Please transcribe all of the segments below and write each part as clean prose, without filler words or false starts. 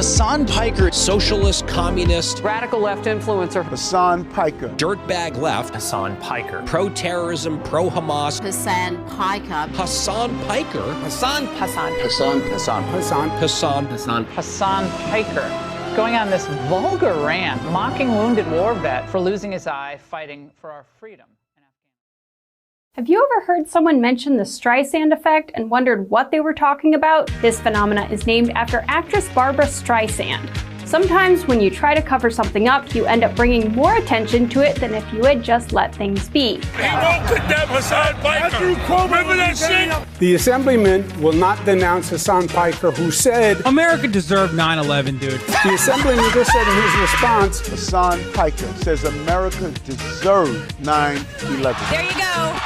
Hasan Piker, socialist, communist, radical left influencer. Hasan Piker. Dirtbag left. Hasan Piker. Pro-terrorism, pro-Hamas. Hasan Piker. Hasan Piker. Hasan Piker. Going on this vulgar rant, mocking wounded war vet for losing his eye fighting for our freedom. Have you ever heard someone mention the Streisand effect and wondered what they were talking about? This phenomena is named after actress Barbara Streisand. Sometimes when you try to cover something up, you end up bringing more attention to it than if you had just let things be. We won't condemn Hasan Piker. Remember that shit? The assemblyman will not denounce Hasan Piker, who said, America deserved 9/11, dude. The assemblyman just said in his response, Hasan Piker says America deserved 9/11. There you go.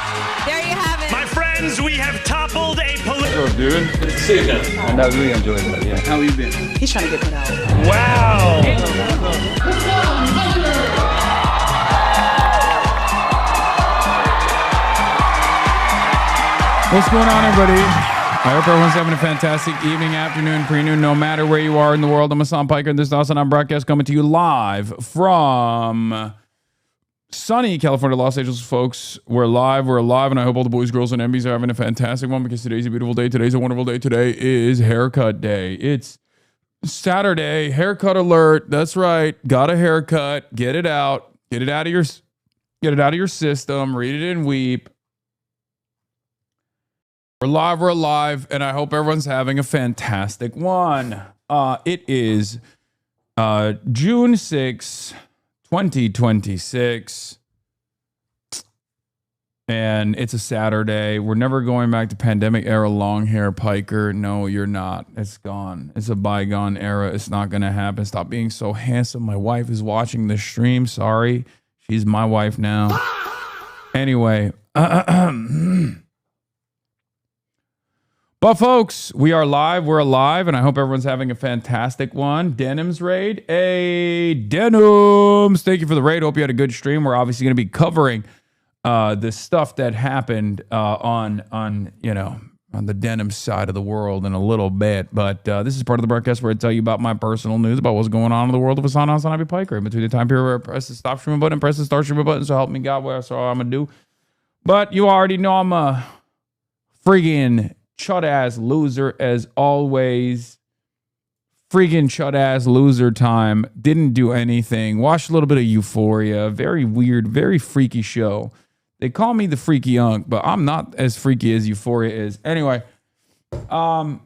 There you have it. My friends, we have toppled a political... What's up, dude? Good to see you again. And I really enjoyed it, yeah. How you been? He's trying to get put out. Wow. What's going on, everybody? I hope everyone's having a fantastic evening, afternoon, pre-noon, no matter where you are in the world. I'm Hasan Piker, and this is Hasanabi broadcast coming to you live from sunny California, Los Angeles, folks. We're alive, and I hope all the boys, girls, and MBs are having a fantastic one because today's a beautiful day. Today's a wonderful day. Today is haircut day. It's Saturday, haircut alert. That's right. Got a haircut. Get it out. Get it out of your system. Read it and weep. We're alive, and I hope everyone's having a fantastic one. It is June 6th, 2026. And it's a Saturday. We're never going back to pandemic era long hair, Piker. No, you're not. It's gone. It's a bygone era. It's not going to happen. Stop being so handsome. My wife is watching the stream. Sorry. She's my wife now. Anyway. But folks, we are live. We're alive. And I hope everyone's having a fantastic one. Denims raid. Hey, Denims. Thank you for the raid. Hope you had a good stream. We're obviously going to be covering the stuff that happened on the denim side of the world in a little bit. But this is part of the broadcast where I tell you about my personal news about what's going on in the world of Hasanabi Piker. In between the time period where I press the stop streaming button, press the start streaming button, so help me God, that's all I'm going to do. But you already know I'm a friggin' chud-ass loser as always. Friggin' chud-ass loser time. Didn't do anything. Watched a little bit of Euphoria. Very weird, very freaky show. They call me the freaky unk, but I'm not as freaky as Euphoria is. Anyway, I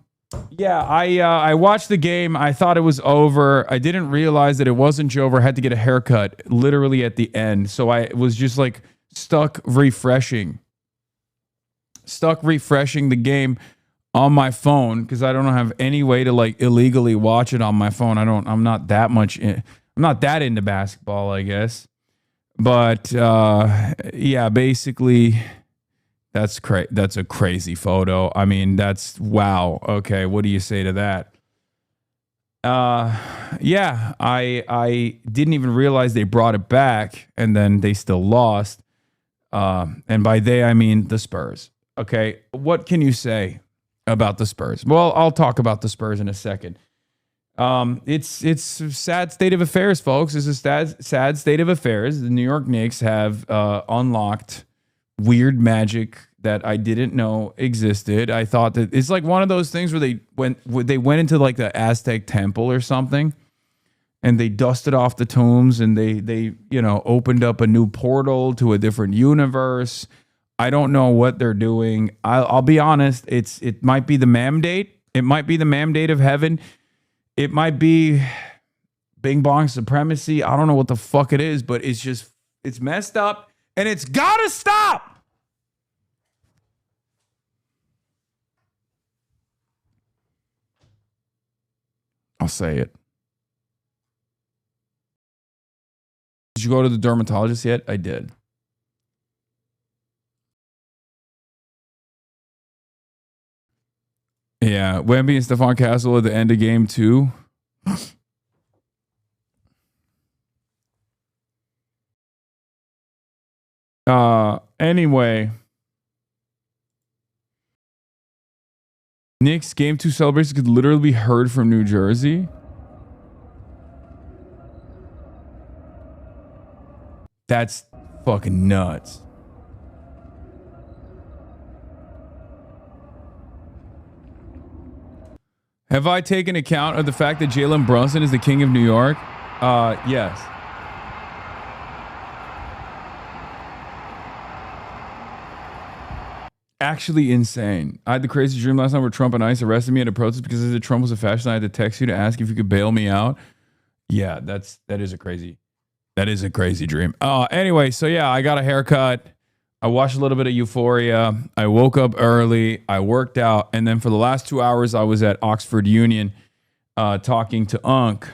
watched the game. I thought it was over. I didn't realize that it wasn't over. I had to get a haircut literally at the end. So I was just like stuck refreshing the game on my phone because I don't have any way to like illegally watch it on my phone. I'm not that into basketball, I guess. But basically that's a crazy photo. I mean, that's wow. Okay, what do you say to that? I didn't even realize they brought it back and then they still lost. And by they I mean the Spurs. Okay, what can you say about the Spurs? Well, I'll talk about the Spurs in a second. It's a sad state of affairs, folks. It's a sad state of affairs. The New York Knicks have unlocked weird magic that I didn't know existed. I thought that it's like one of those things where they went into like the Aztec temple or something, and they dusted off the tombs and they opened up a new portal to a different universe. I don't know what they're doing. I'll be honest. It might be the mandate. It might be the mandate of heaven. It might be Bing Bong supremacy. I don't know what the fuck it is, but it's messed up and it's gotta stop. I'll say it. Did you go to the dermatologist yet? I did. Yeah, Wemby and Stephon Castle at the end of game 2. Anyway, Knicks game 2 celebrations could literally be heard from New Jersey. That's fucking nuts. Have I taken account of the fact that Jalen Brunson is the king of New York? Yes. Actually insane. I had the crazy dream last night where Trump and ICE arrested me at a protest because I said Trump was a fascist. I had to text you to ask if you could bail me out. Yeah, that is a crazy dream. Anyway, so yeah, I got a haircut. I watched a little bit of Euphoria. I woke up early. I worked out. And then for the last 2 hours, I was at Oxford Union talking to Uncle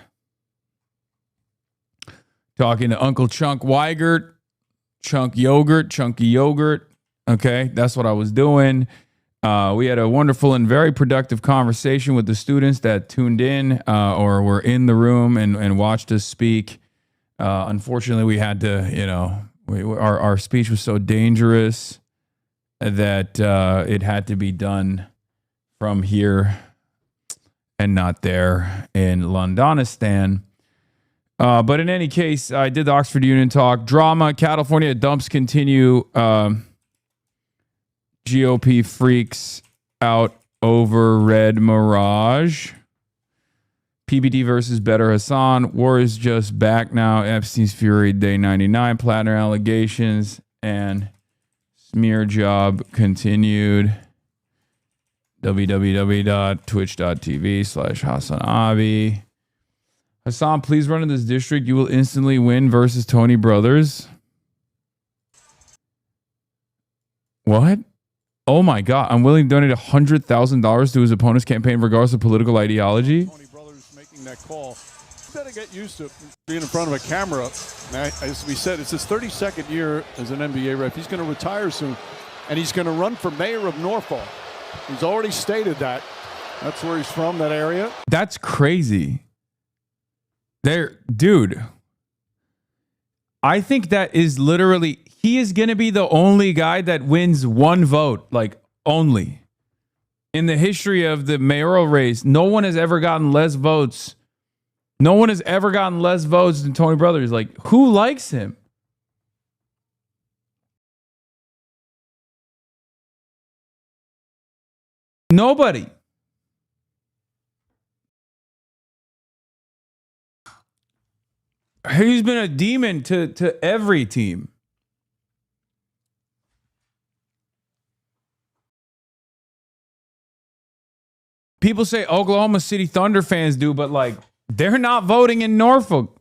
Chunk Weigert, Chunky Yogurt. Okay, that's what I was doing. We had a wonderful and very productive conversation with the students that tuned in or were in the room and watched us speak. Unfortunately, we had to, our speech was so dangerous that it had to be done from here and not there in Londonistan. But in any case, I did the Oxford Union talk. Drama, California dumps continue. GOP freaks out over Red Mirage. PBD versus Better Hassan. War is just back now. Epstein's Fury, day 99. Platinum allegations and smear job continued. www.twitch.tv/Hasanabi. Hasan, please run in this district. You will instantly win versus Tony Brothers. What? Oh my God. I'm willing to donate $100,000 to his opponent's campaign regardless of political ideology. Tony Brothers making that call. You better get used to being in front of a camera. As we said, it's his 32nd year as an NBA ref. He's going to retire soon, and he's going to run for mayor of Norfolk. He's already stated that. That's where he's from, that area. That's crazy. Dude. I think that is literally... He is going to be the only guy that wins one vote, like only. In the history of the mayoral race, no one has ever gotten less votes. No one has ever gotten less votes than Tony Brothers. Like, who likes him? Nobody. He's been a demon to every team. People say Oklahoma City Thunder fans do, but like they're not voting in Norfolk.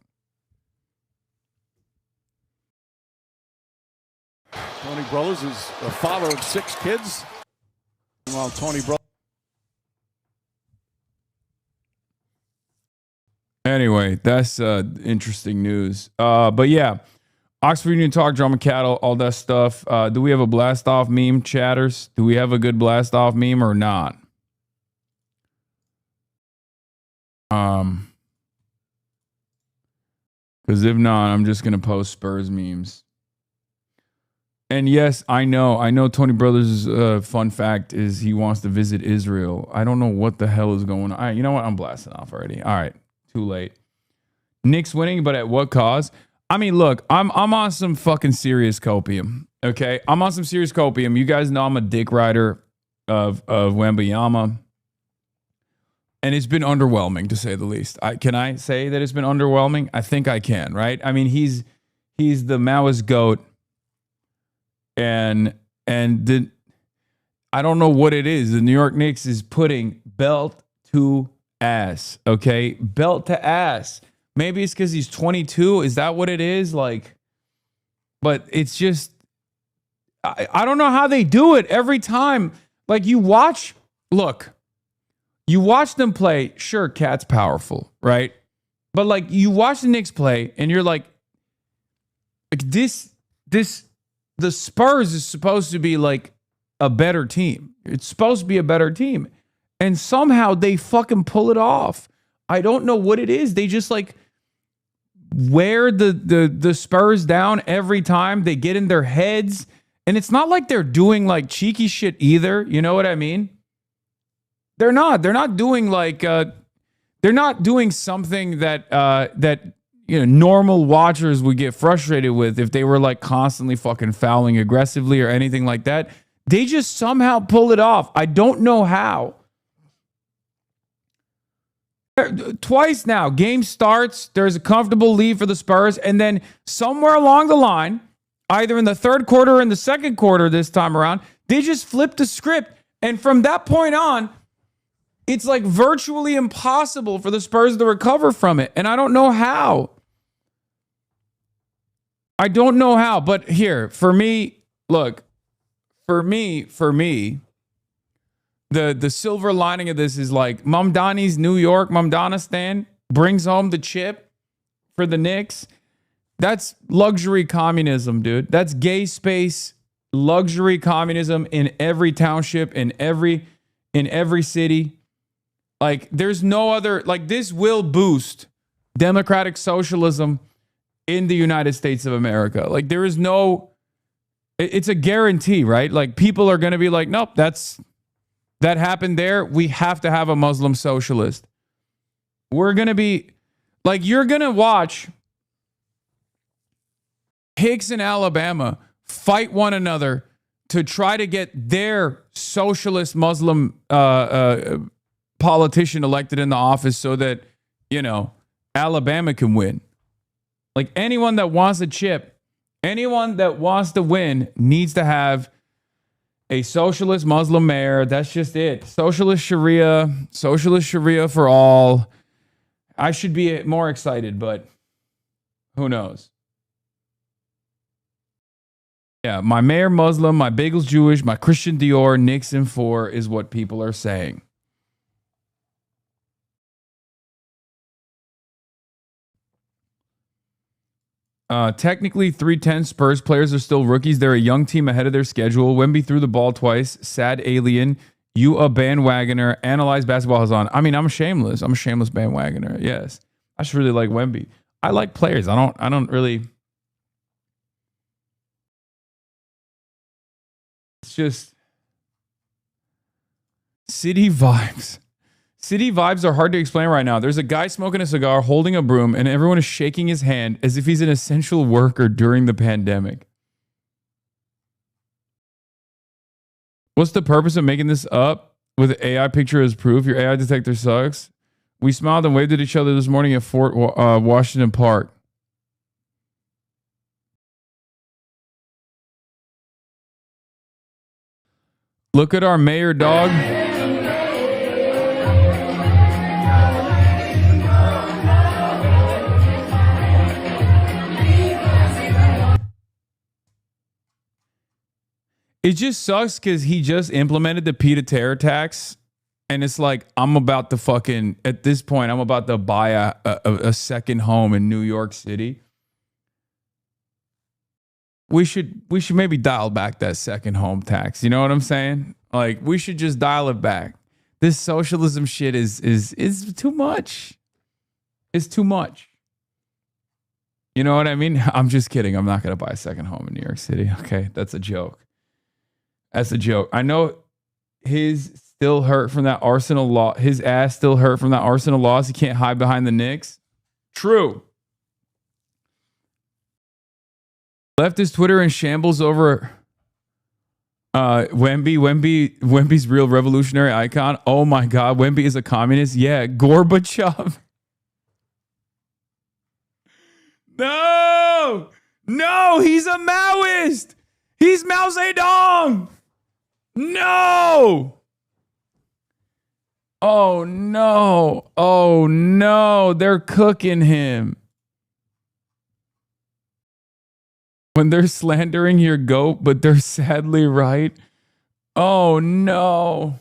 Tony Brothers is a father of 6 kids. While Tony Brothers. Anyway, that's interesting news. But yeah, Oxford Union Talk, Drama Cattle, all that stuff. Do we have a blast off meme, chatters? Do we have a good blast off meme or not? Because if not, I'm just gonna post Spurs memes. And yes, I know Tony Brothers' fun fact is he wants to visit Israel. I don't know what the hell is going on. All right, you know what? I'm blasting off already. All right, too late. Knicks winning, but at what cause? I mean, look, I'm on some fucking serious copium. Okay, I'm on some serious copium. You guys know I'm a dick rider of Wembanyama. And it's been underwhelming, to say the least. Can I say that it's been underwhelming? I think I can, right? I mean, he's the Maoist goat, and I don't know what it is. The New York Knicks is putting belt to ass, okay? Belt to ass. Maybe it's because he's 22. Is that what it is? Like, but it's just, I don't know how they do it every time. Like, you watch them play. Sure, Cat's powerful, right? But like, you watch the Knicks play, and you're like this. The Spurs is supposed to be like a better team. It's supposed to be a better team, and somehow they fucking pull it off. I don't know what it is. They just like wear the Spurs down every time. They get in their heads, and it's not like they're doing like cheeky shit either. You know what I mean? They're not doing like they're not doing something that normal watchers would get frustrated with if they were like constantly fucking fouling aggressively or anything like that. They just somehow pull it off. I don't know how. Twice now, game starts, there's a comfortable lead for the Spurs, and then somewhere along the line, either in the third quarter or in the second quarter this time around, they just flip the script. And from that point on, it's like virtually impossible for the Spurs to recover from it. And I don't know how. I don't know how. But here, for me, look, for me, the silver lining of this is like Mamdani's New York, Mamdanistan brings home the chip for the Knicks. That's luxury communism, dude. That's gay space luxury communism in every township, in every city. Like, there's no other, like, this will boost democratic socialism in the United States of America. Like, there is no, it's a guarantee, right? Like, people are going to be like, nope, that happened there. We have to have a Muslim socialist. We're going to be, like, you're going to watch Hicks and Alabama fight one another to try to get their socialist Muslim politician elected in the office so that, Alabama can win. Like, anyone that wants a chip, anyone that wants to win needs to have a socialist Muslim mayor. That's just it. Socialist Sharia for all. I should be more excited, but who knows? Yeah, my mayor Muslim, my bagel's Jewish, my Christian Dior, Nixon 4 is what people are saying. Technically, 310 Spurs players are still rookies. They're a young team ahead of their schedule. Wemby threw the ball twice. Sad alien. You a bandwagoner. Analyze basketball, Hasan. I mean, I'm shameless. I'm a shameless bandwagoner. Yes. I just really like Wemby. I like players. I don't really. It's just city vibes. City vibes are hard to explain right now. There's a guy smoking a cigar, holding a broom, and everyone is shaking his hand as if he's an essential worker during the pandemic. What's the purpose of making this up with AI picture as proof? Your AI detector sucks. We smiled and waved at each other this morning at Fort Washington Park. Look at our mayor, dog. It just sucks because he just implemented the PETA terror tax. And it's like, I'm about to fucking, at this point, I'm about to buy a second home in New York City. We should maybe dial back that second home tax. You know what I'm saying? Like, we should just dial it back. This socialism shit is too much. It's too much. You know what I mean? I'm just kidding. I'm not going to buy a second home in New York City. Okay, that's a joke. That's a joke. I know his still hurt from that Arsenal loss. His ass still hurt from that Arsenal loss. He can't hide behind the Knicks. True. Left his Twitter in shambles over Wemby. Wemby's real revolutionary icon. Oh my God, Wemby is a communist. Yeah, Gorbachev. No, he's a Maoist. He's Mao Zedong. No. Oh no, they're cooking him. When they're slandering your goat, but they're sadly right. Oh no.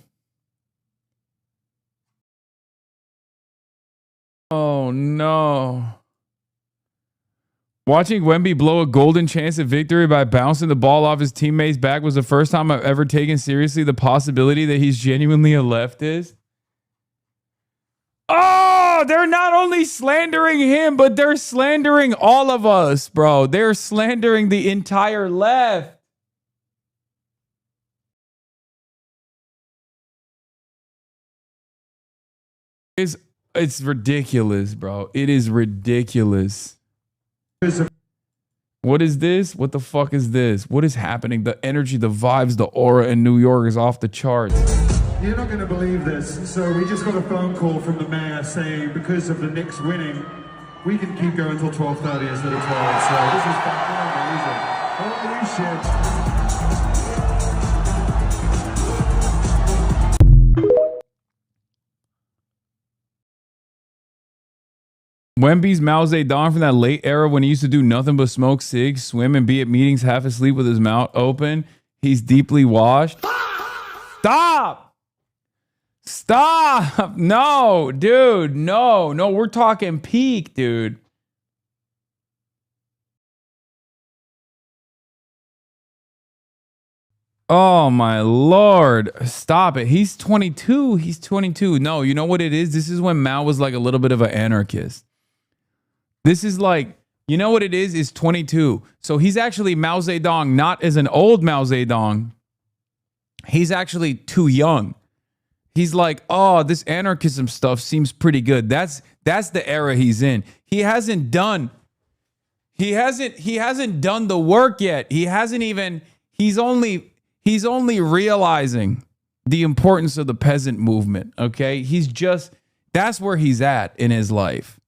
Oh no. Watching Wemby blow a golden chance at victory by bouncing the ball off his teammate's back was the first time I've ever taken seriously the possibility that he's genuinely a leftist. Oh, they're not only slandering him, but they're slandering all of us, bro. They're slandering the entire left. It's ridiculous, bro. It is ridiculous. What is this? What the fuck is this? What is happening? The energy, the vibes, the aura in New York is off the charts. You're not going to believe this. So we just got a phone call from the mayor saying because of the Knicks winning, we can keep going until 12:30 instead of 12. So this is fucking amazing. Holy shit. Wemby's Mao Zedong from that late era when he used to do nothing but smoke cigs, swim, and be at meetings half asleep with his mouth open. He's deeply washed. Stop! Stop! No, dude. No. We're talking peak, dude. Oh, my Lord. Stop it. He's 22. He's 22. No, you know what it is? This is when Mao was like a little bit of an anarchist. This is like, you know what it is? Is 22. So he's actually Mao Zedong, not as an old Mao Zedong. He's actually too young. He's like, oh, this anarchism stuff seems pretty good. That's the era he's in. He hasn't done the work yet. He's only realizing the importance of the peasant movement. Okay. That's where he's at in his life.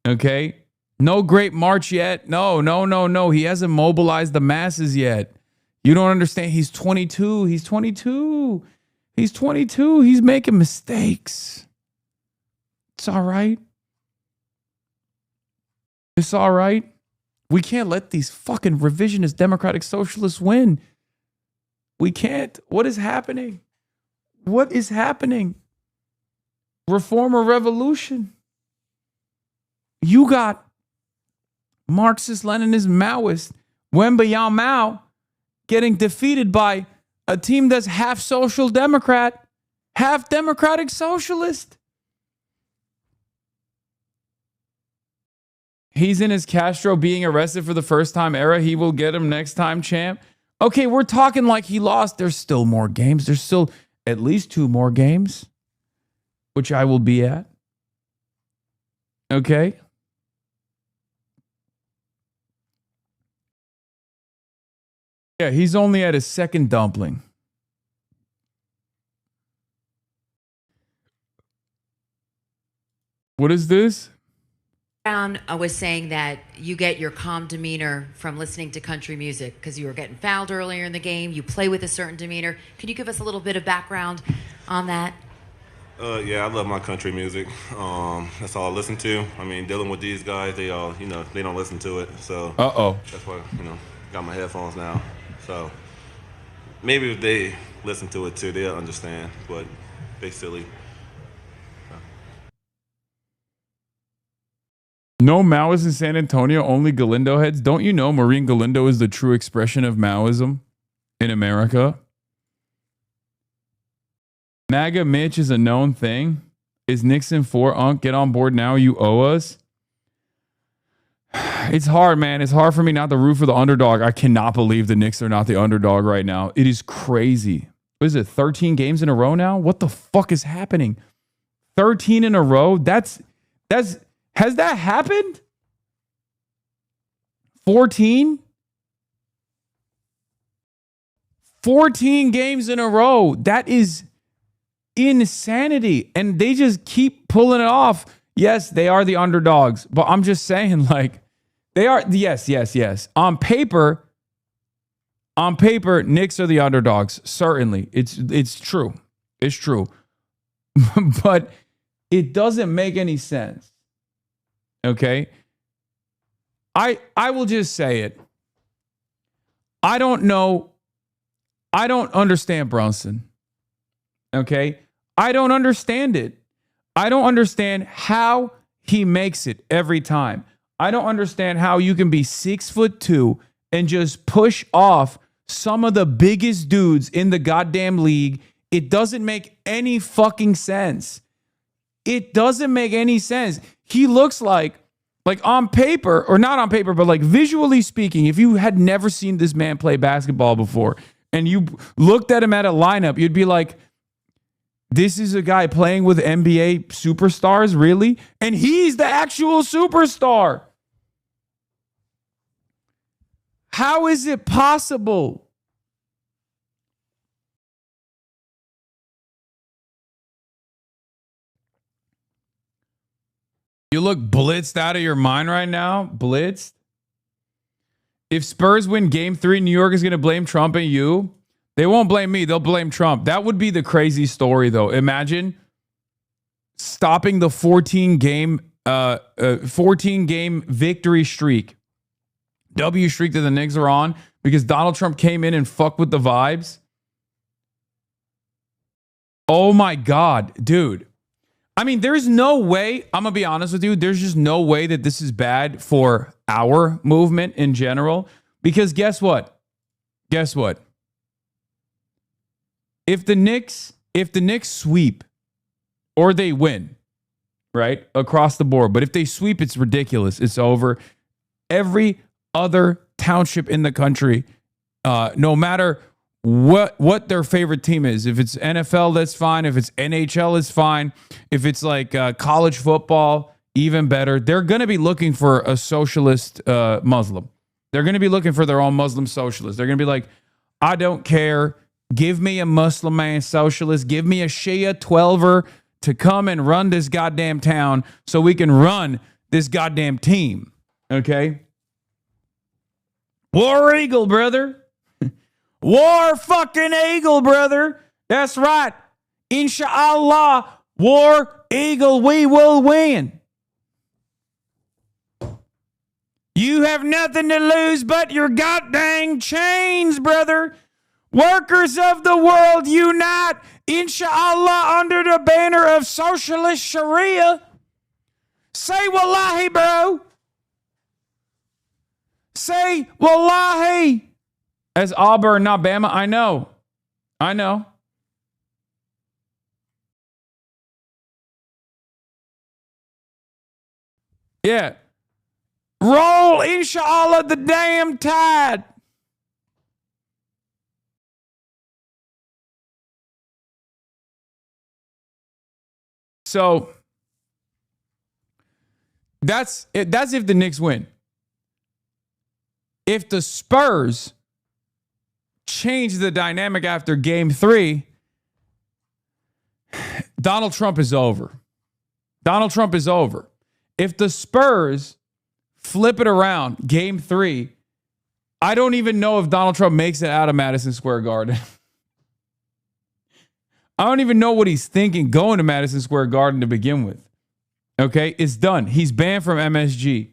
Okay. No great march yet. No. He hasn't mobilized the masses yet. You don't understand. He's 22. He's 22. He's making mistakes. It's all right. It's all right. We can't let these fucking revisionist democratic socialists win. We can't. What is happening? What is happening? Reform or revolution? You got Marxist, Leninist, Maoist, Wemba Mao getting defeated by a team that's half social democrat, half democratic socialist. He's in his Castro being arrested for the first time era. He will get him next time, champ. Okay, we're talking like he lost. There's still more games. There's still at least 2 more games, which I will be at. Okay. Yeah, he's only at his second dumpling. What is this? Brown was saying that you get your calm demeanor from listening to country music because you were getting fouled earlier in the game. You play with a certain demeanor. Can you give us a little bit of background on that? Yeah, I love my country music. That's all I listen to. I mean, dealing with these guys, they all, they don't listen to it. So that's why, got my headphones now. So maybe if they listen to it too, they'll understand. But they silly. No Maoists in San Antonio, only Galindo heads. Don't you know Maureen Galindo is the true expression of Maoism in America? MAGA Mitch is a known thing. Is Nixon for Unc? Get on board now. You owe us. It's hard, man. It's hard for me not to root for the underdog. I cannot believe the Knicks are not the underdog right now. It is crazy. What is it? 13 games in a row now? What the fuck is happening? 13 in a row? Has that happened? 14? 14 games in a row. That is insanity. And they just keep pulling it off. Yes, they are the underdogs. But I'm just saying, like, they are. Yes. On paper, Knicks are the underdogs. Certainly. It's true. It's true. But it doesn't make any sense. Okay. I will just say it. I don't know. I don't understand Brunson. Okay. I don't understand it. I don't understand how he makes it every time. I don't understand how you can be 6'2" and just push off some of the biggest dudes in the goddamn league. It doesn't make any fucking sense. It doesn't make any sense. He looks like on paper, or not on paper, but like visually speaking, if you had never seen this man play basketball before and you looked at him at a lineup, you'd be like, this is a guy playing with NBA superstars, really? And he's the actual superstar. How is it possible? You look blitzed out of your mind right now. Blitzed. If Spurs win game 3, New York is going to blame Trump and you. They won't blame me. They'll blame Trump. That would be the crazy story, though. Imagine stopping the 14 game victory streak. W streak that the Knicks are on because Donald Trump came in and fucked with the vibes. Oh my God, dude. I mean, there's no way, I'm going to be honest with you, there's just no way that this is bad for our movement in general. Because guess what? Guess what? If the Knicks sweep or they win, right, across the board, but if they sweep, it's ridiculous. It's over. Every other township in the country, no matter what their favorite team is. If it's NFL, that's fine. If it's NHL, it's fine. If it's like college football, even better. They're going to be looking for a socialist Muslim. They're going to be looking for their own Muslim socialist. They're going to be like, I don't care. Give me a Muslim man socialist. Give me a Shia 12er to come and run this goddamn town so we can run this goddamn team. Okay? War Eagle, brother. War fucking Eagle, brother. That's right. Inshallah, War Eagle, we will win. You have nothing to lose but your goddamn chains, brother. Workers of the world, unite. Inshallah, under the banner of socialist Sharia. Say wallahi, bro. Say wallahi. As Auburn, not Bama, I know. I know. Yeah. Roll, inshallah, the damn tide. So that's it. That's if the Knicks win. If the Spurs change the dynamic after game 3, Donald Trump is over. Donald Trump is over. If the Spurs flip it around game 3, I don't even know if Donald Trump makes it out of Madison Square Garden. I don't even know what he's thinking going to Madison Square Garden to begin with. Okay, it's done. He's banned from MSG.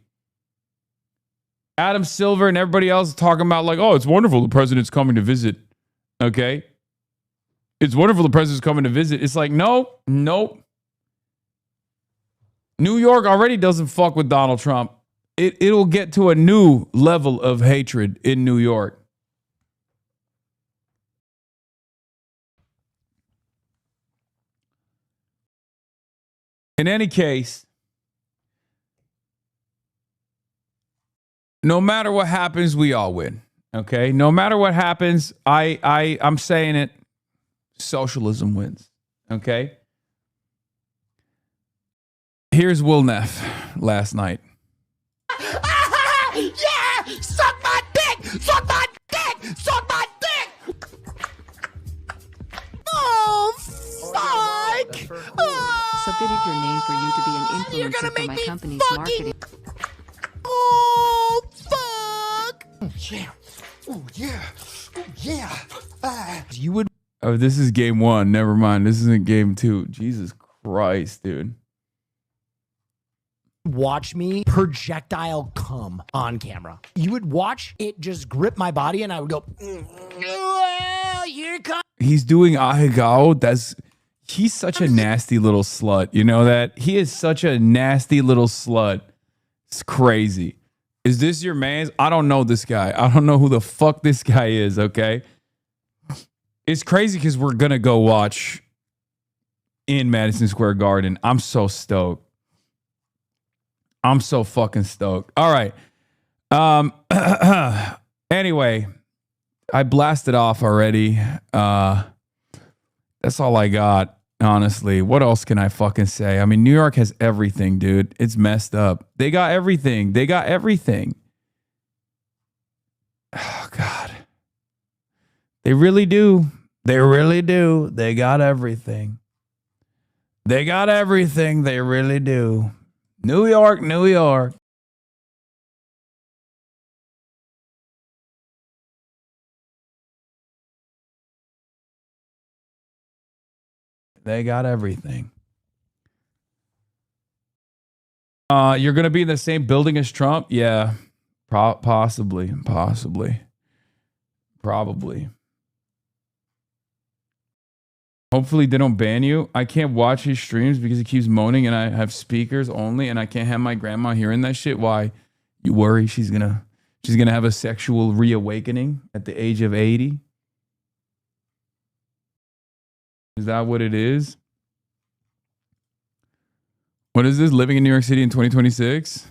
Adam Silver and everybody else is talking about like, oh, it's wonderful the president's coming to visit. Okay? It's wonderful the president's coming to visit. It's like, nope. New York already doesn't fuck with Donald Trump. It'll get to a new level of hatred in New York. In any case, no matter what happens, we all win. Okay? No matter what happens, I'm saying it, socialism wins. Okay? Here's Will Neff last night. Yeah! Suck my dick! Suck my dick! Suck my dick! Oh, fuck! Submitted your name for you to be an influencer for my company's marketing. Oh, fuck! Oh, yeah. Oh, yeah. Oh, yeah. You would. Oh, this is game 1. Never mind. This isn't game 2. Jesus Christ, dude. Watch me projectile come on camera. You would watch it just grip my body and I would go, here it comes. He's doing ahegao. He's such a nasty little slut. You know that? He is such a nasty little slut. It's crazy. Is this your man's? I don't know this guy. I don't know who the fuck this guy is, okay? It's crazy because we're going to go watch in Madison Square Garden. I'm so stoked. I'm so fucking stoked. All right. Anyway, I blasted off already. That's all I got, honestly. What else can I fucking say? I mean, New York has everything, dude. It's messed up. They got everything. They got everything. They really do. They really do. They got everything. They got everything. They really do. New York, New York. They got everything. You're going to be in the same building as Trump? Yeah. Possibly. Probably. Hopefully they don't ban you. I can't watch his streams because he keeps moaning and I have speakers only and I can't have my grandma hearing that shit. Why? You worry she's gonna have a sexual reawakening at the age of 80? Is that what it is? What is this? Living in New York City in 2026?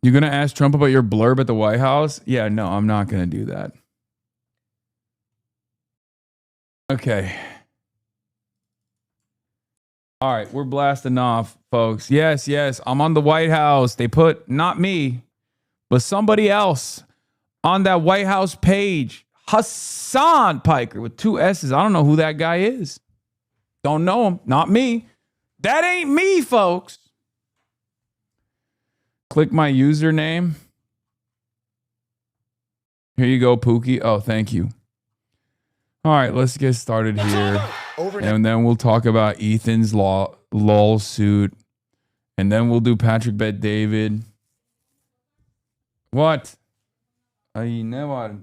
You're going to ask Trump about your blurb at the White House? Yeah, no, I'm not going to do that. Okay. All right, we're blasting off, folks. Yes, I'm on the White House. They put, not me, but somebody else on that White House page. Hasan Piker with 2 S's. I don't know who that guy is. Don't know him. Not me. That ain't me, folks. Click my username. Here you go, Pookie. Oh, thank you. All right, let's get started here. And then we'll talk about Ethan's lawsuit. And then we'll do Patrick Bet David. What? I never.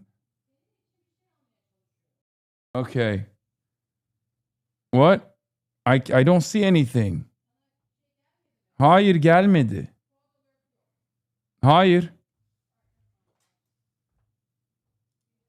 Okay. What? I don't see anything. Hayır gelmedi. Hayır.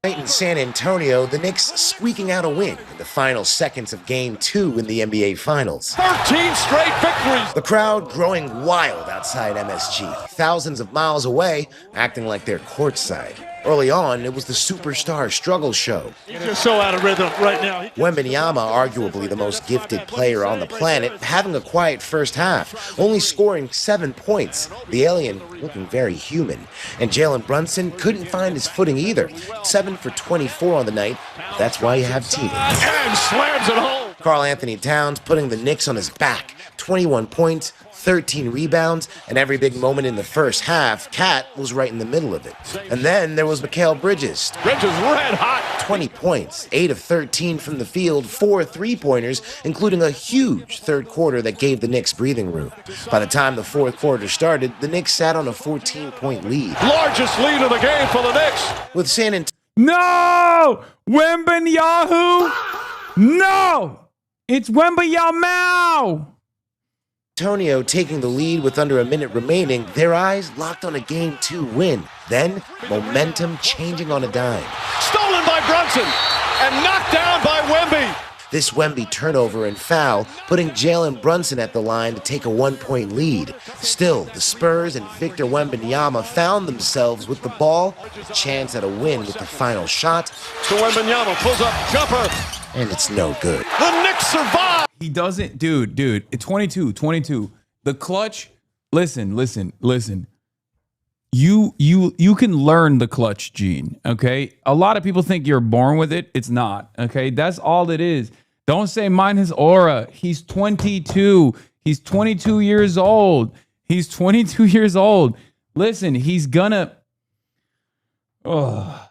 In San Antonio, the Knicks squeaking out a win in the final seconds of Game 2 in the NBA Finals. 13 straight victories! The crowd growing wild outside MSG, thousands of miles away, acting like they're courtside. Early on, it was the superstar struggle show. He's just so out of rhythm right now. Wembanyama, arguably the most gifted player on the planet, having a quiet first half, only scoring 7 points. The alien looking very human. And Jalen Brunson couldn't find his footing either. 7 for 24 on the night. That's why you have teammates. And slams it home. Karl Anthony Towns putting the Knicks on his back. 21 points, 13 rebounds, and every big moment in the first half, Cat was right in the middle of it. And then there was Mikal Bridges. Bridges red hot. 20 points, 8 of 13 from the field, 4 3-pointers, including a huge third quarter that gave the Knicks breathing room. By the time the fourth quarter started, the Knicks sat on a 14-point lead. Largest lead of the game for the Knicks. With San Antonio. No! Wembanyama! No! It's Wembanyama! Antonio taking the lead with under a minute remaining, their eyes locked on a Game 2 win. Then, momentum changing on a dime. Stolen by Brunson and knocked down by Wemby. This Wemby turnover and foul, putting Jalen Brunson at the line to take a 1-point lead. Still, the Spurs and Victor Wembanyama found themselves with the ball, a chance at a win with the final shot. To Wembanyama, pulls up, jumper. And it's no good. The Knicks survive. He doesn't, dude, it's 22. The clutch, listen. You can learn the clutch gene, okay? A lot of people think you're born with it. It's not, okay? That's all it is. Don't say mine his aura. He's 22. He's 22 years old. Listen, he's gonna... Oh.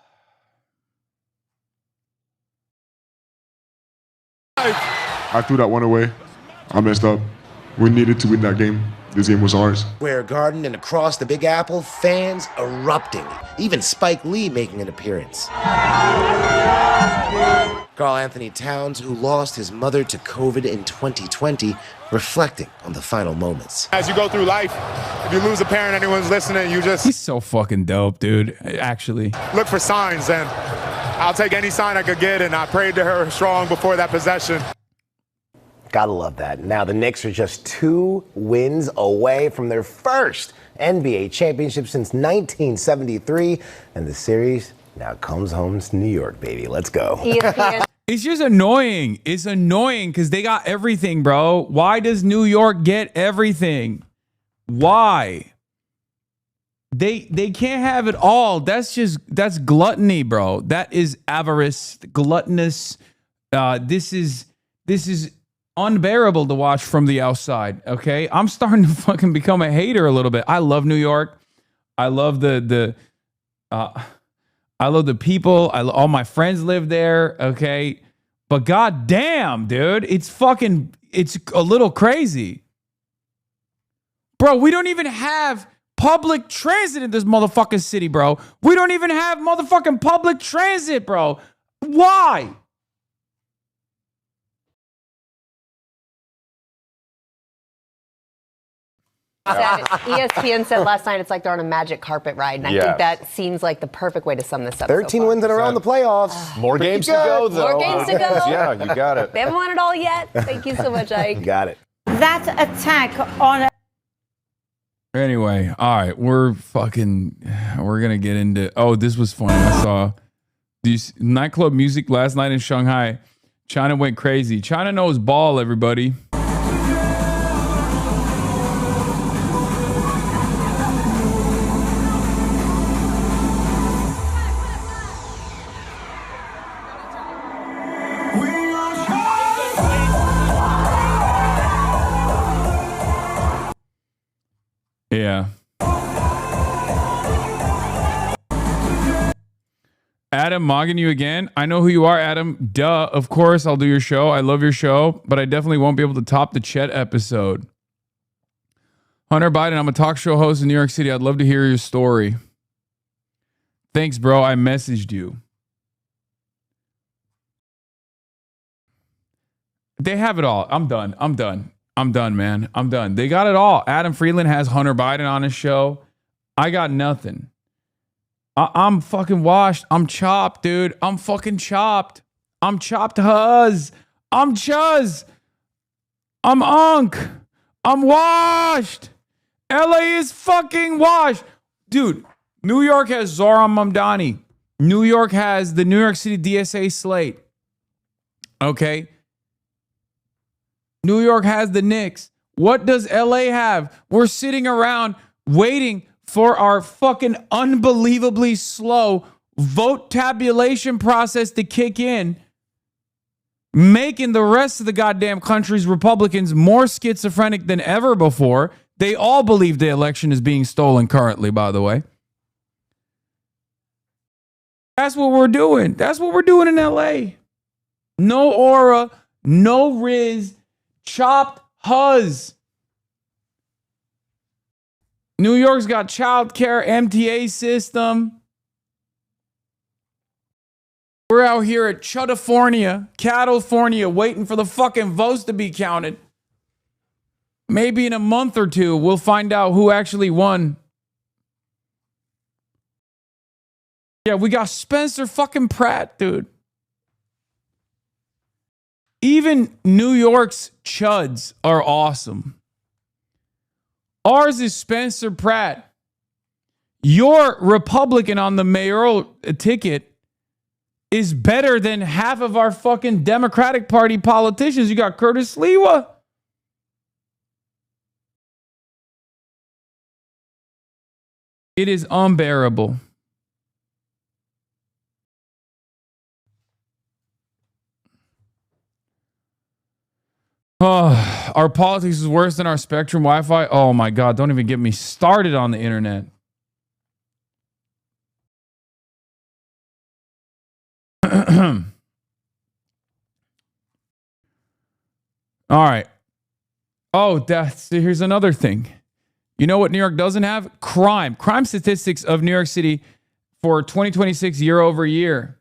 I threw that one away. I messed up. We needed to win that game. This game was ours. Square Garden and across the Big Apple, fans erupting. Even Spike Lee making an appearance. Karl Anthony Towns, who lost his mother to COVID in 2020, reflecting on the final moments. As you go through life, if you lose a parent, anyone's listening, you just... He's so fucking dope, dude, actually. Look for signs, and I'll take any sign I could get, and I prayed to her strong before that possession. Gotta love that. Now the Knicks are just 2 wins away from their first NBA championship since 1973, and the series now comes home to New York, baby. Let's go. It's just annoying. It's annoying because they got everything, bro. Why does New York get everything? Why? They can't have it all. That's gluttony, bro. That is avarice, gluttonous. This is unbearable to watch from the outside. Okay, I'm starting to fucking become a hater a little bit. I love New York. I love the people. All my friends live there. Okay, but god damn, dude, it's a little crazy, bro. We don't even have public transit in this motherfucking city, bro. We don't even have motherfucking public transit, bro. Why? ESPN said last night it's like they're on a magic carpet ride, and I think that seems like the perfect way to sum this up. 13 wins in a row in the playoffs. More games to go, though. More games to go. Yeah, you got it. They haven't won it all yet. Thank you so much, Ike. You got it. That attack on. Anyway, all right, we're gonna get into. Oh, this was funny. I saw these nightclub music last night in Shanghai. China went crazy. China knows ball, everybody. Yeah. Adam, mogging you again. I know who you are, Adam. Duh. Of course, I'll do your show. I love your show, but I definitely won't be able to top the Chet episode. Hunter Biden, I'm a talk show host in New York City. I'd love to hear your story. Thanks, bro. I messaged you. They have it all. I'm done, man. I'm done. They got it all. Adam Friedland has Hunter Biden on his show. I got nothing. I'm fucking washed. I'm chopped, dude. I'm fucking chopped. I'm chopped huzz. I'm chuzz. I'm unk. I'm washed. LA is fucking washed. Dude, New York has Zoran Mamdani. New York has the New York City DSA slate. Okay? New York has the Knicks. What does LA have? We're sitting around waiting for our fucking unbelievably slow vote tabulation process to kick in, making the rest of the goddamn country's Republicans more schizophrenic than ever before. They all believe the election is being stolen currently, by the way. That's what we're doing. That's what we're doing in LA. No aura, no Riz, chopped huzz. New York's got childcare, MTA system. We're out here at California, waiting for the fucking votes to be counted. Maybe in a month or two, we'll find out who actually won. Yeah, we got Spencer fucking Pratt, dude. Even New York's chuds are awesome. Ours is Spencer Pratt. Your Republican on the mayoral ticket is better than half of our fucking Democratic Party politicians. You got Curtis Lewa. It is unbearable. Oh, our politics is worse than our Spectrum Wi-Fi. Oh my God, don't even get me started on the internet. All right. Oh, here's another thing. You know what New York doesn't have? Crime. Crime statistics of New York City for 2026 year over year.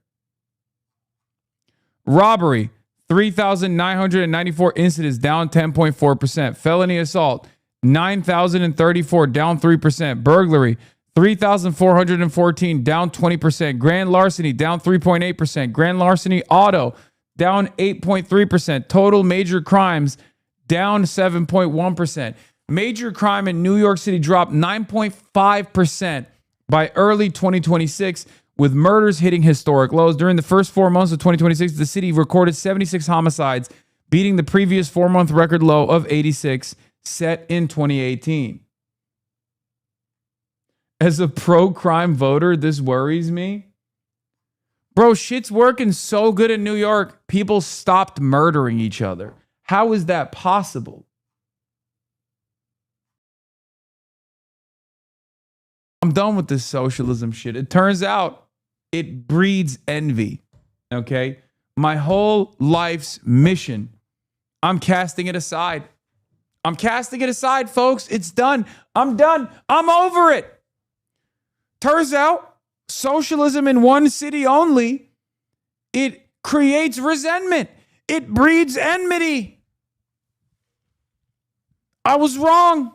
Robbery. 3,994 incidents, down 10.4%. Felony assault, 9,034, down 3%. Burglary, 3,414, down 20%. Grand larceny, down 3.8%. Grand larceny auto, down 8.3%. Total major crimes, down 7.1%. Major crime in New York City dropped 9.5% by early 2026, with murders hitting historic lows. During the first 4 months of 2026, the city recorded 76 homicides, beating the previous 4-month record low of 86 set in 2018. As a pro-crime voter, this worries me. Bro, shit's working so good in New York, people stopped murdering each other. How is that possible? I'm done with this socialism shit. It turns out it breeds envy. Okay? My whole life's mission, I'm casting it aside. I'm casting it aside, folks. It's done. I'm done. I'm over it. Turns out socialism in one city only, it creates resentment. It breeds enmity. I was wrong.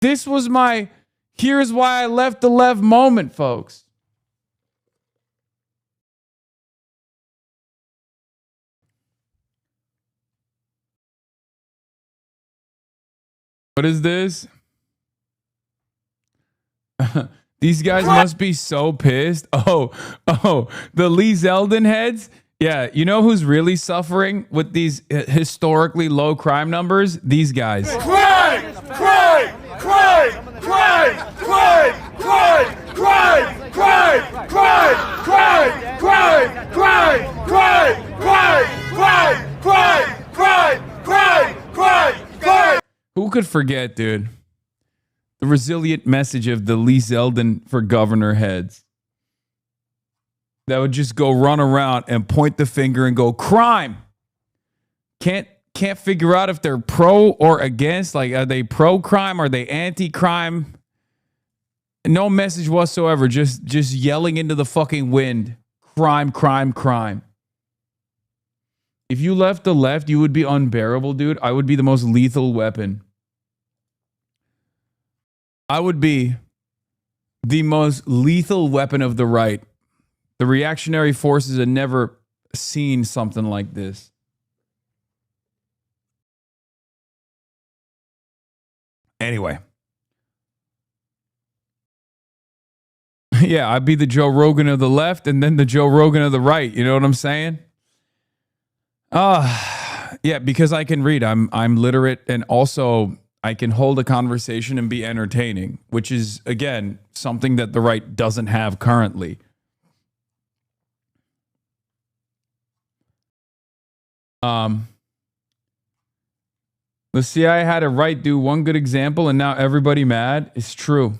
This was my here's why I left the left moment, folks. What is this? These guys must be so pissed. Oh, the Lee Zeldin heads? Yeah, you know who's really suffering with these historically low crime numbers? These guys. Crime! Crime! Crime! Crime! Crime! Crime! Crime! Crime! Crime! Crime! Crime! Crime! Crime! Crime! Crime! Crime! Crime! Who could forget, dude? The resilient message of the Lee Zeldin for governor heads that would just go run around and point the finger and go crime. Can't figure out if they're pro or against. Like, are they pro crime? Are they anti crime? No message whatsoever. Just yelling into the fucking wind. Crime, crime, crime. If you left the left, you would be unbearable, dude. I would be the most lethal weapon. I would be the most lethal weapon of the right. The reactionary forces had never seen something like this. Anyway. Yeah, I'd be the Joe Rogan of the left and then the Joe Rogan of the right. You know what I'm saying? Yeah, because I can read. I'm literate, and also I can hold a conversation and be entertaining, which is, again, something that the right doesn't have currently. The CIA had a right do one good example, and now everybody mad. It's true.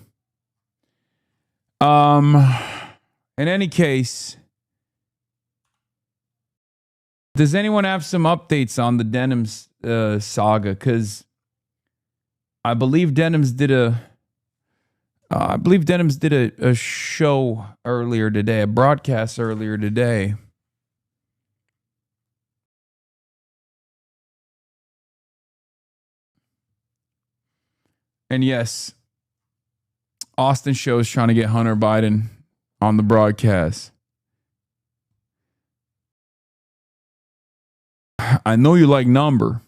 In any case, does anyone have some updates on the Denims saga? Because I believe Denims did a show earlier today, a broadcast earlier today. And yes, Austin Show is trying to get Hunter Biden on the broadcast. I know you like number.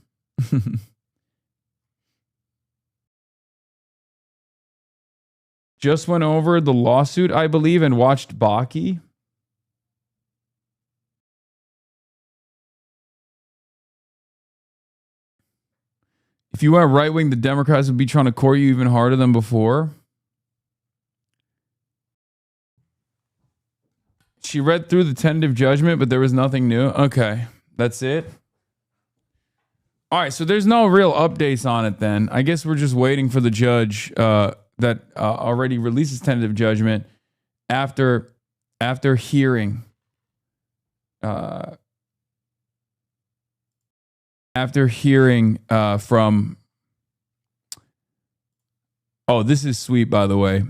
Just went over the lawsuit, I believe, and watched Baki. If you went right wing, the Democrats would be trying to court you even harder than before. She read through the tentative judgment, but there was nothing new. Okay, that's it. All right, so there's no real updates on it then. I guess we're just waiting for the judge that already releases tentative judgment after hearing from. Oh, this is sweet, by the way.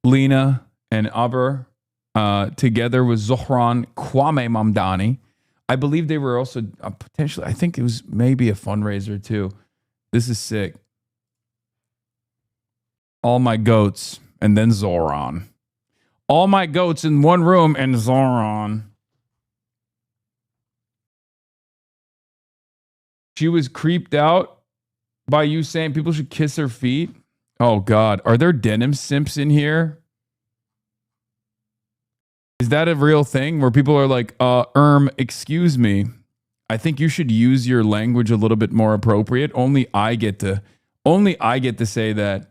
Lena and Aber together with Zohran Kwame Mamdani. I believe they were also potentially, I think it was maybe a fundraiser too. This is sick. All my goats and then Zoran. All my goats in one room and Zoran. She was creeped out by you saying people should kiss her feet? Oh God, are there denim simps in here? Is that a real thing where people are like, excuse me, I think you should use your language a little bit more appropriate. Only I get to say that.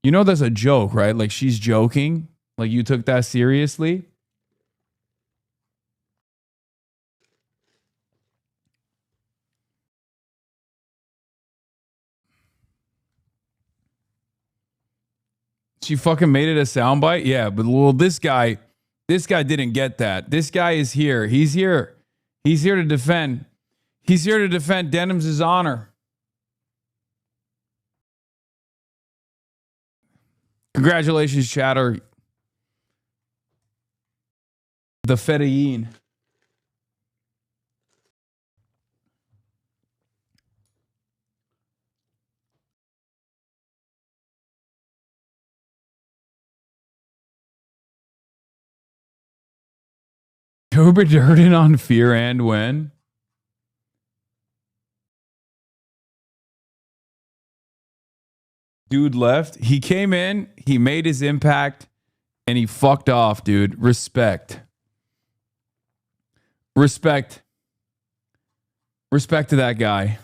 You know, that's a joke, right? Like she's joking. Like you took that seriously. She fucking made it a soundbite? Yeah, but well, this guy didn't get that. This guy is here. He's here. He's here to defend. He's here to defend Denims' honor. Congratulations, chatter. The Fedayeen. Cobra Durden on Fear and When? Dude left. He came in, he made his impact, and he fucked off, dude. Respect. Respect. Respect to that guy.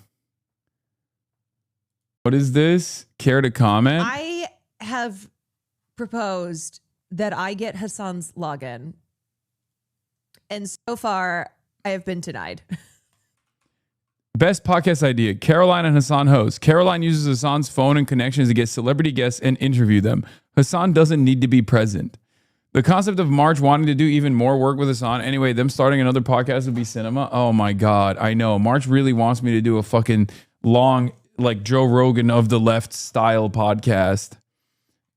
What is this? Care to comment? I have proposed that I get Hasan's login. And so far, I have been denied. Best podcast idea. Caroline and Hasan host. Caroline uses Hasan's phone and connections to get celebrity guests and interview them. Hasan doesn't need to be present. The concept of March wanting to do even more work with Hasan. Anyway, them starting another podcast would be cinema. Oh my God. I know. March really wants me to do a fucking long, like Joe Rogan of the left style podcast.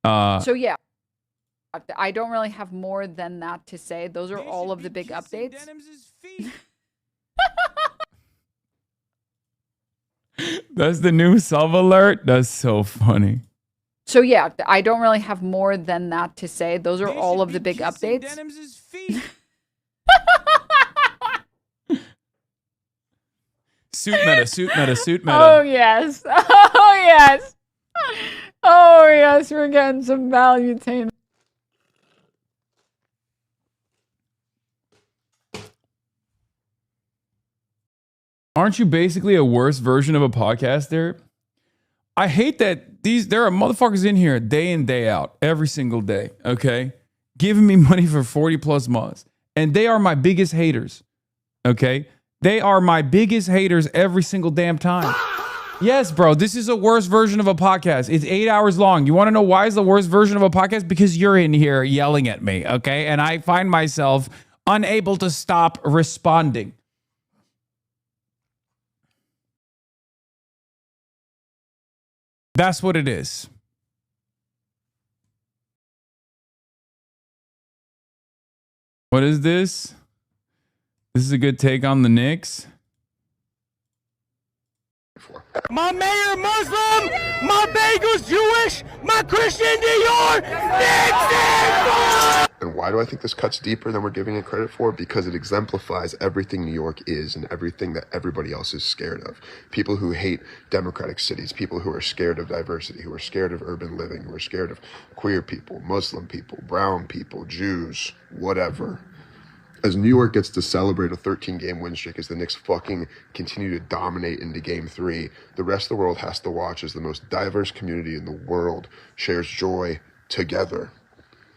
So yeah, I don't really have more than that to say. Those are all of the big updates. That's the new sub alert. That's so funny. So yeah, I don't really have more than that to say. Those are all of the big updates. Suit meta, suit meta, suit meta. Oh yes. Oh yes. Oh yes, we're getting some valutainment. Aren't you basically a worse version of a podcaster? I hate that there are motherfuckers in here day in, day out, every single day, okay? Giving me money for 40 plus months. And they are my biggest haters, okay? They are my biggest haters every single damn time. Yes, bro, this is a worse version of a podcast. It's 8 hours long. You want to know why it's the worst version of a podcast? Because you're in here yelling at me, okay? And I find myself unable to stop responding. That's what it is. What is this? This is a good take on the Knicks. My mayor Muslim, my bagels Jewish, my Christian Dior, And why do I think this cuts deeper than we're giving it credit for? Because it exemplifies everything New York is and everything that everybody else is scared of. People who hate democratic cities, people who are scared of diversity, who are scared of urban living, who are scared of queer people, Muslim people, brown people, Jews, whatever. As New York gets to celebrate a 13-game win streak, as the Knicks fucking continue to dominate into Game 3, the rest of the world has to watch as the most diverse community in the world shares joy together.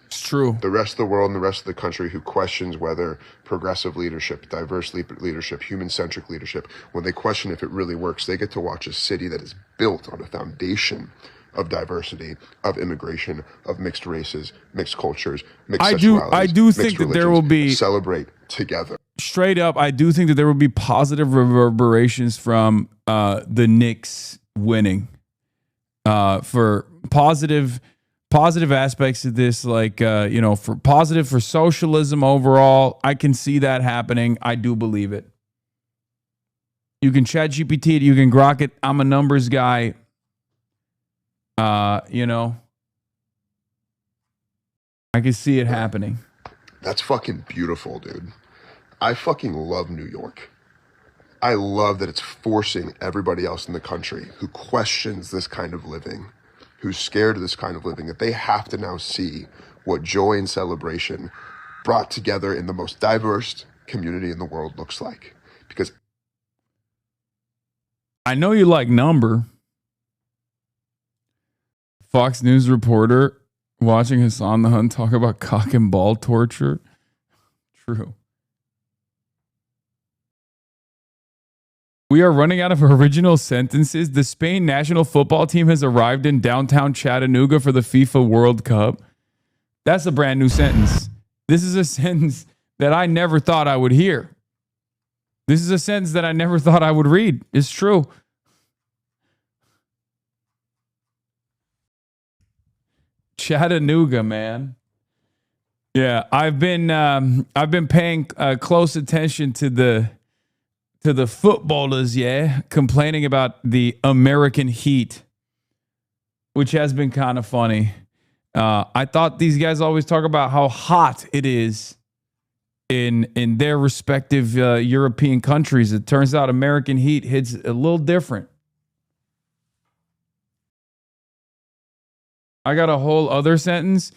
It's true. The rest of the world and the rest of the country who questions whether progressive leadership, diverse leadership, human-centric leadership, when they question if it really works, they get to watch a city that is built on a foundation of diversity, of immigration, of mixed races, mixed cultures, mixed sexualities. I do think that there will be celebrate together. Straight up, I do think that there will be positive reverberations from the Knicks winning. For positive aspects of this, like for positive for socialism overall, I can see that happening. I do believe it. You can chat GPT it, you can grok it. I'm a numbers guy. I can see it happening. That's fucking beautiful, dude. I fucking love New York. I love that it's forcing everybody else in the country who questions this kind of living, who's scared of this kind of living, that they have to now see what joy and celebration brought together in the most diverse community in the world looks like. Because I know you like number. Fox News reporter watching Hasan the Hun talk about cock and ball torture. True. We are running out of original sentences. The Spain national football team has arrived in downtown Chattanooga for the FIFA World Cup. That's a brand new sentence. This is a sentence that I never thought I would hear. This is a sentence that I never thought I would read. It's true. Chattanooga, man. Yeah, I've been paying close attention to the footballers, complaining about the American heat, which has been kind of funny. I thought these guys always talk about how hot it is in their respective European countries. It turns out American heat hits a little different. I got a whole other sentence.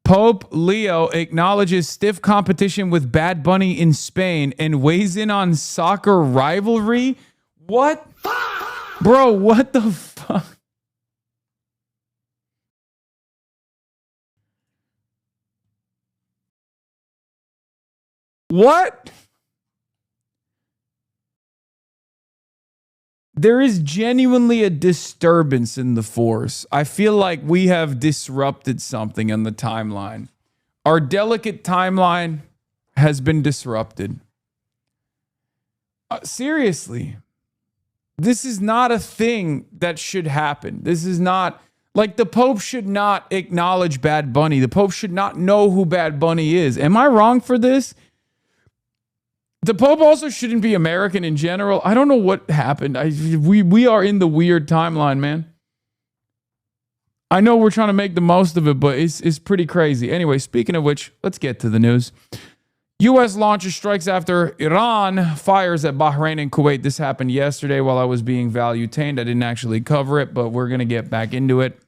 Pope Leo acknowledges stiff competition with Bad Bunny in Spain and weighs in on soccer rivalry. What? Bro, what the fuck? What? There is genuinely a disturbance in the force. I feel like we have disrupted something on the timeline. Our delicate timeline has been disrupted. Seriously, this is not a thing that should happen. This is not, like, the Pope should not acknowledge Bad Bunny. The Pope should not know who Bad Bunny is. Am I wrong for this? The Pope also shouldn't be American in general. I don't know what happened. We are in the weird timeline, man. I know we're trying to make the most of it, but it's pretty crazy. Anyway, speaking of which, let's get to the news. U.S. launches strikes after Iran fires at Bahrain and Kuwait. This happened yesterday while I was being value-tained. I didn't actually cover it, but we're going to get back into it.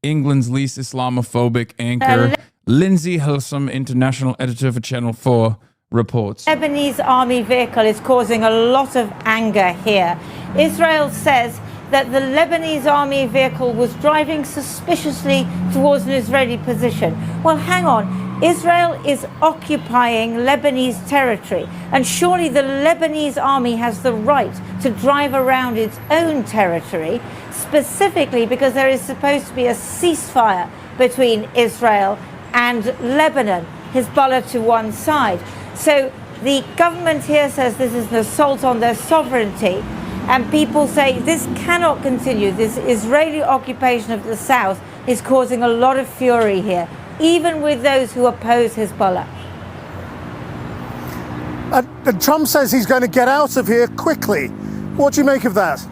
England's least Islamophobic anchor, Lindsay Hilsum, international editor for Channel 4, reports. Lebanese army vehicle is causing a lot of anger here. Israel says that the Lebanese army vehicle was driving suspiciously towards an Israeli position. Well, hang on. Israel is occupying Lebanese territory, and surely the Lebanese army has the right to drive around its own territory, specifically because there is supposed to be a ceasefire between Israel and Lebanon, Hezbollah to one side. So the government here says this is an assault on their sovereignty, and people say this cannot continue. This Israeli occupation of the south is causing a lot of fury here, even with those who oppose Hezbollah. Trump says he's going to get out of here quickly. What do you make of that?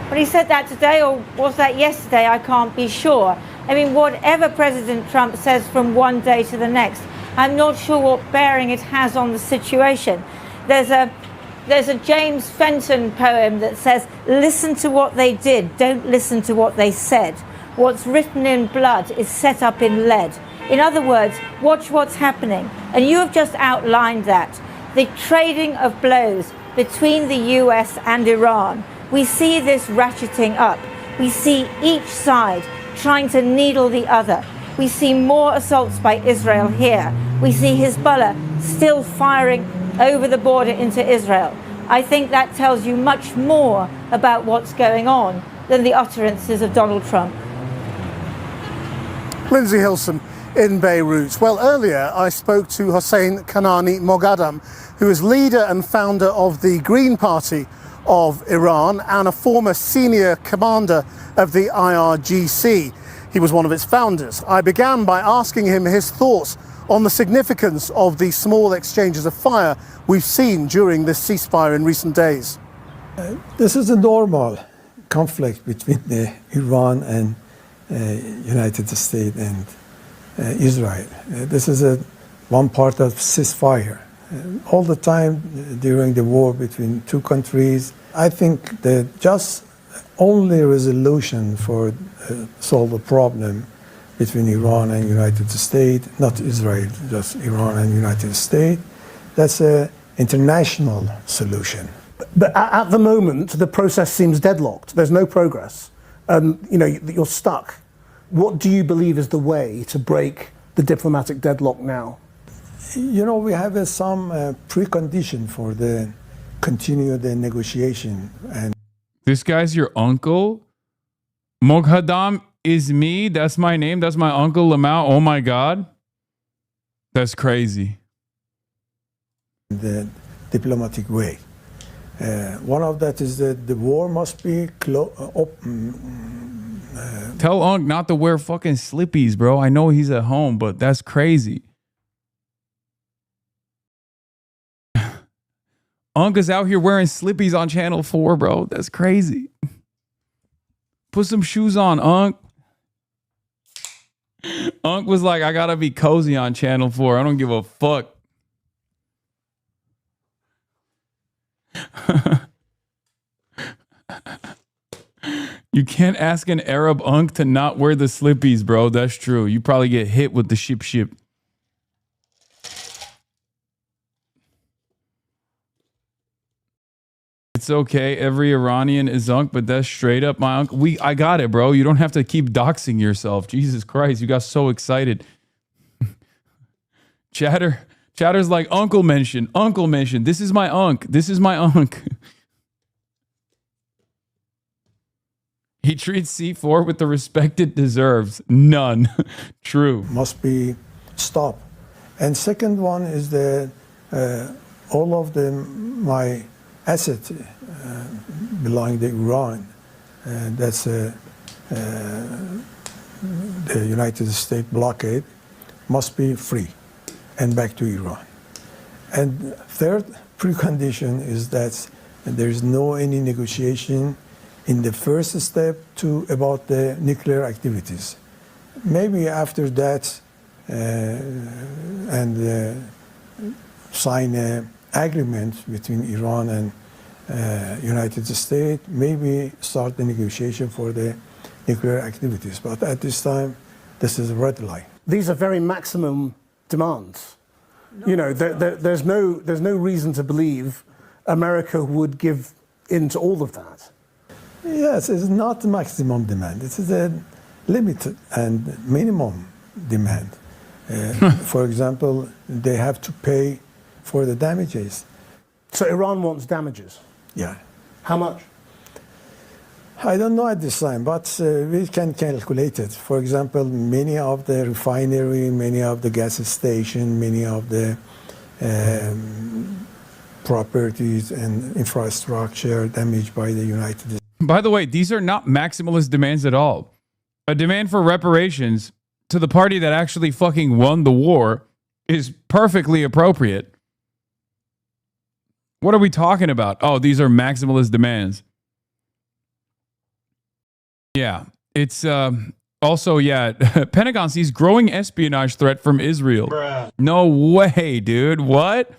Well, he said that today, or was that yesterday? I can't be sure. I mean, whatever President Trump says from one day to the next, I'm not sure what bearing it has on the situation. There's a James Fenton poem that says, listen to what they did, don't listen to what they said. What's written in blood is set up in lead. In other words, watch what's happening. And you have just outlined that. The trading of blows between the US and Iran. We see this ratcheting up. We see each side trying to needle the other. We see more assaults by Israel here. We see Hezbollah still firing over the border into Israel. I think that tells you much more about what's going on than the utterances of Donald Trump. Lindsay Hilsum in Beirut. Well, earlier I spoke to Hossein Kanani Moghadam, who is leader and founder of the Green Party of Iran and a former senior commander of the IRGC. He was one of its founders. I began by asking him his thoughts on the significance of the small exchanges of fire we've seen during this ceasefire in recent days. This is a normal conflict between Iran and United States and Israel. This is one part of ceasefire. all the time during the war between two countries. I think the just only resolution for solve the problem between Iran and United States, not Israel, just Iran and United States, that's an international solution. But at the moment, the process seems deadlocked. There's no progress. You're stuck. What do you believe is the way to break the diplomatic deadlock now? We have some precondition for the continue the negotiation. And this guy's your uncle? Moghadam is me. That's my name. That's my uncle Lamau. Oh my God. That's crazy. The diplomatic way. One of that is that the war must be tell Unc not to wear fucking slippies, bro. I know he's at home, but that's crazy. Unc is out here wearing slippies on Channel 4, bro. That's crazy. Put some shoes on, Unc. Unc was like, I gotta be cozy on Channel 4. I don't give a fuck. You can't ask an Arab Unc to not wear the slippies, bro. That's true. You probably get hit with the ship. It's okay. Every Iranian is Unc, but that's straight up my Unc. I got it, bro. You don't have to keep doxing yourself. Jesus Christ, you got so excited. Chatter's like, Uncle mentioned. This is my Unc. He treats C4 with the respect it deserves. None. True. Must be stopped. And second one is that all of my assets belong to Iran. That's the United States blockade must be free and back to Iran. And third precondition is that there is no any negotiation in the first step about the nuclear activities. Maybe after that sign an agreement between Iran and United States, maybe start the negotiation for the nuclear activities. But at this time, this is a red line. These are very maximum demands. There's no reason to believe America would give in to all of that. Yes, it's not maximum demand. It is a limited and minimum demand. For example, they have to pay for the damages. So Iran wants damages? Yeah. How much? I don't know at this time, but we can calculate it. For example, many of the refinery, many of the gas station, many of the properties and infrastructure damaged by the United States. By the way, these are not maximalist demands at all. A demand for reparations to the party that actually fucking won the war is perfectly appropriate. What are we talking about? Oh, these are maximalist demands. Yeah, it's also, Pentagon sees growing espionage threat from Israel. Bruh. No way, dude. What?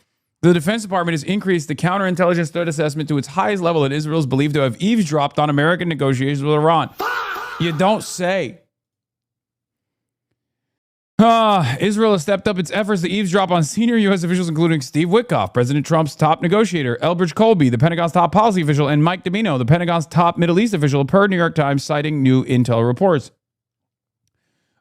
The Defense Department has increased the counterintelligence threat assessment to its highest level, and Israel is believed to have eavesdropped on American negotiations with Iran. You don't say. Israel has stepped up its efforts to eavesdrop on senior U.S. officials, including Steve Witkoff, President Trump's top negotiator, Elbridge Colby, the Pentagon's top policy official, and Mike Domino, the Pentagon's top Middle East official, per New York Times, citing new intel reports.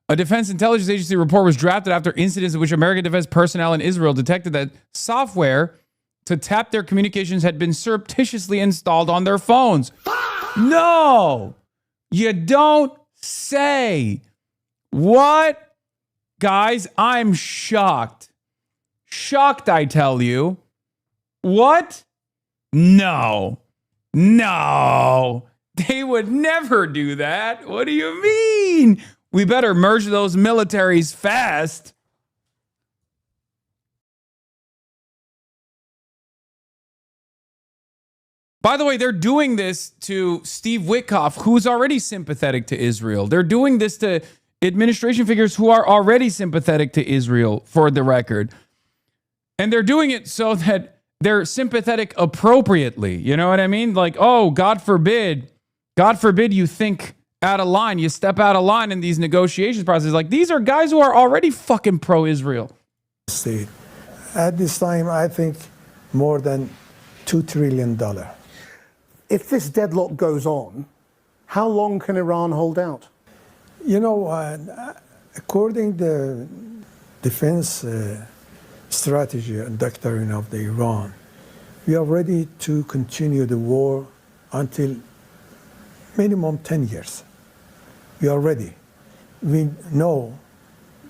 A Defense Intelligence Agency report was drafted after incidents in which American defense personnel in Israel detected that software to tap their communications had been surreptitiously installed on their phones. No, you don't say. What? Guys, I'm shocked. Shocked, I tell you. What? No. They would never do that. What do you mean? We better merge those militaries fast. By the way, they're doing this to Steve Witkoff, who's already sympathetic to Israel. They're doing this to administration figures who are already sympathetic to Israel, for the record. And they're doing it so that they're sympathetic appropriately. You know what I mean? Like, oh, God forbid you think out of line, you step out of line in these negotiations processes. Like, these are guys who are already fucking pro-Israel. State. At this time, I think more than $2 trillion. If this deadlock goes on, how long can Iran hold out? You know, according to the defense strategy and doctrine of the Iran, we are ready to continue the war until minimum 10 years. We are ready. We know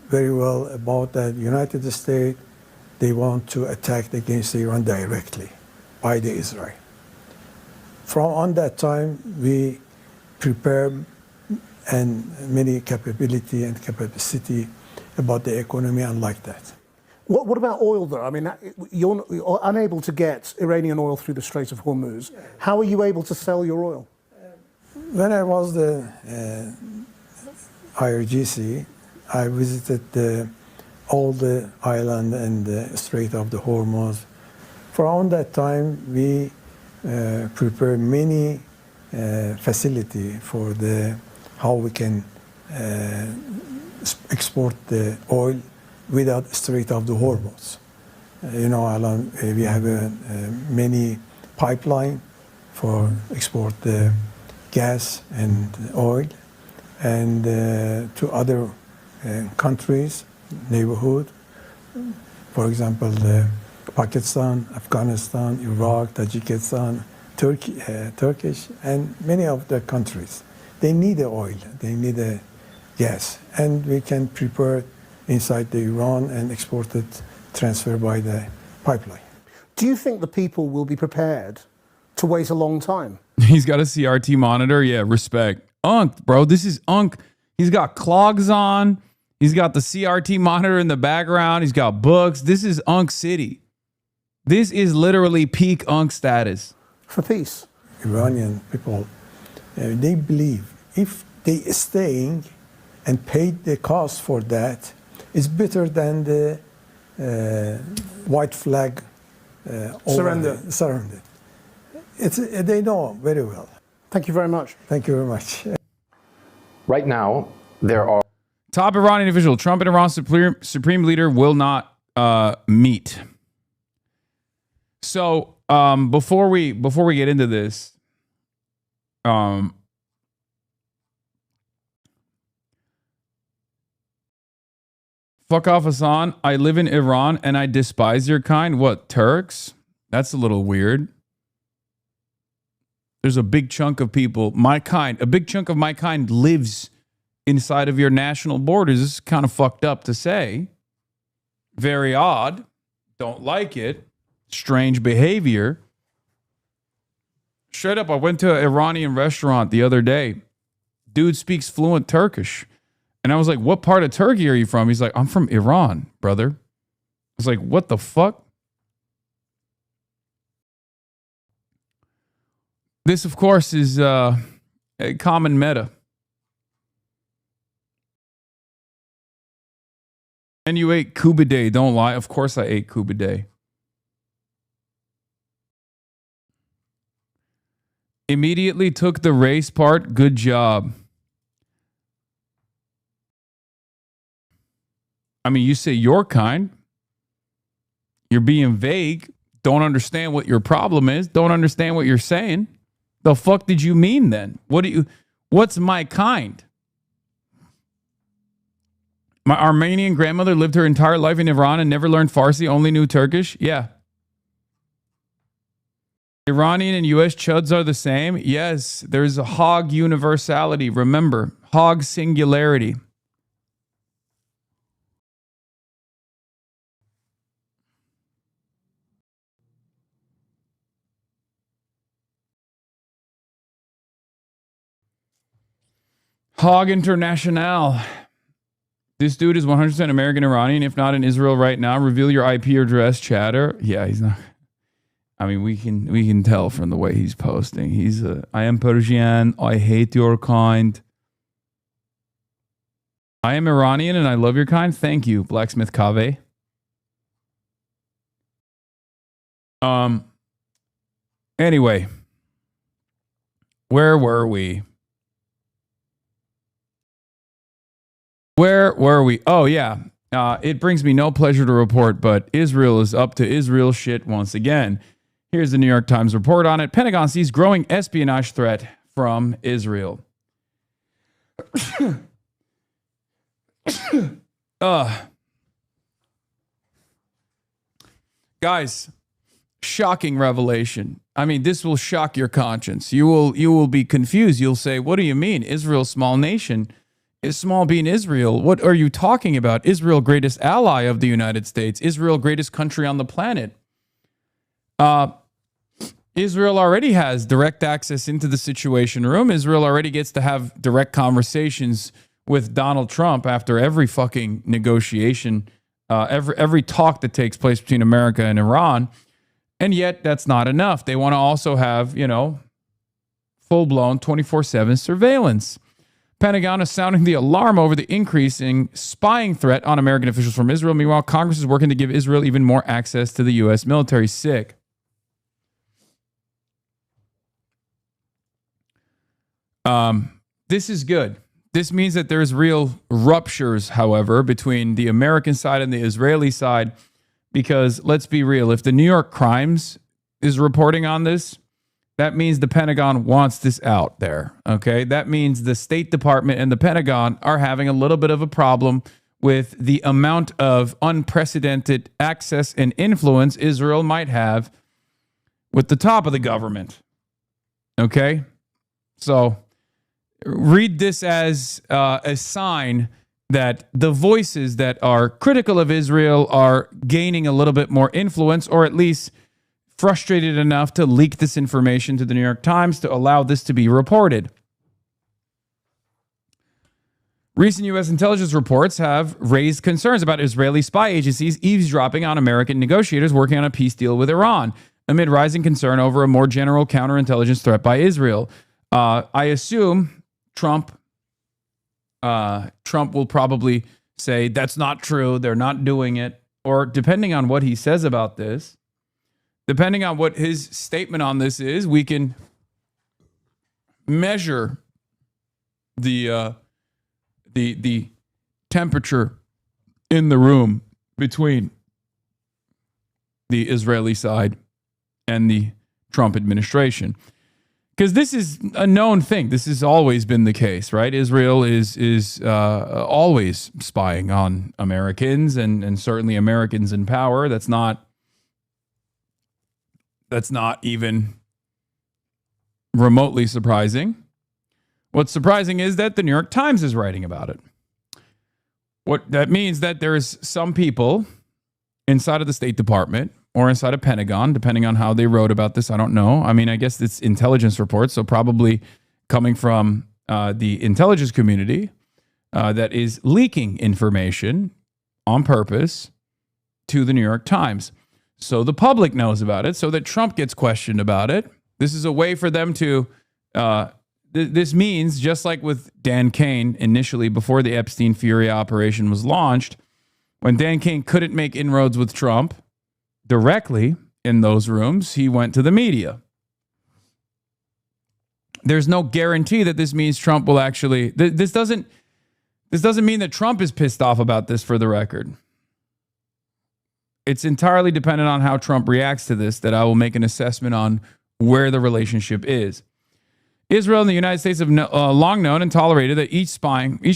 very well about the United States. They want to attack against Iran directly by the Israel. From on that time, we prepare and many capability and capacity about the economy and like that. What about oil, though? I mean, you're unable to get Iranian oil through the Strait of Hormuz. How are you able to sell your oil? When I was the IRGC, I visited all the island and the Strait of the Hormuz. From that time, we prepare many facility for how we can export the oil without Strait of the Hormuz. You know, we have many pipeline for export the gas and oil, and to other countries, neighborhood. For example, Pakistan, Afghanistan, Iraq, Tajikistan, Turkish, and many of the countries. They need the oil, they need the gas, and we can prepare inside the Iran and export it, transfer by the pipeline. Do you think the people will be prepared to wait a long time? He's got a CRT monitor. Yeah, respect. Unk, bro. This is Unk. He's got clogs on. He's got the CRT monitor in the background. He's got books. This is Unk City. This is literally peak Unk status. For peace. Iranian people, they believe if they staying and paid the cost for that, it's better than the white flag surrender. They know very well. Thank you very much. Thank you very much. Right now, there are top Iranian official. Trump and Iran's supreme leader will not meet. So before we get into this, fuck off, Hasan. I live in Iran and I despise your kind. What, Turks? That's a little weird. There's a big chunk of people, my kind, a big chunk of my kind lives inside of your national borders. This is kind of fucked up to say. Very odd. Don't like it. Strange behavior. Straight up, I went to an Iranian restaurant the other day. Dude speaks fluent Turkish. And I was like, what part of Turkey are you from? He's like, I'm from Iran, brother. I was like, what the fuck? This, of course, is a common meta. And you ate Kubiday, don't lie. Of course I ate Kubiday. Immediately took the race part. Good job. I mean, you say your kind. You're being vague. Don't understand what your problem is. Don't understand what you're saying. The fuck did you mean then? What's my kind? My Armenian grandmother lived her entire life in Iran and never learned Farsi, only knew Turkish. Yeah. Iranian and US chuds are the same. Yes, there's a hog universality. Remember, hog singularity. Hog International. This dude is 100% American Iranian, if not in Israel right now. Reveal your IP address, chatter. Yeah, he's not. I mean, we can tell from the way he's posting. I am Persian. I hate your kind. I am Iranian and I love your kind. Thank you, Blacksmith Kaveh. Anyway, where were we? Oh, yeah. It brings me no pleasure to report, but Israel is up to Israel shit once again. Here's the New York Times report on it. Pentagon sees growing espionage threat from Israel. Guys, shocking revelation. I mean, this will shock your conscience. You will be confused. You'll say, what do you mean? Israel, small nation. Is small being Israel? What are you talking about? Israel, greatest ally of the United States. Israel, greatest country on the planet. Israel already has direct access into the Situation Room. Israel already gets to have direct conversations with Donald Trump after every fucking negotiation, every talk that takes place between America and Iran. And yet that's not enough. They want to also have, full-blown 24/7 surveillance. Pentagon is sounding the alarm over the increasing spying threat on American officials from Israel. Meanwhile, Congress is working to give Israel even more access to the U.S. military. Sick. This is good. This means that there's real ruptures, however, between the American side and the Israeli side, because let's be real, if the New York Crimes is reporting on this, that means the Pentagon wants this out there, okay? That means the State Department and the Pentagon are having a little bit of a problem with the amount of unprecedented access and influence Israel might have with the top of the government, okay? So read this as a sign that the voices that are critical of Israel are gaining a little bit more influence, or at least frustrated enough to leak this information to the New York Times to allow this to be reported. Recent U.S. intelligence reports have raised concerns about Israeli spy agencies eavesdropping on American negotiators working on a peace deal with Iran, amid rising concern over a more general counterintelligence threat by Israel. I assume Trump will probably say that's not true, they're not doing it, or depending on what he says about this, depending on what his statement on this is, we can measure the temperature in the room between the Israeli side and the Trump administration. Because this is a known thing. This has always been the case, right? Israel is always spying on Americans and certainly Americans in power. That's not even remotely surprising. What's surprising is that the New York Times is writing about it. What that means that there's some people inside of the State Department or inside of Pentagon, depending on how they wrote about this, I don't know. I mean, I guess it's intelligence reports, so probably coming from the intelligence community that is leaking information on purpose to the New York Times. So the public knows about it, so that Trump gets questioned about it. This is a way for them to, this means, just like with Dan Cain initially before the Epstein Fury operation was launched, when Dan Cain couldn't make inroads with Trump directly in those rooms, he went to the media. There's no guarantee that this means Trump will actually, this doesn't mean that Trump is pissed off about this, for the record. It's entirely dependent on how Trump reacts to this that I will make an assessment on where the relationship is. Israel and the United States have long known and tolerated that each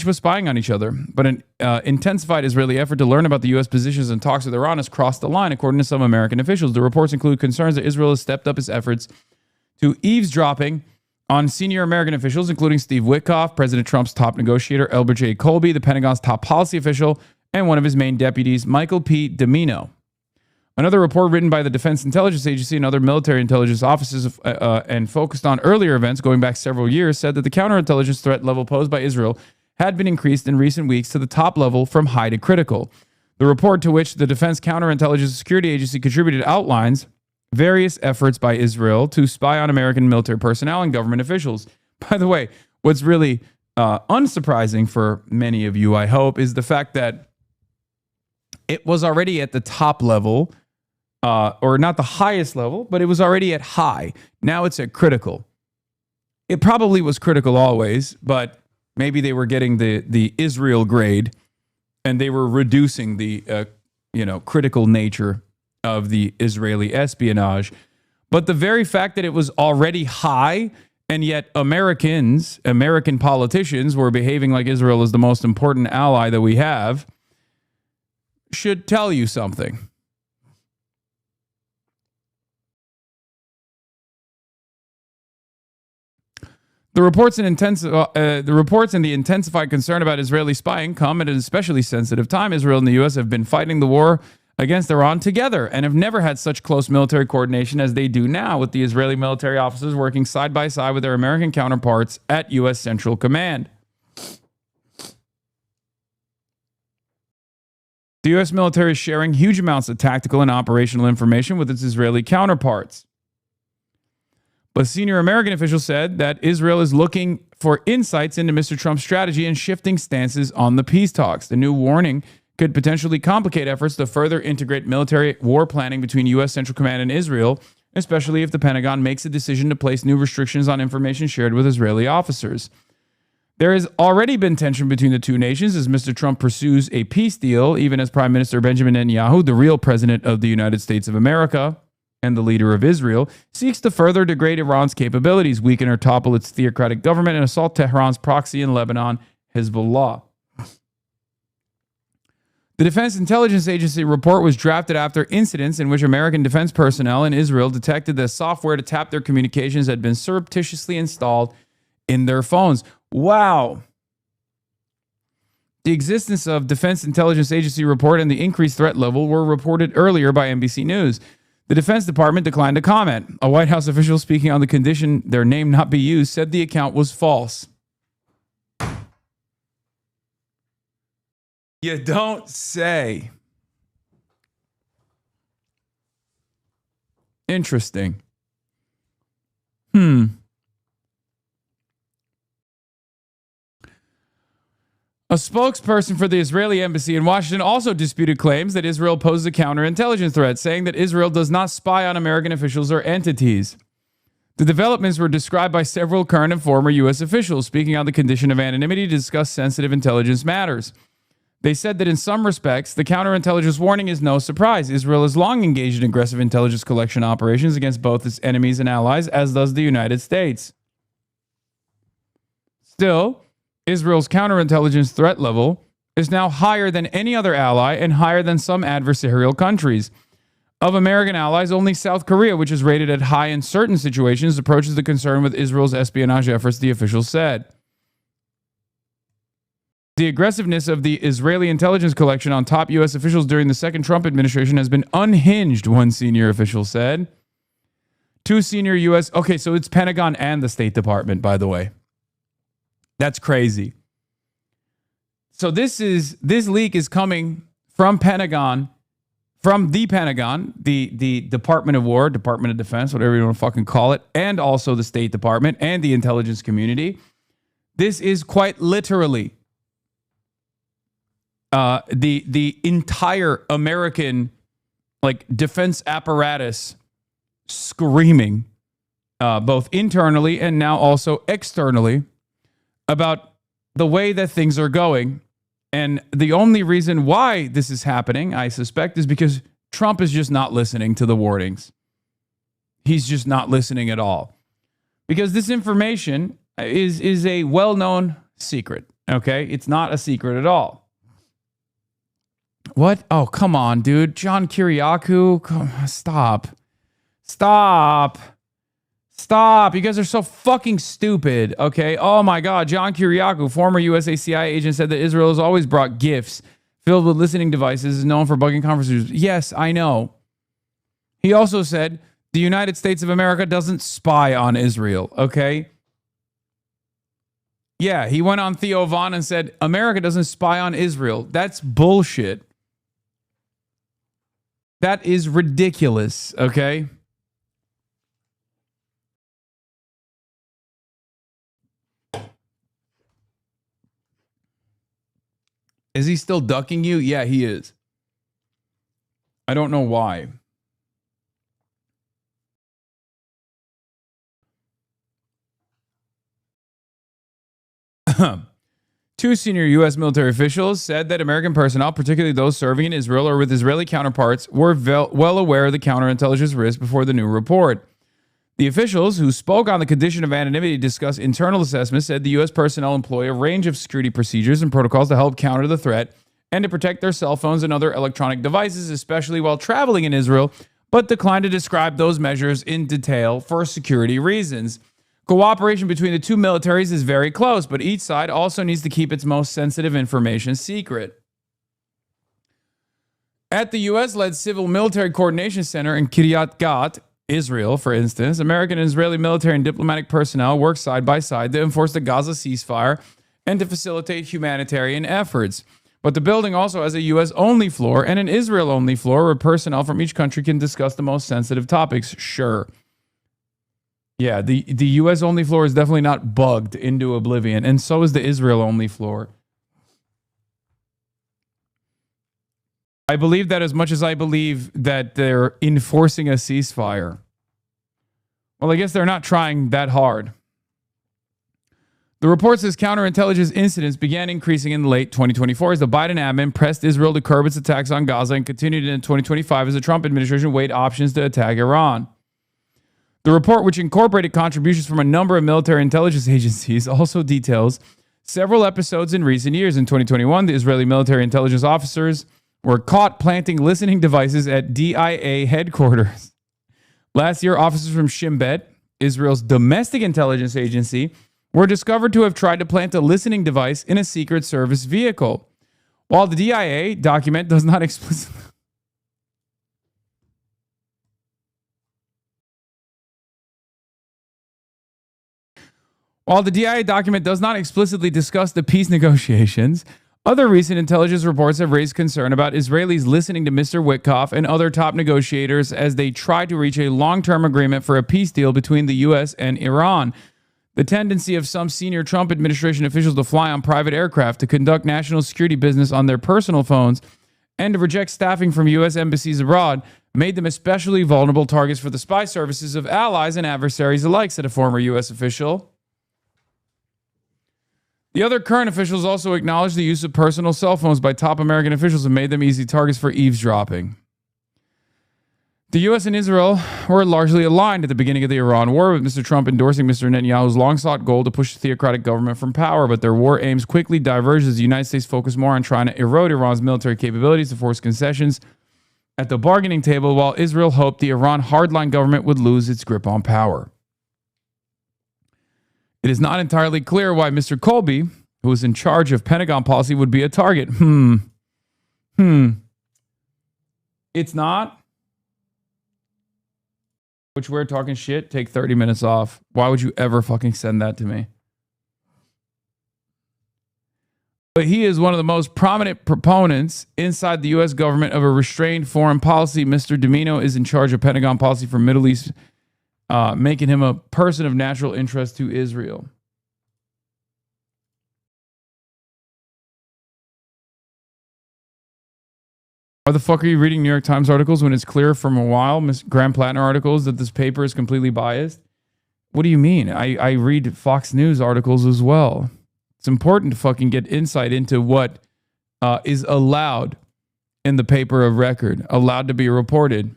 was spying on each other, but an intensified Israeli effort to learn about the U.S. positions and talks with Iran has crossed the line, according to some American officials. The reports include concerns that Israel has stepped up its efforts to eavesdropping on senior American officials, including Steve Witkoff, President Trump's top negotiator, Elbert J. Colby, the Pentagon's top policy official, and one of his main deputies, Michael P. Domino. Another report written by the Defense Intelligence Agency and other military intelligence offices and focused on earlier events going back several years said that the counterintelligence threat level posed by Israel had been increased in recent weeks to the top level from high to critical. The report, to which the Defense Counterintelligence Security Agency contributed, outlines various efforts by Israel to spy on American military personnel and government officials. By the way, what's really unsurprising for many of you, I hope, is the fact that it was already at the top level or not the highest level, but it was already at high. Now it's at critical. It probably was critical always, but maybe they were getting the Israel grade, and they were reducing the critical nature of the Israeli espionage. But the very fact that it was already high, and yet American politicians were behaving like Israel is the most important ally that we have, should tell you something. The reports and the intensified concern about Israeli spying come at an especially sensitive time. Israel and the U.S. have been fighting the war against Iran together and have never had such close military coordination as they do now, with the Israeli military officers working side by side with their American counterparts at U.S. Central Command. The U.S. military is sharing huge amounts of tactical and operational information with its Israeli counterparts. But senior American officials said that Israel is looking for insights into Mr. Trump's strategy and shifting stances on the peace talks. The new warning could potentially complicate efforts to further integrate military war planning between U.S. Central Command and Israel, especially if the Pentagon makes a decision to place new restrictions on information shared with Israeli officers. There has already been tension between the two nations as Mr. Trump pursues a peace deal, even as Prime Minister Benjamin Netanyahu, the real president of the United States of America and the leader of Israel, seeks to further degrade Iran's capabilities, weaken or topple its theocratic government, and assault Tehran's proxy in Lebanon, Hezbollah. The Defense Intelligence Agency report was drafted after incidents in which American defense personnel in Israel detected that software to tap their communications had been surreptitiously installed in their phones. Wow. The existence of Defense Intelligence Agency report and the increased threat level were reported earlier by NBC News. The Defense Department declined to comment. A White House official speaking on the condition their name not be used said the account was false. You don't say. Interesting. A spokesperson for the Israeli embassy in Washington also disputed claims that Israel poses a counterintelligence threat, saying that Israel does not spy on American officials or entities. The developments were described by several current and former U.S. officials speaking on the condition of anonymity to discuss sensitive intelligence matters. They said that in some respects, the counterintelligence warning is no surprise. Israel has long engaged in aggressive intelligence collection operations against both its enemies and allies, as does the United States. Still, Israel's counterintelligence threat level is now higher than any other ally and higher than some adversarial countries. Of American allies, only South Korea, which is rated at high in certain situations, approaches the concern with Israel's espionage efforts, the official said. The aggressiveness of the Israeli intelligence collection on top U.S. officials during the second Trump administration has been unhinged, one senior official said. Two senior U.S. Okay, so it's Pentagon and the State Department, by the way. That's crazy. So this leak is coming from Pentagon, the Department of War, Department of Defense, whatever you want to fucking call it, and also the State Department and the intelligence community. This is quite literally the entire American defense apparatus screaming, both internally and now also externally, about the way that things are going. And the only reason why this is happening, I suspect, is because Trump is just not listening to the warnings. He's just not listening at all. Because this information is a well-known secret, okay? It's not a secret at all. What? Oh, come on, dude. John Kiriakou? Stop. You guys are so fucking stupid, okay? Oh my God. John Kiriakou, former USA CIA agent, said that Israel has always brought gifts filled with listening devices, is known for bugging conferences. Yes, I know. He also said the United States of America doesn't spy on Israel, okay? Yeah, he went on Theo Von and said America doesn't spy on Israel. That's bullshit. That is ridiculous, okay? Is he still ducking you? Yeah, he is. I don't know why. Two senior U.S. military officials said that American personnel, particularly those serving in Israel or with Israeli counterparts, were well aware of the counterintelligence risk before the new report. The officials, who spoke on the condition of anonymity to discuss internal assessments, said the U.S. personnel employ a range of security procedures and protocols to help counter the threat and to protect their cell phones and other electronic devices, especially while traveling in Israel, but declined to describe those measures in detail for security reasons. Cooperation between the two militaries is very close, but each side also needs to keep its most sensitive information secret. At the U.S.-led Civil Military Coordination Center in Kiryat Gat, Israel, for instance, American and Israeli military and diplomatic personnel work side by side to enforce the Gaza ceasefire and to facilitate humanitarian efforts. But the building also has a U.S.-only floor and an Israel-only floor where personnel from each country can discuss the most sensitive topics. Sure. Yeah, the U.S.-only floor is definitely not bugged into oblivion, and so is the Israel-only floor. I believe that as much as I believe that they're enforcing a ceasefire. Well, I guess they're not trying that hard. The report says counterintelligence incidents began increasing in late 2024 as the Biden admin pressed Israel to curb its attacks on Gaza and continued in 2025 as the Trump administration weighed options to attack Iran. The report, which incorporated contributions from a number of military intelligence agencies, also details several episodes in recent years. In 2021, the Israeli military intelligence officers were caught planting listening devices at DIA headquarters. Last year, officers from Shin Bet, Israel's domestic intelligence agency, were discovered to have tried to plant a listening device in a Secret Service vehicle. While the DIA document does not explicitly... While the DIA document does not explicitly discuss the peace negotiations, other recent intelligence reports have raised concern about Israelis listening to Mr. Witkoff and other top negotiators as they try to reach a long-term agreement for a peace deal between the U.S. and Iran. The tendency of some senior Trump administration officials to fly on private aircraft, to conduct national security business on their personal phones, and to reject staffing from U.S. embassies abroad made them especially vulnerable targets for the spy services of allies and adversaries alike, said a former U.S. official. The other current officials also acknowledged the use of personal cell phones by top American officials and made them easy targets for eavesdropping. The U.S. and Israel were largely aligned at the beginning of the Iran war, with Mr. Trump endorsing Mr. Netanyahu's long-sought goal to push the theocratic government from power, but their war aims quickly diverged as the United States focused more on trying to erode Iran's military capabilities to force concessions at the bargaining table, while Israel hoped the Iran hardline government would lose its grip on power. It is not entirely clear why Mr. Colby, who was in charge of Pentagon policy, would be a target. It's not. Which we're talking shit, take 30 minutes off. Why would you ever fucking send that to me? But he is one of the most prominent proponents inside the U.S. government of a restrained foreign policy. Mr. Domino is in charge of Pentagon policy for Middle East, making him a person of natural interest to Israel. Why the fuck are you reading New York Times articles when it's clear from a while, Graham Plattner articles, that this paper is completely biased? What do you mean? I read Fox News articles as well. It's important to fucking get insight into what is allowed in the paper of record, allowed to be reported.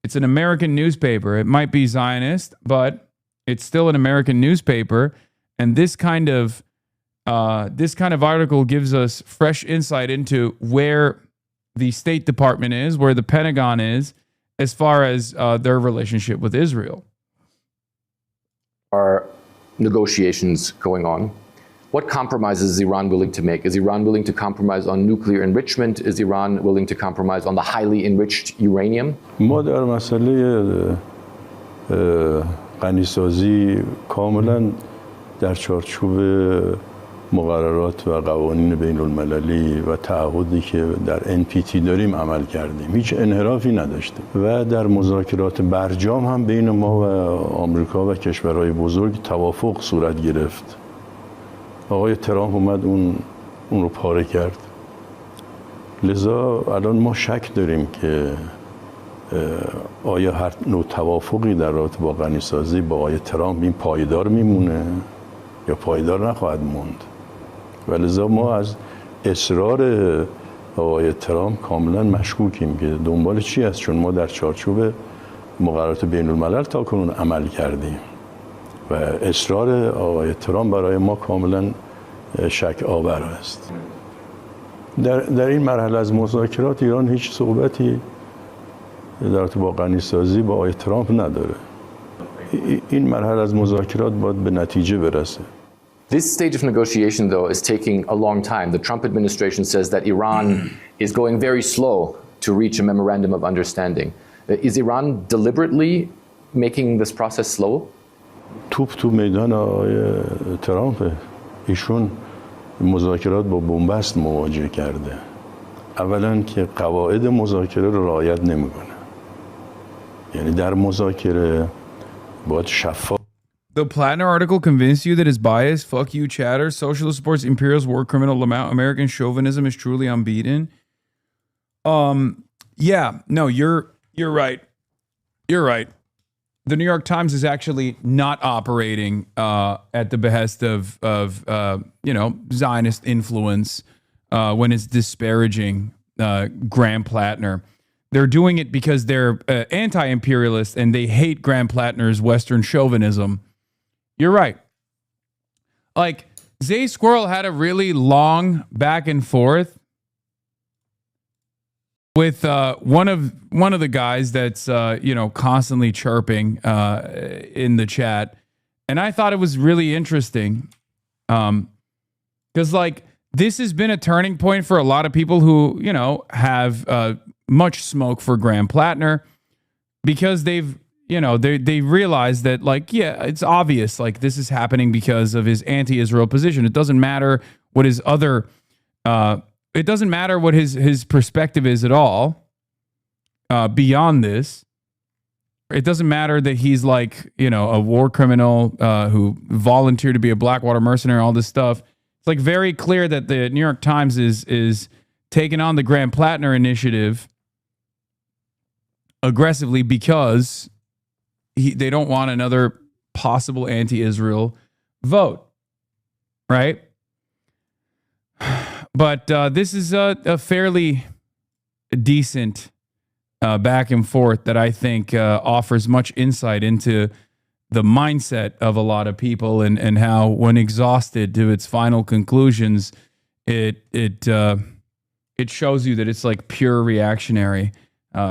It's an American newspaper. It might be Zionist, but it's still an American newspaper. And this kind of article gives us fresh insight into where the State Department is, where the Pentagon is, as far as their relationship with Israel. Are negotiations going on? What compromises is Iran willing to make? Is Iran willing to compromise on nuclear enrichment? Is Iran willing to compromise on the highly enriched uranium? ما در مسئله غنیسازی کاملا در چارچوب مقررات و قوانین بین المللی و تعهدی که در NPT داریم عمل کردیم. هیچ انحرافی نداشتیم و در مذاکرات برجام هم بین ما و آمریکا و کشورهای بزرگ توافق صورت گرفت. آقای ترامپ اومد اون رو پاره کرد. لذا الان ما شک داریم که آیا هر نوع توافقی در رابطه با غنیسازی با آقای ترامپ این پایدار میمونه یا پایدار نخواهد موند و لذا ما از اصرار آقای ترامپ کاملا مشکوکیم که دنبال چی است، چون ما در چارچوب مقررات بین الملل تا کنون عمل کردیم و اصرار آقای ترامپ برای ما کاملا شک آور است. در این مرحله از مذاکرات ایران هیچ صحبتی در ارتباط با غنی‌سازی با آقای ترامپ نداره. این مرحله از مذاکرات باید به نتیجه برسه. This stage of negotiation, though, is taking a long time. The Trump administration says that Iran is going very slow to reach a memorandum of understanding. Is Iran deliberately making this process slow? توپ تو میدان آقای ترامپ. ایشون مذاکرات با بنبست مواجه کرده. اولا که قواعد مذاکره رو رعایت نمیکنه. یعنی در مذاکره باید شفاف. The Plattner article convinced you that his bias, fuck you chatter, socialist supports imperialist war criminal, American chauvinism is truly unbeaten. Yeah, no, you're right. You're right. The New York Times is actually not operating at the behest of Zionist influence when it's disparaging Graham Plattner. They're doing it because they're anti-imperialist and they hate Graham Plattner's Western chauvinism. You're right. Like, Zay Squirrel had a really long back and forth with one of the guys that's constantly chirping in the chat, and I thought it was really interesting because like this has been a turning point for a lot of people who have much smoke for Graham Plattner because they've they realize that like it's obvious like this is happening because of his anti-Israel position. It doesn't matter what his other it doesn't matter what his perspective is at all beyond this. It doesn't matter that he's like, a war criminal who volunteered to be a Blackwater mercenary, all this stuff. It's like very clear that the New York Times is taking on the Graham Plattner initiative aggressively because they don't want another possible anti-Israel vote, right? But this is a fairly decent back and forth that I think offers much insight into the mindset of a lot of people and how, when exhausted to its final conclusions, it shows you that it's like pure reactionary.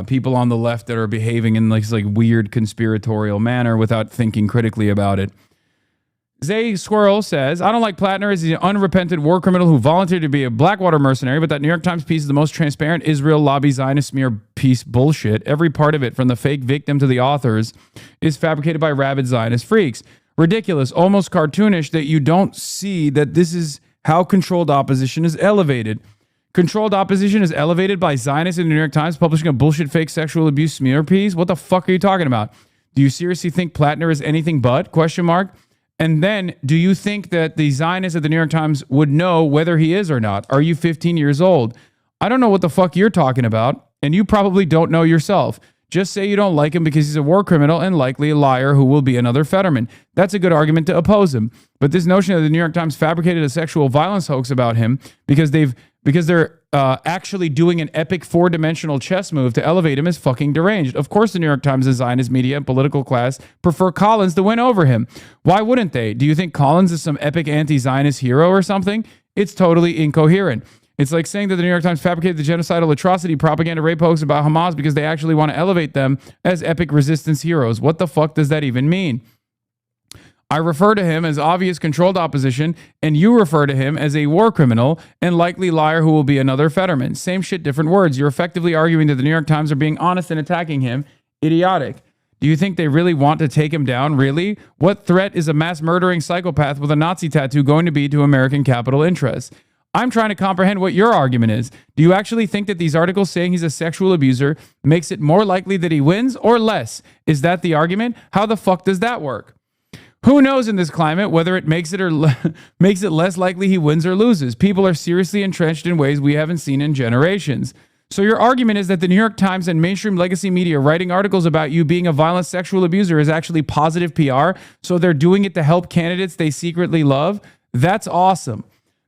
People on the left that are behaving in like weird conspiratorial manner without thinking critically about it. Zay Squirrel says, I don't like Plattner as the unrepentant war criminal who volunteered to be a Blackwater mercenary, but that New York Times piece is the most transparent Israel lobby Zionist smear piece bullshit. Every part of it, from the fake victim to the authors, is fabricated by rabid Zionist freaks. Ridiculous, almost cartoonish that you don't see that this is how controlled opposition is elevated. Controlled opposition is elevated by Zionists in the New York Times publishing a bullshit fake sexual abuse smear piece? What the fuck are you talking about? Do you seriously think Plattner is anything but? ? And then, do you think that the Zionists at the New York Times would know whether he is or not? Are you 15 years old? I don't know what the fuck you're talking about, and you probably don't know yourself. Just say you don't like him because he's a war criminal and likely a liar who will be another Fetterman. That's a good argument to oppose him. But this notion that the New York Times fabricated a sexual violence hoax about him because they're actually doing an epic 4-dimensional chess move to elevate him is fucking deranged. Of course, the New York Times, the Zionist media, and political class prefer Collins to win over him. Why wouldn't they? Do you think Collins is some epic anti-Zionist hero or something? It's totally incoherent. It's like saying that the New York Times fabricated the genocidal atrocity propaganda rape hoax about Hamas because they actually want to elevate them as epic resistance heroes. What the fuck does that even mean? I refer to him as obvious controlled opposition, and you refer to him as a war criminal and likely liar who will be another Fetterman. Same shit, different words. You're effectively arguing that the New York Times are being honest in attacking him. Idiotic. Do you think they really want to take him down? Really? What threat is a mass murdering psychopath with a Nazi tattoo going to be to American capital interests? I'm trying to comprehend what your argument is. Do you actually think that these articles saying he's a sexual abuser makes it more likely that he wins or less? Is that the argument? How the fuck does that work? Who knows in this climate whether it makes it makes it less likely he wins or loses. People are seriously entrenched in ways we haven't seen in generations. So your argument is that the New York Times and mainstream legacy media writing articles about you being a violent sexual abuser is actually positive PR. So they're doing it to help candidates they secretly love. That's awesome.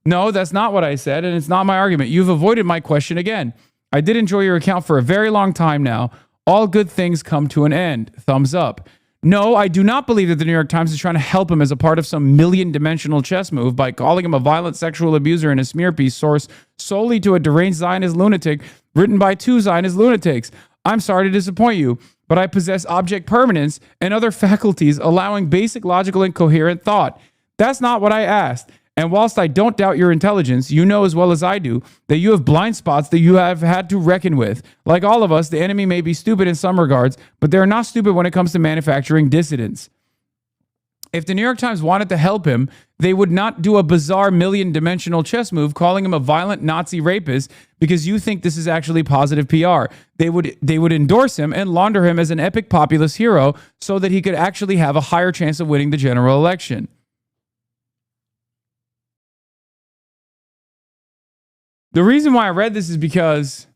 No, that's not what I said, and it's not my argument. You've avoided my question again. I did enjoy your account for a very long time now. All good things come to an end. Thumbs up. No, I do not believe that the New York Times is trying to help him as a part of some million-dimensional chess move by calling him a violent sexual abuser in a smear piece source solely to a deranged Zionist lunatic written by two Zionist lunatics. I'm sorry to disappoint you, but I possess object permanence and other faculties allowing basic logical and coherent thought. That's not what I asked. And whilst I don't doubt your intelligence, you know as well as I do that you have blind spots that you have had to reckon with. Like all of us, the enemy may be stupid in some regards, but they're not stupid when it comes to manufacturing dissidents. If the New York Times wanted to help him, they would not do a bizarre million-dimensional chess move calling him a violent Nazi rapist because you think this is actually positive PR. They would endorse him and launder him as an epic populist hero so that he could actually have a higher chance of winning the general election. The reason why I read this is because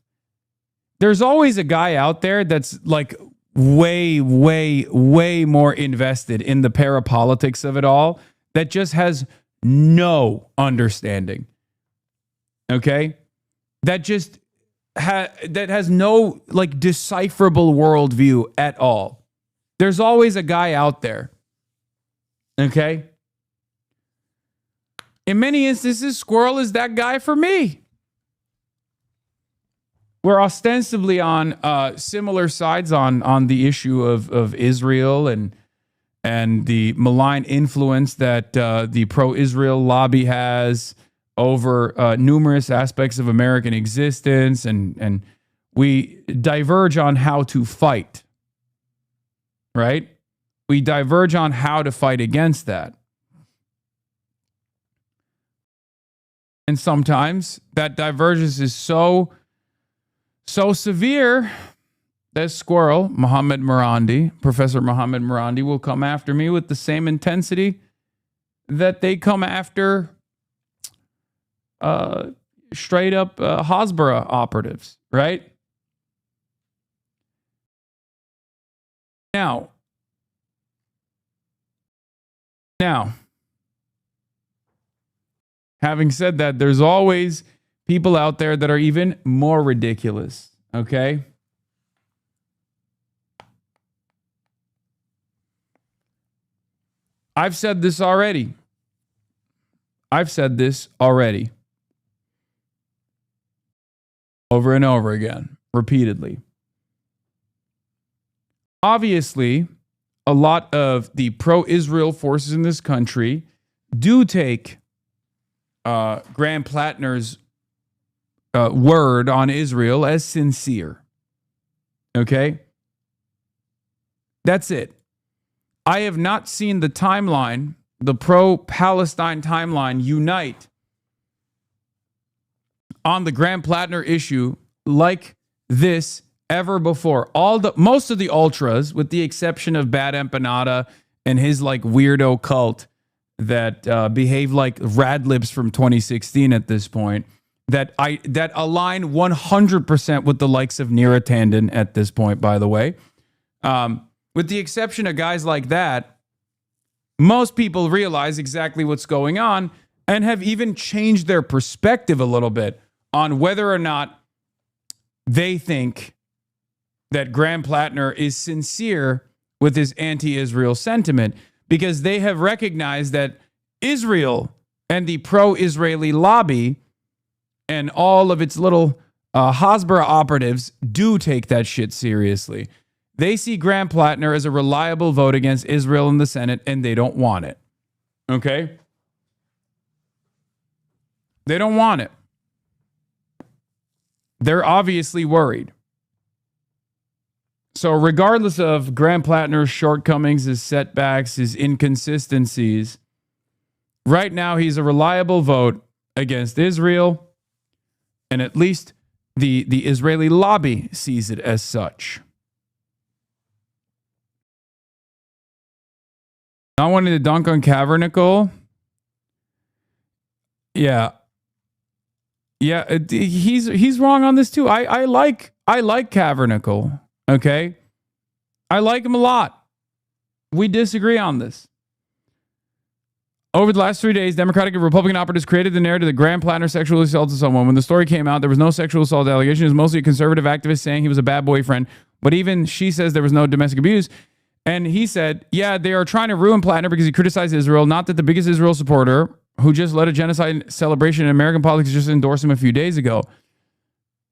there's always a guy out there that's like way, way, way more invested in the parapolitics of it all that just has no understanding. Okay? That just that has no like decipherable worldview at all. There's always a guy out there. Okay? In many instances, Squirrel is that guy for me. We're ostensibly on similar sides on the issue of Israel and the malign influence that the pro-Israel lobby has over numerous aspects of American existence, and we diverge on how to fight, right? We diverge on how to fight against that. And sometimes that divergence is so severe that Squirrel, Professor Mohammed Marandi, will come after me with the same intensity that they come after straight up Hasbara operatives, right? Now, having said that, there's always people out there that are even more ridiculous, okay? I've said this already. Over and over again, repeatedly. Obviously, a lot of the pro-Israel forces in this country do take Graham Plattner's word on Israel as sincere. Okay? That's it. I have not seen the timeline, the pro-Palestine timeline, unite on the Graham Plattner issue like this ever before. Most of the ultras, with the exception of Bad Empanada and his like weirdo cult that behave like Radlibs from 2016 at this point, that align 100% with the likes of Neera Tanden at this point, by the way. With the exception of guys like that, most people realize exactly what's going on and have even changed their perspective a little bit on whether or not they think that Graham Plattner is sincere with his anti-Israel sentiment, because they have recognized that Israel and the pro-Israeli lobby and all of its little Hasbara operatives do take that shit seriously. They see Graham Plattner as a reliable vote against Israel in the Senate, and they don't want it. Okay? They don't want it. They're obviously worried. So regardless of Graham Plattner's shortcomings, his setbacks, his inconsistencies, right now he's a reliable vote against Israel, and at least the Israeli lobby sees it as such. I wanted to dunk on Cavernicle. Yeah. Yeah, he's wrong on this too. I like Cavernicle. Okay, I like him a lot. We disagree on this. Over the last 3 days, Democratic and Republican operatives created the narrative that Graham Plattner sexually assaulted someone. When the story came out, there was no sexual assault allegation. It was mostly a conservative activist saying he was a bad boyfriend. But even she says there was no domestic abuse. And he said, yeah, they are trying to ruin Plattner because he criticized Israel, not that the biggest Israel supporter who just led a genocide celebration in American politics just endorsed him a few days ago.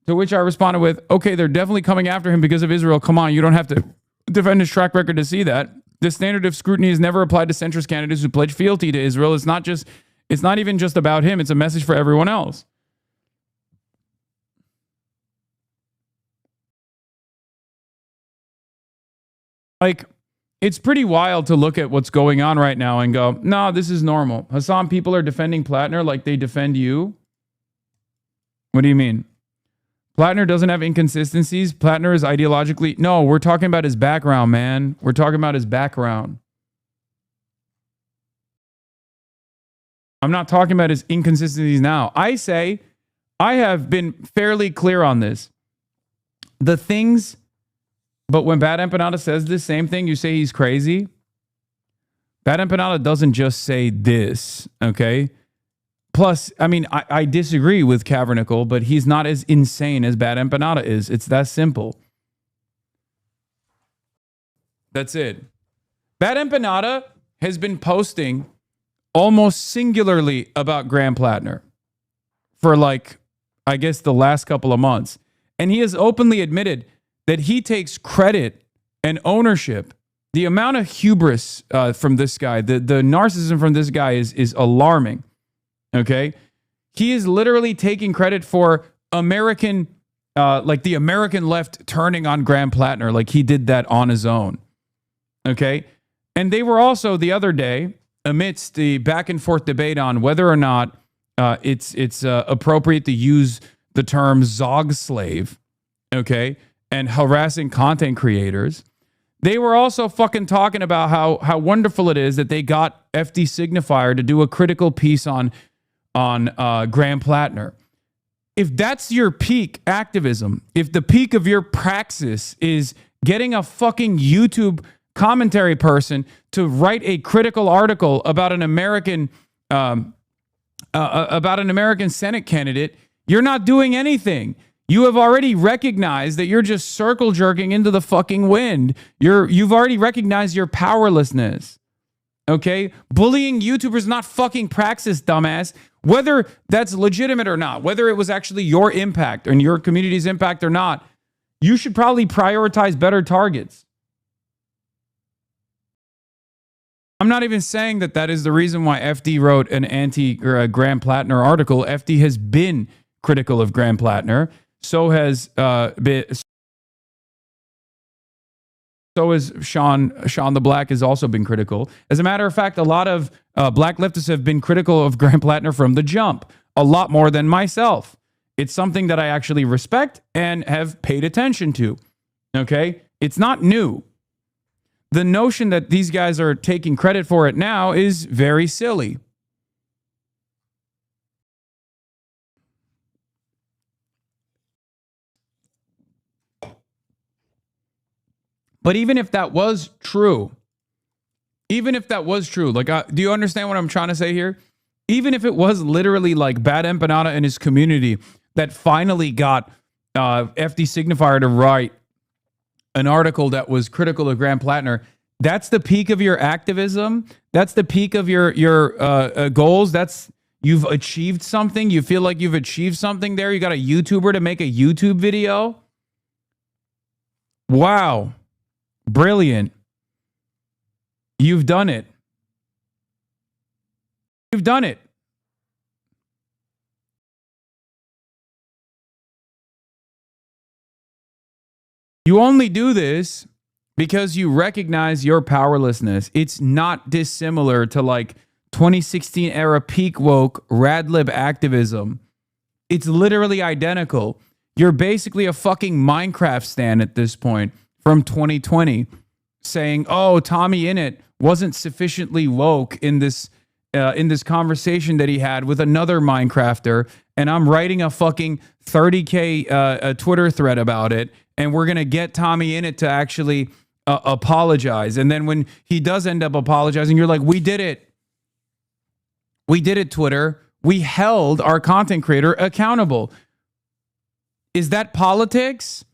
To which I responded with, okay, they're definitely coming after him because of Israel. Come on, you don't have to defend his track record to see that. The standard of scrutiny is never applied to centrist candidates who pledge fealty to Israel. It's not even just about him. It's a message for everyone else. Like, it's pretty wild to look at what's going on right now and go, no, this is normal. Hasan, people are defending Plattner like they defend you. What do you mean? Plattner doesn't have inconsistencies. Plattner is ideologically... No, we're talking about his background, man. We're talking about his background. I'm not talking about his inconsistencies now. I say, I have been fairly clear on this. The things... But when Bad Empanada says this same thing, you say he's crazy. Bad Empanada doesn't just say this, okay? Plus, I mean, I disagree with Cavernicle, but he's not as insane as Bad Empanada is. It's that simple. That's it. Bad Empanada has been posting almost singularly about Graham Plattner for like, I guess, the last couple of months. And he has openly admitted that he takes credit and ownership. The amount of hubris from this guy, the narcissism from this guy is alarming. Okay? He is literally taking credit for American, like the American left turning on Graham Plattner, like he did that on his own. Okay? And they were also the other day, amidst the back and forth debate on whether or not it's appropriate to use the term Zog slave, okay, and harassing content creators. They were also fucking talking about how wonderful it is that they got FD Signifier to do a critical piece on Graham Plattner. If that's your peak activism, if the peak of your praxis is getting a fucking YouTube commentary person to write a critical article about an American Senate candidate, you're not doing anything. You have already recognized that you're just circle jerking into the fucking wind. You've already recognized your powerlessness. Okay? Bullying YouTubers is not fucking praxis, dumbass. Whether that's legitimate or not, whether it was actually your impact and your community's impact or not, you should probably prioritize better targets. I'm not even saying that is the reason why FD wrote an anti-Graham Plattner article. FD has been critical of Graham Plattner. So has Sean the Black has also been critical. As a matter of fact, a lot of black leftists have been critical of Graham Plattner from the jump, a lot more than myself. It's something that I actually respect and have paid attention to. Okay? It's not new. The notion that these guys are taking credit for it now is very silly. But even if that was true, like, do you understand what I'm trying to say here? Even if it was literally like Bad Empanada and his community that finally got FD Signifier to write an article that was critical of Graham Plattner, that's the peak of your activism. That's the peak of your goals. You've achieved something. You feel like you've achieved something there. You got a YouTuber to make a YouTube video. Wow. Brilliant. You've done it. You've done it. You only do this because you recognize your powerlessness. It's not dissimilar to like 2016 era peak woke radlib activism. It's literally identical. You're basically a fucking Minecraft stan at this point. From 2020, saying, "Oh, Tommy Innit wasn't sufficiently woke in this in this conversation that he had with another Minecrafter, and I'm writing a fucking 30K a Twitter thread about it, and we're going to get Tommy in it to actually apologize. And then when he does end up apologizing, you're like, we did it. We did it, Twitter. We held our content creator accountable. Is that politics?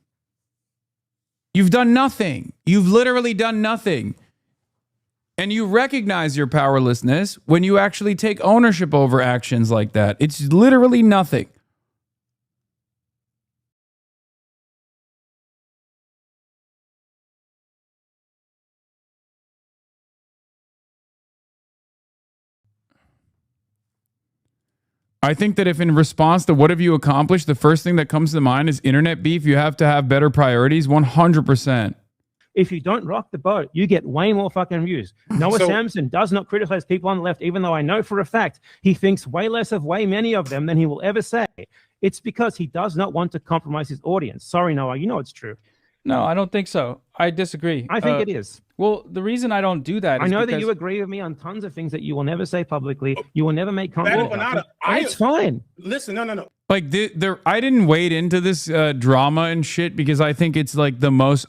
You've done nothing. You've literally done nothing. And you recognize your powerlessness when you actually take ownership over actions like that. It's literally nothing. I think that if in response to what have you accomplished, the first thing that comes to mind is internet beef, you have to have better priorities, 100%. If you don't rock the boat, you get way more fucking views. Noah Samson does not criticize people on the left, even though I know for a fact he thinks way less of way many of them than he will ever say. It's because he does not want to compromise his audience. Sorry, Noah, you know it's true. No, I don't think so. I disagree. I think it is. Well, the reason I don't do that is I know that because you agree with me on tons of things that you will never say publicly. You will never make comments. Empanada, It's fine. Listen, no. Like I didn't wade into this drama and shit because I think it's like the most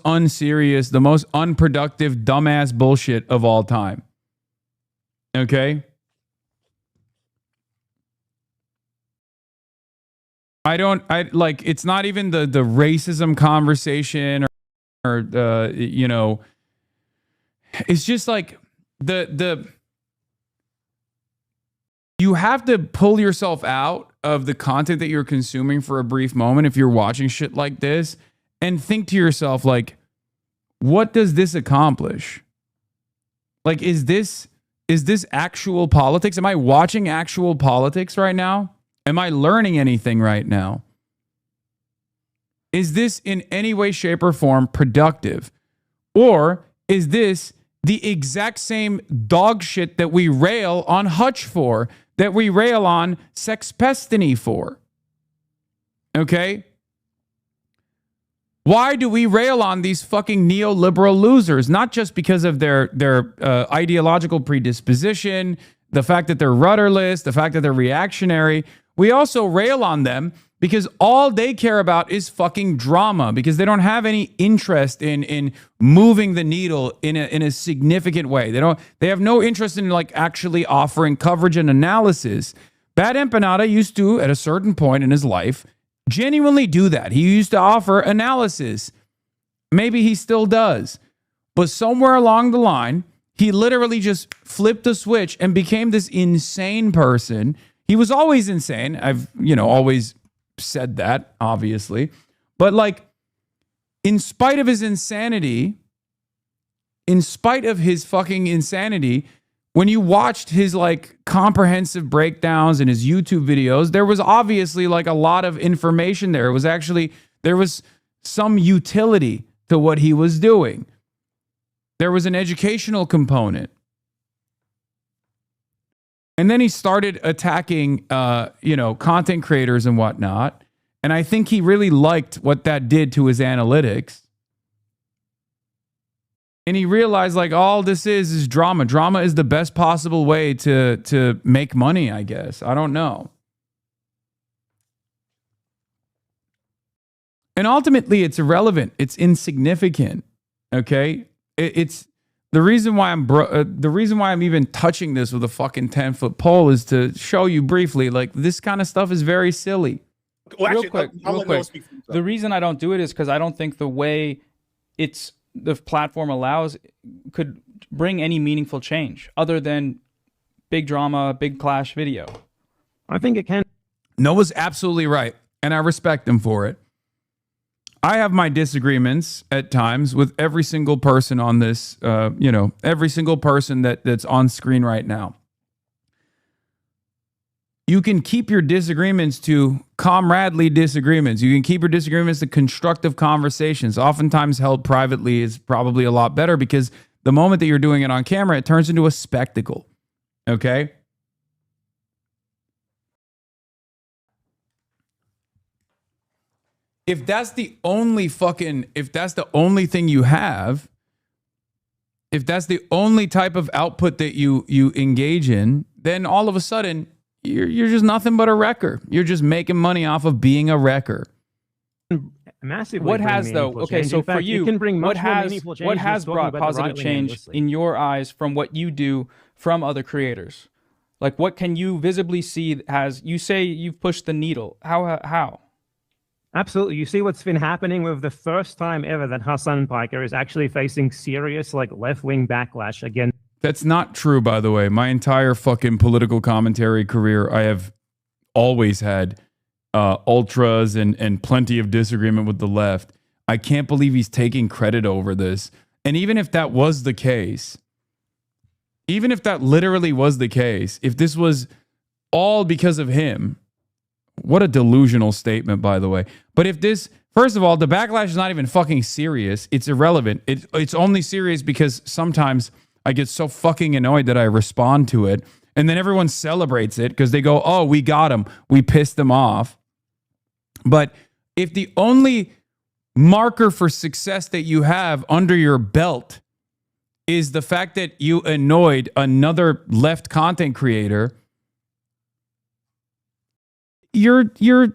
unserious, the most unproductive, dumbass bullshit of all time. Okay? It's not even the racism conversation or you know, it's just like you have to pull yourself out of the content that you're consuming for a brief moment if you're watching shit like this and think to yourself, like, what does this accomplish? Like, is this actual politics? Am I watching actual politics right now? Am I learning anything right now? Is this in any way, shape, or form productive? Or is this the exact same dog shit that we rail on Hutch for, that we rail on Sexpestany for? Okay? Why do we rail on these fucking neoliberal losers? Not just because of their ideological predisposition, the fact that they're rudderless, the fact that they're reactionary. We also rail on them because all they care about is fucking drama, because they don't have any interest in moving the needle in a significant way. They have no interest in like actually offering coverage and analysis. Bad Empanada used to, at a certain point in his life, genuinely do that. He used to offer analysis. Maybe he still does. But somewhere along the line, he literally just flipped a switch and became this insane person. He was always insane. I've, always said that, obviously. But like, in spite of his insanity, in spite of his fucking insanity, when you watched his like comprehensive breakdowns and his YouTube videos, there was obviously like a lot of information there. There was some utility to what he was doing. There was an educational component. And then he started attacking, content creators and whatnot. And I think he really liked what that did to his analytics. And he realized like all this is drama. Drama is the best possible way to make money, I guess. I don't know. And ultimately, it's irrelevant. It's insignificant. Okay? It's the reason why I'm even touching this with a fucking 10-foot pole is to show you briefly, like, this kind of stuff is very silly. Well, actually, real quick. The reason I don't do it is because I don't think the way the platform allows could bring any meaningful change other than big drama, big clash video. I think it can. Noah's absolutely right, and I respect him for it. I have my disagreements at times with every single person on this, every single person that's on screen right now. You can keep your disagreements to comradely disagreements. You can keep your disagreements to constructive conversations. Oftentimes held privately is probably a lot better because the moment that you're doing it on camera, it turns into a spectacle. Okay? If that's the only thing you have, if that's the only type of output that you engage in, then all of a sudden you're just nothing but a wrecker. You're just making money off of being a wrecker. Massively. What has though? Okay, so for you, can bring what what has brought positive change in your eyes from what you do from other creators? Like, what can you visibly see as you say you've pushed the needle? How? Absolutely. You see what's been happening with the first time ever that Hasan Piker is actually facing serious like left-wing backlash again. That's not true, by the way. My entire fucking political commentary career, I have always had ultras and plenty of disagreement with the left. I can't believe he's taking credit over this. And even if that was the case, even if that literally was the case, if this was all because of him, what a delusional statement, by the way. But if this, first of all, the backlash is not even fucking serious. It's irrelevant. It's only serious because sometimes I get so fucking annoyed that I respond to it. And then everyone celebrates it because they go, oh, we got him. We pissed them off. But if the only marker for success that you have under your belt is the fact that you annoyed another left content creator, you're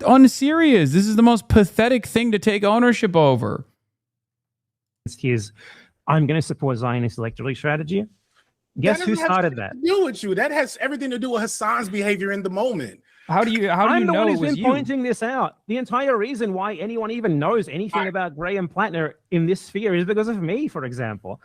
unserious. This is the most pathetic thing to take ownership over. I'm going to support Zionist electoral strategy. Guess who started that? Deal with you. That has everything to do with Hasan's behavior in the moment. How do you know it was you? Pointing this out. The entire reason why anyone even knows anything about Graham Plattner in this sphere is because of me, for example.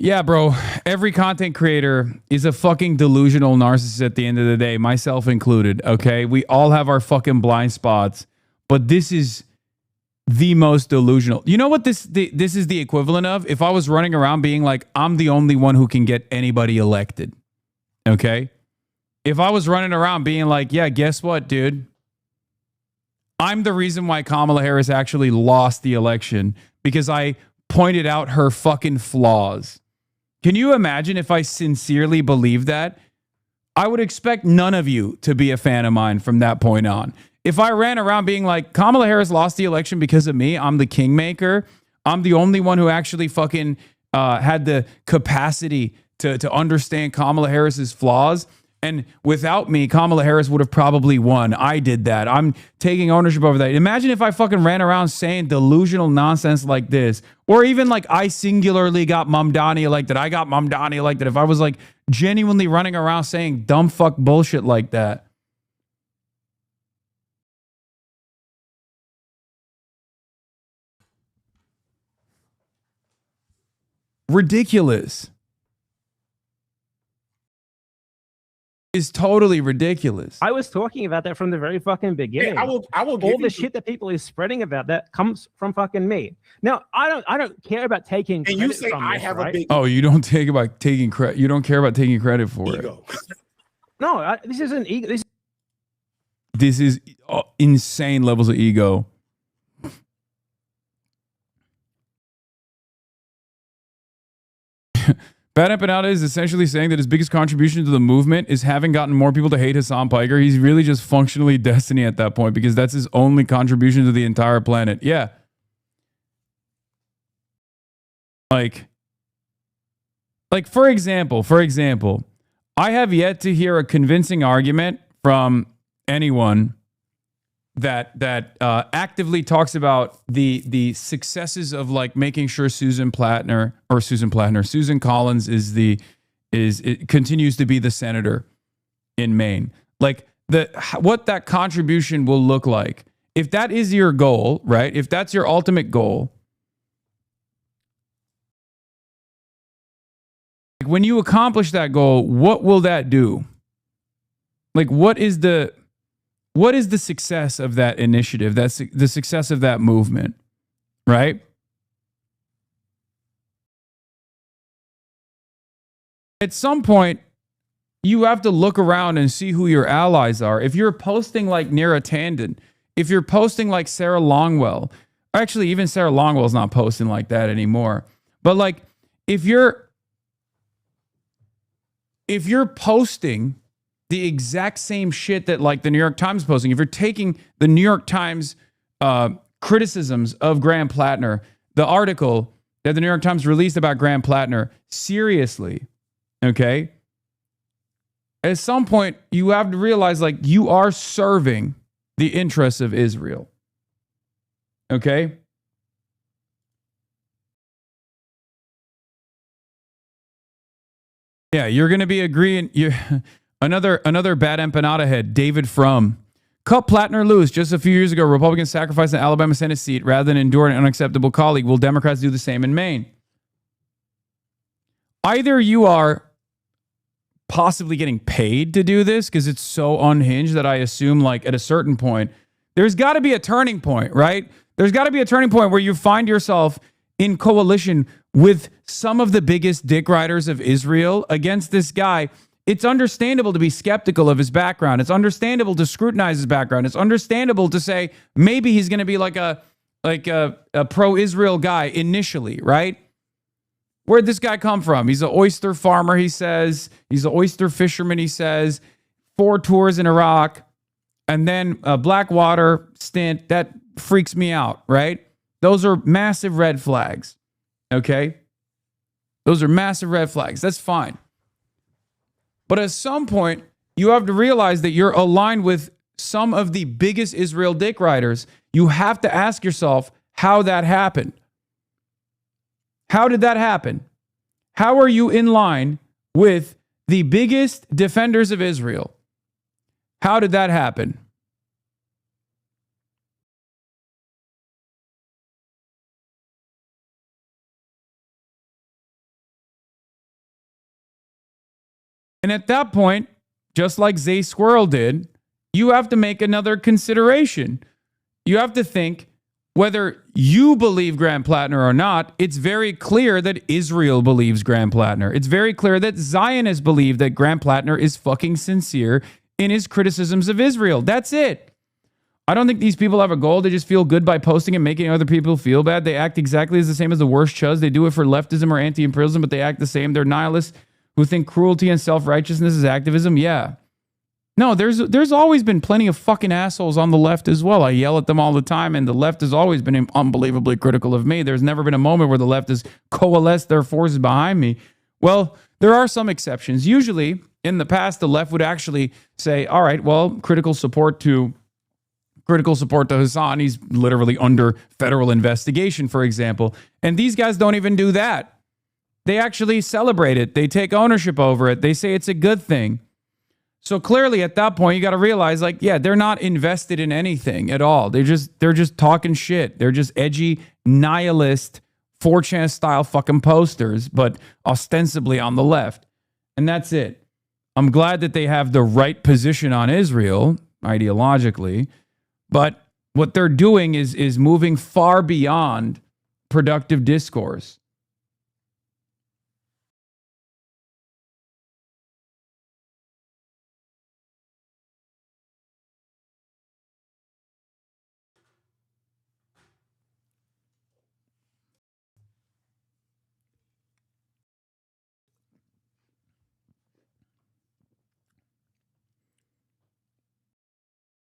Yeah, bro. Every content creator is a fucking delusional narcissist at the end of the day, myself included, okay? We all have our fucking blind spots, but this is the most delusional. You know what this is the equivalent of? If I was running around being like, I'm the only one who can get anybody elected, okay? If I was running around being like, yeah, guess what, dude? I'm the reason why Kamala Harris actually lost the election because I pointed out her fucking flaws. Can you imagine if I sincerely believed that? I would expect none of you to be a fan of mine from that point on. If I ran around being like, Kamala Harris lost the election because of me, I'm the kingmaker, I'm the only one who actually fucking had the capacity to understand Kamala Harris's flaws, and without me, Kamala Harris would have probably won. I did that. I'm taking ownership over that. Imagine if I fucking ran around saying delusional nonsense like this, or even like I singularly got Mamdani elected. I got Mamdani elected. If I was like genuinely running around saying dumb fuck bullshit like that. Ridiculous. Is totally ridiculous. I was talking about that from the very fucking beginning. Yeah, I will all the shit that people is spreading about that comes from fucking me. Now, I don't care about taking credit. And you say from I this, have right? a big Oh, you don't take about taking credit. You don't care about taking credit for ego. it. No, this isn't ego. This is insane levels of ego. Bad Empanada is essentially saying that his biggest contribution to the movement is having gotten more people to hate Hasan Piker. He's really just functionally destiny at that point because that's his only contribution to the entire planet. Yeah. Like for example, I have yet to hear a convincing argument from anyone that actively talks about the successes of like making sure Susan Collins continues to be the senator in Maine. Like what that contribution will look like. If that is your goal, right? If that's your ultimate goal, like when you accomplish that goal, what will that do? Like what is the success of that initiative? That's the success of that movement, right? At some point, you have to look around and see who your allies are. If you're posting like Neera Tanden, if you're posting like Sarah Longwell, actually even Sarah Longwell's not posting like that anymore. But like if you're posting the exact same shit that like the New York Times is posting, if you're taking the New York Times criticisms of Graham Plattner, the article that the New York Times released about Graham Plattner seriously, okay? At some point, you have to realize like you are serving the interests of Israel, okay? Yeah, you're going to be agreeing. Another bad empanada head, David Frum. Cut Plattner loose. Just a few years ago, Republicans sacrificed an Alabama Senate seat rather than endure an unacceptable colleague. Will Democrats do the same in Maine? Either you are possibly getting paid to do this because it's so unhinged that I assume like at a certain point, there's got to be a turning point, right? There's got to be a turning point where you find yourself in coalition with some of the biggest dick riders of Israel against this guy. It's understandable to be skeptical of his background. It's understandable to scrutinize his background. It's understandable to say maybe he's going to be like a pro-Israel guy initially, right? Where'd this guy come from? He's an oyster farmer, he says. He's an oyster fisherman, he says. 4 tours in Iraq. And then a Blackwater stint. That freaks me out, right? Those are massive red flags, okay? Those are massive red flags. That's fine. But at some point, you have to realize that you're aligned with some of the biggest Israel dick riders. You have to ask yourself how that happened. How did that happen? How are you in line with the biggest defenders of Israel? How did that happen? And at that point, just like Zay Squirrel did, you have to make another consideration. You have to think whether you believe Graham Plattner or not. It's very clear that Israel believes Graham Plattner. It's very clear that Zionists believe that Graham Plattner is fucking sincere in his criticisms of Israel. That's it. I don't think these people have a goal. They just feel good by posting and making other people feel bad. They act exactly as the same as the worst chuz. They do it for leftism or anti-imperialism, but they act the same. They're nihilists who think cruelty and self-righteousness is activism. Yeah. No, there's always been plenty of fucking assholes on the left as well. I yell at them all the time, and the left has always been unbelievably critical of me. There's never been a moment where the left has coalesced their forces behind me. Well, there are some exceptions. Usually, in the past, the left would actually say, all right, well, critical support to Hasan. He's literally under federal investigation, for example. And these guys don't even do that. They actually celebrate it. They take ownership over it. They say it's a good thing. So clearly at that point, you got to realize like, yeah, they're not invested in anything at all. They're just talking shit. They're just edgy, nihilist, 4chan style fucking posters, but ostensibly on the left. And that's it. I'm glad that they have the right position on Israel ideologically, but what they're doing is moving far beyond productive discourse.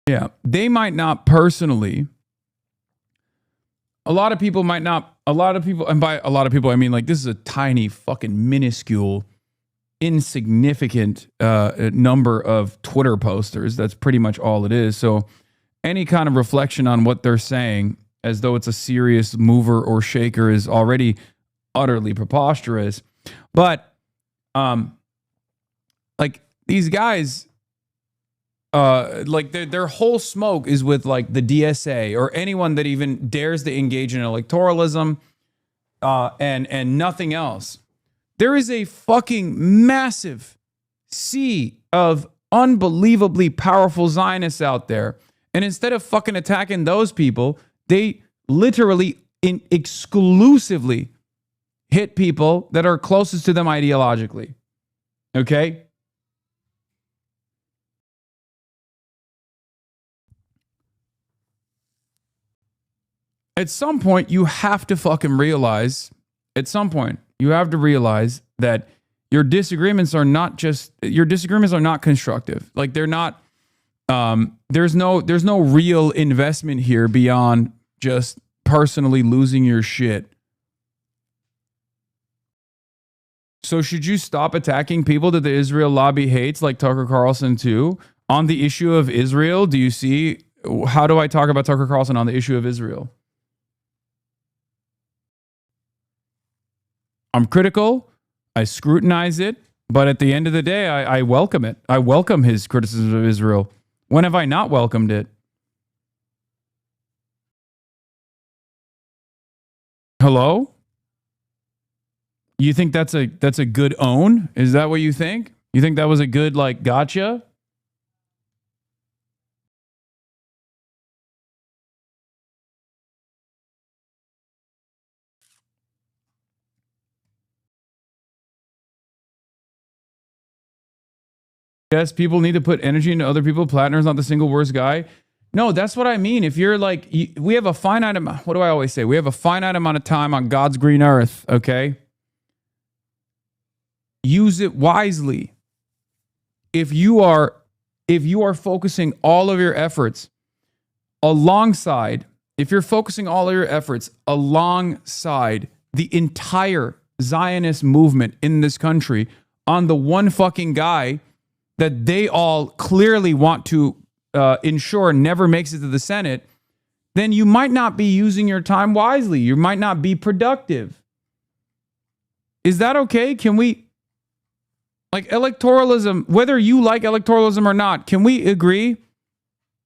Yeah, they might not personally. A lot of people, and by a lot of people, I mean like this is a tiny fucking minuscule, insignificant number of Twitter posters. That's pretty much all it is. So any kind of reflection on what they're saying as though it's a serious mover or shaker is already utterly preposterous. But like these guys, like their whole smoke is with like the DSA or anyone that even dares to engage in electoralism and nothing else. There is a fucking massive sea of unbelievably powerful Zionists out there. And instead of fucking attacking those people, they literally exclusively hit people that are closest to them ideologically. Okay? At some point, you have to fucking realize, that Your disagreements are not constructive. Like they're not. There's no real investment here beyond just personally losing your shit. So should you stop attacking people that the Israel lobby hates, like Tucker Carlson too, on the issue of Israel? Do you see, how do I talk about Tucker Carlson on the issue of Israel? I'm critical. I scrutinize it. But at the end of the day, I welcome it. I welcome his criticism of Israel. When have I not welcomed it? Hello? You think that's a good own? Is that what you think? You think that was a good, like, gotcha? Yes, people need to put energy into other people. Plattner's not the single worst guy. No, that's what I mean. If you're like, we have a finite amount. What do I always say? We have a finite amount of time on God's green earth, okay? Use it wisely. If you are focusing all of your efforts alongside the entire Zionist movement in this country on the one fucking guy that they all clearly want to ensure never makes it to the Senate, then you might not be using your time wisely. You might not be productive. Is that okay? Can we, like, electoralism, whether you like electoralism or not, can we agree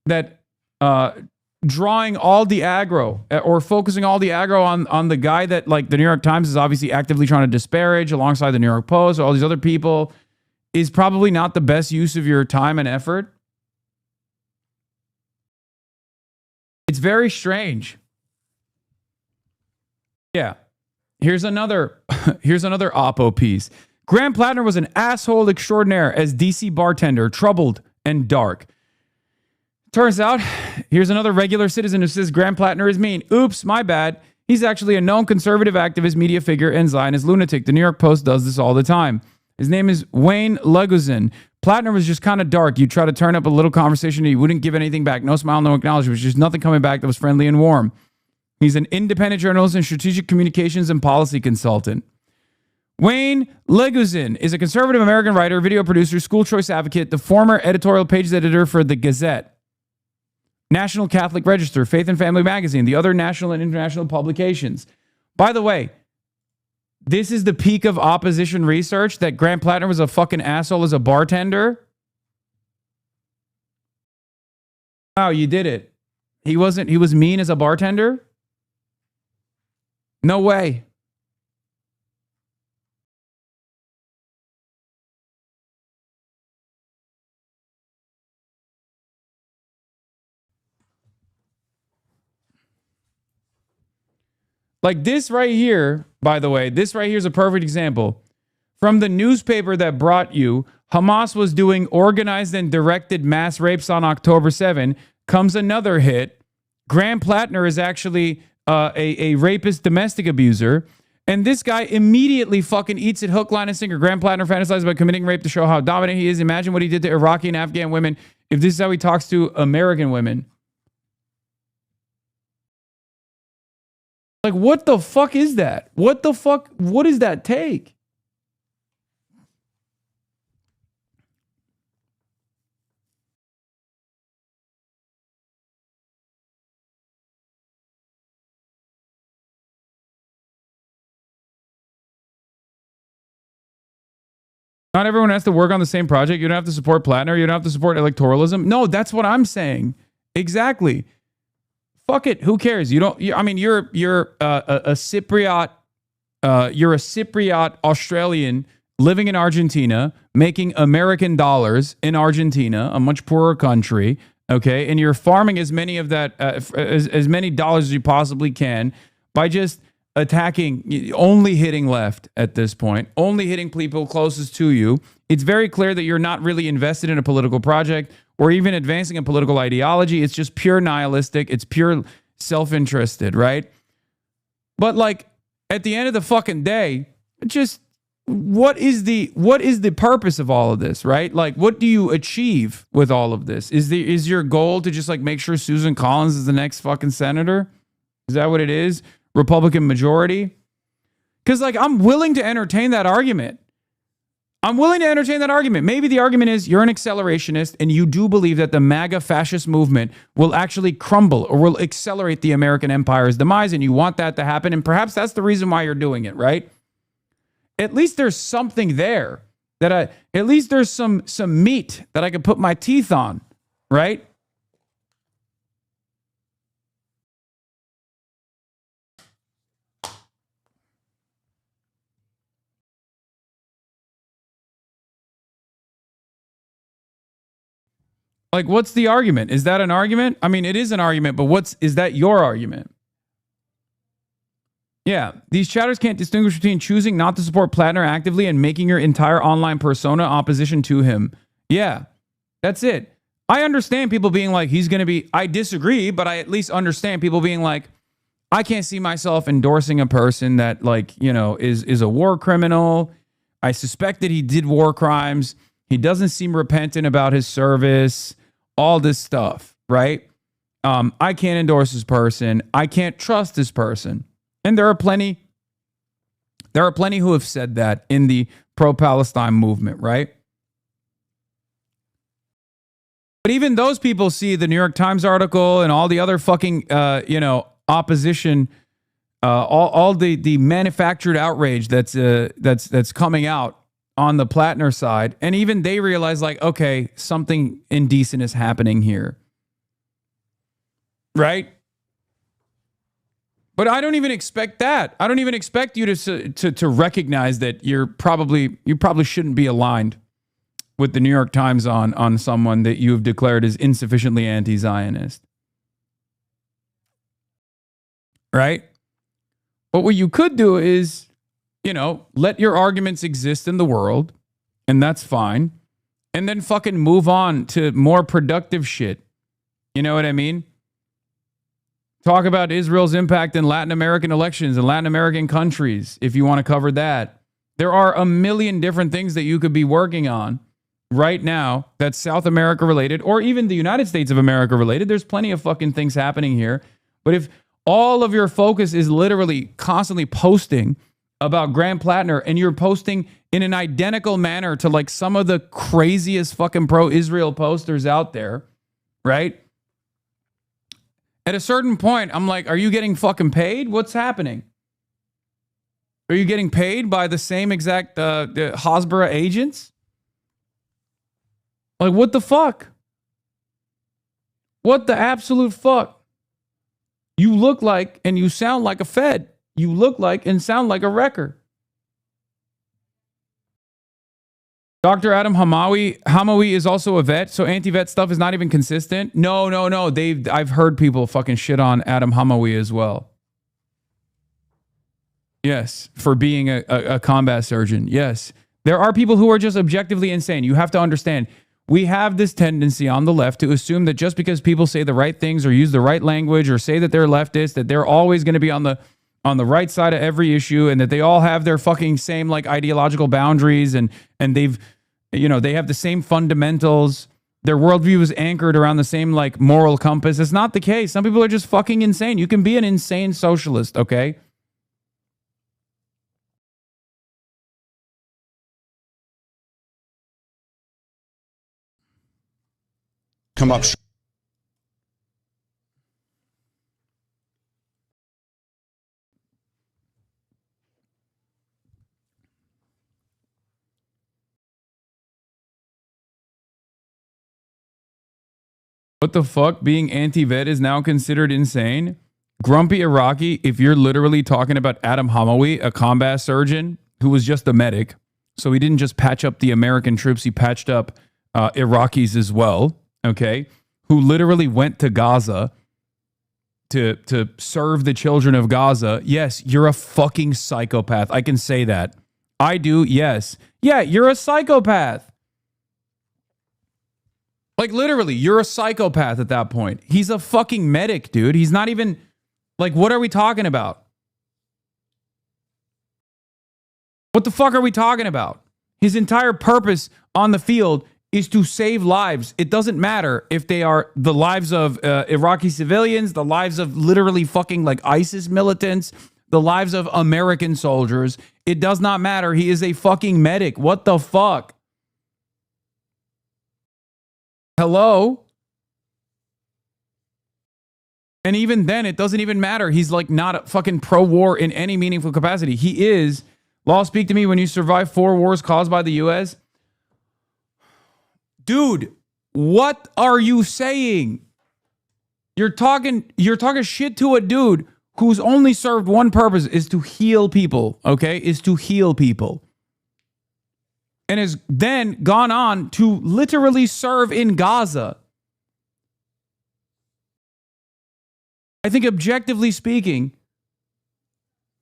that drawing all the aggro or focusing all the aggro on the guy that, like, the New York Times is obviously actively trying to disparage alongside the New York Post or all these other people is probably not the best use of your time and effort? It's very strange. Yeah. Here's another Oppo piece. Graham Plattner was an asshole extraordinaire as DC bartender, troubled and dark. Turns out, here's another regular citizen who says Graham Plattner is mean. Oops, my bad. He's actually a known conservative activist, media figure, and Zionist lunatic. The New York Post does this all the time. His name is Wayne Leguzin. Plattner was just kind of dark. You try to turn up a little conversation, he wouldn't give anything back. No smile, no acknowledgement. There's just nothing coming back that was friendly and warm. He's an independent journalist and strategic communications and policy consultant. Wayne Leguzin is a conservative American writer, video producer, school choice advocate, the former editorial pages editor for The Gazette, National Catholic Register, Faith and Family Magazine, the other national and international publications. By the way, this is the peak of opposition research, that Graham Plattner was a fucking asshole as a bartender. Wow, you did it. He was mean as a bartender? No way. Like this right here, by the way, this right here is a perfect example. From the newspaper that brought you, Hamas was doing organized and directed mass rapes on October 7, comes another hit. Graham Plattner is actually a rapist domestic abuser. And this guy immediately fucking eats it hook, line, and sinker. Graham Plattner fantasizes about committing rape to show how dominant he is. Imagine what he did to Iraqi and Afghan women if this is how he talks to American women. Like, what the fuck is that? What the fuck? What does that take? Not everyone has to work on the same project. You don't have to support Plattner. You don't have to support electoralism. No, that's what I'm saying. Exactly. Fuck it. Who cares? You don't. I mean, you're a Cypriot. You're a Cypriot Australian living in Argentina, making American dollars in Argentina, a much poorer country. Okay, and you're farming as many of that as many dollars as you possibly can by just attacking, only hitting left at this point, only hitting people closest to you. It's very clear that you're not really invested in a political project or even advancing a political ideology. It's just pure nihilistic. It's pure self-interested, right? But like at the end of the fucking day, just what is the purpose of all of this, right? Like, what do you achieve with all of this? Is your goal to just like make sure Susan Collins is the next fucking senator? Is that what it is? Republican majority? Because like, I'm willing to entertain that argument. Maybe the argument is you're an accelerationist and you do believe that the MAGA fascist movement will actually crumble or will accelerate the American empire's demise, and you want that to happen. And perhaps that's the reason why you're doing it, right? At least there's something there at least there's some meat that I could put my teeth on, right? Like, what's the argument? Is that an argument? I mean, it is an argument, but is that your argument? Yeah, these chatters can't distinguish between choosing not to support Plattner actively and making your entire online persona opposition to him. Yeah, that's it. I understand people being like, I disagree, but I at least understand people being like, I can't see myself endorsing a person that is a war criminal. I suspect that he did war crimes. He doesn't seem repentant about his service, all this stuff, right? I can't endorse this person. I can't trust this person. And there are plenty who have said that in the pro-Palestine movement, right? But even those people see the New York Times article and all the other fucking, opposition, all the manufactured outrage that's coming out on the Plattner side, and even they realize like, okay, something indecent is happening here, right? But I don't even expect that. I don't even expect you to recognize that you probably shouldn't be aligned with the New York Times on someone that you have declared as insufficiently anti-Zionist, right? But what you could do is, let your arguments exist in the world, and that's fine. And then fucking move on to more productive shit. You know what I mean? Talk about Israel's impact in Latin American elections and Latin American countries, if you want to cover that. There are a million different things that you could be working on right now that's South America related, or even the United States of America related. There's plenty of fucking things happening here. But if all of your focus is literally constantly posting about Graham Plattner, and you're posting in an identical manner to like some of the craziest fucking pro-Israel posters out there, right? At a certain point, I'm like, are you getting fucking paid? What's happening? Are you getting paid by the same exact the Hasbara agents? Like, what the fuck? What the absolute fuck? You look like and you sound like a Fed. You look like and sound like a wrecker. Dr. Adam Hamawi is also a vet, so anti-vet stuff is not even consistent. No. I've heard people fucking shit on Adam Hamawi as well. Yes, for being a combat surgeon. Yes. There are people who are just objectively insane. You have to understand, we have this tendency on the left to assume that just because people say the right things or use the right language or say that they're leftist, that they're always going to be on the right side of every issue, and that they all have their fucking same like ideological boundaries, and they have the same fundamentals. Their worldview is anchored around the same like moral compass. It's not the case. Some people are just fucking insane. You can be an insane socialist, okay? Come up. What the fuck? Being anti-vet is now considered insane? Grumpy Iraqi, if you're literally talking about Adam Hamawi, a combat surgeon who was just a medic, so he didn't just patch up the American troops, he patched up Iraqis as well, okay, who literally went to Gaza to serve the children of Gaza. Yes, you're a fucking psychopath. I can say that. I do, yes. Yeah, you're a psychopath. Like, literally, you're a psychopath at that point. He's a fucking medic, dude. He's not even... Like, what are we talking about? What the fuck are we talking about? His entire purpose on the field is to save lives. It doesn't matter if they are the lives of Iraqi civilians, the lives of literally fucking like ISIS militants, the lives of American soldiers. It does not matter. He is a fucking medic. What the fuck? Hello? And even then, it doesn't even matter. He's like not a fucking pro-war in any meaningful capacity. He is. Law, speak to me when you survive 4 wars caused by the U.S. Dude, what are you saying? You're talking shit to a dude who's only served one purpose, is to heal people, okay? Is to heal people. And has then gone on to literally serve in Gaza. I think objectively speaking,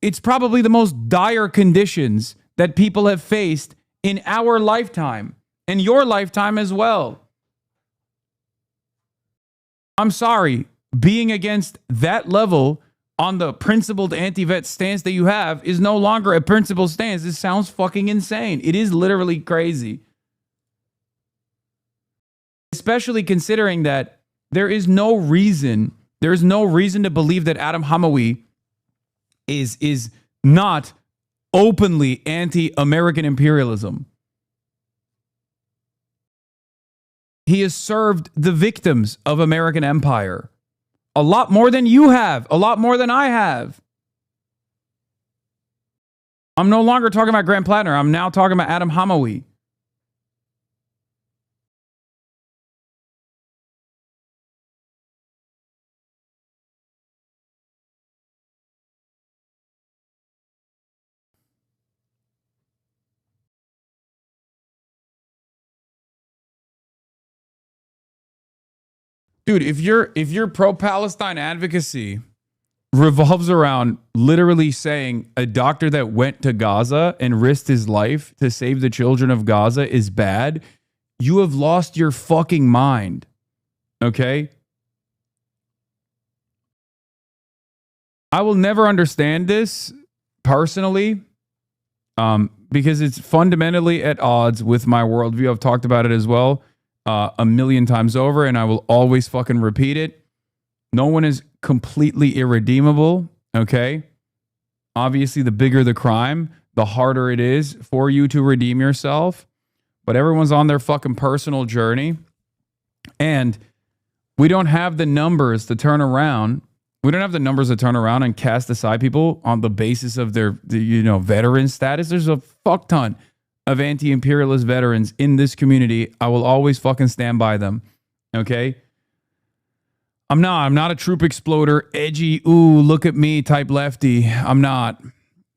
it's probably the most dire conditions that people have faced in our lifetime and your lifetime as well. I'm sorry, being against that level on the principled anti-vet stance that you have is no longer a principled stance. This sounds fucking insane. It is literally crazy. Especially considering that there is no reason to believe that Adam Hamawi is not openly anti-American imperialism. He has served the victims of American empire a lot more than you have, a lot more than I have. I'm no longer talking about Grant Plattner. I'm now talking about Adam Hamawi. Dude, if your pro-Palestine advocacy revolves around literally saying a doctor that went to Gaza and risked his life to save the children of Gaza is bad, you have lost your fucking mind. Okay? I will never understand this personally, because it's fundamentally at odds with my worldview. I've talked about it as well. A million times over, and I will always fucking repeat it. No one is completely irredeemable, okay? Obviously, the bigger the crime, the harder it is for you to redeem yourself. But everyone's on their fucking personal journey. And we don't have the numbers to turn around. We don't have the numbers to turn around and cast aside people on the basis of their veteran status. There's a fuck ton of anti-imperialist veterans in this community. I will always fucking stand by them. Okay? I'm not a troop exploder, edgy, ooh, look at me type lefty. I'm not.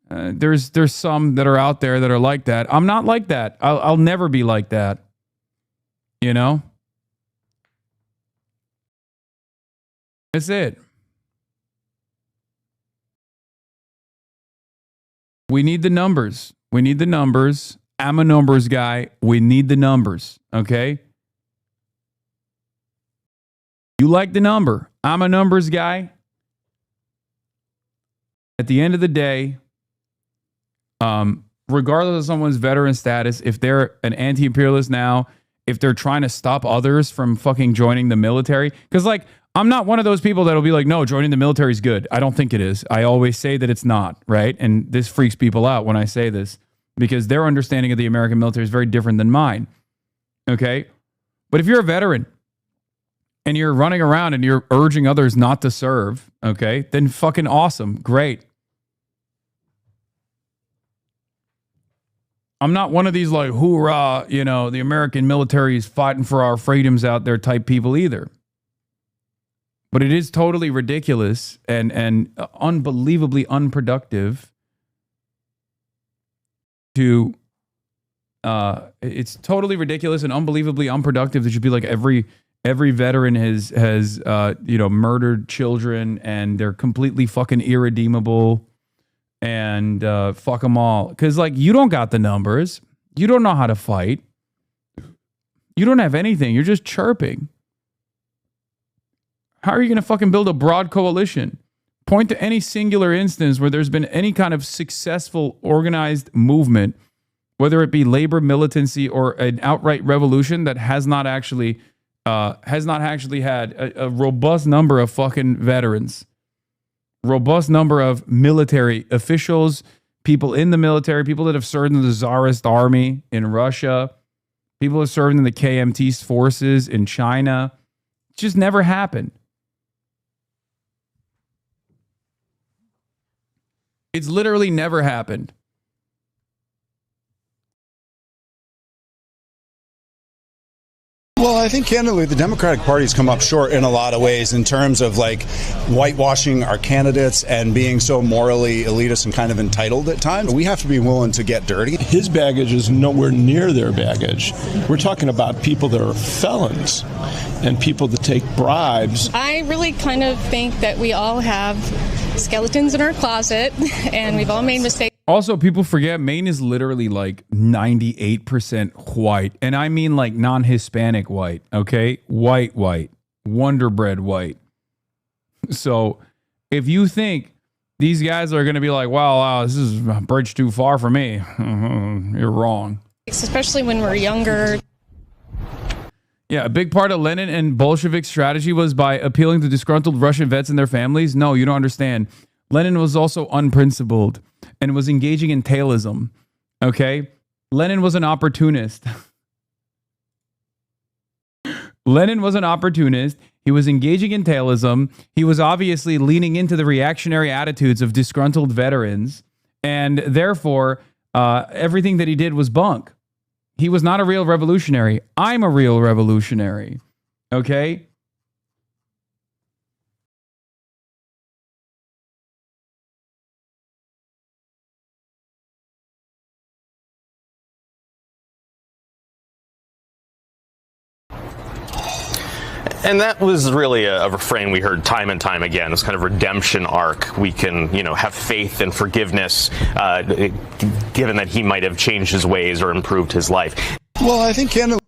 There's some that are out there that are like that. I'm not like that. I'll never be like that. You know? That's it. We need the numbers. We need the numbers. I'm a numbers guy. We need the numbers, okay? You like the number. I'm a numbers guy. At the end of the day, regardless of someone's veteran status, if they're an anti-imperialist now, if they're trying to stop others from fucking joining the military, because like, I'm not one of those people that'll be like, no, joining the military is good. I don't think it is. I always say that it's not, right? And this freaks people out when I say this, because their understanding of the American military is very different than mine. Okay? But if you're a veteran and you're running around and you're urging others not to serve, okay, then fucking awesome. Great. I'm not one of these like, hoorah, the American military is fighting for our freedoms out there type people either. But it is totally ridiculous and unbelievably unproductive to it's totally ridiculous and unbelievably unproductive that should be like every veteran has murdered children and they're completely fucking irredeemable and fuck them all, because like you don't got the numbers, you don't know how to fight, you don't have anything, you're just chirping. How are you going to fucking build a broad coalition Point to any singular instance where there's been any kind of successful organized movement, whether it be labor militancy or an outright revolution that has not actually had a robust number of fucking veterans, robust number of military officials, people in the military, people that have served in the Tsarist army in Russia, people who have served in the KMT forces in China. It just never happened. It's literally never happened. Well, I think candidly, the Democratic Party's come up short in a lot of ways in terms of like whitewashing our candidates and being so morally elitist and kind of entitled at times. We have to be willing to get dirty. His baggage is nowhere near their baggage. We're talking about people that are felons and people that take bribes. I really kind of think that we all have skeletons in our closet and we've all made mistakes. Also, people forget Maine is literally like 98% white. And I mean like non-Hispanic white, okay? White, Wonder Bread white. So if you think these guys are going to be like, wow, this is a bridge too far for me, you're wrong. Especially when we're younger. Yeah, a big part of Lenin and Bolshevik strategy was by appealing to disgruntled Russian vets and their families. No, you don't understand. Lenin was also unprincipled and was engaging in tailism. Okay? Lenin was an opportunist. Lenin was an opportunist. He was engaging in tailism. He was obviously leaning into the reactionary attitudes of disgruntled veterans. And therefore, everything that he did was bunk. He was not a real revolutionary. I'm a real revolutionary. Okay? And that was really a refrain we heard time and time again, this kind of redemption arc. We can, have faith and forgiveness, given that he might have changed his ways or improved his life. Well, I think candidly.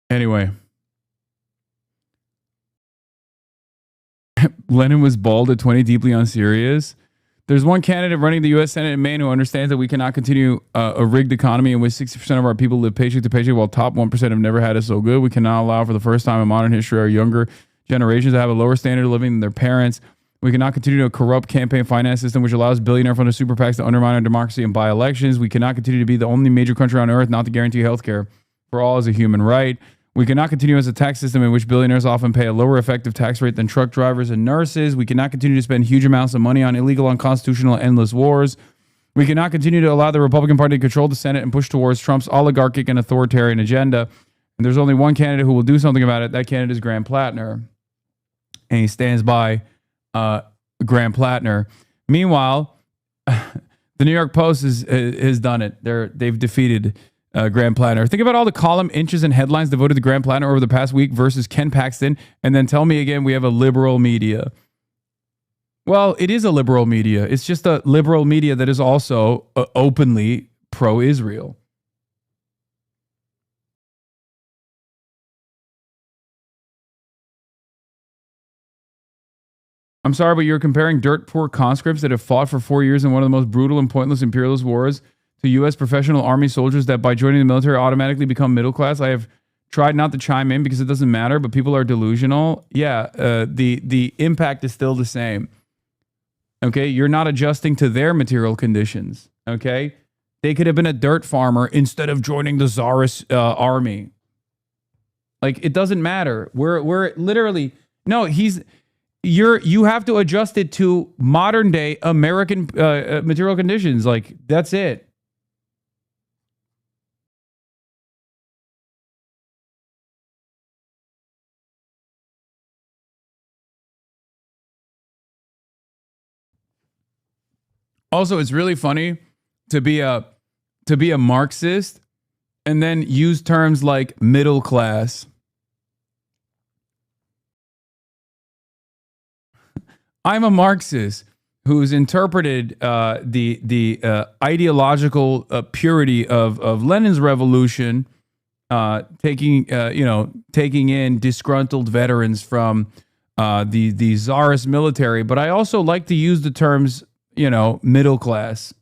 Anyway. Lenin was bald at 20, deeply unserious. There's one candidate running the U.S. Senate in Maine who understands that we cannot continue a rigged economy in which 60% of our people live paycheck to paycheck while top 1% have never had it so good. We cannot allow for the first time in modern history our younger generations to have a lower standard of living than their parents. We cannot continue a corrupt campaign finance system which allows billionaire-funded super PACs to undermine our democracy and buy elections. We cannot continue to be the only major country on earth not to guarantee health care for all as a human right. We cannot continue as a tax system in which billionaires often pay a lower effective tax rate than truck drivers and nurses. We cannot continue to spend huge amounts of money on illegal, unconstitutional, endless wars. We cannot continue to allow the Republican Party to control the Senate and push towards Trump's oligarchic and authoritarian agenda. And there's only one candidate who will do something about it. That candidate is Graham Plattner. And he stands by Graham Plattner. Meanwhile, the New York Post has done it. They've defeated Graham Plattner. Think about all the column inches and headlines devoted to Graham Plattner over the past week versus Ken Paxton, and then tell me again we have a liberal media. Well, it is a liberal media. It's just a liberal media that is also openly pro-Israel. I'm sorry, but you're comparing dirt poor conscripts that have fought for 4 years in one of the most brutal and pointless imperialist wars to U.S. professional army soldiers that by joining the military automatically become middle class. I have tried not to chime in because it doesn't matter, but people are delusional. Yeah, the impact is still the same. Okay, you're not adjusting to their material conditions. Okay, they could have been a dirt farmer instead of joining the Tsarist army. Like, it doesn't matter. We're literally you have to adjust it to modern day American material conditions. Like, that's it. Also, it's really funny to be a Marxist and then use terms like middle class. I'm a Marxist. who's interpreted the ideological purity of Lenin's revolution, taking in disgruntled veterans from the czarist military. But I also like to use the terms, middle class.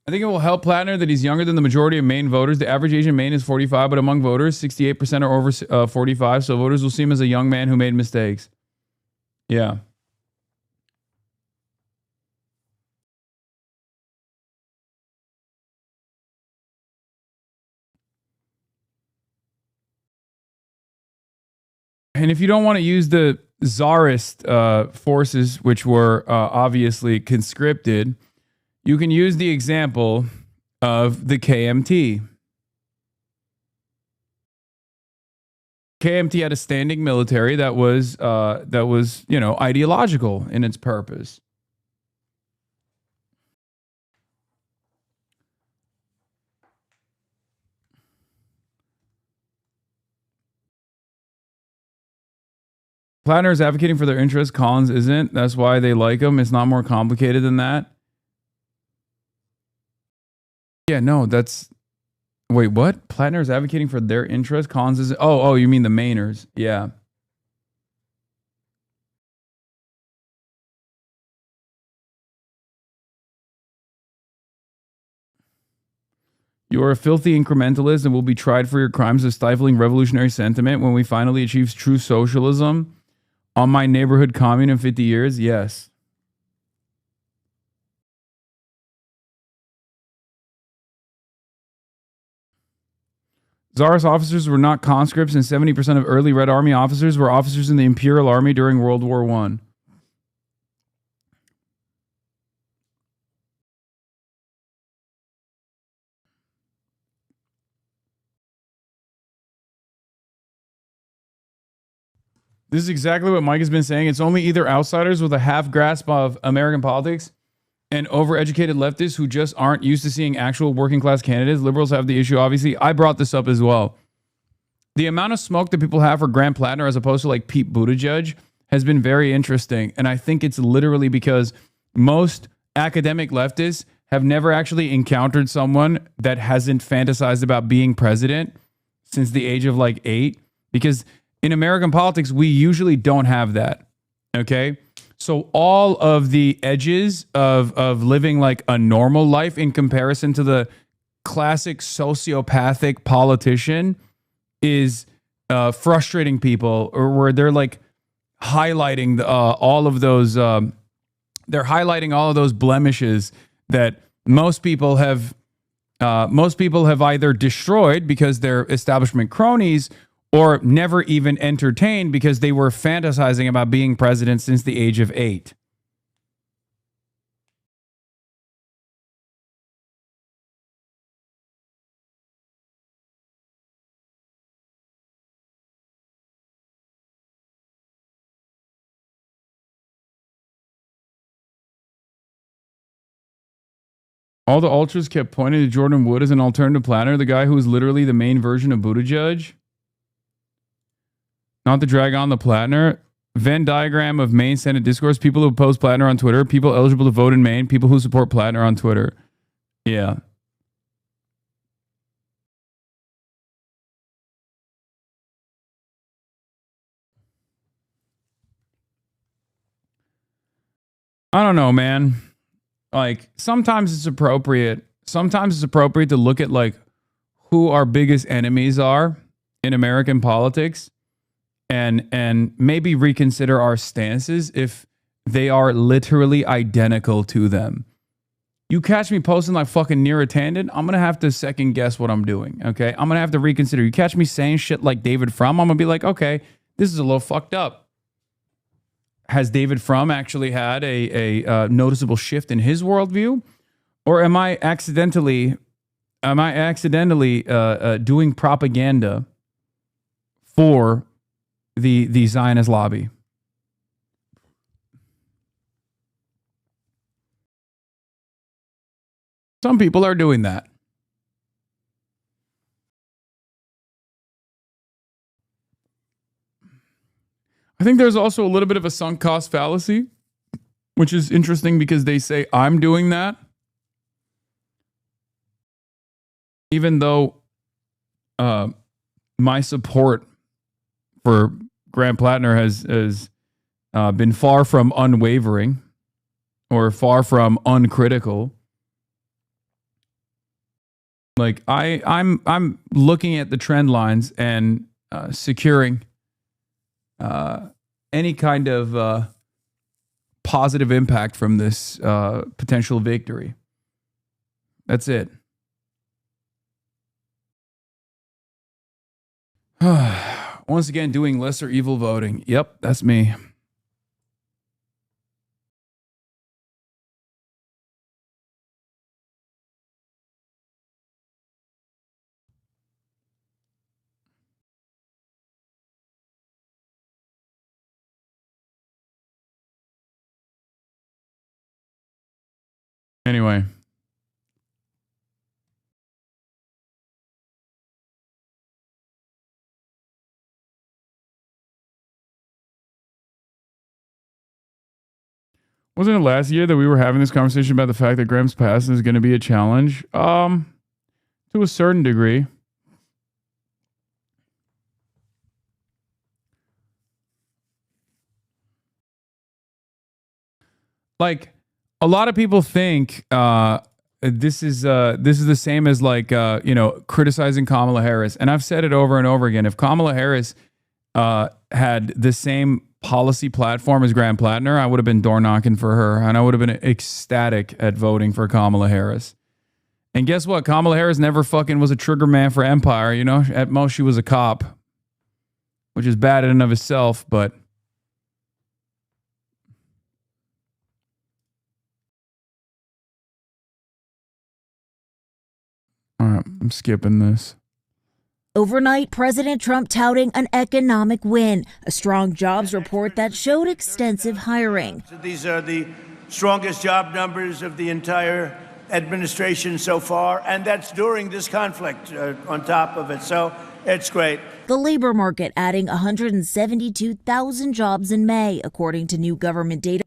I think it will help Plattner that he's younger than the majority of Maine voters. The average age in Maine is 45, but among voters, 68% are over 45. So voters will see him as a young man who made mistakes. Yeah. And if you don't want to use the czarist forces, which were obviously conscripted, you can use the example of the KMT. KMT had a standing military that was ideological in its purpose. Plattner is advocating for their interests. Collins isn't. That's why they like him. It's not more complicated than that. Yeah, no, that's... Wait, what? Plattner is advocating for their interests? Collins isn't... Oh, you mean the Mainers. Yeah. You are a filthy incrementalist and will be tried for your crimes of stifling revolutionary sentiment when we finally achieve true socialism on my neighborhood commune in 50 years? Yes. Tsarist officers were not conscripts, and 70% of early Red Army officers were officers in the Imperial Army during World War I. This is exactly what Mike has been saying. It's only either outsiders with a half grasp of American politics and overeducated leftists who just aren't used to seeing actual working class candidates. Liberals have the issue, obviously. I brought this up as well. The amount of smoke that people have for Grant Plattner as opposed to like Pete Buttigieg has been very interesting. And I think it's literally because most academic leftists have never actually encountered someone that hasn't fantasized about being president since the age of like 8. Because in American politics, we usually don't have that. Okay? So all of the edges of living like a normal life in comparison to the classic sociopathic politician is frustrating people, or where they're like highlighting all of those they're highlighting all of those blemishes that most people have either destroyed because they're establishment cronies, or never even entertained because they were fantasizing about being president since the age of 8. All the ultras kept pointing to Jordan Wood as an alternative Plattner, the guy who was literally the main version of Buttigieg. Not to drag on the Plattner. Venn diagram of Maine Senate discourse. People who oppose Plattner on Twitter. People eligible to vote in Maine. People who support Plattner on Twitter. Yeah. I don't know, man. Like, sometimes it's appropriate. Sometimes it's appropriate to look at like who our biggest enemies are in American politics, and maybe reconsider our stances if they are literally identical to them. You catch me posting like fucking Neera Tanden, I'm going to have to second guess what I'm doing, okay? I'm going to have to reconsider. You catch me saying shit like David Frum, I'm going to be like, okay, this is a little fucked up. Has David Frum actually had a noticeable shift in his worldview? Or am I accidentally doing propaganda for the Zionist lobby? Some people are doing that. I think there's also a little bit of a sunk cost fallacy, which is interesting because they say I'm doing that, even though my support for Graham Plattner has been far from unwavering or far from uncritical. Like I'm looking at the trend lines and securing any kind of positive impact from this potential victory. That's it. Once again, doing lesser evil voting. Yep, that's me. Anyway. Wasn't it last year that we were having this conversation about the fact that Graham's past is going to be a challenge? To a certain degree. Like, a lot of people think this is the same as like criticizing Kamala Harris, and I've said it over and over again. If Kamala Harris had the same policy platform as Graham Plattner, I would have been door knocking for her, and I would have been ecstatic at voting for Kamala Harris. And guess what? Kamala Harris never fucking was a trigger man for Empire. You know, at most she was a cop, which is bad in and of itself, but. All right, I'm skipping this. Overnight, President Trump touting an economic win, a strong jobs report that showed extensive hiring. These are the strongest job numbers of the entire administration so far, and that's during this conflict on top of it. So it's great. The labor market adding 172,000 jobs in May, according to new government data.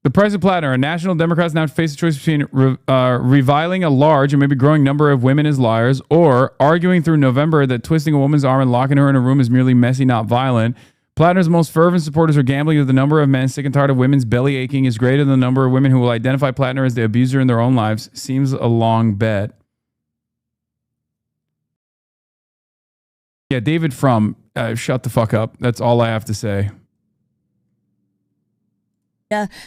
The President Plattner, and National Democrats now face a choice between reviling a large and maybe growing number of women as liars, or arguing through November that twisting a woman's arm and locking her in a room is merely messy, not violent. Plattner's most fervent supporters are gambling that the number of men sick and tired of women's belly aching is greater than the number of women who will identify Plattner as the abuser in their own lives. Seems a long bet. Yeah, David Frum, shut the fuck up. That's all I have to say.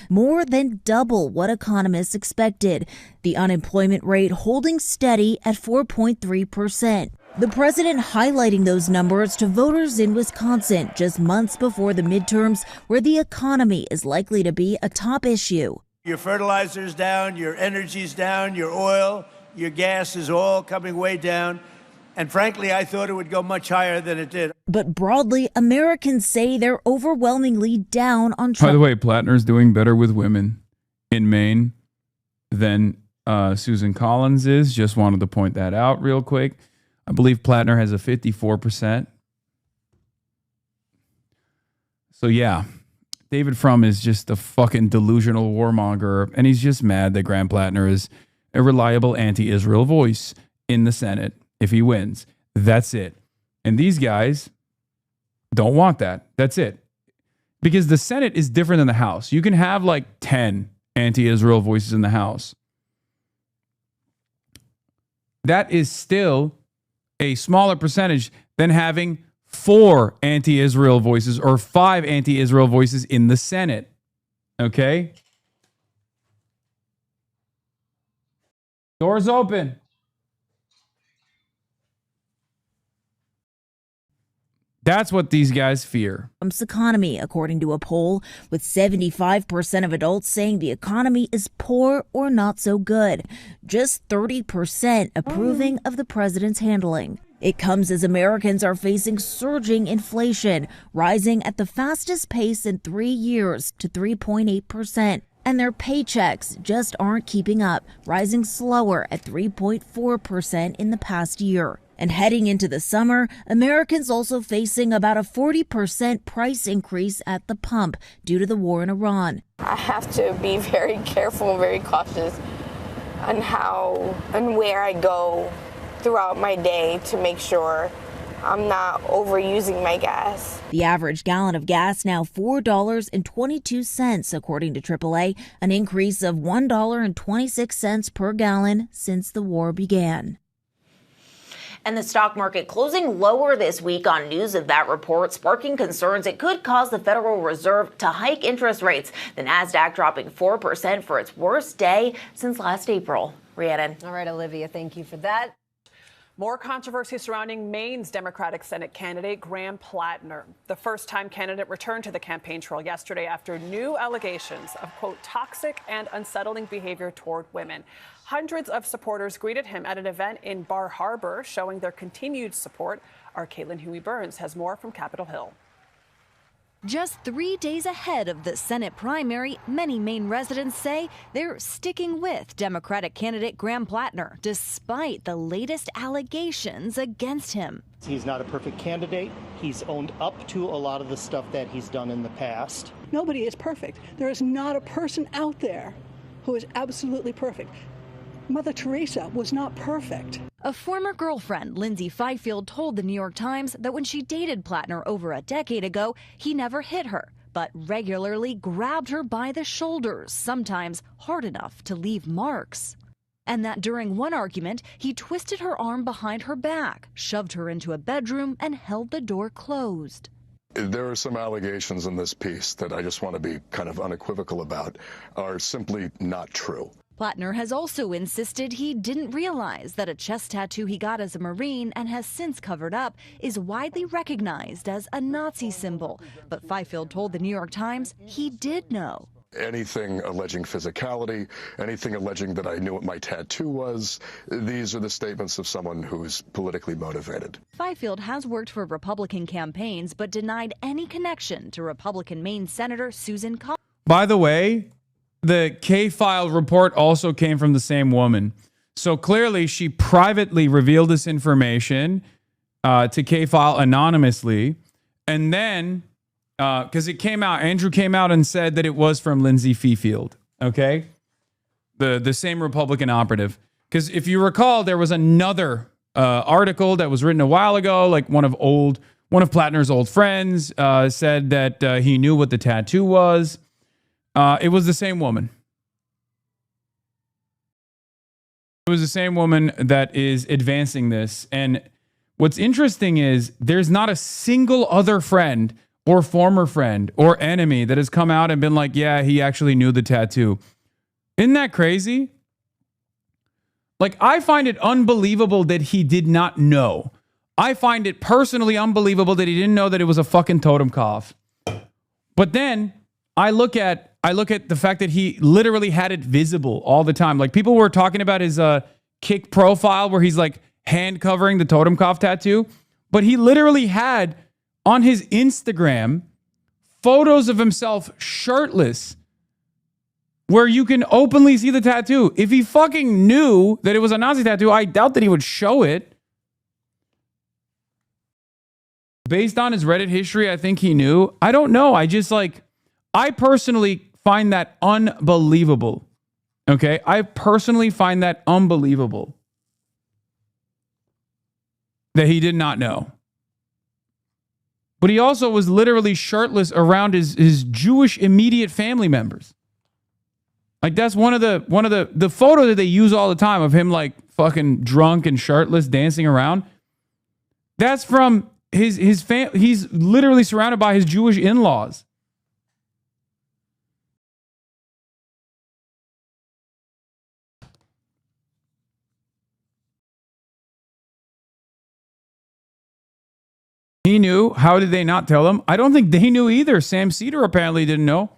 More than double what economists expected. The unemployment rate holding steady at 4.3%. The president highlighting those numbers to voters in Wisconsin just months before the midterms, where the economy is likely to be a top issue. Your fertilizer's down, your energy's down, your oil, your gas is all coming way down. And frankly, I thought it would go much higher than it did. But broadly, Americans say they're overwhelmingly down on Trump. By the way, Plattner's doing better with women in Maine than Susan Collins is. Just wanted to point that out real quick. I believe Plattner has a 54%. So yeah, David Frum is just a fucking delusional warmonger, and he's just mad that Graham Plattner is a reliable anti-Israel voice in the Senate. If he wins, that's it. And these guys don't want that. That's it. Because the Senate is different than the House. You can have like 10 anti-Israel voices in the House. That is still a smaller percentage than having 4 anti-Israel voices or 5 anti-Israel voices in the Senate. Okay? Doors open. That's what these guys fear. Trump's economy, according to a poll, with 75% of adults saying the economy is poor or not so good. Just 30% approving of the president's handling. It comes as Americans are facing surging inflation, rising at the fastest pace in 3 years to 3.8%. And their paychecks just aren't keeping up, rising slower at 3.4% in the past year. And heading into the summer, Americans also facing about a 40% price increase at the pump due to the war in Iran. I have to be very careful, very cautious on how and where I go throughout my day to make sure I'm not overusing my gas. The average gallon of gas now $4.22, according to AAA, an increase of $1.26 per gallon since the war began. And the stock market closing lower this week on news of that report, sparking concerns it could cause the Federal Reserve to hike interest rates. The Nasdaq dropping 4% for its worst day since last April. Rhiannon. All right, Olivia, thank you for that. More controversy surrounding Maine's Democratic Senate candidate Graham Plattner. The first-time candidate returned to the campaign trail yesterday after new allegations of, quote, toxic and unsettling behavior toward women. Hundreds of supporters greeted him at an event in Bar Harbor, showing their continued support. Our Caitlin Huey-Burns has more from Capitol Hill. Just 3 days ahead of the Senate primary, many Maine residents say they're sticking with Democratic candidate Graham Plattner, despite the latest allegations against him. He's not a perfect candidate. He's owned up to a lot of the stuff that he's done in the past. Nobody is perfect. There is not a person out there who is absolutely perfect. Mother Teresa was not perfect. A former girlfriend, Lindsay Fifield, told the New York Times that when she dated Plattner over a decade ago, he never hit her, but regularly grabbed her by the shoulders, sometimes hard enough to leave marks. And that during one argument, he twisted her arm behind her back, shoved her into a bedroom, and held the door closed. There are some allegations in this piece that I just want to be kind of unequivocal about are simply not true. Plattner has also insisted he didn't realize that a chest tattoo he got as a Marine and has since covered up is widely recognized as a Nazi symbol. But Fifield told the New York Times he did know. Anything alleging physicality, anything alleging that I knew what my tattoo was, these are the statements of someone who's politically motivated. Fifield has worked for Republican campaigns but denied any connection to Republican Maine Senator Susan Collins. By the way, the K-File report also came from the same woman. So clearly she privately revealed this information to K-File anonymously. And then, because it came out, Andrew came out and said that it was from Lindsay Fifield, okay? The same Republican operative. Because if you recall, there was another article that was written a while ago, like one of Plattner's old friends said that he knew what the tattoo was. It was the same woman. It was the same woman that is advancing this. And what's interesting is there's not a single other friend or former friend or enemy that has come out and been like, yeah, he actually knew the tattoo. Isn't that crazy? Like, I find it unbelievable that he did not know. I find it personally unbelievable that he didn't know that it was a fucking totem cough. But then I look at the fact that he literally had it visible all the time. Like, people were talking about his Kick profile where he's like hand covering the totem cough tattoo, but he literally had on his Instagram photos of himself shirtless where you can openly see the tattoo. If he fucking knew that it was a Nazi tattoo, I doubt that he would show it. Based on his Reddit history, I think he knew. I don't know. I personally find that unbelievable. Okay? I personally find that unbelievable that he did not know. But he also was literally shirtless around his Jewish immediate family members. Like, that's one of the photo that they use all the time of him like fucking drunk and shirtless dancing around. That's from his family. He's literally surrounded by his Jewish in-laws. He knew. How did they not tell him? I don't think they knew either. Sam Cedar apparently didn't know.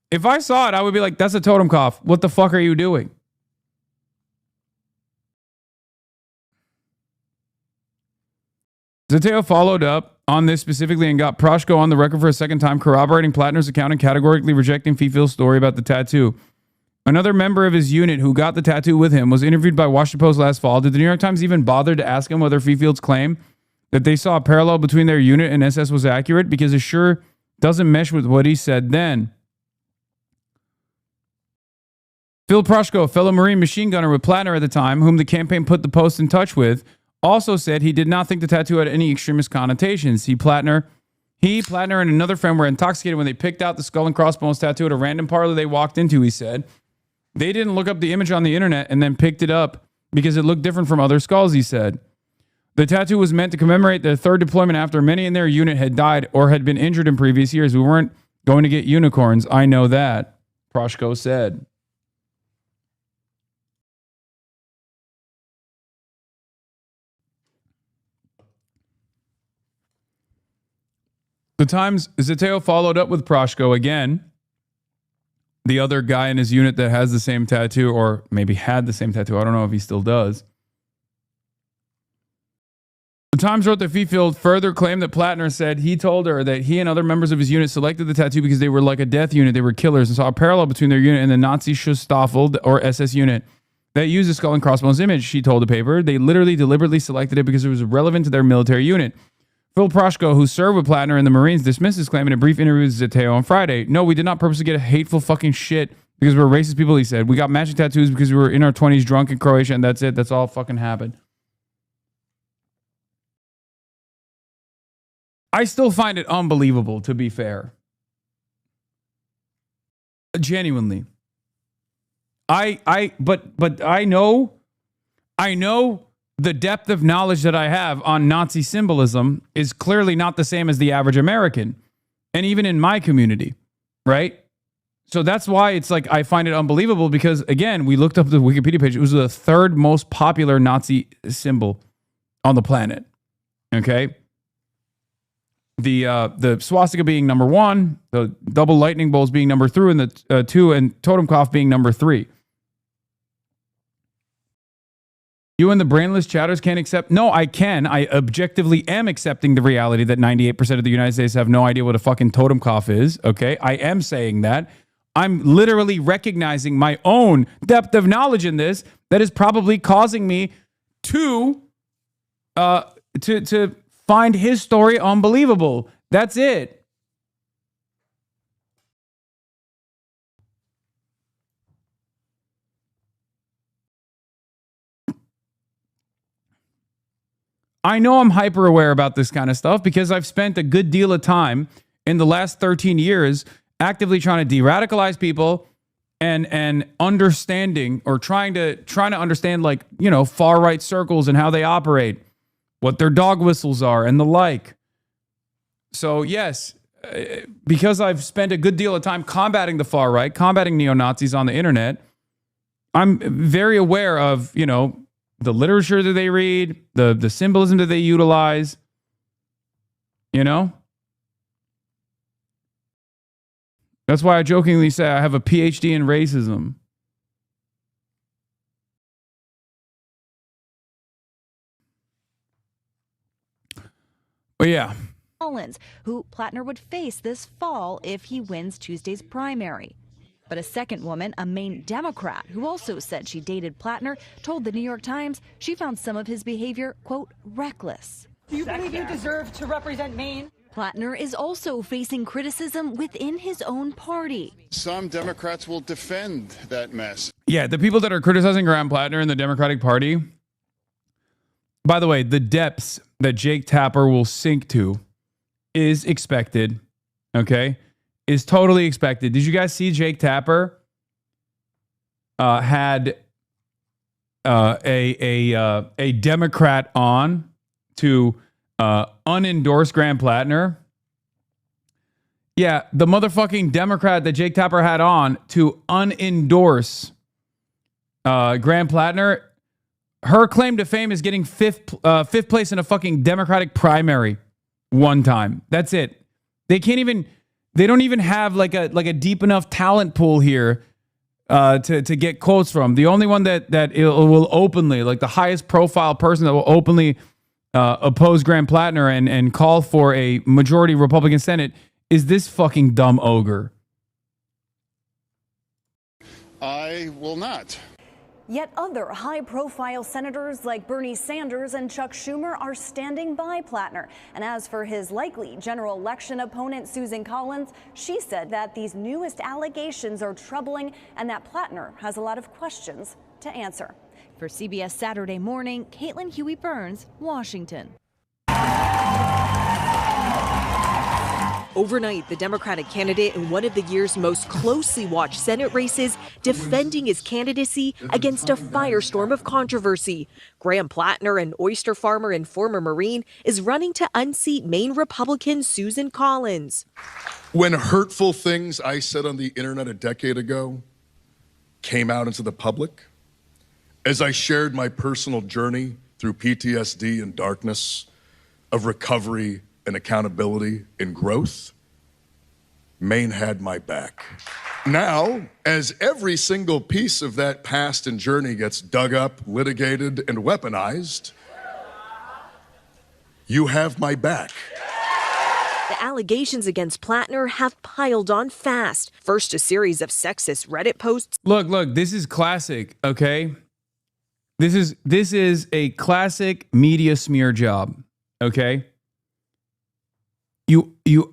If I saw it, I would be like, that's a totem cough. What the fuck are you doing? Zateo followed up on this specifically and got Proshko on the record for a second time, corroborating Plattner's account and categorically rejecting Fifield's story about the tattoo. Another member of his unit who got the tattoo with him was interviewed by Washington Post last fall. Did the New York Times even bother to ask him whether Fifield's claim that they saw a parallel between their unit and SS was accurate? Because it sure doesn't mesh with what he said then. Phil Proshko, a fellow Marine machine gunner with Plattner at the time, whom the campaign put the Post in touch with, also said he did not think the tattoo had any extremist connotations. Plattner, and another friend were intoxicated when they picked out the skull and crossbones tattoo at a random parlor they walked into, he said. They didn't look up the image on the internet and then picked it up because it looked different from other skulls, he said. The tattoo was meant to commemorate their third deployment after many in their unit had died or had been injured in previous years. We weren't going to get unicorns. I know that, Proshko said. The Times, Zateo followed up with Proshko again, the other guy in his unit that has the same tattoo, or maybe had the same tattoo. I don't know if he still does. The Times wrote that Fifield further claimed that Plattner said he told her that he and other members of his unit selected the tattoo because they were like a death unit. They were killers and saw a parallel between their unit and the Nazi Schutzstaffel or SS unit that used the skull and crossbones image, she told the paper. They literally deliberately selected it because it was relevant to their military unit. Phil Proshko, who served with Plattner in the Marines, dismissed his claim in a brief interview with Zateo on Friday. No, we did not purposely get a hateful fucking shit because we're racist people, he said. We got matching tattoos because we were in our 20s drunk in Croatia, and that's it. That's all fucking happened. I still find it unbelievable, to be fair. Genuinely. But I know the depth of knowledge that I have on Nazi symbolism is clearly not the same as the average American. And even in my community, right? So that's why it's like, I find it unbelievable because, again, we looked up the Wikipedia page. It was the third most popular Nazi symbol on the planet. Okay? The swastika being number 1, the double lightning bolts being number 3, and the 2, and Totenkopf being number 3. You and the brainless chatters can't accept... No, I can. I objectively am accepting the reality that 98% of the United States have no idea what a fucking Totenkopf is, okay? I am saying that. I'm literally recognizing my own depth of knowledge in this that is probably causing me to find his story unbelievable. That's it. I know I'm hyper aware about this kind of stuff because I've spent a good deal of time in the last 13 years actively trying to de-radicalize people and understanding or trying to understand, like, you know, far right circles and how they operate, what their dog whistles are and the like. So yes, because I've spent a good deal of time combating the far right, combating neo-Nazis on the internet, I'm very aware of, you know, the literature that they read, the symbolism that they utilize, you know? That's why I jokingly say I have a PhD in racism. But yeah. Collins, who Plattner would face this fall if he wins Tuesday's primary. But a second woman, a Maine Democrat, who also said she dated Plattner, told the New York Times she found some of his behavior, quote, reckless. Do you believe you deserve to represent Maine? Plattner is also facing criticism within his own party. Some Democrats will defend that mess. Yeah, the people that are criticizing Graham Plattner in the Democratic Party, by the way, the depths that Jake Tapper will sink to is expected, okay? Is totally expected. Did you guys see Jake Tapper had a Democrat on to unendorse Graham Plattner? Yeah, the motherfucking Democrat that Jake Tapper had on to unendorse Graham Plattner, her claim to fame is getting fifth place in a fucking Democratic primary one time. That's it. They can't even... They don't even have like a deep enough talent pool here to get quotes from. The only one that it will openly, like the highest profile person that will openly oppose Graham Plattner and call for a majority Republican Senate is this fucking dumb ogre. I will not. Yet other high-profile senators like Bernie Sanders and Chuck Schumer are standing by Plattner. And as for his likely general election opponent, Susan Collins, she said that these newest allegations are troubling and that Plattner has a lot of questions to answer. For CBS Saturday Morning, Caitlin Huey-Burns, Washington. Overnight, the Democratic candidate in one of the year's most closely watched Senate races defending his candidacy against a firestorm of controversy. Graham Plattner, an oyster farmer and former Marine, is running to unseat Maine Republican Susan Collins. When hurtful things I said on the internet a decade ago came out into the public, as I shared my personal journey through PTSD and darkness, of recovery and accountability and growth, Maine had my back. Now, as every single piece of that past and journey gets dug up, litigated, and weaponized, you have my back. The allegations against Plattner have piled on fast. First, a series of sexist Reddit posts. Look, this is classic, okay? This is a classic media smear job, okay?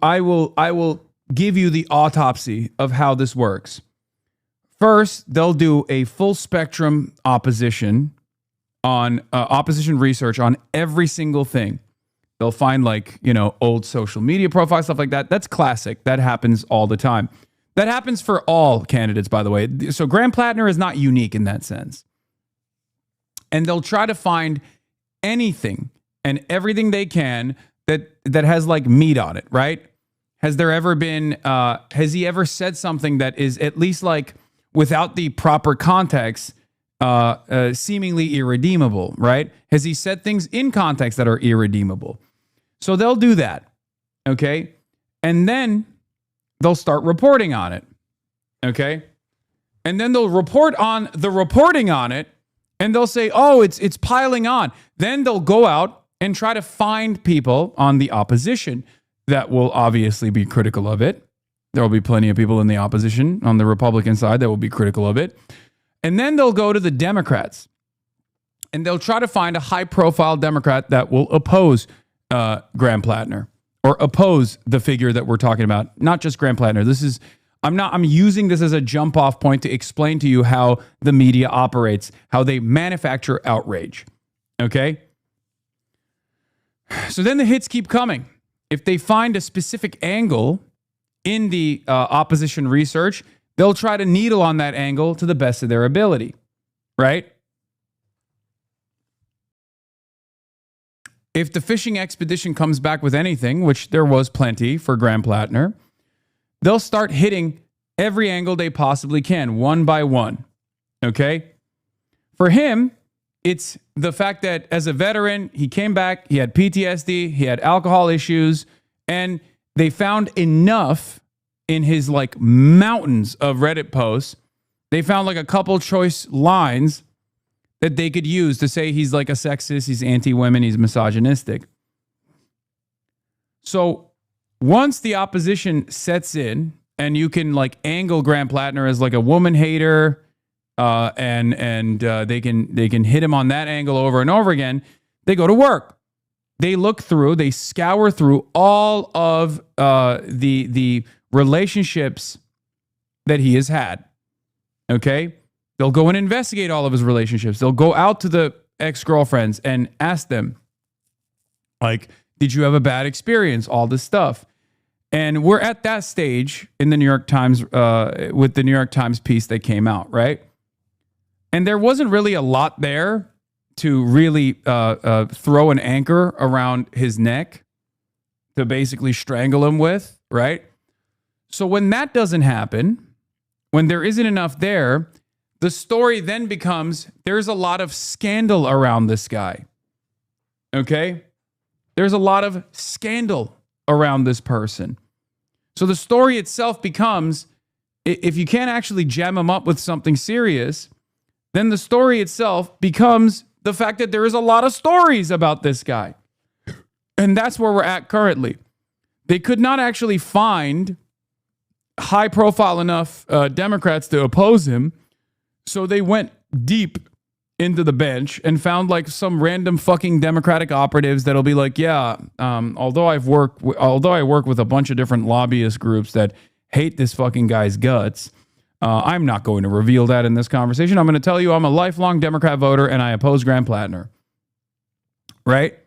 I will give you the autopsy of how this works. First, they'll do a full spectrum opposition research on every single thing. They'll find old social media profiles, stuff like that. That's classic. That happens all the time. That happens for all candidates, by the way. So Graham Plattner is not unique in that sense. And they'll try to find anything and everything they can that has meat on it, right? Has there ever been, has he ever said something that is at least without the proper context, seemingly irredeemable, right? Has he said things in context that are irredeemable? So they'll do that, okay? And then they'll start reporting on it, okay? And then they'll report on the reporting on it, and they'll say, oh, it's piling on. Then they'll go out and try to find people on the opposition that will obviously be critical of it. There will be plenty of people in the opposition on the Republican side that will be critical of it. And then they'll go to the Democrats and they'll try to find a high-profile Democrat that will oppose Graham Plattner or oppose the figure that we're talking about. Not just Graham Plattner. I'm using this as a jump-off point to explain to you how the media operates, how they manufacture outrage. Okay? So then the hits keep coming. If they find a specific angle in the opposition research, they'll try to needle on that angle to the best of their ability, right? If the fishing expedition comes back with anything, which there was plenty for Graham Plattner, they'll start hitting every angle they possibly can, one by one, okay? For him, it's the fact that as a veteran, he came back, he had PTSD, he had alcohol issues, and they found enough in his mountains of Reddit posts. They found a couple choice lines that they could use to say he's a sexist, he's anti-women, he's misogynistic. So once the opposition sets in and you can angle Graham Plattner as a woman hater, and they can hit him on that angle over and over again, they go to work. They scour through all of the relationships that he has had. Okay? They'll go and investigate all of his relationships. They'll go out to the ex-girlfriends and ask them, did you have a bad experience? All this stuff. And we're at that stage in the New York Times, with the New York Times piece that came out, right? And there wasn't really a lot there to really throw an anchor around his neck to basically strangle him with, right? So when that doesn't happen, when there isn't enough there, the story then becomes there's a lot of scandal around this guy, okay? There's a lot of scandal around this person. So the story itself becomes, if you can't actually jam him up with something serious, then the story itself becomes the fact that there is a lot of stories about this guy. And that's where we're at currently. They could not actually find high profile enough Democrats to oppose him. So they went deep into the bench and found like some random fucking Democratic operatives that'll be like, yeah, although I work with a bunch of different lobbyist groups that hate this fucking guy's guts, I'm not going to reveal that in this conversation. I'm going to tell you I'm a lifelong Democrat voter and I oppose Graham Plattner. Right?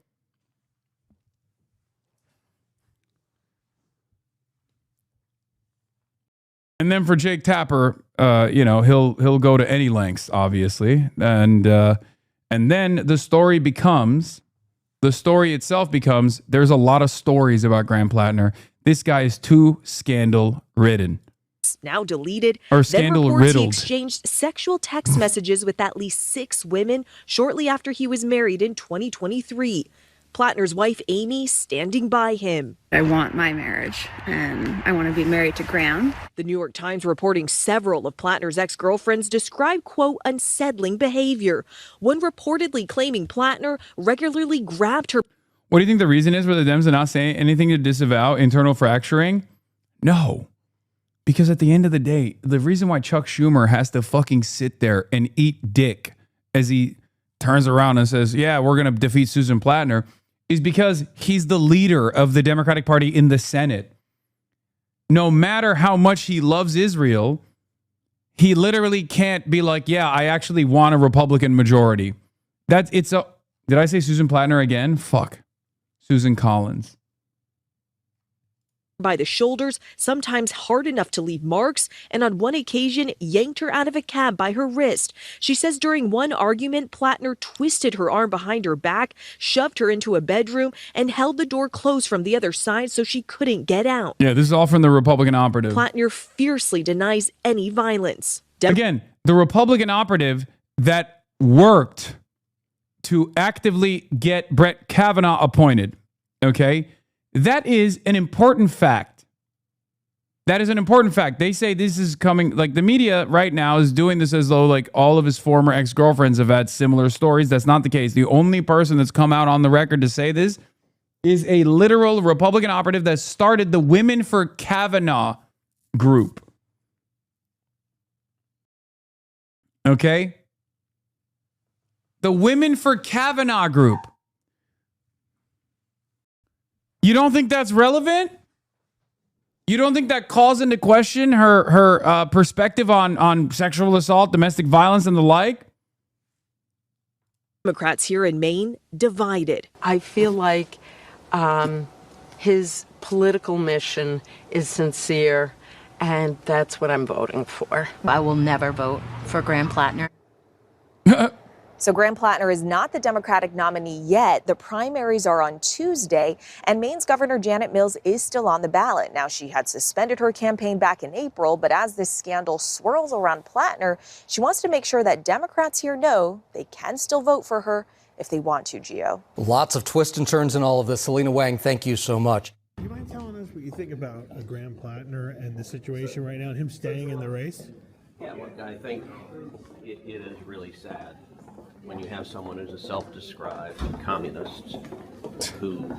And then for Jake Tapper, he'll go to any lengths, obviously, and then the story itself becomes there's a lot of stories about Graham Plattner. This guy is too scandal ridden. Now deleted, Or then scandal reports he riddled. exchanged sexual text messages with at least 6 women shortly after he was married in 2023. Plattner's wife, Amy, standing by him. I want my marriage, and I want to be married to Graham. The New York Times reporting several of Plattner's ex-girlfriends describe, quote, unsettling behavior. One reportedly claiming Plattner regularly grabbed her. What do you think the reason is for the Dems to not say anything to disavow internal fracturing? No. Because at the end of the day, the reason why Chuck Schumer has to fucking sit there and eat dick as he turns around and says, yeah, we're going to defeat Susan Plattner, is because he's the leader of the Democratic Party in the Senate. No matter how much he loves Israel, he literally can't be like, yeah, I actually want a Republican majority. Did I say Susan Plattner again? Fuck. Susan Collins. By the shoulders, sometimes hard enough to leave marks, and on one occasion yanked her out of a cab by her wrist. She says during one argument, Plattner twisted her arm behind her back, shoved her into a bedroom, and held the door closed from the other side so she couldn't get out. Yeah, this is all from the Republican operative. Plattner fiercely denies any violence. Again, the Republican operative that worked to actively get Brett Kavanaugh appointed, okay? That is an important fact. That is an important fact. They say this is coming, like the media right now is doing this as though like all of his former ex-girlfriends have had similar stories. That's not the case. The only person that's come out on the record to say this is a literal Republican operative that started the Women for Kavanaugh group. Okay? The Women for Kavanaugh group. You don't think that's relevant? You don't think that calls into question her perspective on sexual assault, domestic violence, and the like? Democrats here in Maine divided. I feel like his political mission is sincere, and that's what I'm voting for. I will never vote for Graham Plattner. So Graham Plattner is not the Democratic nominee yet. The primaries are on Tuesday, and Maine's Governor Janet Mills is still on the ballot. Now, she had suspended her campaign back in April, but as this scandal swirls around Plattner, she wants to make sure that Democrats here know they can still vote for her if they want to, Gio. Lots of twists and turns in all of this. Selena Wang, thank you so much. Do you mind telling us what you think about Graham Plattner and the situation right now and him staying in the race? Yeah, look, I think it is really sad when you have someone who's a self-described communist who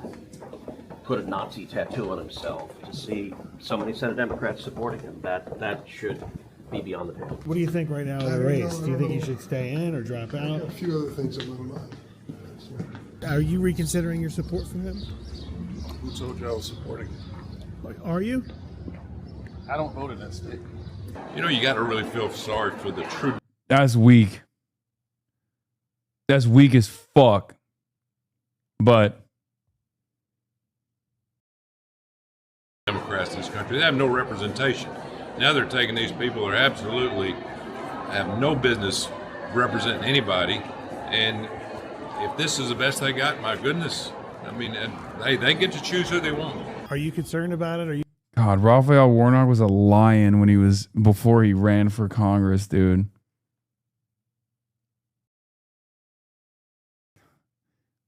put a Nazi tattoo on himself, to see so many Senate Democrats supporting him. That should be beyond the pale. What do you think right now of the race? Do you think he should stay in or drop out? A few other things in my mind. Are you reconsidering your support for him? Who told you I was supporting him? Are you? I don't vote in that state. You know, you got to really feel sorry for the true. That's weak. That's weak as fuck. But Democrats in this country, they have no representation. Now they're taking these people that are absolutely have no business representing anybody. And if this is the best they got, my goodness, I mean, they get to choose who they want. Are you concerned about it? Are you? God, Raphael Warnock was a lion before he ran for Congress, dude.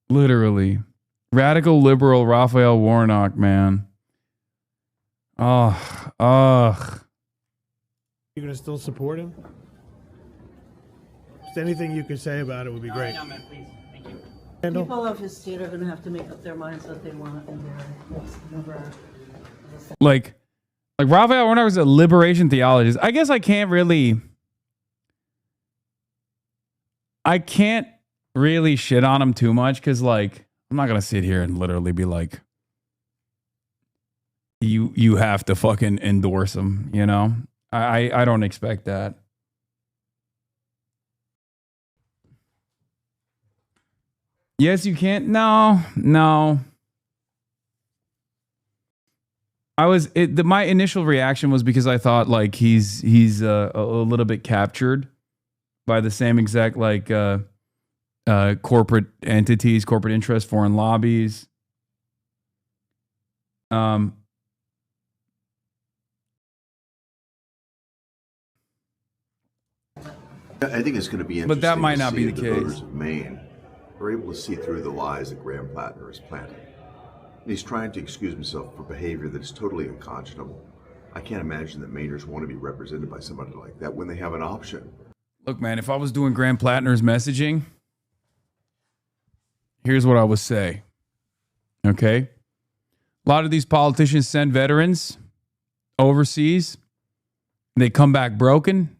Literally. Radical liberal Raphael Warnock, man. Ugh. You're going to still support him? Just anything you could say about it would be great. No, man, please. Thank you. People of his state are going to have to make up their minds what they want in their Like Raphael Warnock was a liberation theologist. I guess I can't really shit on him too much because, like, I'm not gonna sit here and literally be like, you have to fucking endorse him, you know? I don't expect that. Yes, you can't. No. My initial reaction was because I thought like he's a little bit captured by the same exact like corporate entities, corporate interests, foreign lobbies. I think it's going to be interesting. But that might not to be see the if case. Voters of Maine are able to see through the lies that Graham Plattner is planting. He's trying to excuse himself for behavior that is totally unconscionable. I can't imagine that Mainers want to be represented by somebody like that when they have an option. Look, man, if I was doing Graham Plattner's messaging, here's what I would say. Okay? A lot of these politicians send veterans overseas. They come back broken.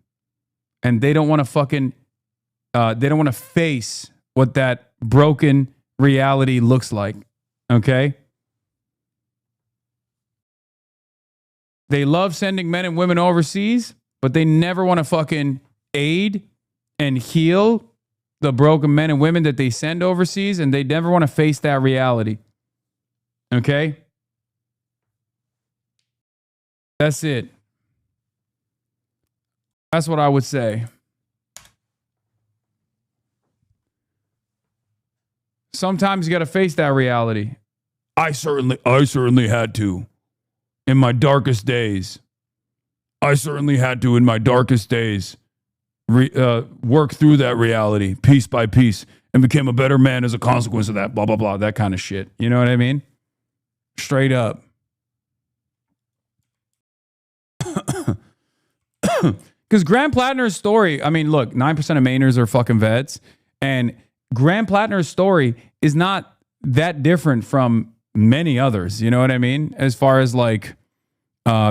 And they don't want to fucking, they don't want to face what that broken reality looks like. Okay? They love sending men and women overseas, but they never want to fucking aid and heal the broken men and women that they send overseas, and they never want to face that reality. Okay? That's it. That's what I would say. Sometimes you got to face that reality. I certainly had to. In my darkest days. I certainly had to, in my darkest days, work through that reality piece by piece and became a better man as a consequence of that, blah, blah, blah, that kind of shit. You know what I mean? Straight up. Because Graham Plattner's story, I mean, look, 9% of Mainers are fucking vets. And Graham Plattner's story is not that different from many others. You know what I mean? As far as like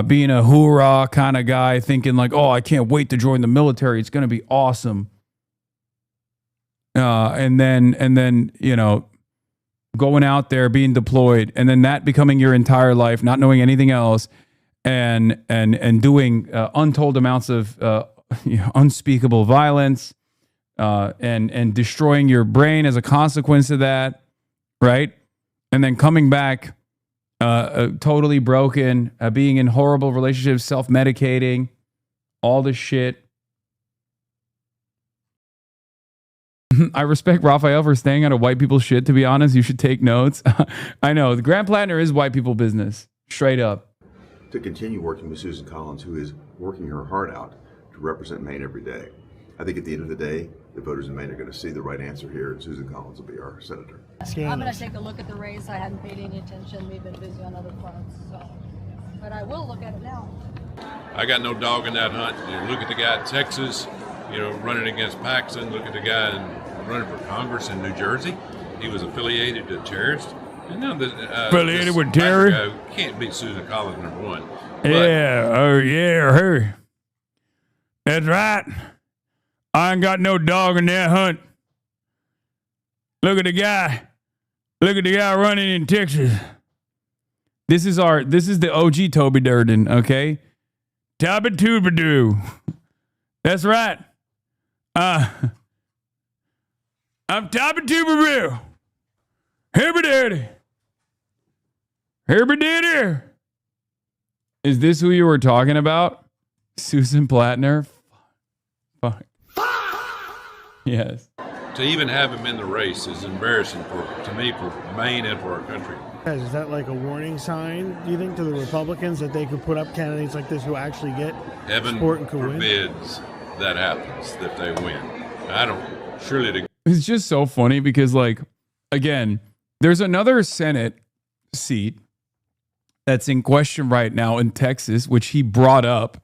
being a hoorah kind of guy, thinking like, oh, I can't wait to join the military. It's going to be awesome. And then, you know, going out there, being deployed, and then that becoming your entire life, not knowing anything else. And doing untold amounts of unspeakable violence, and destroying your brain as a consequence of that, right? And then coming back totally broken, being in horrible relationships, self-medicating, all this shit. I respect Raphael for staying out of white people's shit, to be honest. You should take notes. I know. The Graham Plattner is white people business. Straight up. To continue working with Susan Collins, who is working her heart out to represent Maine every day. I think at the end of the day, the voters in Maine are going to see the right answer here, and Susan Collins will be our senator. I'm going to take a look at the race. I hadn't paid any attention. We've been busy on other fronts, so. But I will look at it now. I got no dog in that hunt. You look at the guy in Texas, running against Paxton. Look at the guy running for Congress in New Jersey. He was affiliated to terrorists. Affiliated with terror? Can't beat Susan Collins, number one. Her. That's right. I ain't got no dog in that hunt. Look at the guy. Look at the guy running in Texas. This is the OG Toby Durden, okay? Toby Tubadoo. That's right. I'm Toby Tubadoo. Herby Daddy. Is this who you were talking about? Susan Plattner? Fuck. Yes. To even have him in the race is embarrassing to me, for Maine and for our country. Is that like a warning sign, do you think, to the Republicans that they could put up candidates like this who actually get Heaven support and could win? forbids that happens, that they win. I don't, surely It's just so funny because, like, again, there's another Senate seat that's in question right now in Texas, which he brought up.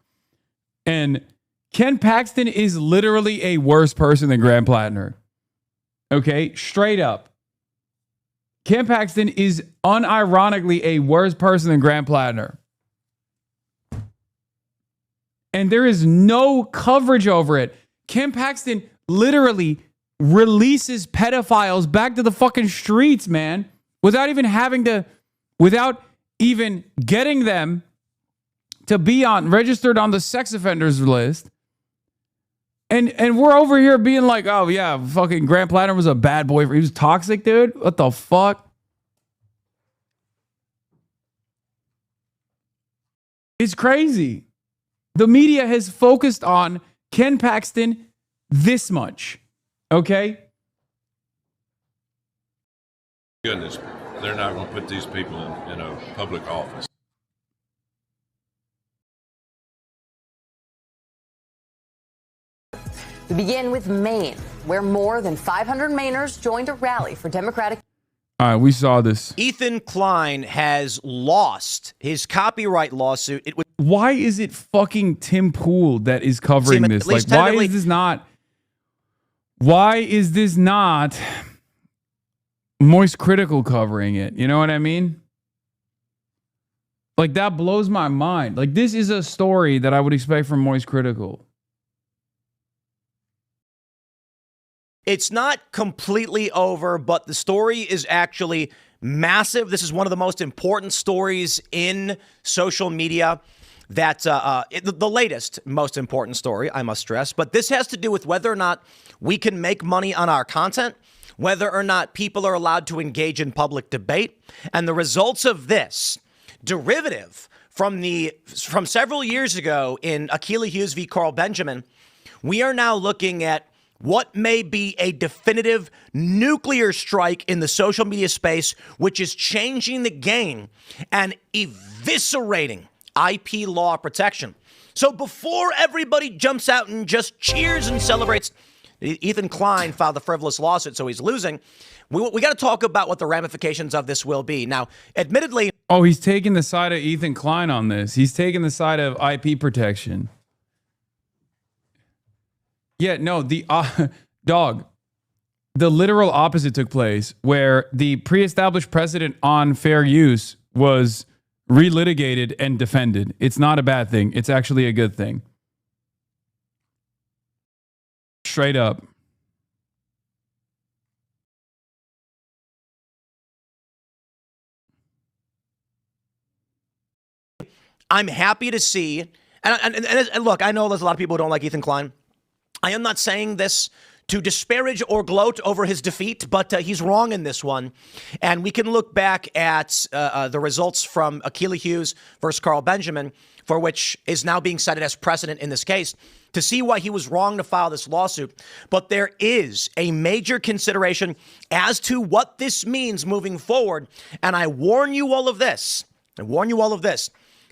And Ken Paxton is literally a worse person than Graham Plattner. Okay? Straight up. Ken Paxton is unironically a worse person than Graham Plattner. And there is no coverage over it. Ken Paxton literally releases pedophiles back to the fucking streets, man, without even getting them to be registered on the sex offenders list. And we're over here being like, oh yeah, fucking Graham Plattner was a bad boy. He was toxic, dude. What the fuck? It's crazy. The media has focused on Ken Paxton this much. Okay? Goodness, they're not going to put these people in a public office. We begin with Maine, where more than 500 Mainers joined a rally for Democratic. All right, we saw this. Ethan Klein has lost his copyright lawsuit. Why is it fucking Tim Pool that is covering this? Like, why is this not? Why is this not Moist Critical covering it? You know what I mean? Like, that blows my mind. Like, this is a story that I would expect from Moist Critical. It's not completely over, but the story is actually massive. This is one of the most important stories in social media. That's the latest most important story, I must stress. But this has to do with whether or not we can make money on our content, whether or not people are allowed to engage in public debate. And the results of this, derivative from several years ago in Akilah Hughes v. Carl Benjamin, we are now looking at what may be a definitive nuclear strike in the social media space, which is changing the game and eviscerating IP law protection. So before everybody jumps out and just cheers and celebrates, Ethan Klein filed a frivolous lawsuit, so he's losing. We got to talk about what the ramifications of this will be. Now, admittedly... Oh, he's taking the side of Ethan Klein on this. He's taking the side of IP protection. Yeah, no, the literal opposite took place, where the pre-established precedent on fair use was relitigated and defended. It's not a bad thing. It's actually a good thing. Straight up. I'm happy to see, and look, I know there's a lot of people who don't like Ethan Klein. I am not saying this to disparage or gloat over his defeat, but he's wrong in this one. And we can look back at the results from Akilah Hughes versus Carl Benjamin, for which is now being cited as precedent in this case, to see why he was wrong to file this lawsuit. But there is a major consideration as to what this means moving forward. And I warn you all of this.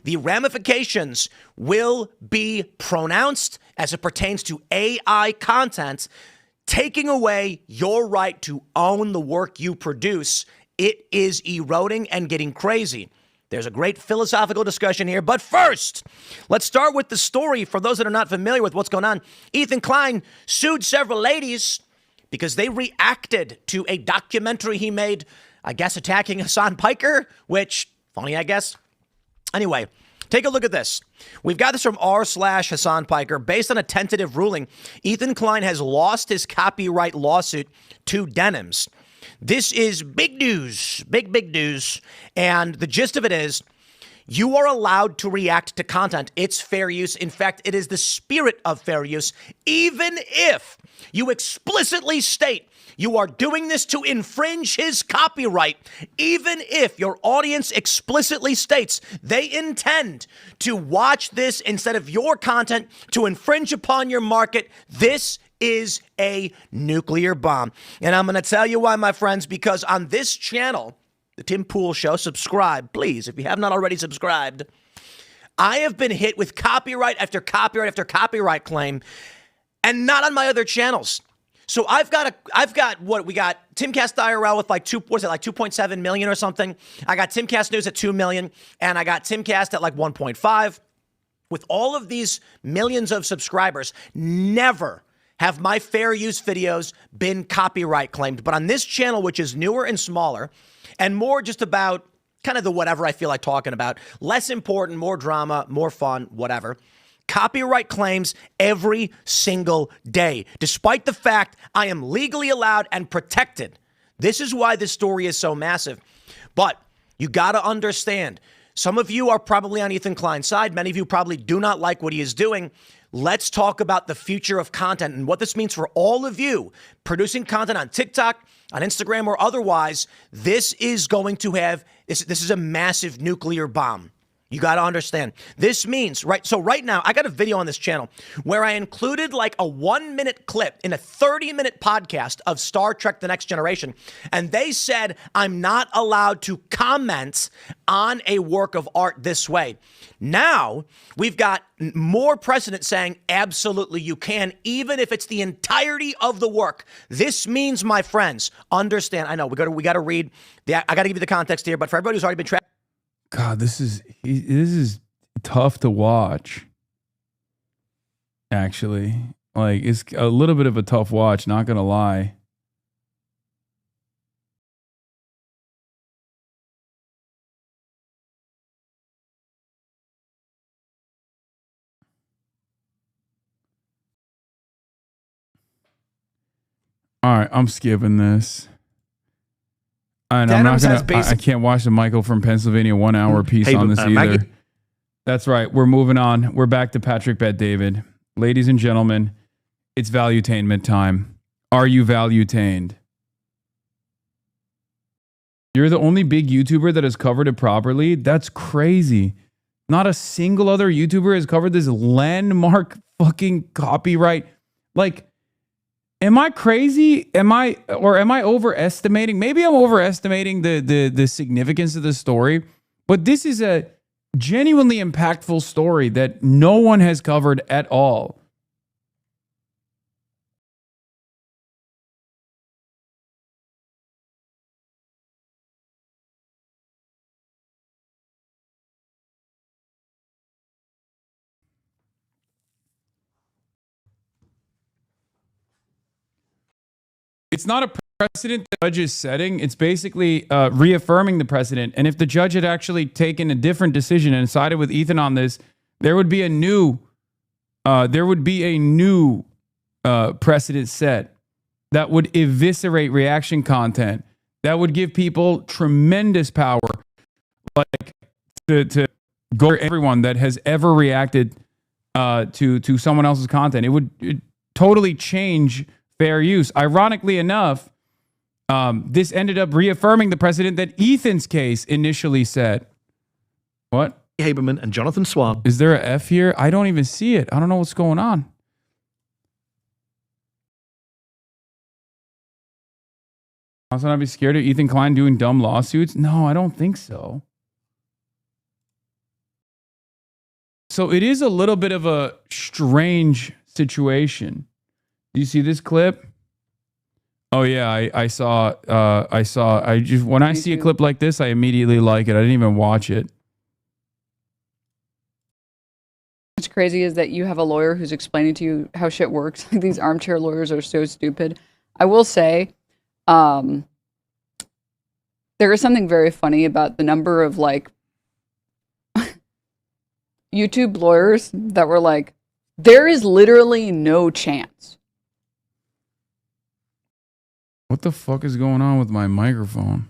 The ramifications will be pronounced as it pertains to AI content, taking away your right to own the work you produce. It is eroding and getting crazy. There's a great philosophical discussion here. But first, let's start with the story. For those that are not familiar with what's going on, Ethan Klein sued several ladies because they reacted to a documentary he made, I guess, attacking Hasan Piker, which, funny, I guess. Anyway, take a look at this. We've got this from r/Hasan Piker. Based on a tentative ruling, Ethan Klein has lost his copyright lawsuit to Denims. This is big news, big news. And the gist of it is, you are allowed to react to content. It's fair use. In fact, it is the spirit of fair use, even if you explicitly state you are doing this to infringe his copyright, even if your audience explicitly states they intend to watch this instead of your content to infringe upon your market. This is a nuclear bomb. And I'm going to tell you why, my friends, because on this channel, the Tim Pool Show, subscribe, please, if you have not already subscribed. I have been hit with copyright after copyright after copyright claim, and not on my other channels. So I've got what we got Timcast IRL with like 2.7 million or something. I got Timcast News at 2 million, and I got Timcast at like 1.5. With all of these millions of subscribers, never have my fair use videos been copyright claimed. But on this channel, which is newer and smaller and more just about kind of the whatever I feel like talking about, less important, more drama, more fun, whatever, copyright claims every single day, despite the fact I am legally allowed and protected. This is why this story is so massive. But you got to understand, some of you are probably on Ethan Klein's side. Many of you probably do not like what he is doing. Let's talk about the future of content and what this means for all of you producing content on TikTok, on Instagram, or otherwise. This is going to have, this is a massive nuclear bomb. You got to understand. This means, right? So right now, I got a video on this channel where I included like a 1-minute clip in a 30-minute podcast of Star Trek The Next Generation. And they said I'm not allowed to comment on a work of art this way. Now, we've got more precedent saying absolutely you can, even if it's the entirety of the work. This means, my friends, understand. I know we got to read. I got to give you the context here, but for everybody who's already been tracked. God, this is tough to watch. Actually, like, it's a little bit of a tough watch, not gonna lie. All right, I'm skipping this. And I'm not gonna. I can't watch the Michael from Pennsylvania 1 hour piece on this either. Maggie. That's right. We're moving on. We're back to Patrick Bet David. Ladies and gentlemen, it's valuetainment time. Are you valuetained? You're the only big YouTuber that has covered it properly? That's crazy. Not a single other YouTuber has covered this landmark fucking copyright. Like, am I crazy? Am I overestimating? Maybe I'm overestimating the significance of the story, but this is a genuinely impactful story that no one has covered at all. It's not a precedent the judge is setting. It's basically reaffirming the precedent. And if the judge had actually taken a different decision and sided with Ethan on this, there would be a new precedent set that would eviscerate reaction content, that would give people tremendous power, like to go to everyone that has ever reacted to someone else's content. It would totally change fair use. Ironically enough, this ended up reaffirming the precedent that Ethan's case initially set. What? Haberman and Jonathan Swan. Is there a F here? I don't even see it. I don't know what's going on. Also, I'd be scared of Ethan Klein doing dumb lawsuits? No, I don't think so. So it is a little bit of a strange situation. Do you see this clip? Oh yeah, I saw. When I see a clip like this, I immediately like it. I didn't even watch it. What's crazy is that you have a lawyer who's explaining to you how shit works. These armchair lawyers are so stupid. I will say, there is something very funny about the number of like YouTube lawyers that were like, there is literally no chance. What the fuck is going on with my microphone?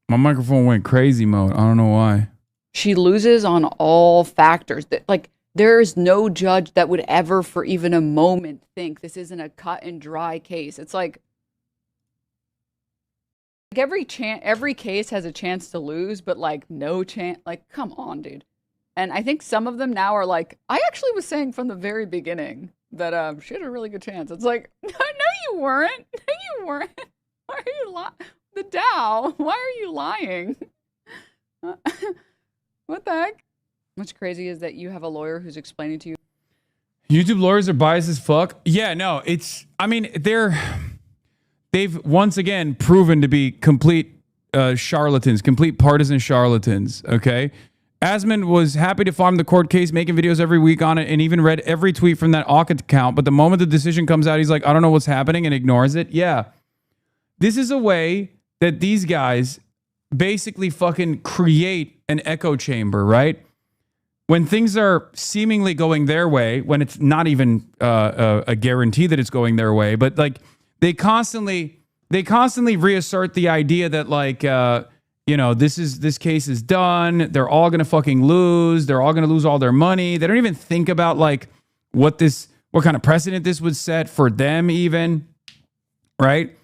My microphone went crazy mode. I don't know why. She loses on all factors. Like, there is no judge that would ever for even a moment think this isn't a cut and dry case. It's like every case has a chance to lose, but like no chance. Like, come on, dude. And I think some of them now are like, I actually was saying from the very beginning that she had a really good chance. It's like, no, you weren't. No, you weren't. Why are you lying? The Dow, why are you lying? What the heck? What's crazy is that you have a lawyer who's explaining to you. YouTube lawyers are biased as fuck. Yeah, no, they've once again proven to be complete charlatans, complete partisan charlatans, okay? Asmund was happy to farm the court case, making videos every week on it, and even read every tweet from that Awk account. But the moment the decision comes out, he's like, I don't know what's happening, and ignores it. Yeah. This is a way that these guys basically fucking create an echo chamber, right? When things are seemingly going their way, when it's not even a guarantee that it's going their way, but like they constantly reassert the idea that like, this case is done. They're all going to fucking lose. They're all going to lose all their money. They don't even think about like what kind of precedent this would set for them even. Right.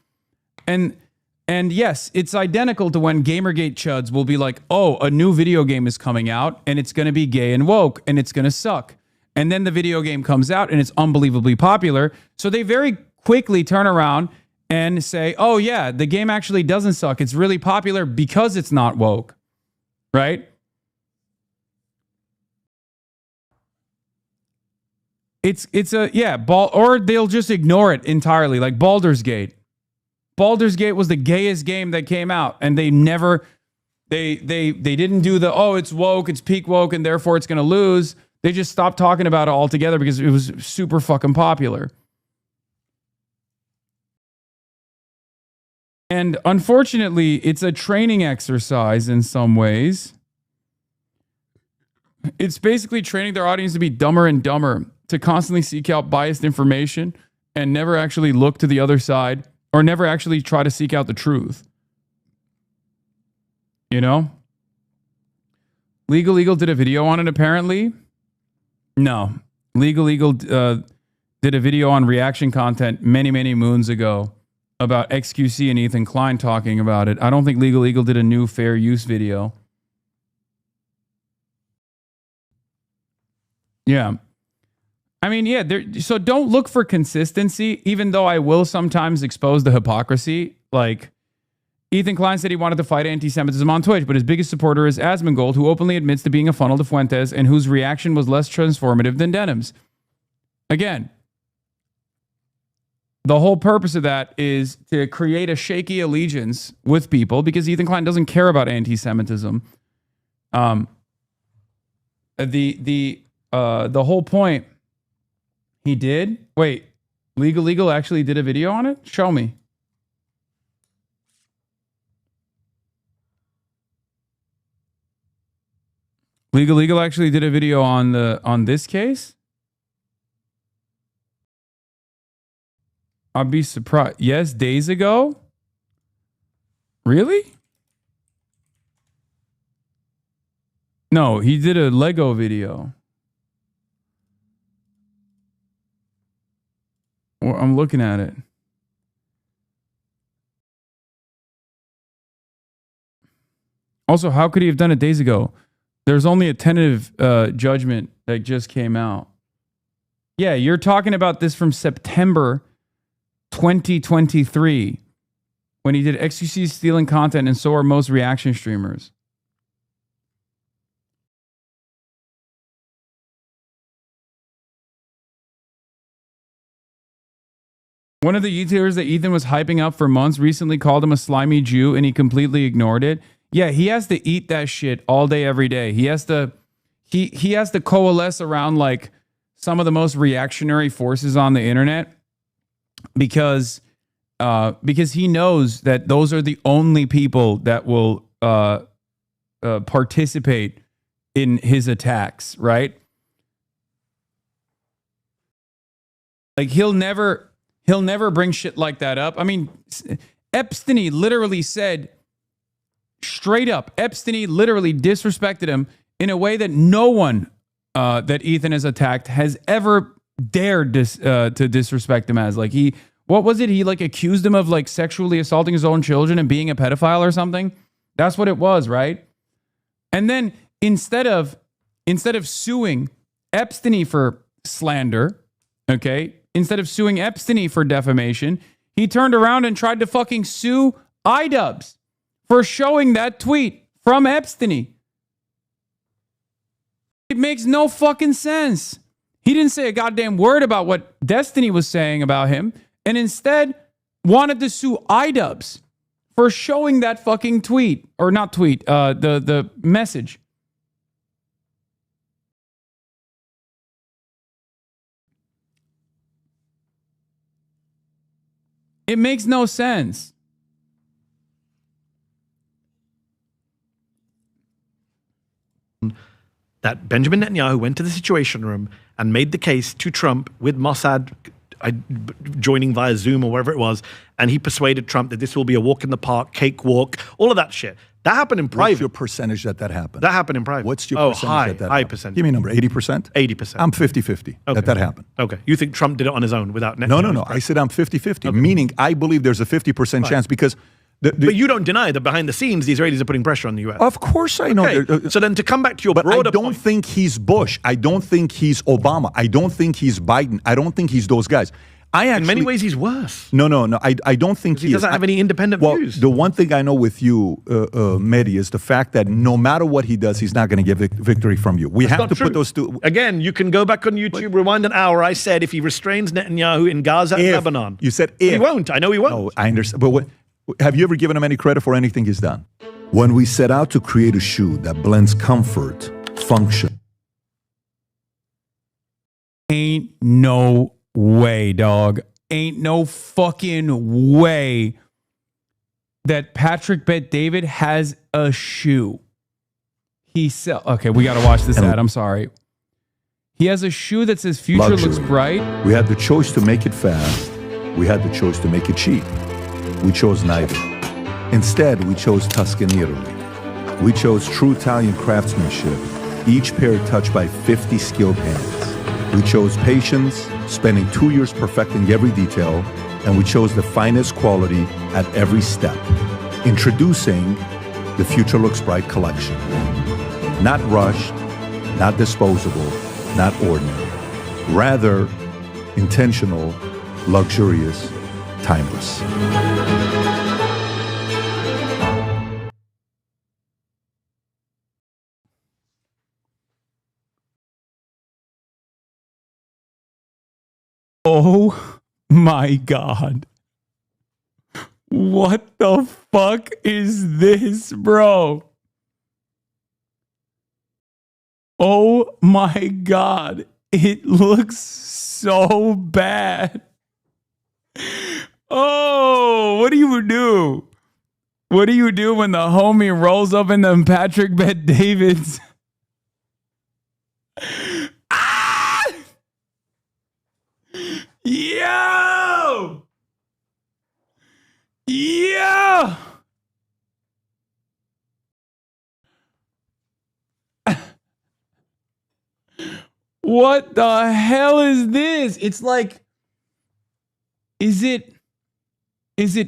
And yes, it's identical to when Gamergate chuds will be like, oh, a new video game is coming out and it's going to be gay and woke and it's going to suck. And then the video game comes out and it's unbelievably popular. So they very quickly turn around and say, oh yeah, the game actually doesn't suck. It's really popular because it's not woke, right? Or they'll just ignore it entirely, like Baldur's Gate. Baldur's Gate was the gayest game that came out, and they didn't do it's woke, it's peak woke, and therefore it's going to lose. They just stopped talking about it altogether because it was super fucking popular. And unfortunately, it's a training exercise in some ways. It's basically training their audience to be dumber and dumber, to constantly seek out biased information and never actually look to the other side or never actually try to seek out the truth. You know? Legal Eagle did a video on it, apparently. No. Legal Eagle did a video on reaction content many, many moons ago about XQC and Ethan Klein talking about it. I don't think Legal Eagle did a new fair use video. Yeah. I mean, yeah, so don't look for consistency, even though I will sometimes expose the hypocrisy. Like, Ethan Klein said he wanted to fight anti-Semitism on Twitch, but his biggest supporter is Asmongold, who openly admits to being a funnel to Fuentes and whose reaction was less transformative than Denim's. Again, the whole purpose of that is to create a shaky allegiance with people because Ethan Klein doesn't care about anti-Semitism. The whole point he did. Wait, Legal Eagle actually did a video on it? Show me. Legal Eagle actually did a video on this case? I'd be surprised. Yes, days ago? Really? No, he did a Lego video. I'm looking at it. Also, how could he have done it days ago? There's only a tentative judgment that just came out. Yeah, you're talking about this from September 2023 when he did XQC stealing content, and so are most reaction streamers. One of the YouTubers that Ethan was hyping up for months recently called him a slimy Jew, and he completely ignored it. Yeah, he has to eat that shit all day, every day. He has to coalesce around like some of the most reactionary forces on the internet because he knows that those are the only people that will participate in his attacks, right? Like he'll never bring shit like that up. I mean, Epstein literally said straight up, Epstein literally disrespected him in a way that no one that Ethan has attacked has ever dared to disrespect him as. Like what was it? He like accused him of like sexually assaulting his own children and being a pedophile or something. That's what it was, right? And then instead of suing Epstein for slander, okay, instead of suing Epstein for defamation, he turned around and tried to fucking sue iDubbbz for showing that tweet from Epstein. It makes no fucking sense. He didn't say a goddamn word about what Destiny was saying about him, and instead wanted to sue iDubbbz for showing that fucking tweet, or not tweet, the message. It makes no sense. That Benjamin Netanyahu went to the Situation Room and made the case to Trump with Mossad joining via Zoom or wherever it was, and he persuaded Trump that this will be a walk in the park, cakewalk, all of that shit. That happened in private. What's your percentage that happened? That happened in private. What's your percentage high, that high happened? percentage. Give me a number, 80%? 80%. I'm 50-50 that happened. Okay. You think Trump did it on his own without Netanyahu? No. I said I'm 50-50, meaning I believe there's a 50% chance because... but you don't deny that behind the scenes, the Israelis are putting pressure on the U.S. Of course I know. Okay. So then to come back to your broader I don't think he's Bush. I don't think he's Obama. I don't think he's Biden. I don't think he's those guys. In many ways, he's worse. No. I don't think he doesn't have any independent views. The one thing I know with you, Mehdi, is the fact that no matter what he does, he's not going to get victory from you. We have to put those two. Again, you can go back on YouTube, rewind an hour. I said if he restrains Netanyahu in Gaza and Lebanon. You said if. He won't. I know he won't. No, I understand. But have you ever given him any credit for anything he's done? When we set out to create a shoe that blends comfort, function. Ain't no way, dog. Ain't no fucking way that Patrick Bet-David has a shoe. Okay, we got to watch this ad. I'm sorry. He has a shoe that says future Luxury. looks bright. We had the choice to make it fast. We had the choice to make it cheap. We chose neither. Instead, we chose Tuscany, Italy. We chose true Italian craftsmanship, each pair touched by 50 skilled hands. We chose patience, spending 2 years perfecting every detail, and we chose the finest quality at every step. Introducing the Future Looks Bright collection. Not rushed, not disposable, not ordinary. Rather, intentional, luxurious, timeless. Oh my God. What the fuck is this, bro? Oh my God. It looks so bad. Oh, what do you do? What do you do when the homie rolls up in them Patrick Bet-Davids? Yo! Yeah! What the hell is this? It's like, is it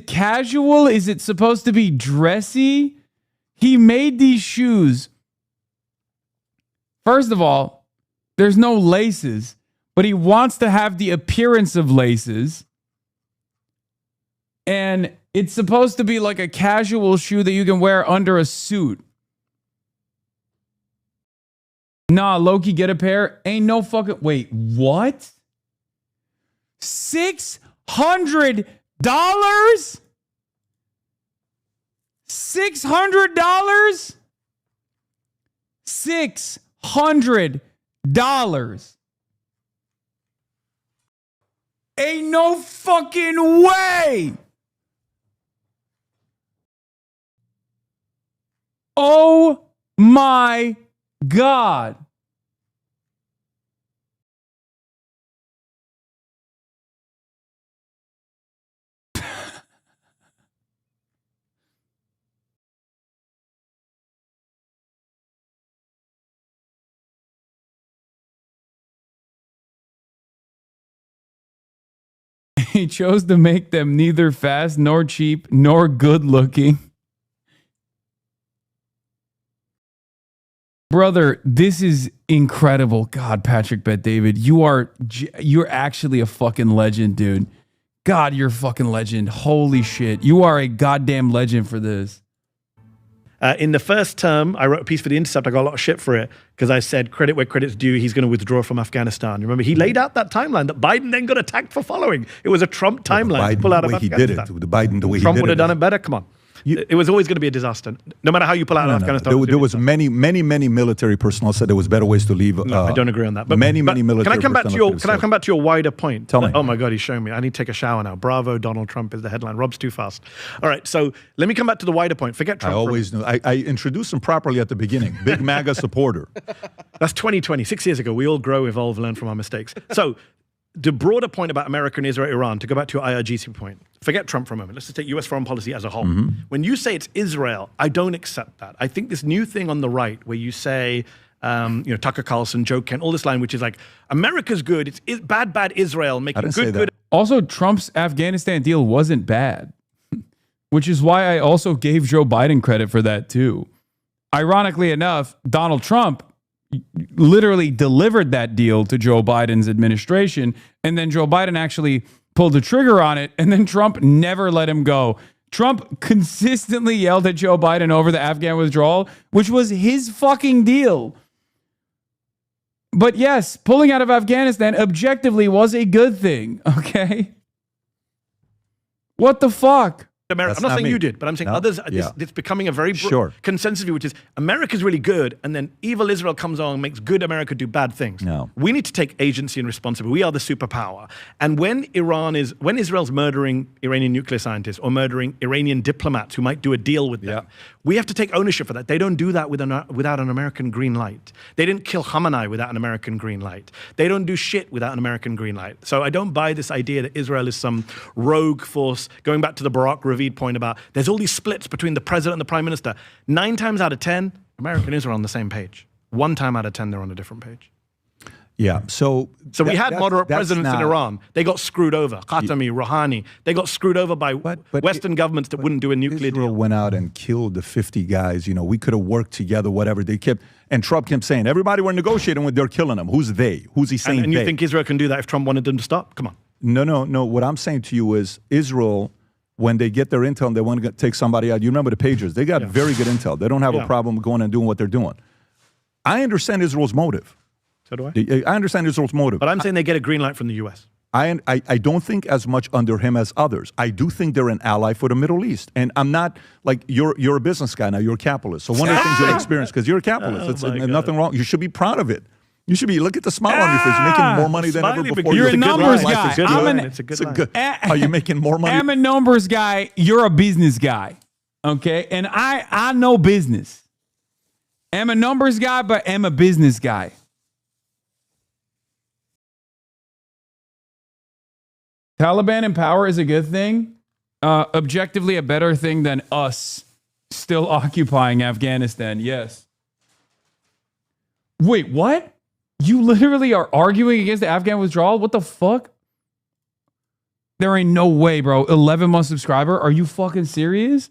casual? Is it supposed to be dressy? He made these shoes. First of all, there's no laces, but he wants to have the appearance of laces. And it's supposed to be like a casual shoe that you can wear under a suit. Nah, Loki, get a pair. Ain't no fucking... Wait, what? $600? $600? $600. Ain't no fucking way. Oh my God. He chose to make them neither fast nor cheap nor good looking. Brother, this is incredible. God, Patrick Bet-David, you're actually a fucking legend, dude. God, you're a fucking legend. Holy shit. You are a goddamn legend for this. In the first term, I wrote a piece for The Intercept. I got a lot of shit for it because I said credit where credit's due. He's going to withdraw from Afghanistan. Remember, he laid out that timeline that Biden then got attacked for following. It was a Trump timeline to pull out of Afghanistan. The way he did it. Trump would have done it better. Come on. it was always going to be a disaster. No matter how you pull out of Afghanistan. There was many military personnel said there was better ways to leave. No, I don't agree on that. But many military. Can I come back to your wider point? Tell me. Oh my God, he's showing me. I need to take a shower now. Bravo, Donald Trump is the headline. Rob's too fast. All right, so let me come back to the wider point. Forget Trump. I always knew. I introduced him properly at the beginning. Big MAGA supporter. That's 2020, 6 years ago. We all grow, evolve, learn from our mistakes. So the broader point about America and Israel, Iran, to go back to your IRGC point, forget Trump for a moment. Let's just take U.S. foreign policy as a whole. When you say it's Israel, I don't accept that. I think this new thing on the right where you say, Tucker Carlson, Joe Kent, all this line, which is like, America's good, it's bad Israel, making good. Also, Trump's Afghanistan deal wasn't bad, which is why I also gave Joe Biden credit for that too. Ironically enough, Donald Trump literally delivered that deal to Joe Biden's administration, and then Joe Biden actually pulled the trigger on it, and then Trump never let him go. Trump consistently yelled at Joe Biden over the Afghan withdrawal, which was his fucking deal. But yes, pulling out of Afghanistan objectively was a good thing, okay? What the fuck? I'm not saying you did, but I'm saying others. It's becoming a very consensus view, which is America's really good, and then evil Israel comes on and makes good America do bad things. No. We need to take agency and responsibility. We are the superpower. And when Israel's murdering Iranian nuclear scientists or murdering Iranian diplomats who might do a deal with them, we have to take ownership for that. They don't do that without an American green light. They didn't kill Khamenei without an American green light. They don't do shit without an American green light. So I don't buy this idea that Israel is some rogue force. Going back to the Barack Ravid point about there's all these splits between the president and the prime minister. 9 times out of 10, America and Israel are on the same page. 1 time out of 10, they're on a different page. Yeah. So we had moderate presidents in Iran. They got screwed over. Khatami, Rouhani. They got screwed over by Western governments that wouldn't do a nuclear deal. Israel went out and killed the 50 guys. We could have worked together, whatever. And Trump kept saying, everybody we're negotiating with, they're killing them. Who's they? Who's he saying and you think Israel can do that if Trump wanted them to stop? Come on. No. What I'm saying to you is Israel, when they get their intel and they want to take somebody out, you remember the pagers. They got very good intel. They don't have a problem going and doing what they're doing. I understand Israel's motive. So do I. I understand Israel's motive. But I'm saying they get a green light from the U.S. I don't think as much under him as others. I do think they're an ally for the Middle East. And I'm not, like, you're a business guy now. You're a capitalist. So one of the things you'll experience, because you're a capitalist, it's nothing wrong. You should be proud of it. You should be, look at the smile on your face. You're making more money than ever before. You're a numbers guy. It's a good line. Are you making more money? I'm a numbers guy. You're a business guy. Okay? And I know business. I'm a numbers guy, but I'm a business guy. Taliban in power is a good thing. Objectively a better thing than us still occupying Afghanistan. Yes. Wait, what? You literally are arguing against the Afghan withdrawal? What the fuck? There ain't no way, bro. 11-month subscriber? Are you fucking serious?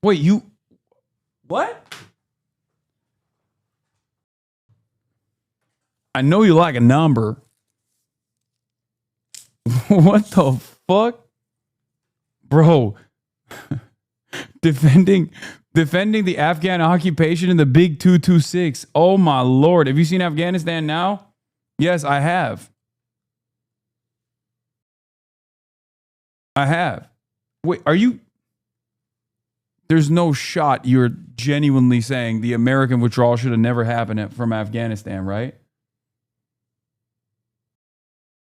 Wait, you... What? I know you like a number. What the fuck? Bro, defending the Afghan occupation in the Big 226. Oh my Lord. Have you seen Afghanistan now? Yes, I have. I have. Wait, are you... There's no shot you're genuinely saying the American withdrawal should have never happened from Afghanistan, right?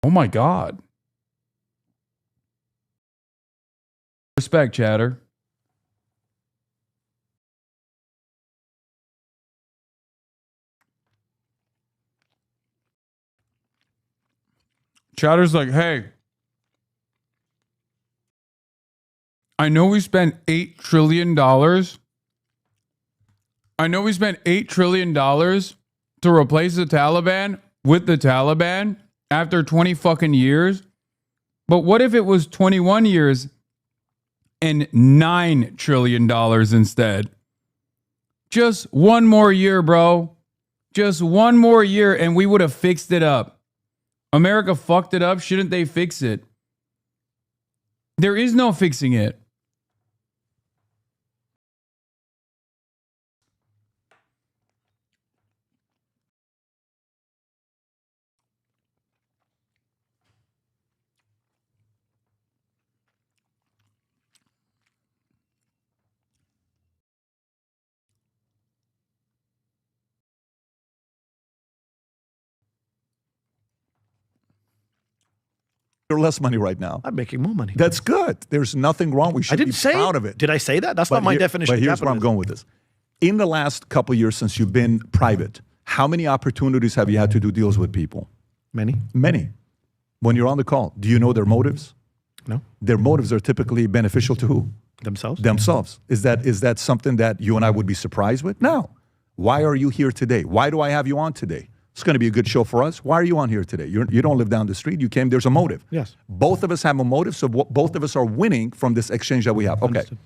Oh my God. Respect, chatter. Chatter's like, hey, I know we spent $8 trillion. I know we spent $8 trillion to replace the Taliban with the Taliban after 20 fucking years. But what if it was 21 years and $9 trillion instead? Just one more year, bro. Just one more year and we would have fixed it up. America fucked it up. Shouldn't they fix it? There is no fixing it. or less money right now. I'm making more money. That's good. There's nothing wrong. We should be proud of it. Did I say that? That's not my definition But of here's where I'm capitalism. going with this. In the last couple of years since you've been private, how many opportunities have you had to do deals with people? Many. Many. When you're on the call, do you know their motives? No. Their motives are typically beneficial to who? Themselves. Themselves. Is that something that you and I would be surprised with? No. Why are you here today? Why do I have you on today? It's going to be a good show for us. Why are you on here today? You don't live down the street. You came. There's a motive. Yes. Both of us have a motive, so both of us are winning from this exchange that we have. Okay. Understood.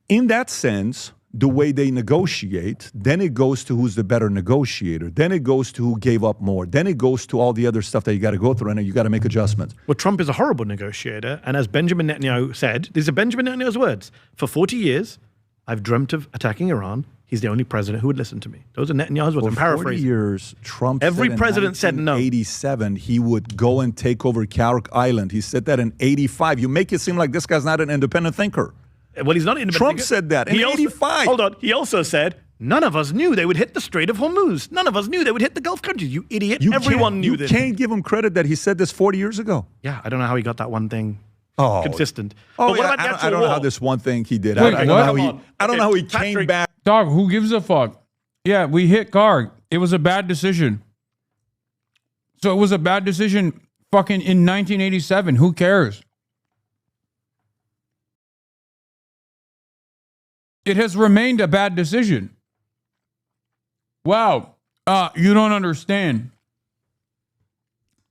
In that sense, the way they negotiate, then it goes to who's the better negotiator. Then it goes to who gave up more. Then it goes to all the other stuff that you got to go through, and you got to make adjustments. Well, Trump is a horrible negotiator, and as Benjamin Netanyahu said, these are Benjamin Netanyahu's words. For 40 years, I've dreamt of attacking Iran. He's the only president who would listen to me. Those are Netanyahu's words. I'm For 40 paraphrasing. years, Trump Every said president said no. In 1987, he would go and take over Carrick Island. He said that in 85. You make it seem like this guy's not an independent thinker. Well, he's not an independent Trump thinker. said that in 85. Hold on. He also said, none of us knew they would hit the Strait of Hormuz. None of us knew they would hit the Gulf countries. You idiot. Everyone knew this. You can't give him credit that he said this 40 years ago. Yeah, I don't know how he got that one thing consistent. Oh, but what yeah, about the actual I don't know war? how this one thing he did. Wait, I don't know what? how I don't know how he came back. Dog, who gives a fuck? Yeah, we hit Karg. It was a bad decision. So it was a bad decision fucking in 1987. Who cares? It has remained a bad decision. Wow. You don't understand.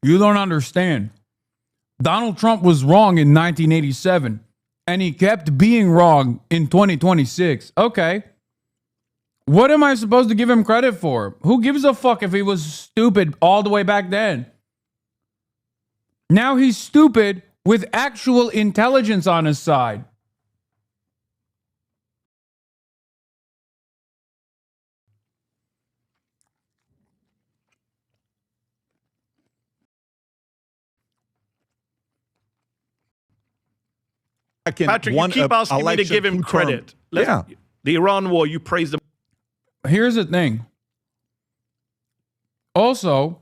You don't understand. Donald Trump was wrong in 1987, and he kept being wrong in 2026. Okay. What am I supposed to give him credit for? Who gives a fuck if he was stupid all the way back then? Now he's stupid with actual intelligence on his side. Patrick, you keep asking me to give him credit. The Iran war, you praised him. Here's the thing. Also,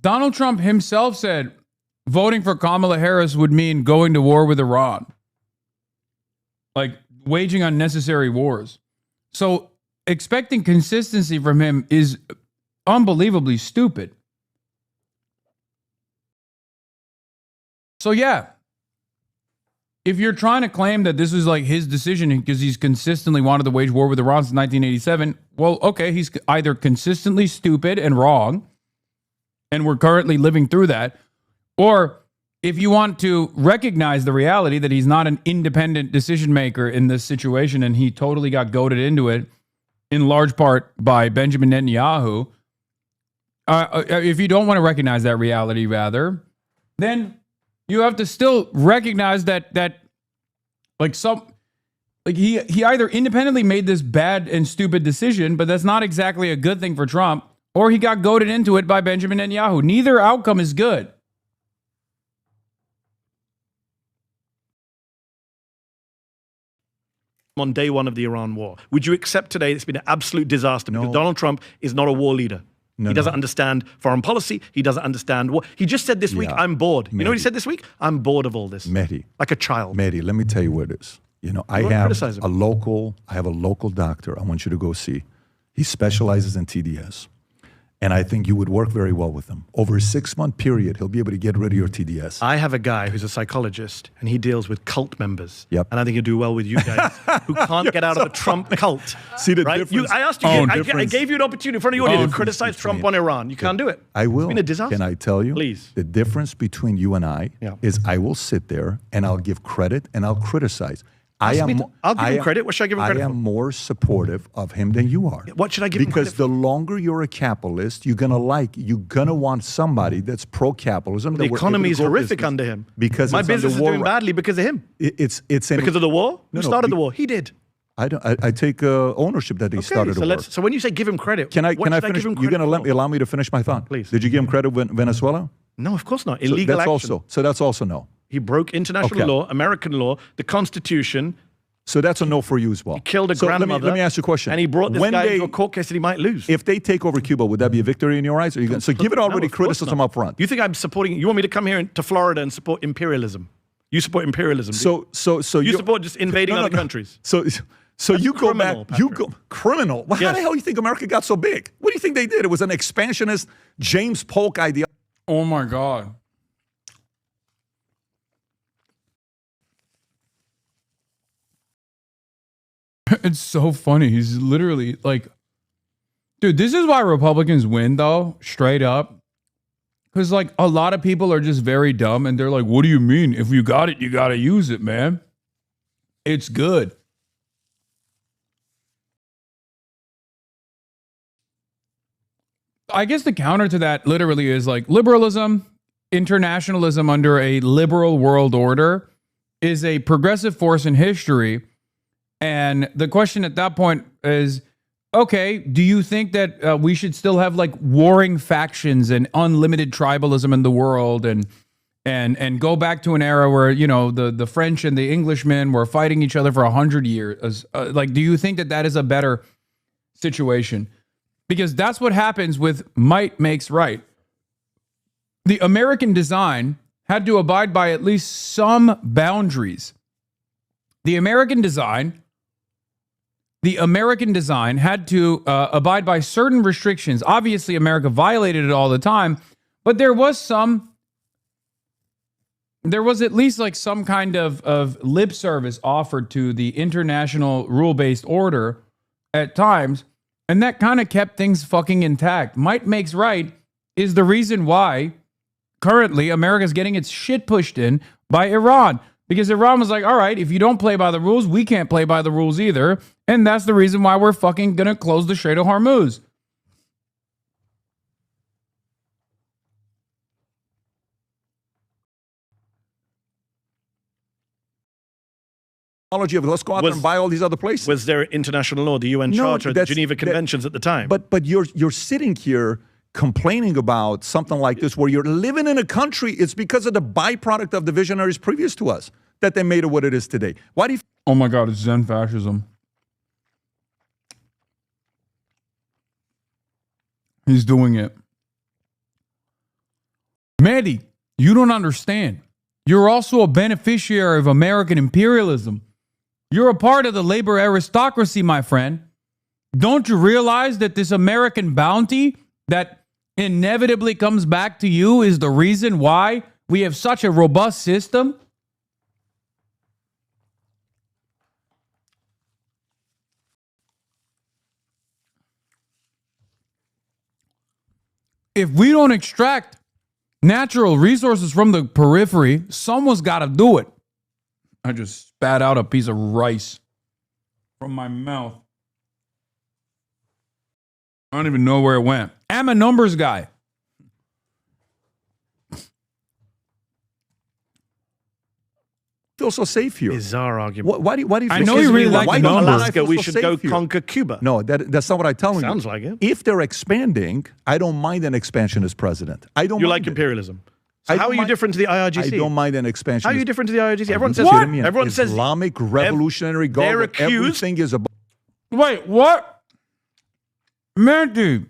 Donald Trump himself said voting for Kamala Harris would mean going to war with Iran. Like waging unnecessary wars. So expecting consistency from him is unbelievably stupid. So yeah, if you're trying to claim that this is like his decision because he's consistently wanted to wage war with Iran since 1987, well, okay, he's either consistently stupid and wrong, and we're currently living through that, or if you want to recognize the reality that he's not an independent decision maker in this situation and he totally got goaded into it, in large part by Benjamin Netanyahu, if you don't want to recognize that reality, rather, then you have to still recognize that he either independently made this bad and stupid decision, but that's not exactly a good thing for Trump, or he got goaded into it by Benjamin Netanyahu. Neither outcome is good. On day one of the Iran war. Would you accept today it's been an absolute disaster because Donald Trump is not a war leader? He doesn't understand foreign policy. He doesn't understand what he just said this week. I'm bored. You know what he said this week? I'm bored of all this. Mehdi, like a child. Mehdi, let me tell you what it is. You know, I have a local doctor I want you to go see. He specializes in TDS. And I think you would work very well with him. Over a 6-month period, he'll be able to get rid of your TDS. I have a guy who's a psychologist, and he deals with cult members. Yep. And I think he'll do well with you guys who can't get out of the Trump cult. See the right? difference? I asked you, I gave you an opportunity in front of your audience to criticize Trump on Iran. You can't do it. I will. It's been a disaster. Can I tell you? Please. The difference between you and I is I will sit there and I'll give credit and I'll criticize. I'll give him credit. What should I give him credit I am more supportive of him than you are. What should I give him credit for? Because the longer you're a capitalist, you're gonna want somebody that's pro-capitalism. The economy is horrific under him. Because my it's business is under war doing badly because of him. It's because of the war. Who started the war? He did. I take ownership that he started the war. So when you say give him credit, can I finish? You're gonna allow me to finish my thought? Please. Did you give him credit with Venezuela? No, of course not. Illegal action. So that's also no. He broke international law, American law, the Constitution. So that's a no for you as well. He killed a so grandmother. Let me ask you a question. And he brought this guy into a court case that he might lose. If they take over Cuba, would that be a victory in your eyes? Or you so give it already criticism up front. You think I'm supporting? You want me to come here to Florida and support imperialism? You support imperialism. So you support just invading other countries. So you go back. Patrick. You go criminal. Well, how the hell do you think America got so big? What do you think they did? It was an expansionist James Polk idea. Oh my God. It's so funny. He's literally like, dude, this is why Republicans win, though, straight up. Because, like, a lot of people are just very dumb and they're like, what do you mean? If you got it, you got to use it, man. It's good. I guess the counter to that literally is like liberalism, internationalism under a liberal world order is a progressive force in history. And the question at that point is, okay, do you think that we should still have like warring factions and unlimited tribalism in the world and go back to an era where, you know, the French and the Englishmen were fighting each other for 100 years? Like, do you think that that is a better situation? Because that's what happens with might makes right. The American design had to abide by at least some boundaries. The American design had to abide by certain restrictions. Obviously, America violated it all the time, but there was at least like some kind of lip service offered to the international rule-based order at times, and that kind of kept things fucking intact. Might makes right is the reason why currently America's getting its shit pushed in by Iran. Because Iran was like, all right, if you don't play by the rules, we can't play by the rules either. And that's the reason why we're fucking going to close the Strait of Hormuz. Let's go out there and buy all these other places. Was there international law, the UN Charter, the Geneva Conventions at the time? But you're sitting here complaining about something like this where you're living in a country, it's because of the byproduct of the visionaries previous to us that they made it what it is today. Why do you... Oh my God, it's Zen fascism. He's doing it. Mehdi, you don't understand. You're also a beneficiary of American imperialism. You're a part of the labor aristocracy, my friend. Don't you realize that this American bounty that inevitably comes back to you is the reason why we have such a robust system? If we don't extract natural resources from the periphery, someone's got to do it. I just spat out a piece of rice from my mouth. I don't even know where it went. I'm a numbers guy. Feel so safe here? Bizarre argument. Why do you? I know you really like the numbers. Alaska, we should go conquer Cuba. No, that's not what I'm telling you. Sounds like it. If they're expanding, I don't mind an expansionist president. I don't. You mind like imperialism. So how are you different to the IRGC? I don't mind an expansionist. How are you different to the IRGC? Everyone says what? Everyone says Islamic Revolutionary Guard. They're accused. Everything is about. Wait, what? Man, dude.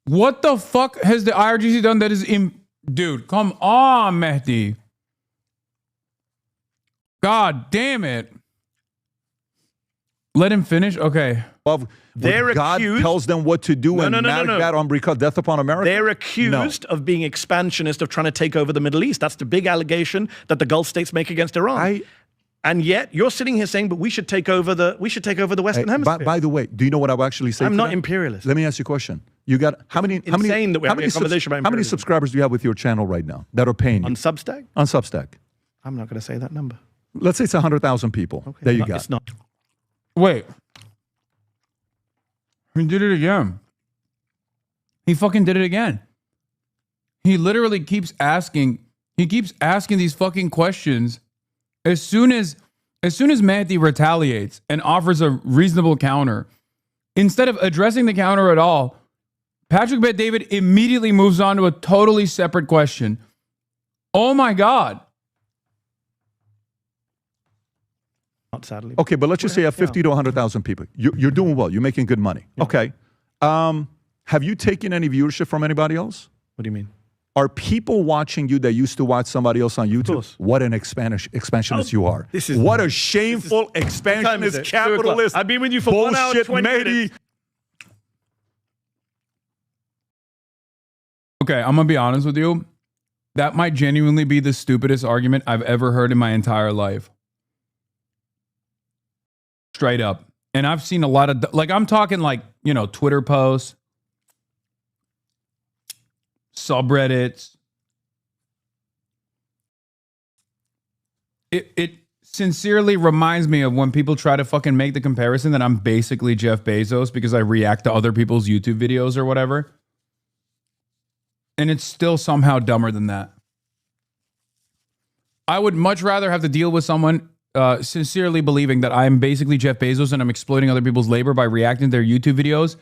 What the fuck has the IRGC done that is dude, come on, Mehdi. God damn it. Let him finish? Okay. They're God accused. tells them what to do and that on death upon America. They're accused of being expansionist, of trying to take over the Middle East. That's the big allegation that the Gulf states make against Iran. And yet you're sitting here saying, but we should take over the Western Hemisphere. By the way, do you know what I would actually say? I'm not that? imperialist. Let me ask you a question. You got how many subscribers do you have with your channel right now that are paying you? On Substack? On Substack. I'm not going to say that number. Let's say it's 100,000 people. Okay, there you go. It's not. Wait. He did it again. He fucking did it again. He literally keeps asking these fucking questions. As soon as Mehdi retaliates and offers a reasonable counter, instead of addressing the counter at all, Patrick Bet-David immediately moves on to a totally separate question. Oh my God. Not sadly. Okay, but let's just say you have 50 to 100,000 people. You're doing well. You're making good money. Yeah. Okay. Have you taken any viewership from anybody else? What do you mean? Are people watching you that used to watch somebody else on YouTube? Of course. What an expansionist you are. What a shameful expansionist, capitalist. I've been with you for 1 hour and 20 minutes. Okay, I'm going to be honest with you. That might genuinely be the stupidest argument I've ever heard in my entire life. Straight up. And I've seen a lot of, like, I'm talking like, you know, Twitter posts, subreddits. It sincerely reminds me of when people try to fucking make the comparison that I'm basically Jeff Bezos because I react to other people's YouTube videos or whatever. And it's still somehow dumber than that. I would much rather have to deal with someone sincerely believing that I'm basically Jeff Bezos and I'm exploiting other people's labor by reacting to their YouTube videos.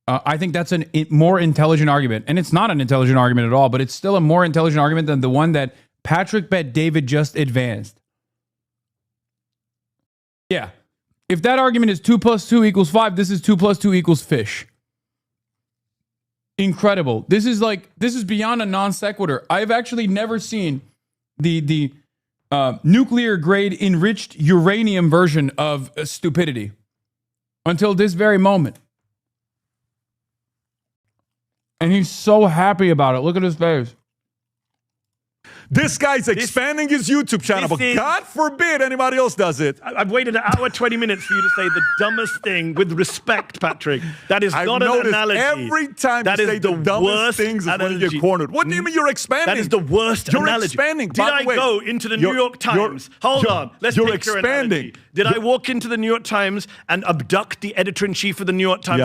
I think that's a more intelligent argument. And it's not an intelligent argument at all, but it's still a more intelligent argument than the one that Patrick Bet-David just advanced. Yeah. If that argument is 2 + 2 = 5, this is 2 + 2 = fish. Incredible. This is beyond a non sequitur. I've actually never seen the nuclear grade enriched uranium version of stupidity until this very moment. And he's so happy about it. Look at his face. This guy's expanding his YouTube channel, but God forbid anybody else does it. I've waited an hour, 20 minutes for you to say the dumbest thing with respect, Patrick. That is not an analogy. Every time you say the dumbest things is when you get cornered. What do you mean you're expanding? That is the worst analogy. You're expanding. Did I go into the New York Times? Hold on. Let's take your analogy. Did I walk into the New York Times and abduct the editor-in-chief of the New York Times,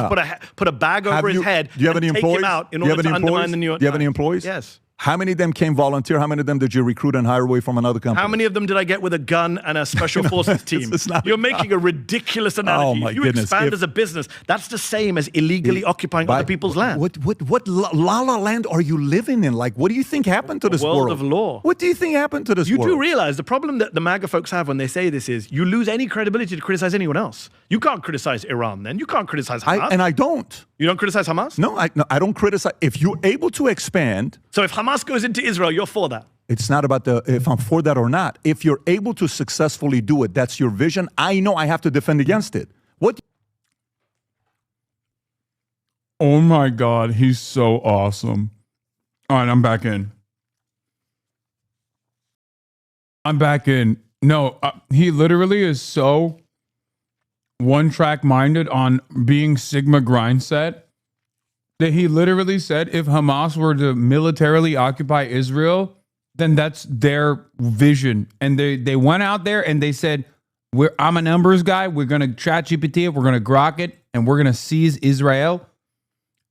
put a bag over his head, do you have any and take employees? him out in order to undermine the New York Times? Do you have any employees? Yes. How many of them came volunteer? How many of them did you recruit and hire away from another company? How many of them did I get with a gun and a special forces team? You're making a ridiculous analogy. Oh my you goodness. expand as a business. That's the same as illegally occupying other people's land. What la-la land are you living in? Like, what do you think happened to this world? World of law. What do you think happened to this world? You do realize the problem that the MAGA folks have when they say this is you lose any credibility to criticize anyone else. You can't criticize Iran then. You can't criticize Hamas. And I don't. You don't criticize Hamas? No, I don't criticize. If you're able to expand. So if Hamas goes into Israel, you're for that? It's not about if I'm for that or not. If you're able to successfully do it, that's your vision. I know I have to defend against it. What? Oh my God, he's so awesome. All right, I'm back in. No, he literally is so one-track minded on being Sigma grind set that he literally said if Hamas were to militarily occupy Israel, then that's their vision. And they went out there and they said, I'm a numbers guy. We're going to ChatGPT it. We're going to grok it. And we're going to seize Israel.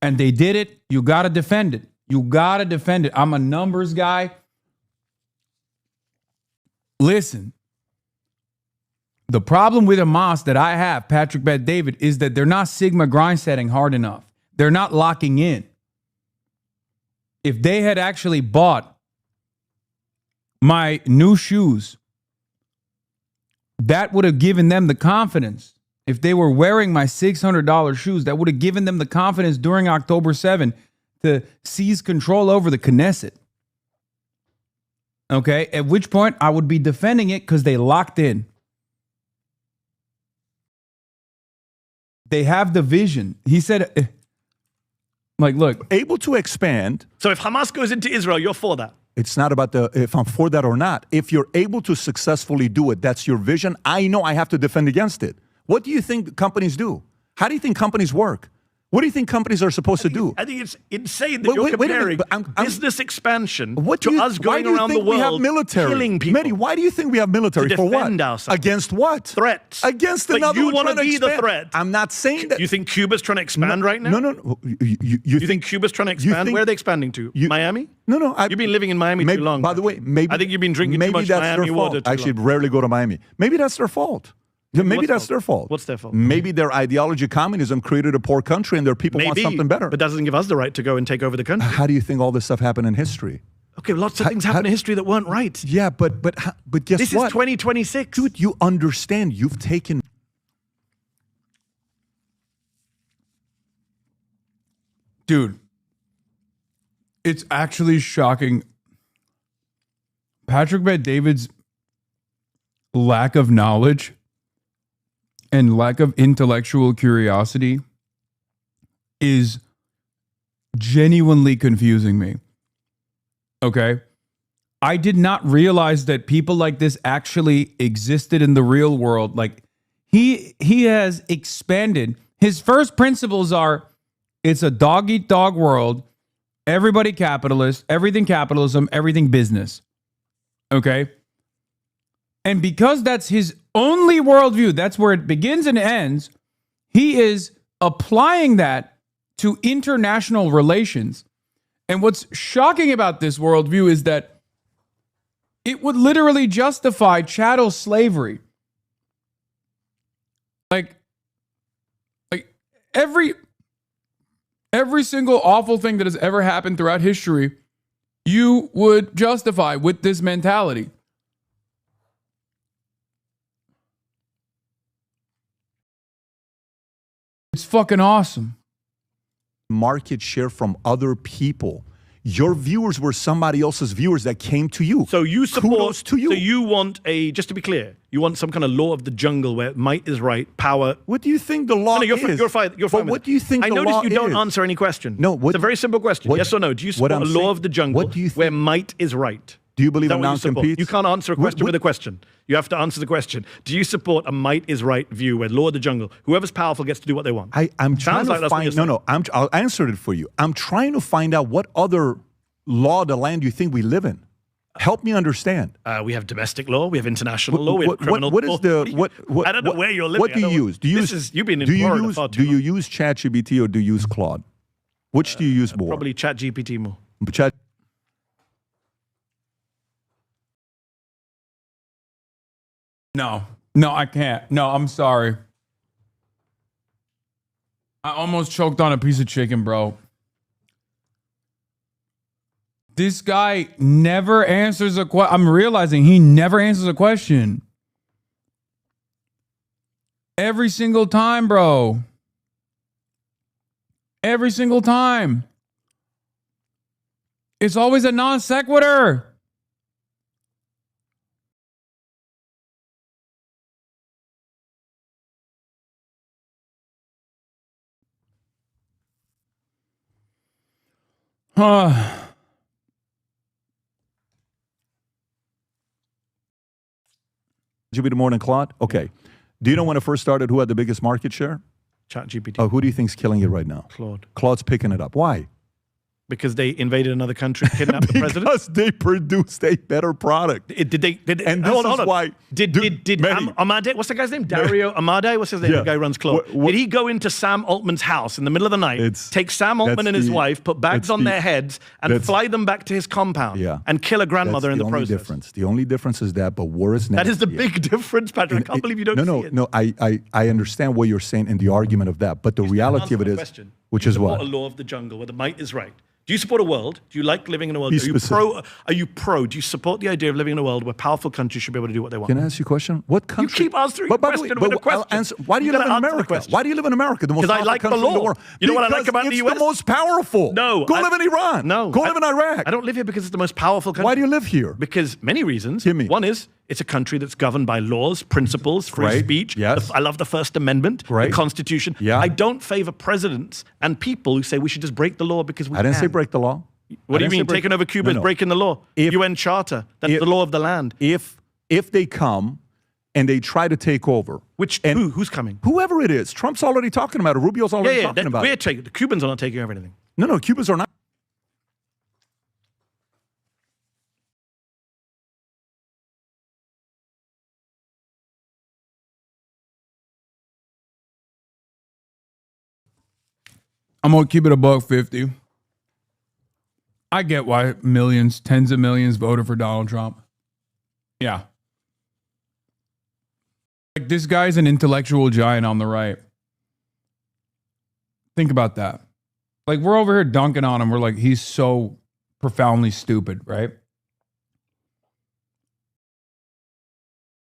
And they did it. You got to defend it. You got to defend it. I'm a numbers guy. Listen. The problem with Hamas that I have, Patrick Bet-David, is that they're not Sigma grind setting hard enough. They're not locking in. If they had actually bought my new shoes, that would have given them the confidence. If they were wearing my $600 shoes, that would have given them the confidence during October 7 to seize control over the Knesset. Okay, at which point I would be defending it because they locked in. They have the vision. He said, like, look. Able to expand. So if Hamas goes into Israel, you're for that? It's not about if I'm for that or not. If you're able to successfully do it, that's your vision. I know I have to defend against it. What do you think companies do? How do you think companies work? What do you think companies are supposed to do? I think it's insane that you're comparing business expansion to us going around the world we have military? Killing people. Mehdi, why do you think we have military? To For what? defend ourselves. Against what? Threats. Against but another you one want trying to be expand. the threat. I'm not saying that. You think Cuba's trying to expand right now? No. You think Cuba's trying to expand? Where are they expanding to? Miami? No. You've been living in Miami too long. By the way, maybe I think you've been drinking too much that's Miami their water fault. too I actually long. rarely go to Miami. Maybe that's their fault. Yeah, maybe that's their fault. What's their fault? Maybe their ideology of communism created a poor country and their people want something better. But that doesn't give us the right to go and take over the country. How do you think all this stuff happened in history? Okay, lots of things happen in history that weren't right. Yeah, but guess this what? This is 2026. Dude, you understand. You've taken... Dude, it's actually shocking. Patrick Bet-David's lack of knowledge and lack of intellectual curiosity is genuinely confusing me. Okay? I did not realize that people like this actually existed in the real world. Like, he has expanded. His first principles are, it's a dog-eat-dog world. Everybody capitalist. Everything capitalism. Everything business. Okay? And because that's his only worldview, that's where it begins and ends, he is applying that to international relations. And what's shocking about this worldview is that it would literally justify chattel slavery. Like every single awful thing that has ever happened throughout history, you would justify with this mentality. It's fucking awesome. Market share from other people. Your viewers were somebody else's viewers that came to you. So you support, kudos to you. So you want just to be clear, you want some kind of law of the jungle where might is right, power. What do you think the law you're is? You're fine. But what do you think the law is? I noticed you don't answer any question. No. It's a very simple question. Yes or no? Do you support a law of the jungle where might is right? Do you believe in non-compete? You can't answer a question with a question. You have to answer the question. Do you support a might is right view where law of the jungle, whoever's powerful gets to do what they want? I'm trying to find... No, I'll answer it for you. I'm trying to find out what other law of the land you think we live in. Help me understand. We have domestic law. We have international law. We have criminal law. What is the... I don't know where you're living. What do you use? Do you use ChatGPT or do you use Claude? Which do you use more? Probably ChatGPT more. No, I can't. No, I'm sorry. I almost choked on a piece of chicken, bro. This guy never answers a question. I'm realizing he never answers a question. Every single time, bro. Every single time. It's always a non sequitur. GPT more than Claude? Okay. Do you know when it first started who had the biggest market share? ChatGPT. Oh, who do you think's killing it right now? Claude. Claude's picking it up. Why? Because they invaded another country, kidnapped the president. Because they produced a better product. And this is why. Did Amade? What's the guy's name? Dario Amade. What's his name? Yeah. The guy who runs Claude. Did he go into Sam Altman's house in the middle of the night, take Sam Altman and his wife, put bags on their heads, and fly them back to his compound, and kill a grandmother in the process? The only difference is that, but war is never. That is the big difference, Patrick. I can't believe you don't see it. No. I understand what you're saying in the argument of that, but the reality of it is, which is what? A law of the jungle where the might is right. Do you support a world? Do you like living in a world? Are you pro? Do you support the idea of living in a world where powerful countries should be able to do what they want? Can I ask you a question? What country? You keep answering the question with a question. Why do you live in America? Why do you live in America? The most powerful country the law. in the world. You know what I like about the US? It's the most powerful. No. Go live in Iran. No. Go live in Iraq. I don't live here because it's the most powerful country. Why do you live here? Because many reasons. Give me. One is it's a country that's governed by laws, principles, free speech. Yes. I love the First Amendment, the Constitution. Yeah. I don't favor presidents and people who say we should just break the law because we can. I didn't say break the law. What do you mean? Taking over Cuba is breaking the law. UN Charter. That's the law of the land. If they come and they try to take over. Who's coming? Whoever it is. Trump's already talking about it. Rubio's already talking about it. The Cubans are not taking over anything. No, Cubans are not. I'm going to keep it $1.50. I get why millions, tens of millions voted for Donald Trump. Yeah. Like, this guy's an intellectual giant on the right. Think about that. Like, we're over here dunking on him. We're like, he's so profoundly stupid, right?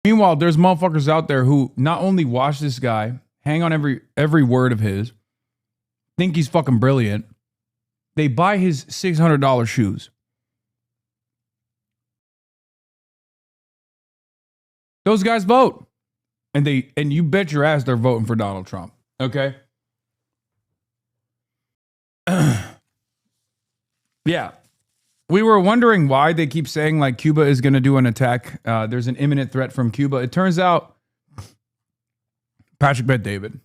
Meanwhile, there's motherfuckers out there who not only watch this guy, hang on every word of his, think he's fucking brilliant. They buy his $600 shoes. Those guys vote. And you bet your ass they're voting for Donald Trump. Okay? Yeah. We were wondering why they keep saying like Cuba is going to do an attack. There's an imminent threat from Cuba. It turns out Patrick bet David.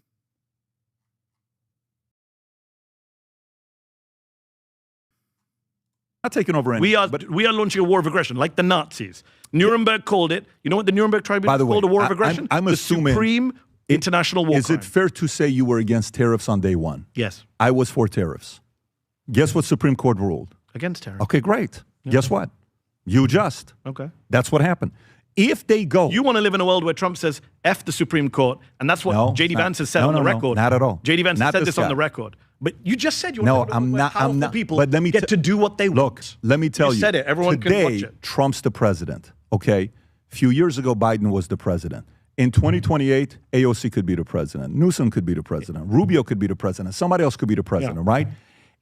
Not taking over We anything. are launching a war of aggression, like the Nazis. Nuremberg called it. You know what the Nuremberg Tribunal called a war of aggression? I'm the assuming Supreme International War Is crime. it fair to say you were against tariffs on day one? Yes. I was for tariffs. Guess what Supreme Court ruled? Against terror. Okay, great. Guess what? You just. Okay. That's what happened. If they go. You want to live in a world where Trump says F the Supreme Court, and that's what J.D. Vance has said on the record. Not at all. J.D. Vance Not has said this this on guy. the record. But you just said you No, want to I'm not. powerful I'm not. people But let me get to do what they look. want. Let me tell you. said it. Everyone today, can watch it. Trump's the president. Okay. A few years ago, Biden was the president. In 2028, AOC could be the president. Newsom could be the president. Rubio could be the president. Somebody else could be the president, right?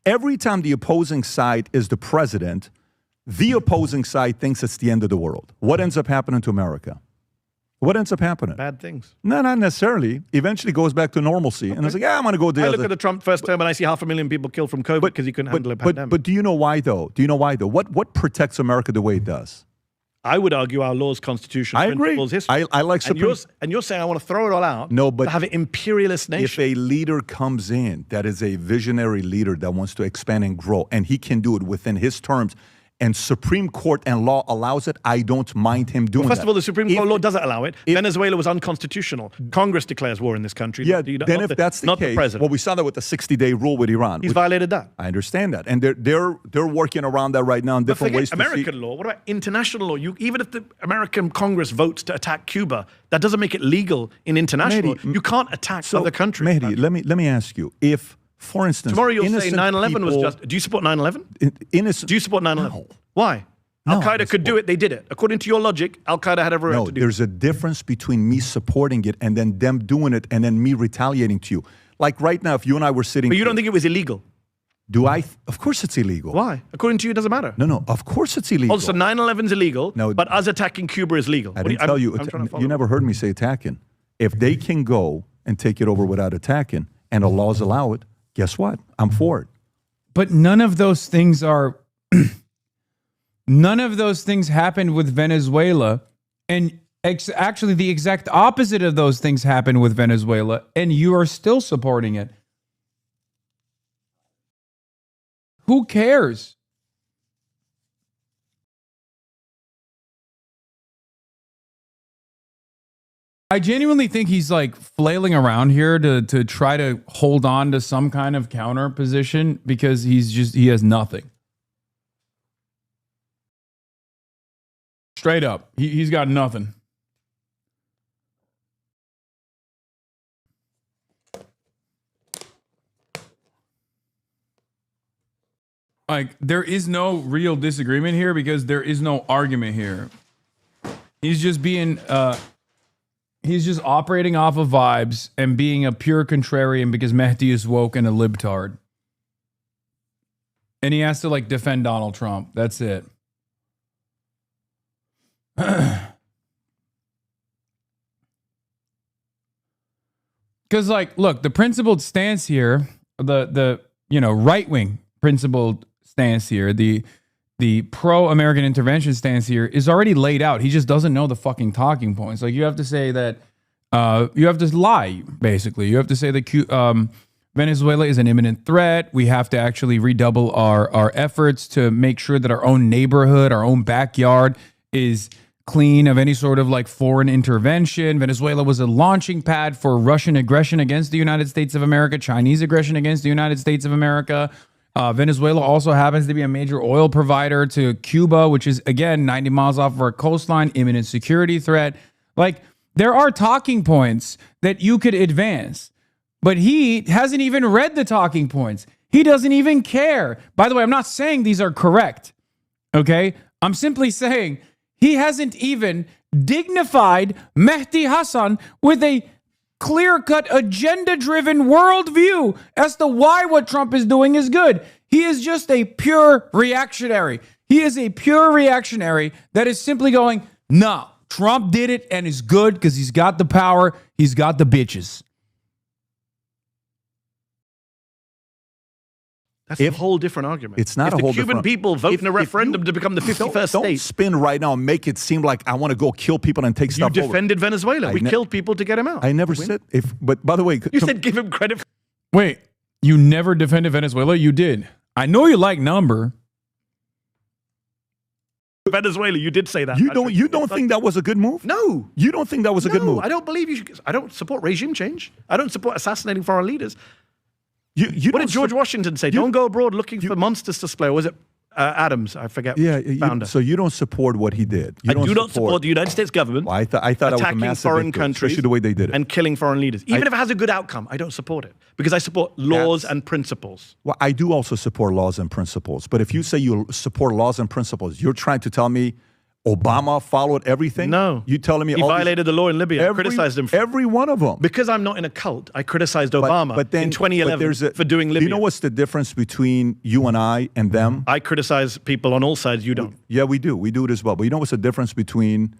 Every time the opposing side is the president, the opposing side thinks it's the end of the world. What ends up happening to America? What ends up happening? Bad things. No, not necessarily. Eventually goes back to normalcy. And it's like, yeah, I'm going to go the I other. look at the Trump first term and I see 500,000 people killed from COVID because he couldn't handle a pandemic. But do you know why, though? Do you know why, though? What protects America the way it does? I would argue our laws, constitution, I agree. principles, history. I like Supreme. And you're saying I want to throw it all out. No, but to have an imperialist nation. If a leader comes in that is a visionary leader that wants to expand and grow, and he can do it within his terms, and Supreme Court and law allows it, I don't mind him doing First that. of all, the Supreme Court law doesn't allow it. Venezuela was unconstitutional. Congress declares war in this country. Yeah, then if that's the not case, the president. well, we saw that with the 60-day rule with Iran. He's violated that. I understand that, and they're working around that right now in different ways. American law. What about international law? Even if the American Congress votes to attack Cuba, that doesn't make it legal in international. Mehdi, you can't attack other countries. Mehdi, let me ask you: if, for instance, Tomorrow you'll say innocent 9/11 was people- just. Do you support 9/11? Innocent. Do you support 9/11? No. Why? No, Al Qaeda could do it. They did it. According to your logic, Al Qaeda had every right No, to do it. there's a difference between me supporting it and then them doing it and then me retaliating to you. Like right now, if you and I were sitting, But you don't think it was illegal? do I? Of course, it's illegal. Why? According to you, it doesn't matter. No, of course it's illegal. Also, 9/11 is illegal. No, but us attacking Cuba is legal. I didn't tell you. I'm trying to follow. You never heard me say attacking. If they can go and take it over without attacking, and the laws allow it, guess what? I'm for it. But none of those things are. None of those things happened with Venezuela, and actually the exact opposite of those things happened with Venezuela, and you are still supporting it. Who cares? I genuinely think he's like flailing around here to try to hold on to some kind of counter position because he has nothing. Straight up. He's got nothing. Like, there is no real disagreement here because there is no argument here. He's just being, he's just operating off of vibes and being a pure contrarian because Mehdi is woke and a libtard. And he has to, like, defend Donald Trump. That's it. Because, like, look, the principled stance here, the right-wing principled stance here, the pro-American intervention stance here is already laid out. He just doesn't know the fucking talking points. Like, you have to say that, you have to lie, basically. You have to say that Venezuela is an imminent threat. We have to actually redouble our efforts to make sure that our own neighborhood, our own backyard is clean of any sort of like foreign intervention. Venezuela was a launching pad for Russian aggression against the United States of America, Chinese aggression against the United States of America. Venezuela also happens to be a major oil provider to Cuba, which is, again, 90 miles off of our coastline, imminent security threat. Like, There are talking points that you could advance, but he hasn't even read the talking points. He doesn't even care. By the way, I'm not saying these are correct, okay? I'm simply saying he hasn't even dignified Mehdi Hasan with a clear-cut, agenda-driven worldview as to why what Trump is doing is good. He is just a pure reactionary. He is a pure reactionary that is simply going, no, Trump did it and is good because he's got the power, he's got the bitches. That's a whole different argument. It's not if a whole the Cuban different. people vote in a referendum to become the 51st Don't state. spin right now and make it seem like I want to go kill people and take You stuff over. defended Venezuela. We killed people to get him out. I never said if. But by the way, You said give him credit for Wait, you never defended Venezuela? You did. I know you like number. Venezuela. You did say that. You don't think that was a good move? No. You don't think that was a good move? I don't believe you should. I don't support regime change. I don't support assassinating foreign leaders. You what did George Washington say? Don't go abroad looking for monsters to slay. Or was it Adams? I forget. Founder. So you don't support what he did. I do not support the United States government. Well, I thought that was a attacking massive foreign victory, countries, especially the way they did it. and killing foreign leaders. Even if it has a good outcome, I don't support it because I support laws and principles. Well, I do also support laws and principles. But if you say you support laws and principles, you're trying to tell me Obama followed everything? No. You telling me he violated the law in Libya? I criticized him for every one of them. Because I'm not in a cult, I criticized Obama then, in 2011 for doing Libya. Do you know what's the difference between you and I and them? I criticize people on all sides. You don't. Yeah, we do. We do it as well. But you know what's the difference between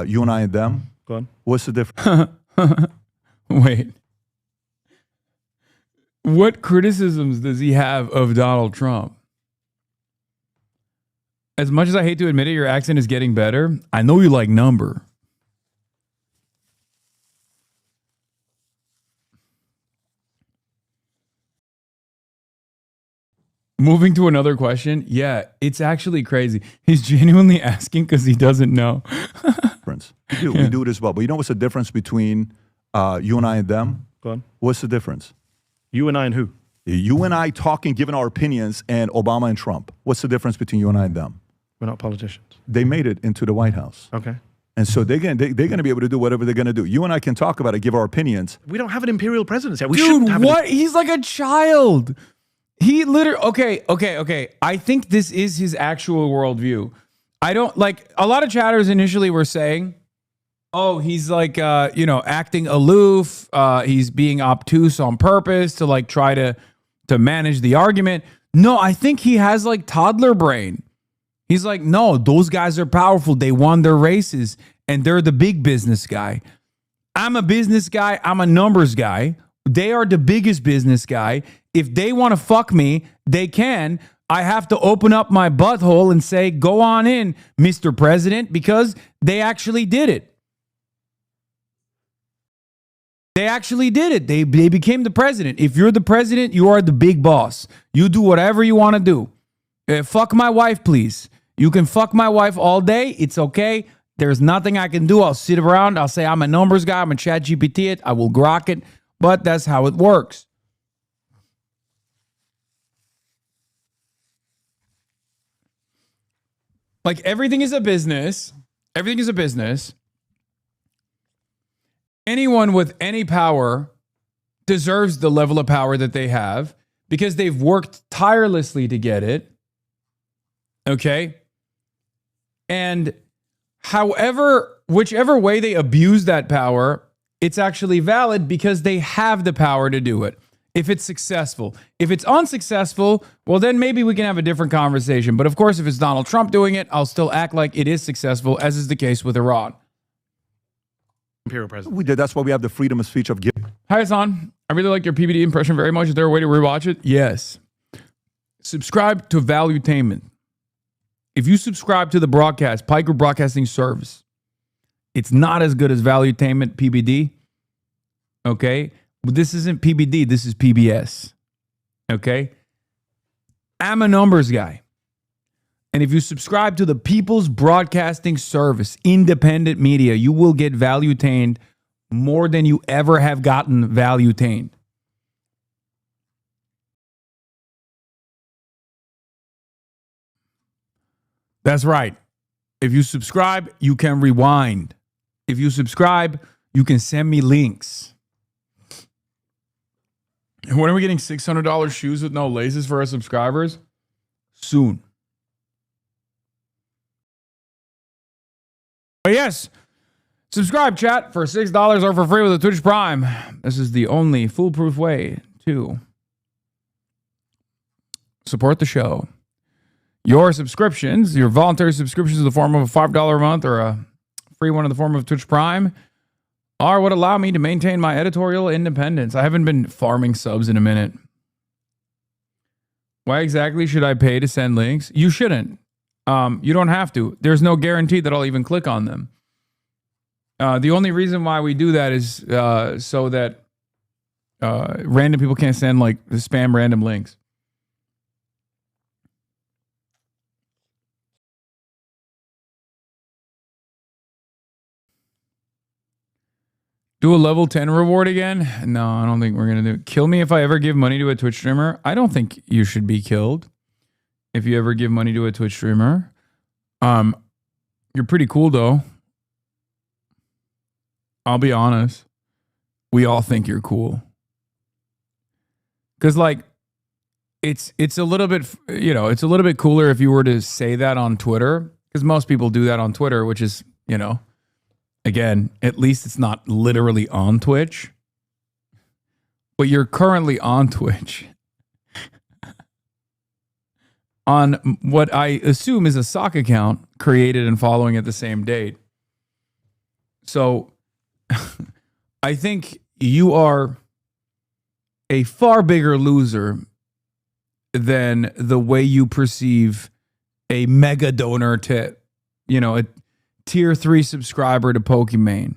you and I and them? Go on. What's the difference? Wait. What criticisms does he have of Donald Trump? As much as I hate to admit it, your accent is getting better. I know you like number. Moving to another question. Yeah, it's actually crazy. He's genuinely asking because he doesn't know. We do it as well. But you know what's the difference between you and I and them? Go on. What's the difference? You and I and who? You and I talking, giving our opinions, and Obama and Trump. What's the difference between you and I and them? We're not politicians. They made it into the White House. Okay. And so they're going to be able to do whatever they're going to do. You and I can talk about it, give our opinions. We don't have an imperial presidency. We Dude, shouldn't have what? He's like a child. He literally, okay. I think this is his actual worldview. I don't, like, a lot of chatters initially were saying, oh, he's like, acting aloof. He's being obtuse on purpose to like try to manage the argument. No, I think he has like toddler brain. He's like, no, those guys are powerful. They won their races and they're the big business guy. I'm a business guy. I'm a numbers guy. They are the biggest business guy. If they want to fuck me, they can. I have to open up my butthole and say, go on in, Mr. President, because they actually did it. They actually did it. They became the president. If you're the president, you are the big boss. You do whatever you want to do. Fuck my wife, please. You can fuck my wife all day. It's okay. There's nothing I can do. I'll sit around. I'll say I'm a numbers guy. I'm a chat GPT it. I will grok it. But that's how it works. Like everything is a business. Everything is a business. Anyone with any power deserves the level of power that they have because they've worked tirelessly to get it. Okay? And whichever way they abuse that power, it's actually valid because they have the power to do it. If it's successful. If it's unsuccessful, well, then maybe we can have a different conversation. But of course, if it's Donald Trump doing it, I'll still act like it is successful, as is the case with Iran. Imperial president. We did. That's why we have the freedom of speech of giving. Hi, Hasan. I really like your PBD impression very much. Is there a way to rewatch it? Yes. Subscribe to Valuetainment. If you subscribe to the broadcast, Piker Broadcasting Service, it's not as good as Valuetainment PBD. Okay? But this isn't PBD. This is PBS. Okay? I'm a numbers guy. And if you subscribe to the People's Broadcasting Service, independent media, you will get Valuetained more than you ever have gotten Valuetained. That's right. If you subscribe, you can rewind. If you subscribe, you can send me links. And when are we getting $600 shoes with no laces for our subscribers? Soon. But yes, subscribe, chat, for $6 or for free with a Twitch Prime. This is the only foolproof way to support the show. Your subscriptions, your voluntary subscriptions in the form of a $5 a month or a free one in the form of Twitch Prime, are what allow me to maintain my editorial independence. I haven't been farming subs in a minute. Why exactly should I pay to send links? You shouldn't. You don't have to. There's no guarantee that I'll even click on them. The only reason why we do that is so that random people can't send like spam random links. Do a level 10 reward again? No, I don't think we're going to do it. Kill me if I ever give money to a Twitch streamer. I don't think you should be killed if you ever give money to a Twitch streamer. You're pretty cool though. I'll be honest. We all think you're cool. Cuz like it's a little bit, it's a little bit cooler if you were to say that on Twitter, cuz most people do that on Twitter, which is, again, at least it's not literally on Twitch. But you're currently on Twitch. On what I assume is a sock account created and following at the same date. So I think you are a far bigger loser than the way you perceive a mega donor to, a tier 3 subscriber to Pokimane.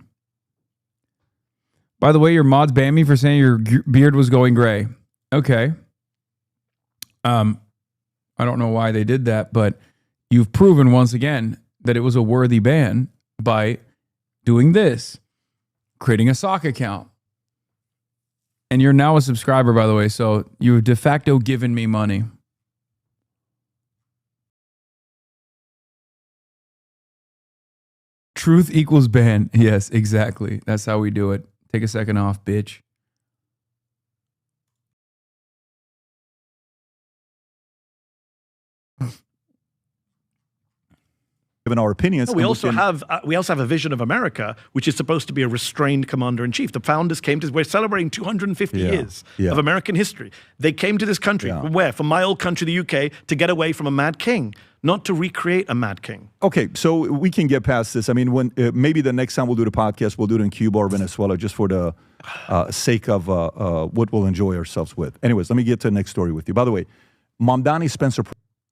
By the way, your mods banned me for saying your beard was going gray. Okay. I don't know why they did that, but you've proven once again that it was a worthy ban by doing this, creating a sock account. And you're now a subscriber, by the way, so you've de facto given me money. Truth equals ban. Yes, exactly. That's how we do it. Take a second off, bitch. Given our opinions, we also have a vision of America, which is supposed to be a restrained commander-in-chief. The founders came to. We're celebrating 250 years of American history. They came to this country, where? From my old country, the UK, to get away from a mad king, not to recreate a mad king. Okay, so we can get past this. I mean, when maybe the next time we'll do the podcast, we'll do it in Cuba or Venezuela, just for the sake of what we'll enjoy ourselves with. Anyways, let me get to the next story with you. By the way, Mamdani Spencer.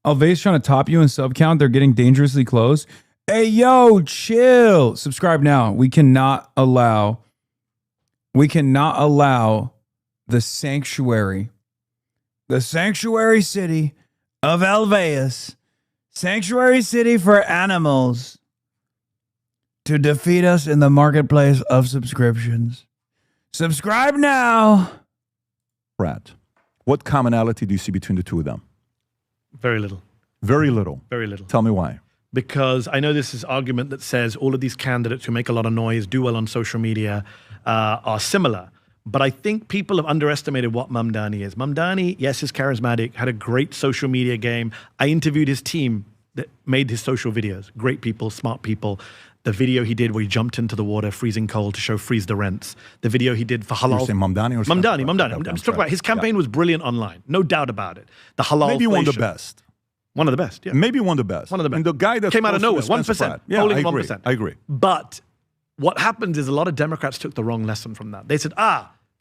Alvay's trying to top you in sub count. They're getting dangerously close. Hey, yo, chill. Subscribe now. We cannot allow the sanctuary city of Alveus, sanctuary city for animals, to defeat us in the marketplace of subscriptions. Subscribe now. Brad, what commonality do you see between the two of them? Very little. Very little. Very little. Tell me why. Because I know this is argument that says all of these candidates who make a lot of noise, do well on social media, are similar. But I think people have underestimated what Mamdani is. Mamdani, yes, is charismatic, had a great social media game. I interviewed his team that made his social videos. Great people, smart people. The video he did where he jumped into the water, freezing cold, to show freeze the rents. The video he did for halal. You're saying Mamdani or Mamdani. I'm just talking about his campaign was brilliant online. No doubt about it. The halal. Maybe one of the best. One of the best, yeah. Maybe one of the best. One of the best. And the guy that came out of nowhere, 1%. Yeah, polling I agree. 1%. I agree. But what happened is a lot of Democrats took the wrong lesson from that. They said,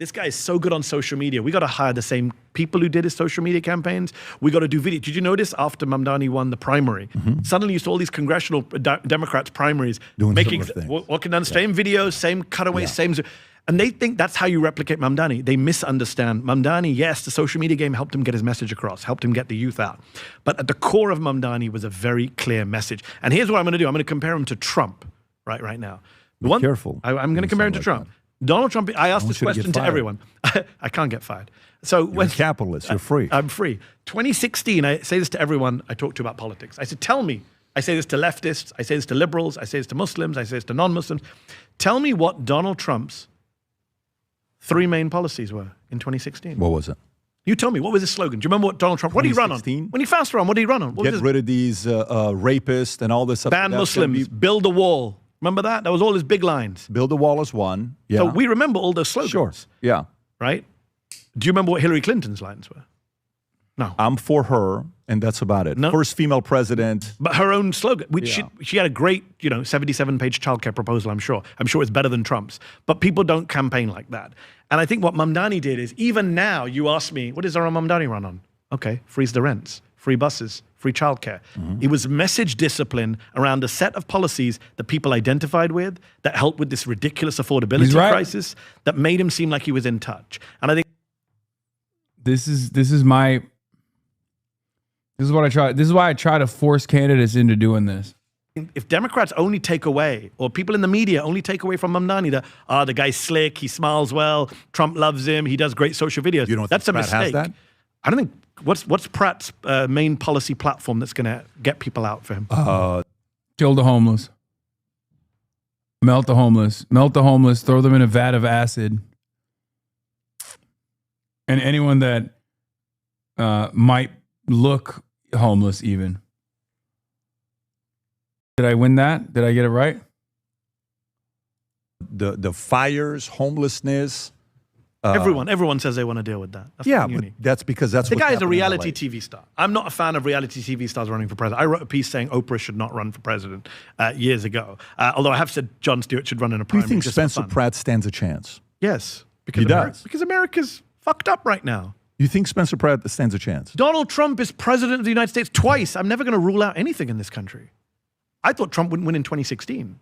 this guy is so good on social media. We got to hire the same people who did his social media campaigns. We got to do video. Did you notice after Mamdani won the primary, suddenly you saw all these congressional Democrats primaries walking down the same videos, same cutaways, same. And they think that's how you replicate Mamdani. They misunderstand. Mamdani, yes, the social media game helped him get his message across, helped him get the youth out. But at the core of Mamdani was a very clear message. And here's what I'm going to do. I'm going to compare him to Trump right now. Be careful. I'm going to compare him to Trump. Donald Trump, I asked this question to everyone. I can't get fired. So you're a capitalist. You're free. I'm free. 2016, I say this to everyone I talk to about politics. I said, tell me, I say this to leftists. I say this to liberals. I say this to Muslims. I say this to non-Muslims. Tell me what Donald Trump's 3 main policies were in 2016. What was it? You tell me, what was his slogan? Do you remember what Donald Trump, what did he run on? When he first ran, what did he run on? Get rid of these rapists and all this stuff. Ban Muslims, build a wall. Remember that? That was all his big lines. Build a wall is one. Yeah. So we remember all those slogans. Sure. Yeah. Right? Do you remember what Hillary Clinton's lines were? No. I'm for her, and that's about it. No. First female president. But her own slogan, which she had a great, 77-page childcare proposal, I'm sure. I'm sure it's better than Trump's. But people don't campaign like that. And I think what Mamdani did is, even now, you ask me, what does our Mamdani run on? Okay, freeze the rents, free buses, free childcare. It was message discipline around a set of policies that people identified with, that helped with this ridiculous affordability crisis, that made him seem like he was in touch. And I think this is what I try. This is why I try to force candidates into doing this. if Democrats only take away, or people in the media only take away from Mamdani that, the guy's slick, he smiles well, Trump loves him, he does great social videos. You don't That's think a Pratt mistake. has that? I don't think, what's Pratt's main policy platform that's going to get people out for him? Kill the homeless. Melt the homeless. Melt the homeless, throw them in a vat of acid. And anyone that might look homeless even. Did I win that? Did I get it right? The fires, homelessness. Everyone says they want to deal with that. That's Yeah, but that's because that's the what's guy is a happening in reality LA. TV star. I'm not a fan of reality TV stars running for president. I wrote a piece saying Oprah should not run for president years ago. Although I have said Jon Stewart should run in a Do primary. you think just for Spencer fun. Pratt stands a chance? Yes. He does. Because America's fucked up right now. You think Spencer Pratt stands a chance? Donald Trump is president of the United States twice. I'm never going to rule out anything in this country. I thought Trump wouldn't win in 2016.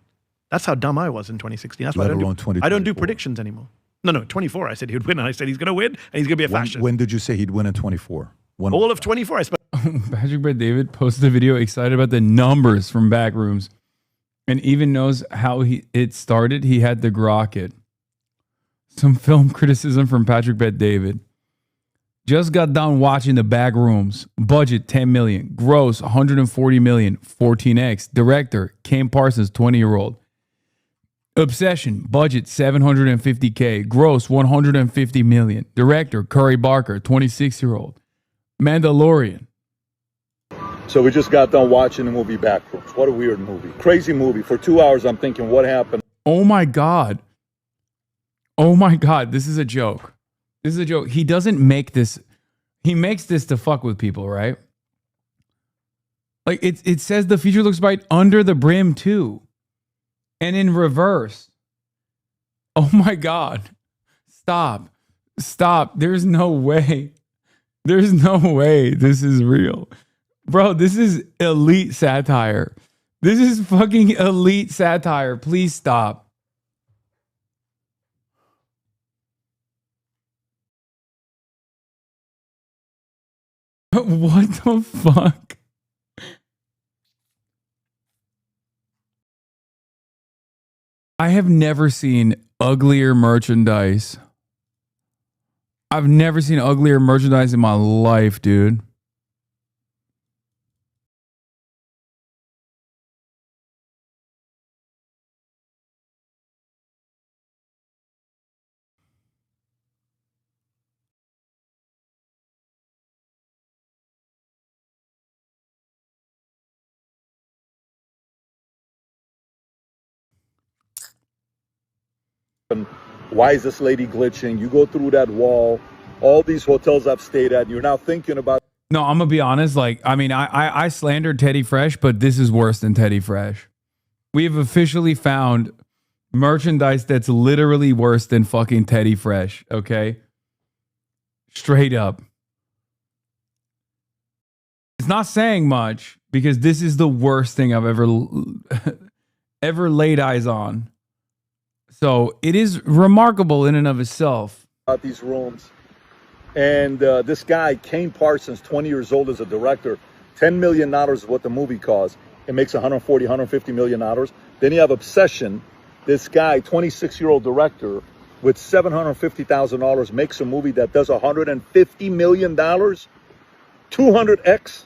That's how dumb I was in 2016. That's why Let I alone don't do predictions anymore. No, 24. I said he would win, and I said he's going to win, and he's going to be a fascist. When did you say he'd win in 24? When All of 24, I spent. Patrick Bet David posted a video excited about the numbers from Backrooms and even knows how it started. He had the Grocket. Some film criticism from Patrick Bet David. Just got done watching the Backrooms. Budget $10 million. Gross $140 million. 14x. Director Kim Parsons, 20-year-old. Obsession. Budget $750K. Gross $150 million. Director Curry Barker, 26-year-old. Mandalorian. So we just got done watching the movie Backrooms. What a weird movie. Crazy movie. For 2 hours, I'm thinking, what happened? Oh my God. Oh my God. This is a joke. This is a joke. He doesn't make this. He makes this to fuck with people, right? Like it says the future looks bright under the brim too. And in reverse. Oh my God. Stop. Stop. There's no way. There's no way this is real. Bro, this is elite satire. This is fucking elite satire. Please stop. What the fuck? I have never seen uglier merchandise. I've never seen uglier merchandise in my life, dude. Why is this lady glitching? You go through that wall. All these hotels I've stayed at, you're now thinking about. No, I'm gonna be honest. Like, I mean, I slandered Teddy Fresh, but this is worse than Teddy Fresh. We have officially found merchandise that's literally worse than fucking Teddy Fresh. Okay, straight up. It's not saying much because this is the worst thing I've ever laid eyes on. So it is remarkable in and of itself. About these rooms. And this guy, Kane Parsons, 20 years old as a director, $10 million is what the movie costs. It makes $150 million. Then you have Obsession. This guy, 26-year-old director with $750,000 makes a movie that does $150 million. 200x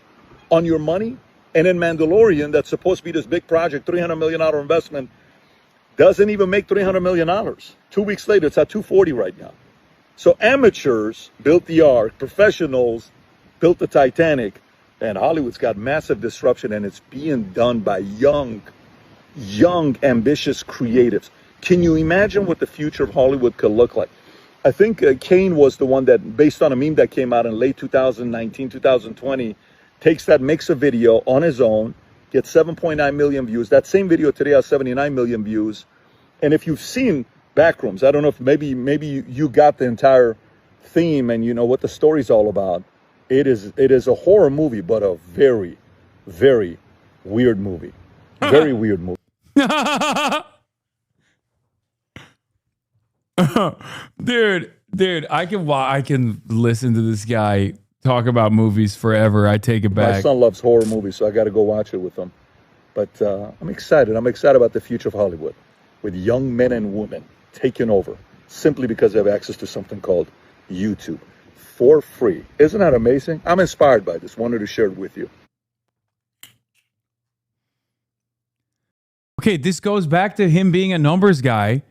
on your money. And in Mandalorian, that's supposed to be this big project, $300 million investment, doesn't even make $300 million. 2 weeks later, it's at 240 right now. So amateurs built the Ark, professionals built the Titanic, and Hollywood's got massive disruption, and it's being done by young, ambitious creatives. Can you imagine what the future of Hollywood could look like? I think Kane was the one that, based on a meme that came out in late 2019, 2020, takes that, makes a video on his own, gets 7.9 million views. That same video today has 79 million views. And if you've seen Backrooms, I don't know if maybe you got the entire theme and you know what the story's all about. It is a horror movie, but a very, very weird movie. Very weird movie. Dude, I can listen to this guy talk about movies forever. I take it back. My son loves horror movies, so I got to go watch it with him. But I'm excited. I'm excited about the future of Hollywood, with young men and women taking over simply because they have access to something called YouTube for free. Isn't that amazing? I'm inspired by this. Wanted to share it with you. Okay, this goes back to him being a numbers guy.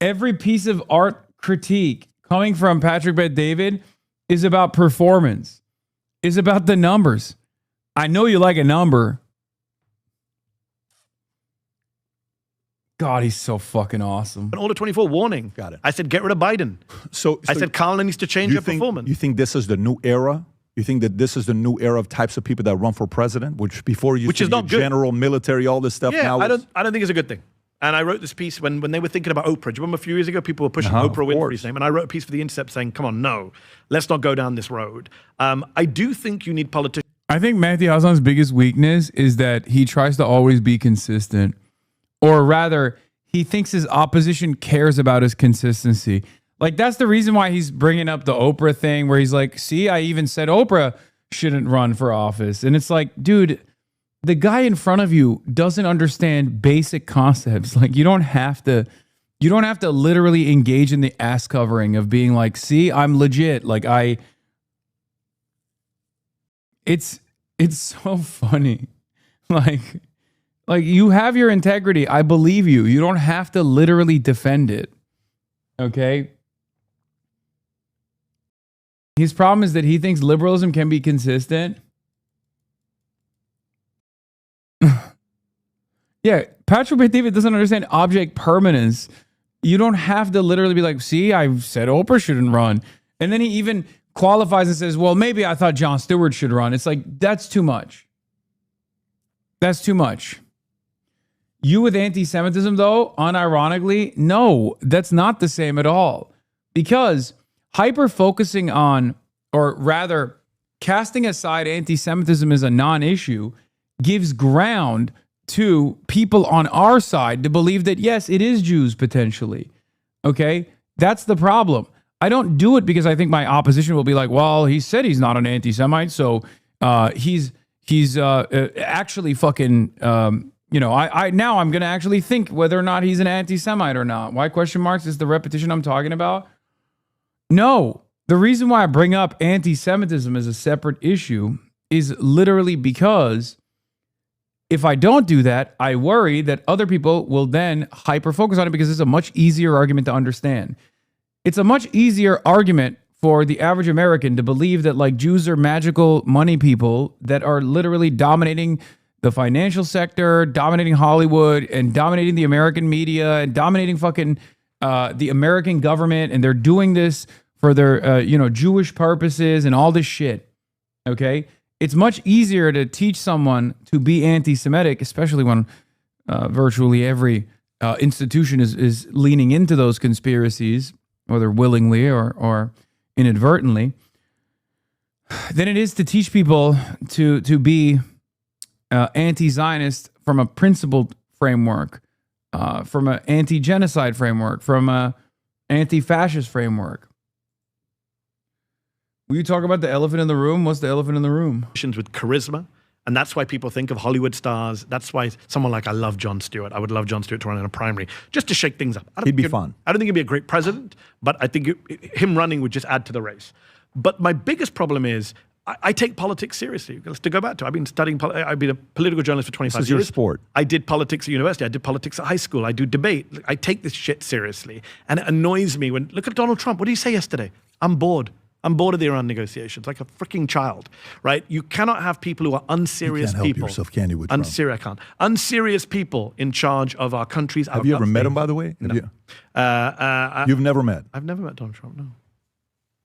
Every piece of art critique coming from Patrick Bet-David is about performance, is about the numbers. I know you like a number. God, he's so fucking awesome. An Order 24 warning. Got it. I said, get rid of Biden. So I said, Kamala needs to change her performance. You think this is the new era? You think that this is the new era of types of people that run for president, which before used to be general, military, all this stuff? Yeah, now I don't think it's a good thing. And I wrote this piece when they were thinking about Oprah. Do you remember a few years ago, people were pushing Oprah Winfrey's name? And I wrote a piece for The Intercept saying, come on, no, let's not go down this road. I do think you need politicians. I think Mehdi Hasan's biggest weakness is that he tries to always be consistent. Or rather, he thinks his opposition cares about his consistency. Like, that's the reason why he's bringing up the Oprah thing, where he's like, see, I even said Oprah shouldn't run for office. And it's like, dude, the guy in front of you doesn't understand basic concepts. Like, you don't have to literally engage in the ass covering of being like, see, I'm legit. Like, it's so funny. Like you have your integrity. I believe you. You don't have to literally defend it. Okay? His problem is that he thinks liberalism can be consistent. Yeah, Patrick Bet-David doesn't understand object permanence. You don't have to literally be like, see, I said Oprah shouldn't run. And then he even qualifies and says, well, maybe I thought Jon Stewart should run. It's like, that's too much. That's too much. You with anti-Semitism, though, unironically, no, that's not the same at all. Because hyper-focusing on, or rather, casting aside anti-Semitism as a non-issue gives ground to people on our side to believe that, yes, it is Jews potentially. Okay? That's the problem. I don't do it because I think my opposition will be like, well, he said he's not an anti-Semite, so he's actually fucking, now I'm going to actually think whether or not he's an anti-Semite or not. Why question marks is the repetition I'm talking about? No. The reason why I bring up anti-Semitism as a separate issue is literally because if I don't do that, I worry that other people will then hyper-focus on it because it's a much easier argument to understand. It's a much easier argument for the average American to believe that like Jews are magical money people that are literally dominating the financial sector, dominating Hollywood, and dominating the American media, and dominating fucking the American government, and they're doing this for their Jewish purposes and all this shit. Okay? It's much easier to teach someone to be anti-Semitic, especially when virtually every institution is leaning into those conspiracies, whether willingly or inadvertently, than it is to teach people to be anti-Zionist from a principled framework, from an anti-genocide framework, from an anti-fascist framework. Will you talk about the elephant in the room? What's the elephant in the room? With charisma. And that's why people think of Hollywood stars. That's why someone like, I love Jon Stewart. I would love Jon Stewart to run in a primary just to shake things up. He'd be fun. I don't think he'd be a great president, but I think him running would just add to the race. But my biggest problem is I take politics seriously. To go back to, I've been studying. I've been a political journalist for 25 years. This is your sport. I did politics at university. I did politics at high school. I do debate. I take this shit seriously, and it annoys me when look at Donald Trump. What did he say yesterday? I'm bored. I'm bored of the Iran negotiations, like a freaking child, right? You cannot have people who are unserious you can't people. help yourself, can you, with Trump? I can't. Unserious people in charge of our countries. Have you ever met him, by the way? No. You've never met? I've never met Donald Trump, no.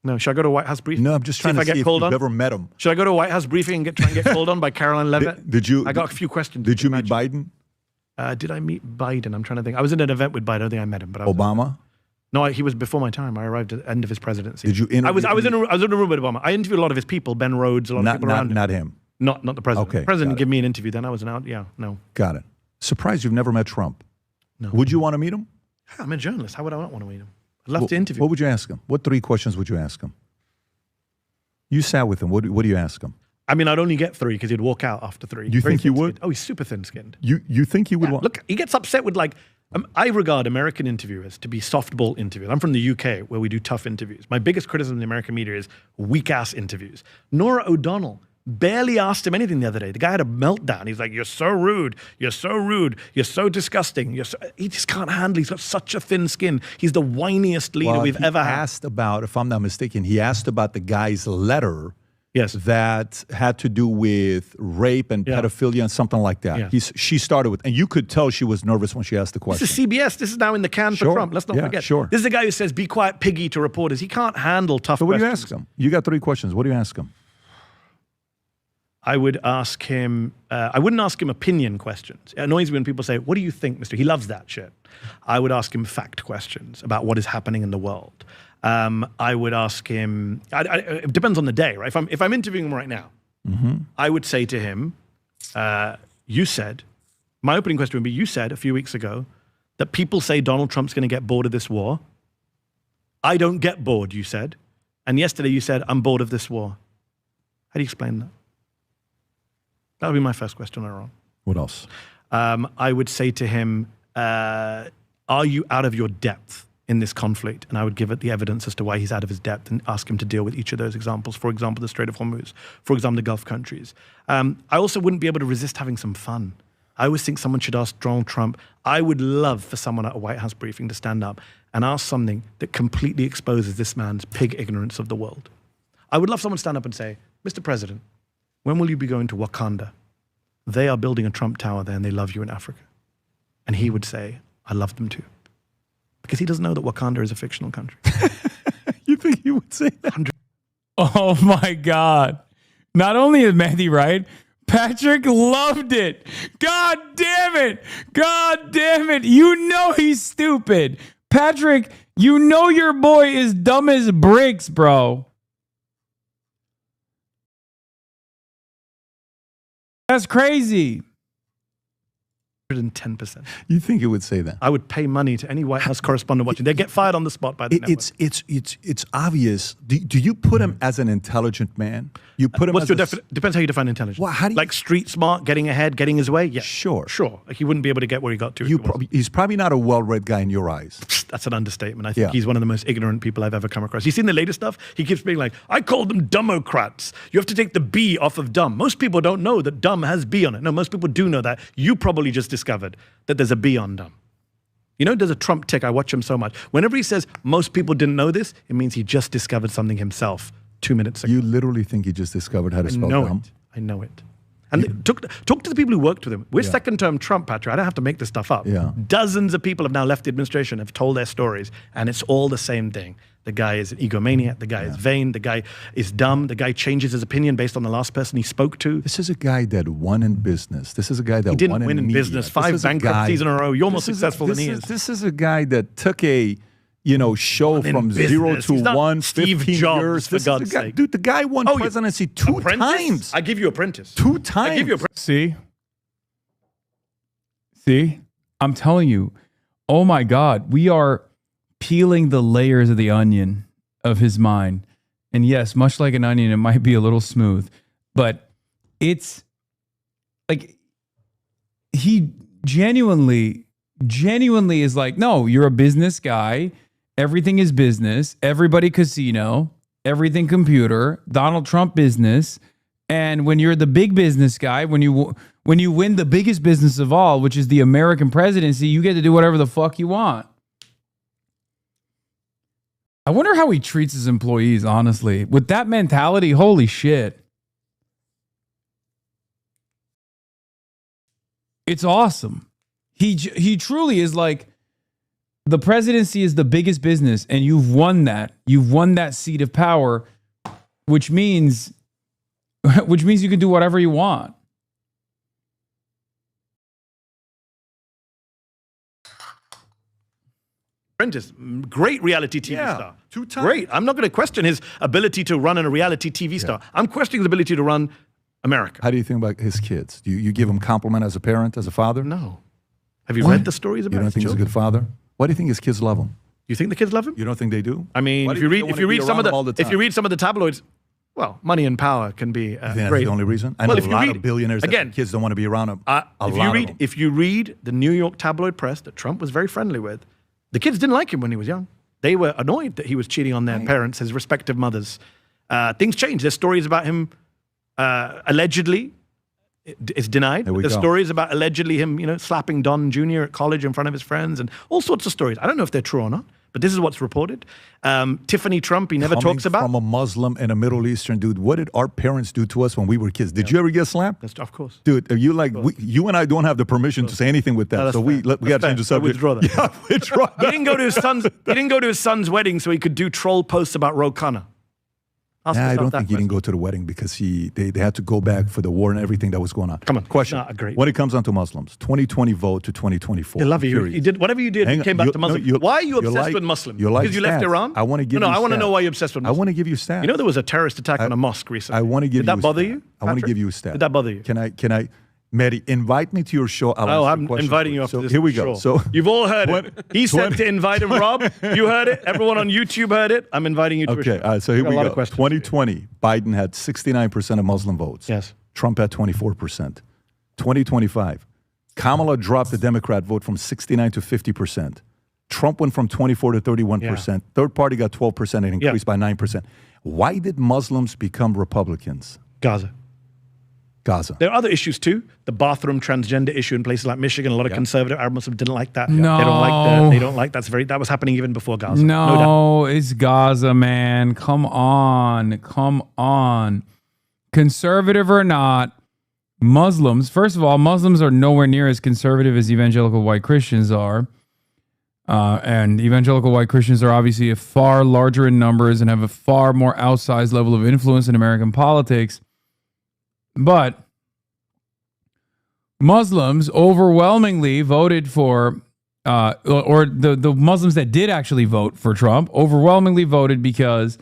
No, should I go to a White House briefing? No, I'm just trying to see if you've ever met him. Should I go to a White House briefing and try and get called on by Caroline Levitt? Did you? I got a few questions. Did you meet Biden? Did I meet Biden? I'm trying to think. I was in an event with Biden. I don't think I met him. But Obama? No, he was before my time. I arrived at the end of his presidency. Did you interview? I was in a room with Obama. I interviewed a lot of his people, Ben Rhodes, a lot of people around him. Not him. Not the president. Okay, the president gave me an interview. Then I was out. Yeah, no. Got it. Surprised you've never met Trump. No. Would you want to meet him? I'm a journalist. How would I not want to meet him? I'd love to interview. What would you ask him? What 3 questions would you ask him? You sat with him. What do you ask him? I mean, I'd only get 3 because he'd walk out after 3. You think he would? Oh, he's super thin-skinned. You think he would want? Look, he gets upset with I regard American interviewers to be softball interviewers. I'm from the UK where we do tough interviews. My biggest criticism of the American media is weak-ass interviews. Norah O'Donnell barely asked him anything the other day. The guy had a meltdown. He's like, you're so rude. You're so rude. You're so disgusting. He just can't handle. He's got such a thin skin. He's the whiniest leader we've ever had. Asked about, if I'm not mistaken, he asked about the guy's letter. Yes. That had to do with rape and pedophilia and something like that. Yeah. She started with, and you could tell she was nervous when she asked the question. This is CBS. This is now in the can for Trump. Let's not forget. Sure. This is the guy who says, be quiet, piggy, to reporters. He can't handle tough questions. So what do you questions. ask him? You got 3 questions. What do you ask him? I would ask him, I wouldn't ask him opinion questions. It annoys me when people say, what do you think, mister? He loves that shit. I would ask him fact questions about what is happening in the world. I would ask him, it depends on the day, right? If I'm interviewing him right now, I would say to him, you said, my opening question would be, you said a few weeks ago that people say Donald Trump's going to get bored of this war. I don't get bored, you said. And yesterday you said, I'm bored of this war. How do you explain that? That would be my first question later on. What else? I would say to him, are you out of your depth in this conflict? And I would give it the evidence as to why he's out of his depth and ask him to deal with each of those examples. For example, the Strait of Hormuz. For example, the Gulf countries. I also wouldn't be able to resist having some fun. I always think someone should ask Donald Trump. I would love for someone at a White House briefing to stand up and ask something that completely exposes this man's pig ignorance of the world. I would love someone to stand up and say, Mr. President, when will you be going to Wakanda? They are building a Trump Tower there and they love you in Africa. And he would say, I love them too. Because he doesn't know that Wakanda is a fictional country. You think he would say that? Oh my God. Not only is Mehdi right, Patrick loved it. God damn it. God damn it. You know he's stupid. Patrick, you know your boy is dumb as bricks, bro. That's crazy. 110%. You think it would say that? I would pay money to any White House correspondent watching. They get fired on the spot by the network. It's obvious. Do you put him as an intelligent man? You put him What's as your depends how you define intelligence. Well, how do you, like street smart, getting ahead, getting his way? Yeah. Sure. Like he wouldn't be able to get where he got to. He's probably not a well-read guy in your eyes. That's an understatement. I think he's one of the most ignorant people I've ever come across. You seen the latest stuff? He keeps being like, I call them dumbocrats. You have to take the B off of dumb. Most people don't know that dumb has B on it. No, most people do know that. You probably just discovered that there's a B on dumb. You know, there's a Trump tick. I watch him so much. Whenever he says most people didn't know this, it means he just discovered something himself 2 minutes ago. You literally think he just discovered how to spell dumb? I know it. And talk to the people who worked with him. We're second-term Trump, Patrick. I don't have to make this stuff up. Yeah. Dozens of people have now left the administration, have told their stories, and it's all the same thing. The guy is an egomaniac. The guy is vain. The guy is dumb. The guy changes his opinion based on the last person he spoke to. This is a guy that won in business. This is a guy that he didn't won win in media. business. 5 bankruptcies in a row. You're more successful than he is. This is a guy that took a show from 0 to 1, Steve 15 Jobs, years. for God's sake. Dude, the guy won presidency 2 times. I give you Apprentice. 2 times. I give you Apprentice. See? I'm telling you. Oh my God. We are peeling the layers of the onion of his mind. And yes, much like an onion, it might be a little smooth, but it's like he genuinely is like, no, you're a business guy. Everything is business. Everybody casino. everything computer, Donald Trump business. And when you're the big business guy, when you win the biggest business of all, which is the American presidency, you get to do whatever the fuck you want. I wonder how he treats his employees, honestly. With that mentality, holy shit. It's awesome. He truly is like, the presidency is the biggest business, and you've won that. You've won that seat of power, which means you can do whatever you want. Apprentice, great reality TV star. 2 times. Great. I'm not going to question his ability to run a reality TV star. I'm questioning his ability to run America. How do you think about his kids? Do you give him compliment as a parent, as a father? No. Have you read the stories about You don't his think he's a children? good father? Why do you think his kids love him? You think the kids love him? You don't think they do? I mean, Why if do you think read they wanna be some of around him all the the if you time? read some of the tabloids, well, money and power can be You think that's great. the only reason? I know Well, if a you lot read- of billionaires again, that kids don't want to be around him. if you read the New York tabloid press that Trump was very friendly with, the kids didn't like him when he was young. They were annoyed that he was cheating on their parents, his respective mothers. Things changed. There's stories about him allegedly. It's denied. There we There's go. stories about allegedly him, slapping Don Jr. at college in front of his friends, and all sorts of stories. I don't know if they're true or not, but this is what's reported. Tiffany Trump, he never Coming talks about. from a Muslim and a Middle Eastern dude, what did our parents do to us when we were kids? Did you ever get slapped? Of course. Dude, are you like, you and I don't have the permission to say anything with that. No, so that's fair. we got to change the That's fair. I subject. withdraw that. Yeah, withdraw He didn't go to his son's. He didn't go to his son's wedding so he could do troll posts about Ro Khanna. Ask Nah, I yourself don't that think he didn't go to the wedding because they had to go back for the war and everything that was going on. Come on. Question. Not a great- When it comes down to Muslims, 2020 vote to 2024. They love you. Curious. You did whatever you did. Hang You on. came back You- to no, Muslim. you- Why are you obsessed like- with Muslims? you like Because you left stats. Iran. I want to give No, you I want to stats. know why you're obsessed with I Muslims. want to give you stats. You know there was a terrorist attack on a mosque recently. I want to give Did you that bother stat. you? I want to Patrick? give you a stat. Did that bother you? Can I, Mary, invite me to your show. I'll answer I'm questions inviting for you up So to this. here we go. Sure. So you've all heard it. He said to invite him, Rob. You heard it. Everyone on YouTube heard it. I'm inviting you to a Okay, show. so here Got we a lot go. of questions. 2020, Biden had 69% of Muslim votes. Yes. Trump had 24%. 2025, Kamala dropped the Democrat vote from 69 to 50%. Trump went from 24 to 31%. Third party got 12% and increased by 9%. Why did Muslims become Republicans? Gaza. There are other issues too. The bathroom transgender issue in places like Michigan. A lot of conservative Arab Muslims didn't like that. No. They don't like that was happening even before Gaza. No, doubt. it's Gaza, man. Come on. Conservative or not, Muslims, first of all, Muslims are nowhere near as conservative as evangelical white Christians are. And evangelical white Christians are obviously far larger in numbers and have a far more outsized level of influence in American politics. But Muslims overwhelmingly voted for, or the Muslims that did actually vote for Trump overwhelmingly voted because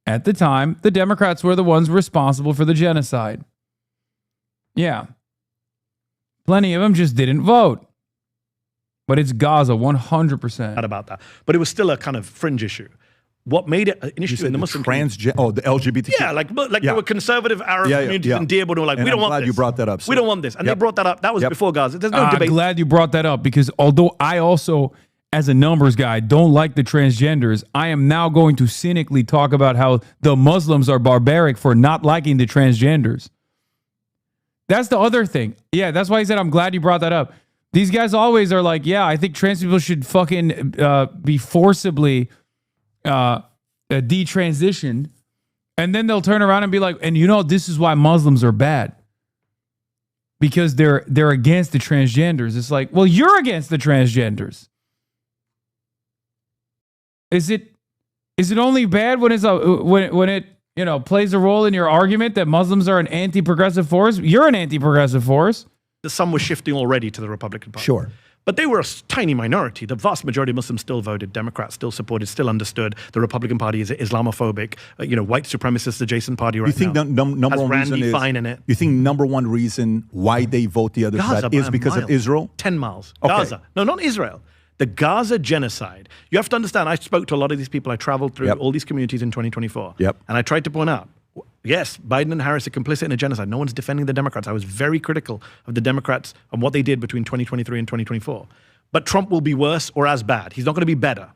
at the time, the Democrats were the ones responsible for the genocide. Yeah. Plenty of them just didn't vote. But it's Gaza, 100%. Not about that. But it was still a kind of fringe issue. What made it an issue in the Muslim community? the LGBT. Yeah, there were conservative Arab communities in Dearborn who were like, And we don't I'm want glad this. you brought that up. We don't want this. And they brought that up. That was before Gaza. There's no debate. I'm glad you brought that up because although I also, as a numbers guy, don't like the transgenders, I am now going to cynically talk about how the Muslims are barbaric for not liking the transgenders. That's the other thing. Yeah, that's why I said I'm glad you brought that up. These guys always are like, yeah, I think trans people should fucking be forcibly detransitioned. And then they'll turn around and be like, and this is why Muslims are bad. Because they're against the transgenders. It's like, well, you're against the transgenders. Is it only bad when it's when it plays a role in your argument that Muslims are an anti-progressive force? You're an anti-progressive force. Some were shifting already to the Republican Party. Sure. But they were a tiny minority. The vast majority of Muslims still voted. Democrats still supported, still understood. The Republican Party is Islamophobic. White supremacist adjacent party right now. You think number has one Randy reason Fine in it. You think number one reason why they vote the other Gaza side is by a because of mile. Israel? 10 miles. Okay. Gaza. No, not Israel. The Gaza genocide. You have to understand, I spoke to a lot of these people. I traveled through all these communities in 2024. Yep. And I tried to point out, yes, Biden and Harris are complicit in a genocide. No one's defending the Democrats. I was very critical of the Democrats and what they did between 2023 and 2024. But Trump will be worse or as bad. He's not going to be better.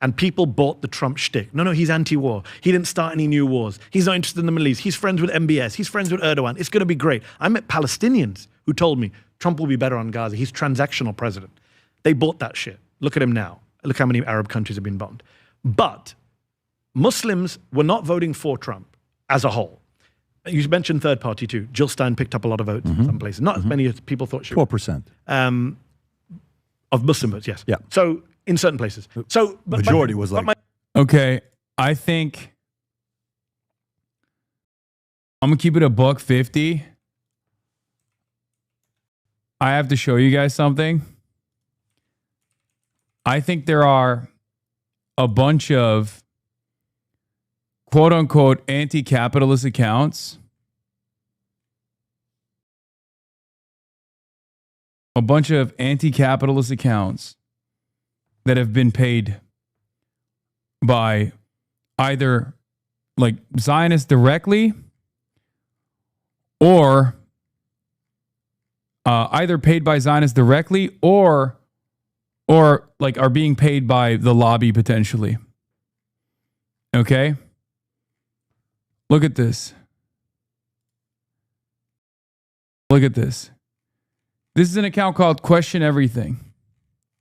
And people bought the Trump shtick. No, he's anti-war. He didn't start any new wars. He's not interested in the Middle East. He's friends with MBS. He's friends with Erdogan. It's going to be great. I met Palestinians who told me Trump will be better on Gaza. He's transactional president. They bought that shit. Look at him now. Look how many Arab countries have been bombed. But Muslims were not voting for Trump as a whole. You mentioned third party too. Jill Stein picked up a lot of votes in some places. Not as many as people thought she would. 12%. Of Muslim votes, yes. Yeah. So in certain places. So majority was like. Okay, I think I'm gonna keep it a $1.50. I have to show you guys something. I think there are a bunch of quote unquote anti-capitalist accounts. A bunch of anti-capitalist accounts that have been paid by either like Zionists directly or either paid by Zionists directly or like are being paid by the lobby potentially. Okay? Look at this. Look at this. This is an account called Question Everything.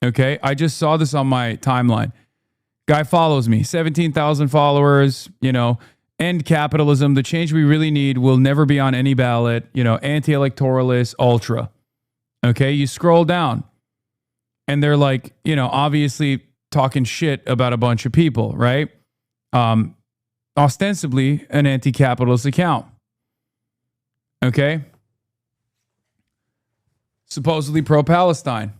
Okay? I just saw this on my timeline. Guy follows me, 17,000 followers, end capitalism. The change we really need will never be on any ballot, anti-electoralist, ultra. Okay? You scroll down and they're like, obviously talking shit about a bunch of people, right? Ostensibly an anti-capitalist account. Okay? Supposedly pro-Palestine.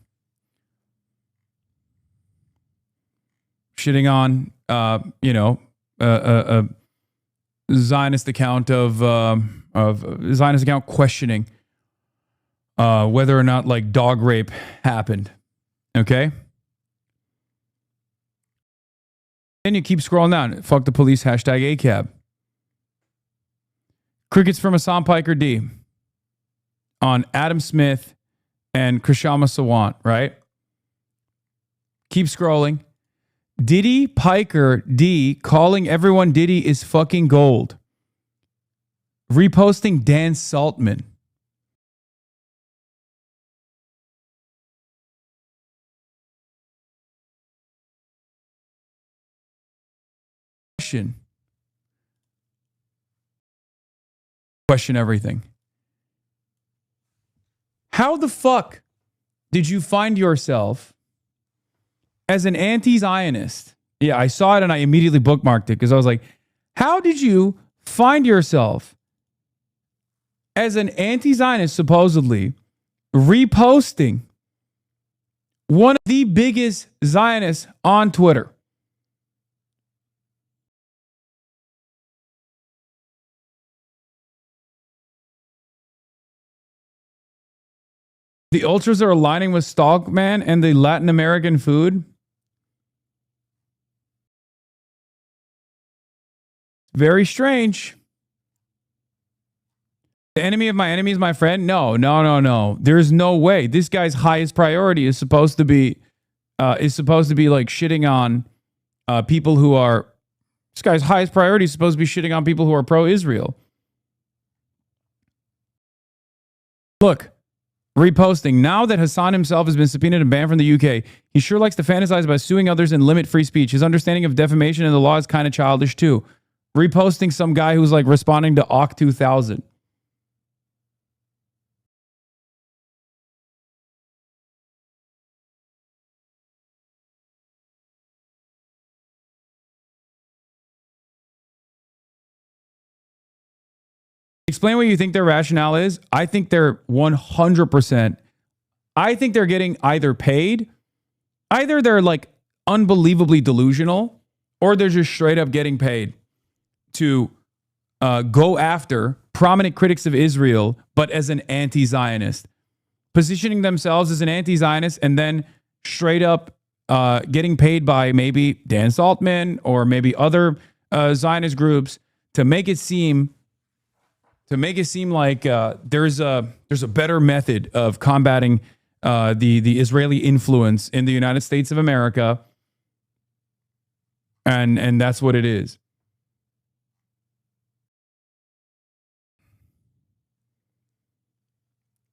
Shitting on, a Zionist account of Zionist account questioning whether or not like dog rape happened. Okay. Then you keep scrolling down. Fuck the police. Hashtag ACAB. Crickets from Hasan Piker D on Adam Smith and Krishama Sawant, right? Keep scrolling. Diddy Piker D calling everyone Diddy is fucking gold. Reposting Dan Saltman. Question everything. How the fuck did you find yourself as an anti-Zionist? Yeah, I saw it and I immediately bookmarked it because I was like, how did you find yourself as an anti-Zionist supposedly reposting one of the biggest Zionists on Twitter? The ultras are aligning with Stalkman and the Latin American food. Very strange. The enemy of my enemy is my friend. No. There's no way. This guy's highest priority is supposed to be like shitting on people who are. This guy's highest priority is supposed to be shitting on people who are pro-Israel. Look. Reposting. Now that Hasan himself has been subpoenaed and banned from the UK, he sure likes to fantasize about suing others and limit free speech. His understanding of defamation and the law is kind of childish too. Reposting some guy who's like responding to Awk 2000. Explain what you think their rationale is. I think they're 100%. I think they're getting either paid, either they're like unbelievably delusional, or they're just straight up getting paid to go after prominent critics of Israel, but as an anti-Zionist, positioning themselves as an anti-Zionist and then straight up getting paid by maybe Dan Saltman or maybe other Zionist groups to make it seem like there's a better method of combating the Israeli influence in the United States of America. And that's what it is.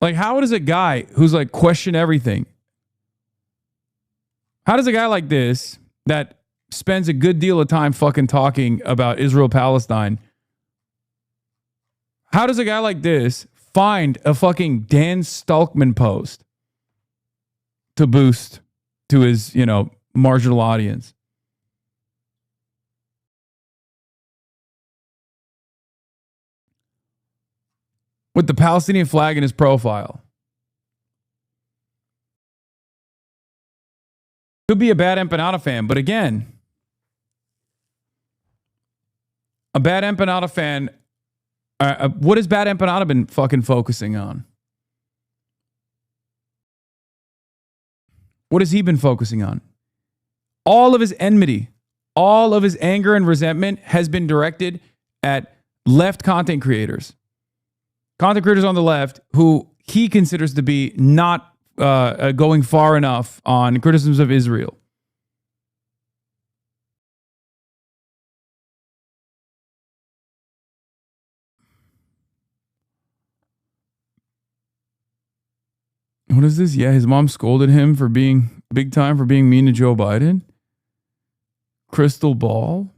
Like, how does a guy who's like question everything? How does a guy like this that spends a good deal of time fucking talking about Israel, Palestine, how does a guy like this find a fucking Dan Stalkman post to boost to his, marginal audience? With the Palestinian flag in his profile. Could be a bad empanada fan, but again, a bad empanada fan, what has bad empanada been fucking focusing on? What has he been focusing on? All of his enmity, all of his anger and resentment has been directed at left content creators. Content creators on the left who he considers to be not going far enough on criticisms of Israel. What is this? Yeah, his mom scolded him for being big time for being mean to Joe Biden. Crystal ball.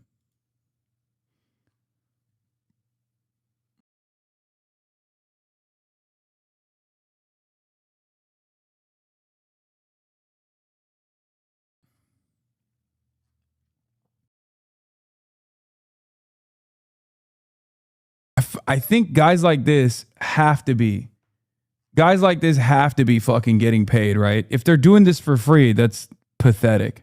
I think guys like this have to be fucking getting paid, right? If they're doing this for free, that's pathetic.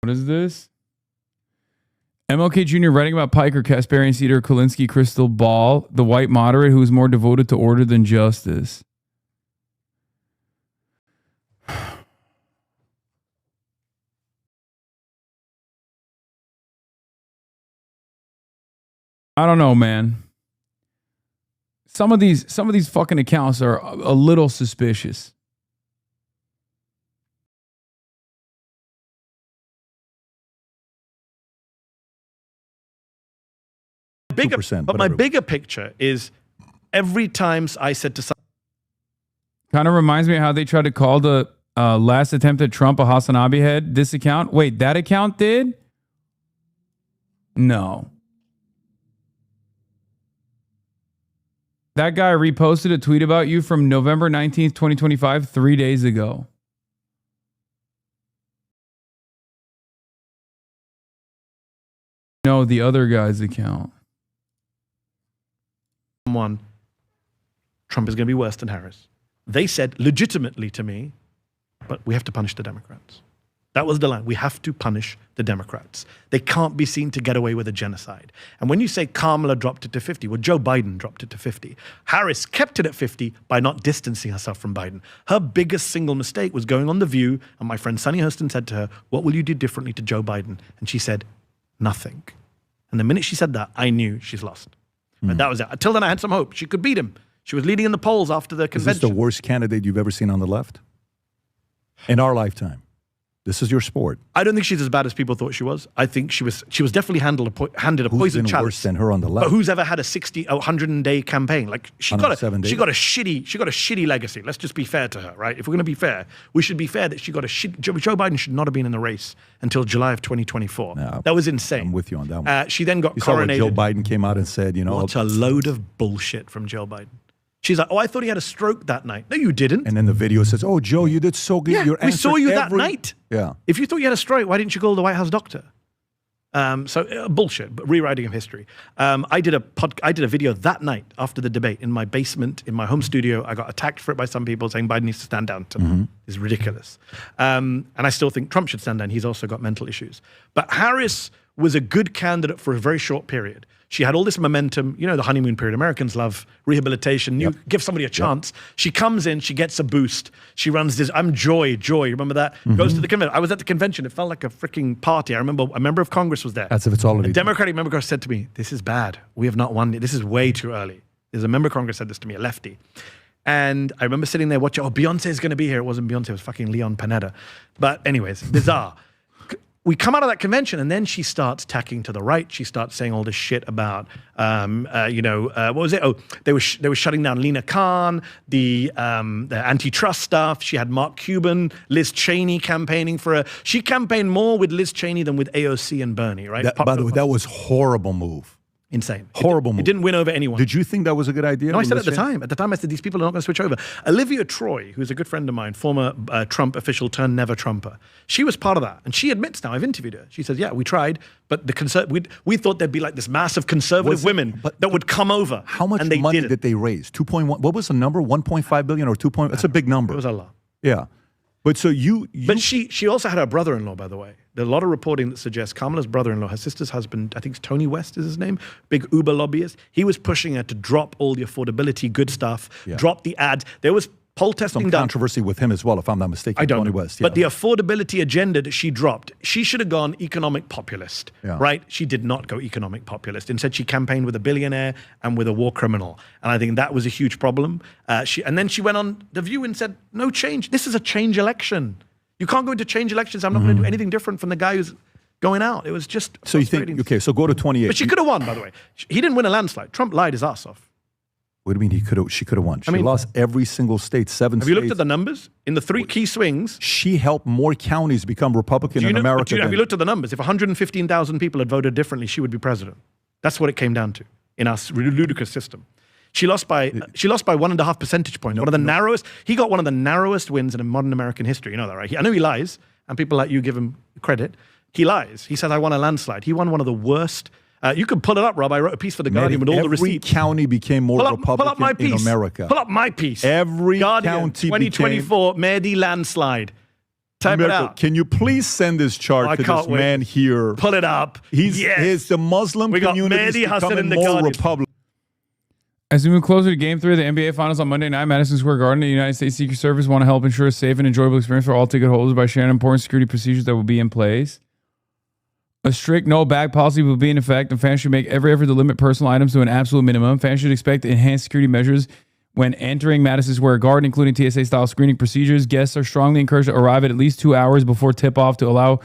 What is this? MLK Jr. writing about Piker, Kasparian, Cedar, Kulinski, Crystal Ball, the white moderate who is more devoted to order than justice. I don't know, man. Some of these fucking accounts are a little suspicious. But my bigger picture is every time I said to someone, kind of reminds me of how they tried to call the last attempt at Trump a Hasanabi head. This account, wait, that account did? No. That guy reposted a tweet about you from November 19th, 2025, 3 days ago. No, the other guy's account. Trump is going to be worse than Harris. They said legitimately to me, but we have to punish the Democrats. That was the line. We have to punish the Democrats. They can't be seen to get away with a genocide. And when you say Kamala dropped it to 50, well, Joe Biden dropped it to 50. Harris kept it at 50 by not distancing herself from Biden. Her biggest single mistake was going on The View, and my friend Sunny Hostin said to her, what will you do differently to Joe Biden? And she said, nothing. And the minute she said that, I knew she's lost. And that was it. Until then, I had some hope. She could beat him. She was leading in the polls after the convention. Is this the worst candidate you've ever seen on the left? In our lifetime. This is your sport. I don't think she's as bad as people thought she was. I think she was definitely handed a poison chalice. Worse than her on the left? But who's ever had a 100-day campaign? Like she got a shitty legacy. Let's just be fair to her, right? If we're going to be fair, we should be fair that she got a shit. Joe Biden should not have been in the race until July of 2024. No, that was insane. I'm with you on that one. She then got you coronated. Saw what Joe Biden came out and said, what a load of bullshit from Joe Biden. She's like, oh, I thought he had a stroke that night. No, you didn't. And then the video says, oh, Joe, you did so good. Yeah, we saw you that night. Yeah. If you thought you had a stroke, why didn't you call the White House doctor? Bullshit, but rewriting of history. I did a video that night after the debate in my basement, in my home studio. I got attacked for it by some people saying Biden needs to stand down. It's ridiculous. And I still think Trump should stand down. He's also got mental issues. But Harris was a good candidate for a very short period. She had all this momentum, the honeymoon period. Americans love rehabilitation. You give somebody a chance. She comes in, she gets a boost. She runs this, I'm joy. Remember that? Goes to the convention. I was at the convention. It felt like a freaking party. I remember a member of Congress was there. As if it's already. A Democratic member of Congress said to me, this is bad. We have not won. This is way too early. There's a member of Congress said this to me, a lefty. And I remember sitting there watching, Beyonce's going to be here. It wasn't Beyonce, it was fucking Leon Panetta. But anyways, bizarre. We come out of that convention, and then she starts tacking to the right. She starts saying all this shit about, what was it? Oh, they were shutting down Lena Khan, the antitrust stuff. She had Mark Cuban, Liz Cheney campaigning for her. She campaigned more with Liz Cheney than with AOC and Bernie, right? By the way, that was horrible move. Insane. Horrible move. It didn't win over anyone. Did you think that was a good idea? No, I said at the time. At the time, I said, these people are not going to switch over. Olivia Troy, who's a good friend of mine, former Trump official turned never Trumper, she was part of that. And she admits now, I've interviewed her. She says, yeah, we tried, but we thought there'd be like this massive conservative women that would come over. How much money did they raise? 2.1, what was the number? 1.5 billion or 2. That's a big number. It was a lot. Yeah. But so But she also had her brother-in-law, by the way. There's a lot of reporting that suggests Kamala's brother-in-law, her sister's husband, I think it's Tony West is his name, big Uber lobbyist. He was pushing her to drop all the affordability, good stuff, drop the ad. There was poll testing done. Controversy with him as well, if I'm not mistaken. I don't Tony know. West. But the affordability agenda that she dropped, she should have gone economic populist, right? She did not go economic populist. Instead, she campaigned with a billionaire and with a war criminal. And I think that was a huge problem. And then she went on The View and said, no change. This is a change election. You can't go into change elections. I'm not going to do anything different from the guy who's going out. It was just So you think, okay, so go to 28. But she could have won, by the way. He didn't win a landslide. Trump lied his ass off. What do you mean she could have won? She lost every single state, 7 states. Have you looked at the numbers? In the 3 key swings. She helped more counties become Republican in America. Have you looked at the numbers? If 115,000 people had voted differently, she would be president. That's what it came down to in our ludicrous system. She lost by 1.5 percentage points. One of the narrowest. He got one of the narrowest wins in modern American history. You know that, right? I know he lies, and people like you give him credit. He lies. He says, I won a landslide. He won one of the worst. You can pull it up, Rob. I wrote a piece for The Guardian with all the receipts. Every county became more Republican pull up my piece. in America. Pull up my piece. Every Guardian, county 2024 Mehdi landslide. Type it out. Can you please send this chart to this man here? Pull it up. He's the Muslim community becoming more Republican. As we move closer to Game 3 of the NBA Finals on Monday night, Madison Square Garden, the United States Secret Service want to help ensure a safe and enjoyable experience for all ticket holders by sharing important security procedures that will be in place. A strict no bag policy will be in effect, and fans should make every effort to limit personal items to an absolute minimum. Fans should expect enhanced security measures when entering Madison Square Garden, including TSA-style screening procedures. Guests are strongly encouraged to arrive at least 2 hours before tip-off to allow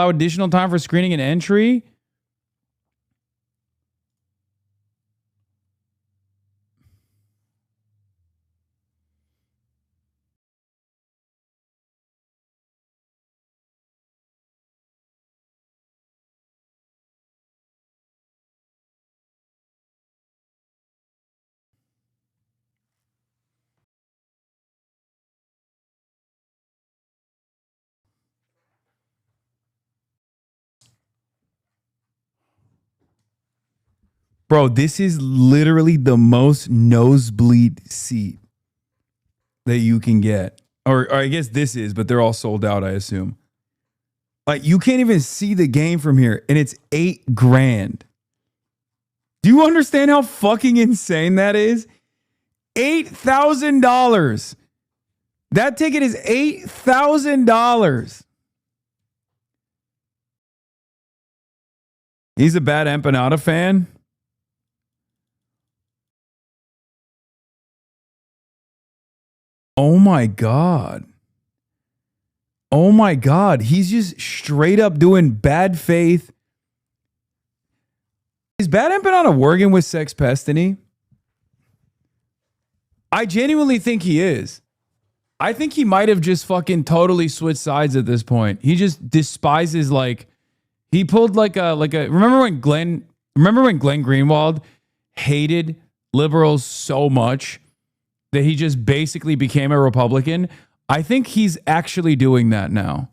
additional time for screening and entry. Bro, this is literally the most nosebleed seat that you can get. Or I guess this is, but they're all sold out, I assume. Like, you can't even see the game from here, and it's $8,000. Do you understand how fucking insane that is? $8,000. That ticket is $8,000. He's a bad empanada fan. Oh my God. Oh my God. He's just straight up doing bad faith. Is Bad Empanada working with Sex Pestiny? I genuinely think he is. I think he might have just fucking totally switched sides at this point. He just despises, like, he pulled like a remember when Glenn Greenwald hated liberals so much that he just basically became a Republican? I think he's actually doing that now.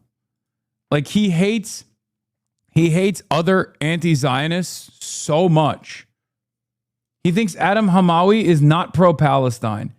Like, he hates other anti-Zionists so much. He thinks Adam Hamawi is not pro-Palestine.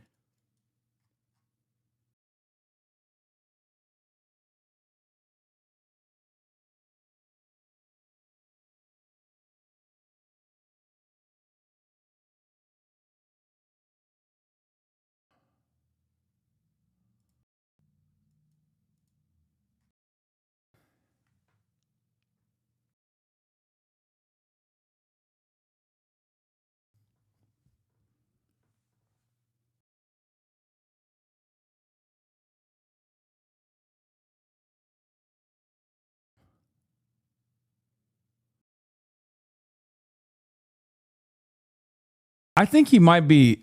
I think he might be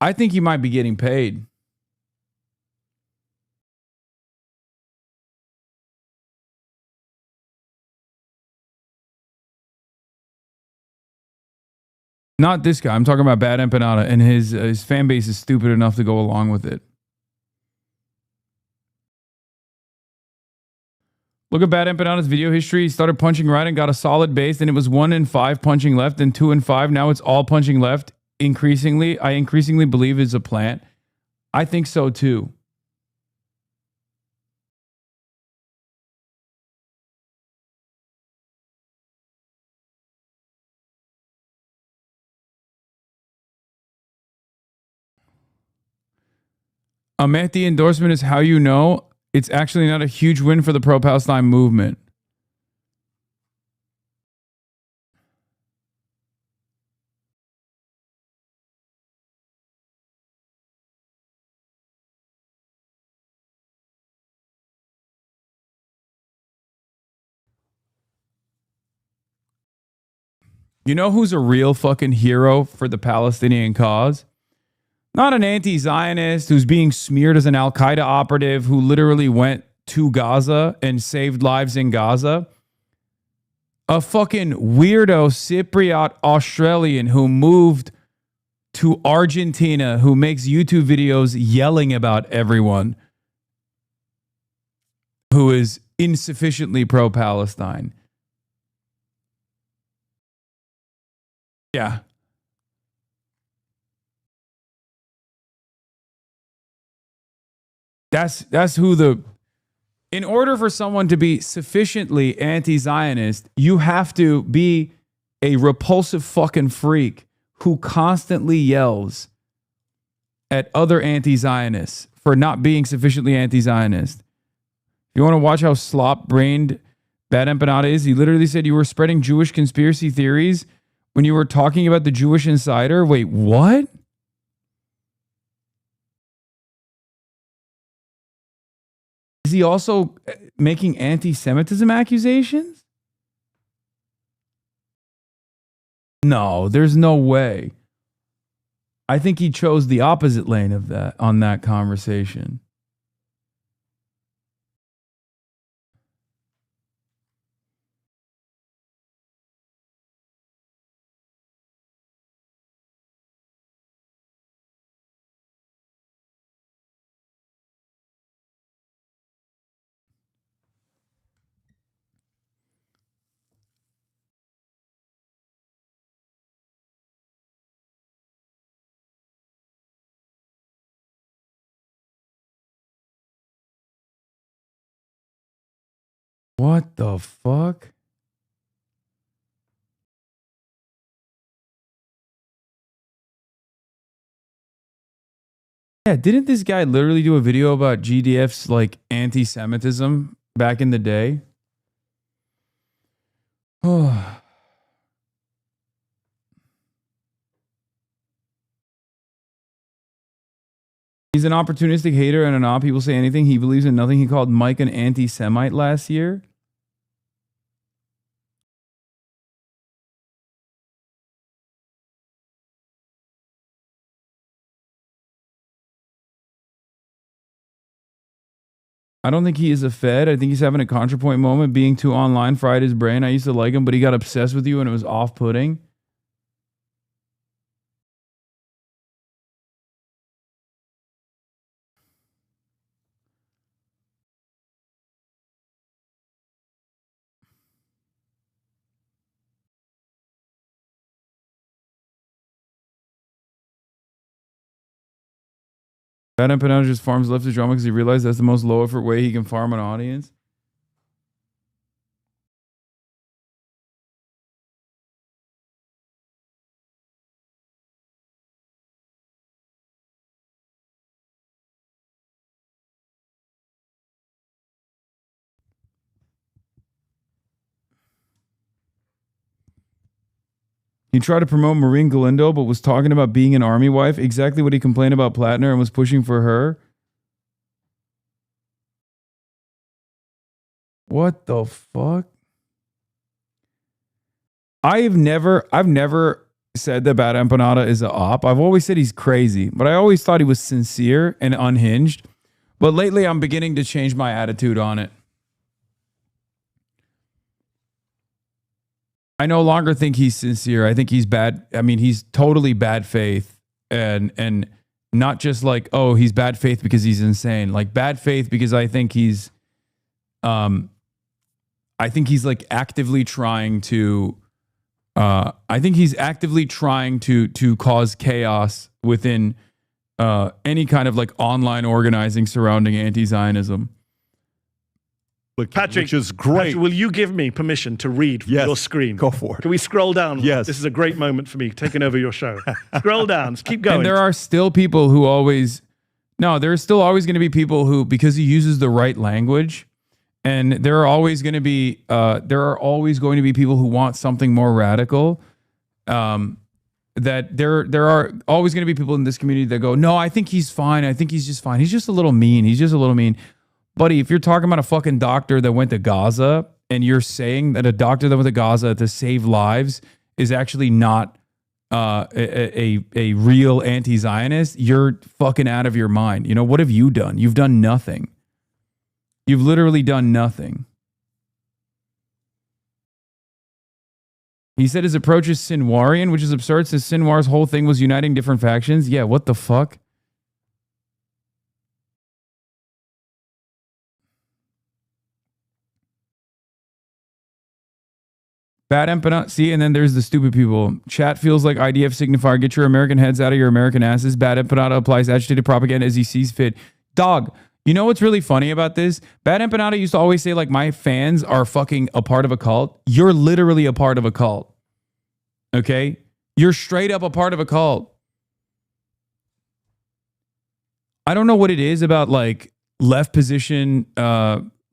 getting paid. Not this guy. I'm talking about Bad Empanada, and his fan base is stupid enough to go along with it. Look at Bad Empanada's video history. He started punching right and got a solid base. Then it was 1 and 5 punching left, and 2 and 5. Now it's all punching left. I increasingly believe it's a plant. I think so too. A Mehdi endorsement is how you know it's actually not a huge win for the pro-Palestine movement. You know who's a real fucking hero for the Palestinian cause? Not an anti-Zionist who's being smeared as an Al-Qaeda operative who literally went to Gaza and saved lives in Gaza. A fucking weirdo Cypriot Australian who moved to Argentina, who makes YouTube videos yelling about everyone, who is insufficiently pro-Palestine. Yeah. That's who in order for someone to be sufficiently anti-Zionist, you have to be a repulsive fucking freak who constantly yells at other anti-Zionists for not being sufficiently anti-Zionist. You want to watch how slop-brained Bad Empanada is? He literally said you were spreading Jewish conspiracy theories when you were talking about the Jewish Insider. Wait, what? Is he also making anti-Semitism accusations? No, there's no way. I think he chose the opposite lane of that on that conversation. What the fuck? Yeah, didn't this guy literally do a video about GDF's like anti-Semitism back in the day? Oh. He's an opportunistic hater and an op. People say anything. He believes in nothing. He called Mike an anti-Semite last year. I don't think he is a Fed. I think he's having a ContraPoint moment. Being too online fried his brain. I used to like him, but he got obsessed with you and it was off-putting. Bad Empanada just farms left to drama because he realized that's the most low effort way he can farm an audience. He tried to promote Maureen Galindo, but was talking about being an army wife. Exactly what he complained about Plattner and was pushing for her. What the fuck? I've never said that Bad Empanada is a op. I've always said he's crazy, but I always thought he was sincere and unhinged. But lately, I'm beginning to change my attitude on it. I no longer think he's sincere. I think he's bad. I mean, he's totally bad faith, and not just like, oh, he's bad faith because he's insane. Like bad faith because I think he's like actively trying to. I think he's actively trying to cause chaos within any kind of like online organizing surrounding anti-Zionism. Patrick, which is great. Patrick, will you give me permission to read from your screen? Go for it. Can we scroll down? Yes. This is a great moment for me, taking over your show. Scroll down. Keep going. And there are still people who always... No, there's still always going to be people who, because he uses the right language, and there are always going to be people who want something more radical. That there are always going to be people in this community that go, no, I think he's fine. I think he's just fine. He's just a little mean. He's just a little mean. Buddy, if you're talking about a fucking doctor that went to Gaza and you're saying that a doctor that went to Gaza to save lives is actually not a real anti-Zionist, you're fucking out of your mind. You know, what have you done? You've done nothing. You've literally done nothing. He said his approach is Sinwarian, which is absurd since Sinwar's whole thing was uniting different factions. Yeah, what the fuck? Bad empanada. See, and then there's the stupid people. Chat feels like IDF signifier. Get your American heads out of your American asses. Bad empanada applies agitated propaganda as he sees fit. Dog, you know what's really funny about this? Bad empanada used to always say, like, my fans are fucking a part of a cult. You're literally a part of a cult. Okay? You're straight up a part of a cult. I don't know what it is about, like, left position,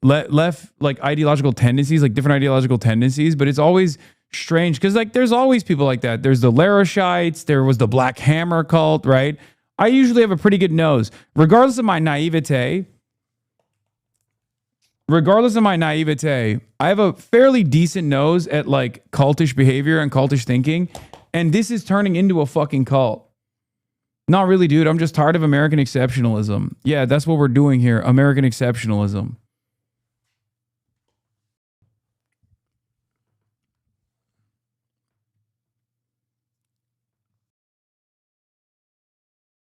left like ideological tendencies, like different ideological tendencies, but it's always strange because like there's always people like that. There's the Larishites, there was the Black Hammer cult, right? I usually have a pretty good nose. Regardless of my naivete, I have a fairly decent nose at like cultish behavior and cultish thinking, and this is turning into a fucking cult. Not really, dude. I'm just tired of American exceptionalism. Yeah, that's what we're doing here. American exceptionalism.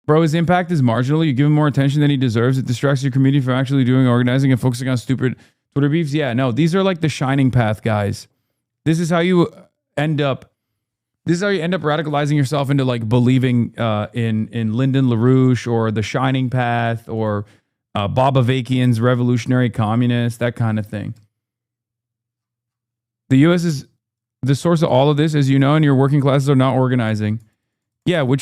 Bro, his impact is marginal. You give him more attention than he deserves. It distracts your community from actually doing organizing and focusing on stupid Twitter beefs. Yeah, no, these are like the shining path guys. This is how you end up radicalizing yourself into like believing in Lyndon LaRouche or the Shining Path or Bob Avakian's Revolutionary Communist, that kind of thing. The U.S. is the source of all of this, as you know, and your working classes are not organizing. Yeah, which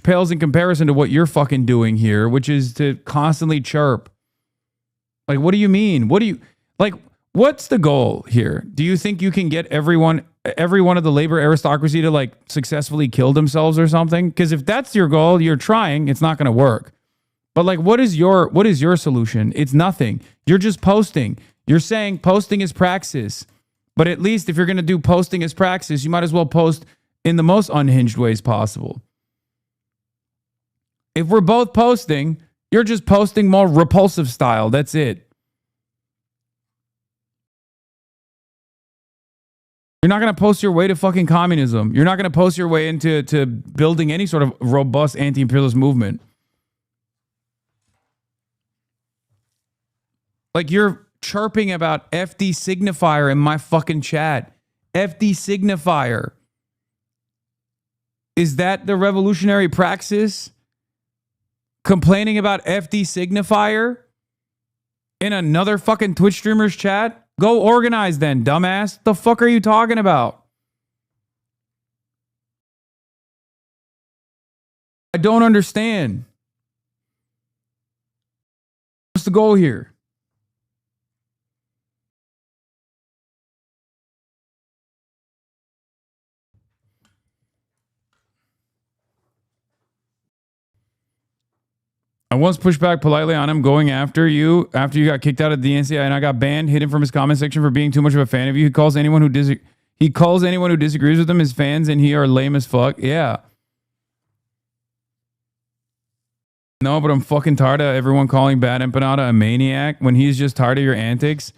pales in comparison to what you're fucking doing here, which is to constantly chirp. Like, what do you mean? What's the goal here? Do you think you can get every one of the labor aristocracy to like successfully kill themselves or something? Because if that's your goal, you're trying, it's not going to work. But like, what is your solution? It's nothing. You're just posting. You're saying posting is praxis. But at least if you're going to do posting as praxis, you might as well post in the most unhinged ways possible. If we're both posting, you're just posting more repulsive style. That's it. You're not going to post your way to fucking communism. You're not going to post your way into building any sort of robust anti-imperialist movement. Like you're chirping about FD signifier in my fucking chat. FD signifier. Is that the revolutionary praxis? Complaining about FD signifier in another fucking Twitch streamer's chat? Go organize then, dumbass. The fuck are you talking about? I don't understand. What's the goal here? I once pushed back politely on him going after you after you got kicked out of the NCI and I got banned, hit him from his comment section for being too much of a fan of you. He calls anyone who He calls anyone who disagrees with him his fans and he are lame as fuck. Yeah. No, but I'm fucking tired of everyone calling Bad Empanada a maniac when he's just tired of your antics.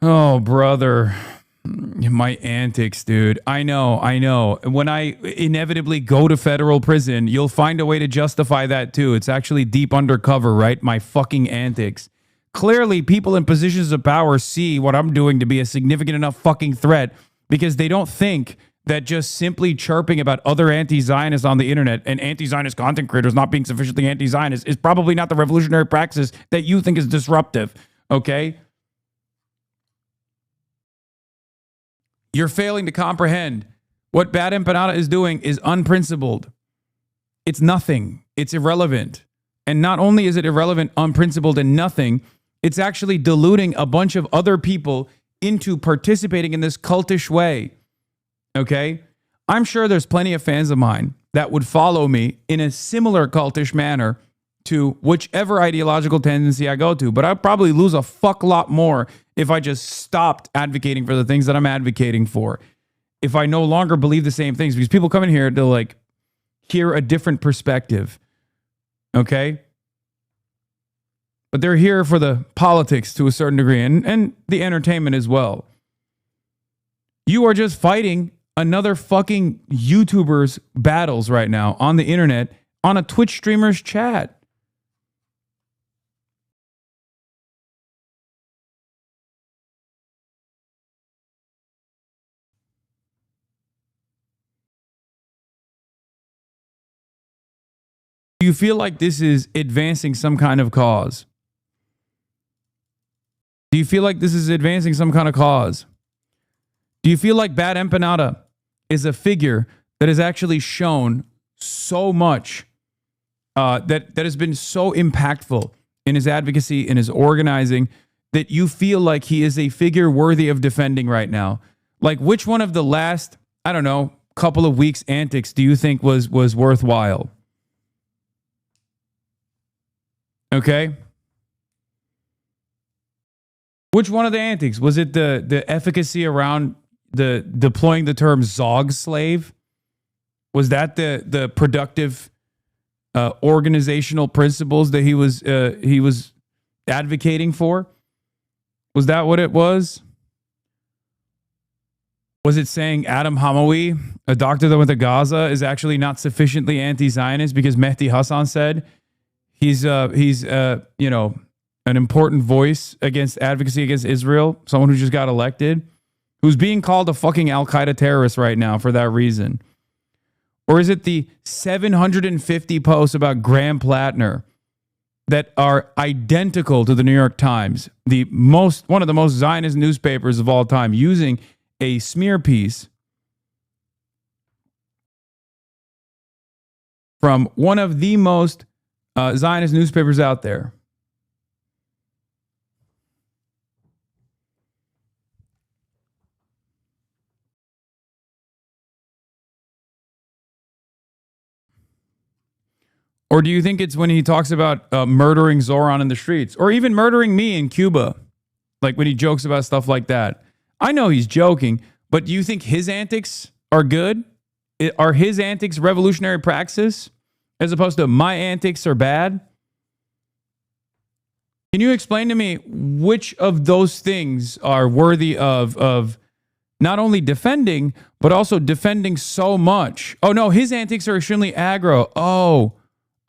Oh, brother. My antics, dude. I know. When I inevitably go to federal prison, you'll find a way to justify that too. It's actually deep undercover, right? My fucking antics. Clearly, people in positions of power see what I'm doing to be a significant enough fucking threat because they don't think that just simply chirping about other anti-Zionists on the internet and anti-Zionist content creators not being sufficiently anti-Zionist is probably not the revolutionary praxis that you think is disruptive, okay? You're failing to comprehend what Bad Empanada is doing is unprincipled. It's nothing. It's irrelevant. And not only is it irrelevant, unprincipled, and nothing, it's actually deluding a bunch of other people into participating in this cultish way. Okay? I'm sure there's plenty of fans of mine that would follow me in a similar cultish manner to whichever ideological tendency I go to, but I'd probably lose a fuck lot more if I just stopped advocating for the things that I'm advocating for. If I no longer believe the same things, because people come in here to like hear a different perspective. Okay? But they're here for the politics to a certain degree and the entertainment as well. You are just fighting another fucking YouTuber's battles right now on the internet on a Twitch streamer's chat. Do you feel like this is advancing some kind of cause? Do you feel like this is advancing some kind of cause? Do you feel like Bad Empanada is a figure that has actually shown so much, that has been so impactful in his advocacy, in his organizing, that you feel like he is a figure worthy of defending right now? Like, which one of the last, I don't know, couple of weeks' antics do you think was worthwhile? Okay? Which one of the antics? Was it the efficacy around the deploying the term Zog slave? Was that the productive organizational principles that he was advocating for? Was that what it was? Was it saying Adam Hamawi, a doctor that went to Gaza, is actually not sufficiently anti-Zionist because Mehdi Hasan said he's you know, an important voice against advocacy against Israel, someone who just got elected, who's being called a fucking Al-Qaeda terrorist right now for that reason? Or is it the 750 posts about Graham Plattner that are identical to the New York Times, one of the most Zionist newspapers of all time, using a smear piece from one of the most Zionist newspapers out there? Or do you think it's when he talks about murdering Zoran in the streets, or even murdering me in Cuba, like when he jokes about stuff like that? I know he's joking, but do you think his antics are good? Are his antics revolutionary praxis as opposed to my antics are bad? Can you explain to me which of those things are worthy of not only defending, but also defending so much? Oh, no, his antics are extremely aggro. Oh,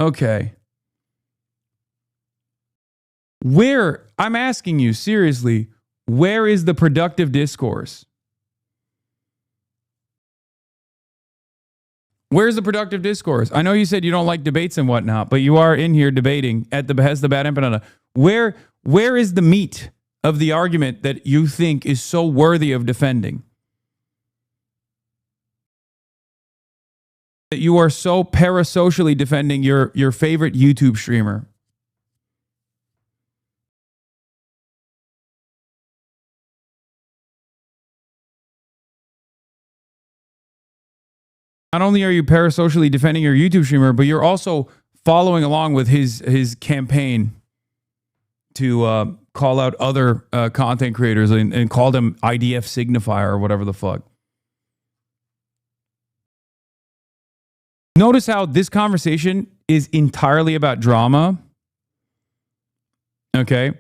okay. I'm asking you seriously, where is the productive discourse? Where's the productive discourse? I know you said you don't like debates and whatnot, but you are in here debating at the behest of Bad Empanada. Where is the meat of the argument that you think is so worthy of defending? That you are so parasocially defending your favorite YouTube streamer? Not only are you parasocially defending your YouTube streamer, but you're also following along with his campaign call out other content creators and call them IDF signifier or whatever the fuck. Notice how this conversation is entirely about drama. Okay.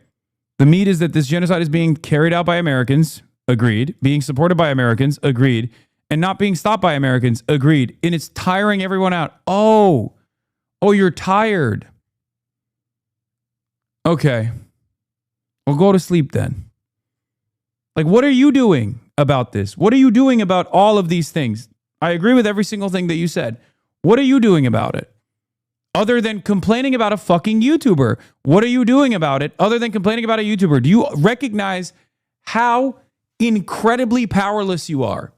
The meat is that this genocide is being carried out by Americans. Agreed. Being supported by Americans. Agreed. And not being stopped by Americans. Agreed. And it's tiring everyone out. Oh, you're tired. Okay. Well, go to sleep then. Like, what are you doing about this? What are you doing about all of these things? I agree with every single thing that you said. What are you doing about it? Other than complaining about a fucking YouTuber. What are you doing about it other than complaining about a YouTuber? Do you recognize how incredibly powerless you are?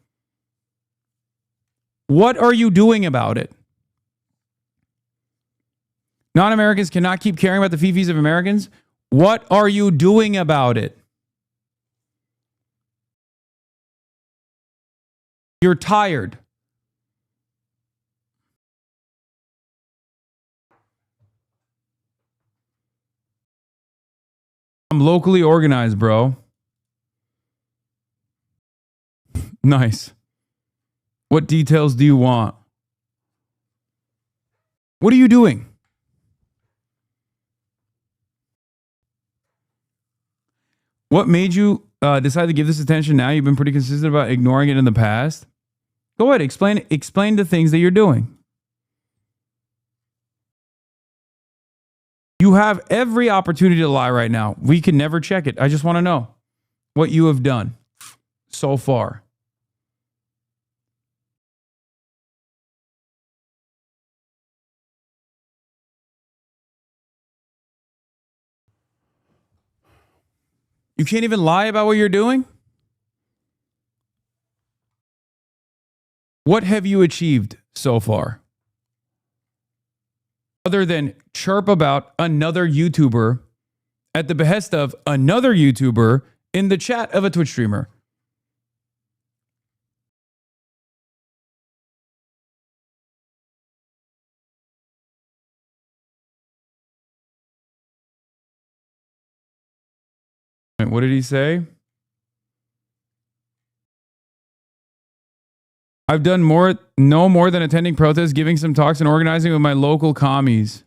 What are you doing about it? Non-Americans cannot keep caring about the fifis of Americans. What are you doing about it? You're tired. I'm locally organized, bro. Nice. What details do you want? What are you doing? What made you decide to give this attention now? You've been pretty consistent about ignoring it in the past. Go ahead, explain the things that you're doing. You have every opportunity to lie right now. We can never check it. I just want to know what you have done so far. You can't even lie about what you're doing? What have you achieved so far? Other than chirp about another YouTuber at the behest of another YouTuber in the chat of a Twitch streamer. What did he say? I've done no more than attending protests, giving some talks, and organizing with my local commies.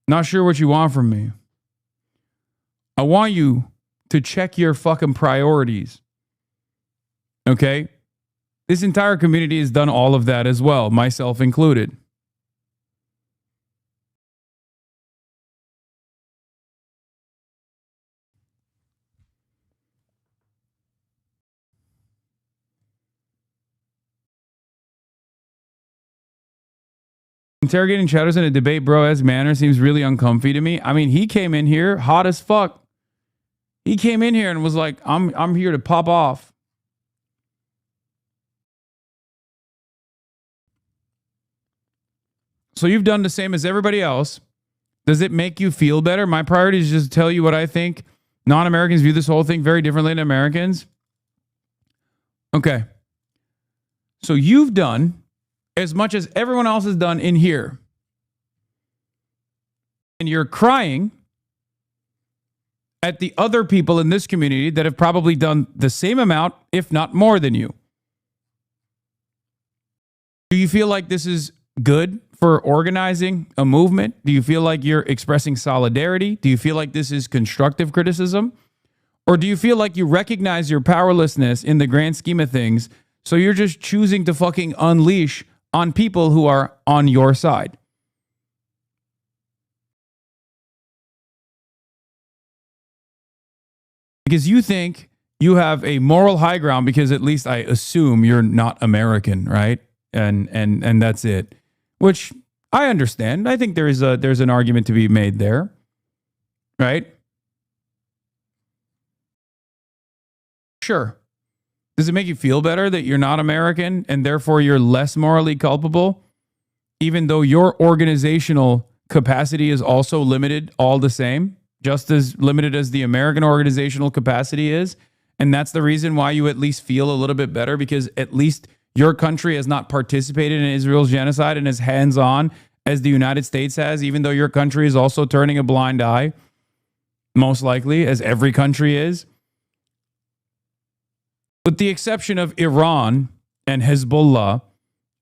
Not sure what you want from me. I want you to check your fucking priorities. Okay? This entire community has done all of that as well, myself included. Interrogating Chatters in a debate bro-esque manner seems really uncomfy to me. I mean, he came in here hot as fuck. He came in here and was like, I'm here to pop off. So you've done the same as everybody else. Does it make you feel better? My priority is just to tell you what I think. Non-Americans view this whole thing very differently than Americans. Okay. So you've done as much as everyone else has done in here. And you're crying at the other people in this community that have probably done the same amount, if not more than you. Do you feel like this is good for organizing a movement? Do you feel like you're expressing solidarity? Do you feel like this is constructive criticism? Or do you feel like you recognize your powerlessness in the grand scheme of things, so you're just choosing to fucking unleash on people who are on your side? Because you think you have a moral high ground because at least I assume you're not American, right? And that's it. Which I understand. I think there's an argument to be made there. Right? Sure. Does it make you feel better that you're not American and therefore you're less morally culpable, even though your organizational capacity is also limited all the same, just as limited as the American organizational capacity is? And that's the reason why you at least feel a little bit better, because at least your country has not participated in Israel's genocide and is hands-on as the United States has, even though your country is also turning a blind eye, most likely, as every country is. With the exception of Iran and Hezbollah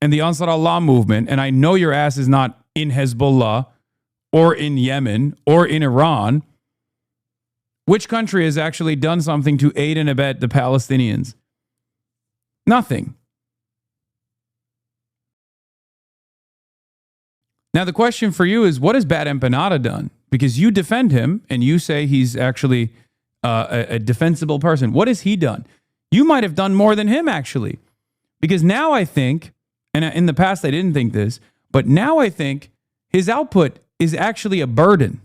and the Ansar Allah movement, and I know your ass is not in Hezbollah or in Yemen or in Iran, which country has actually done something to aid and abet the Palestinians? Nothing. Now, the question for you is, what has Bad Empanada done? Because you defend him and you say he's actually a defensible person. What has he done? You might have done more than him, actually. Because now I think, and in the past I didn't think this, but now I think his output is actually a burden.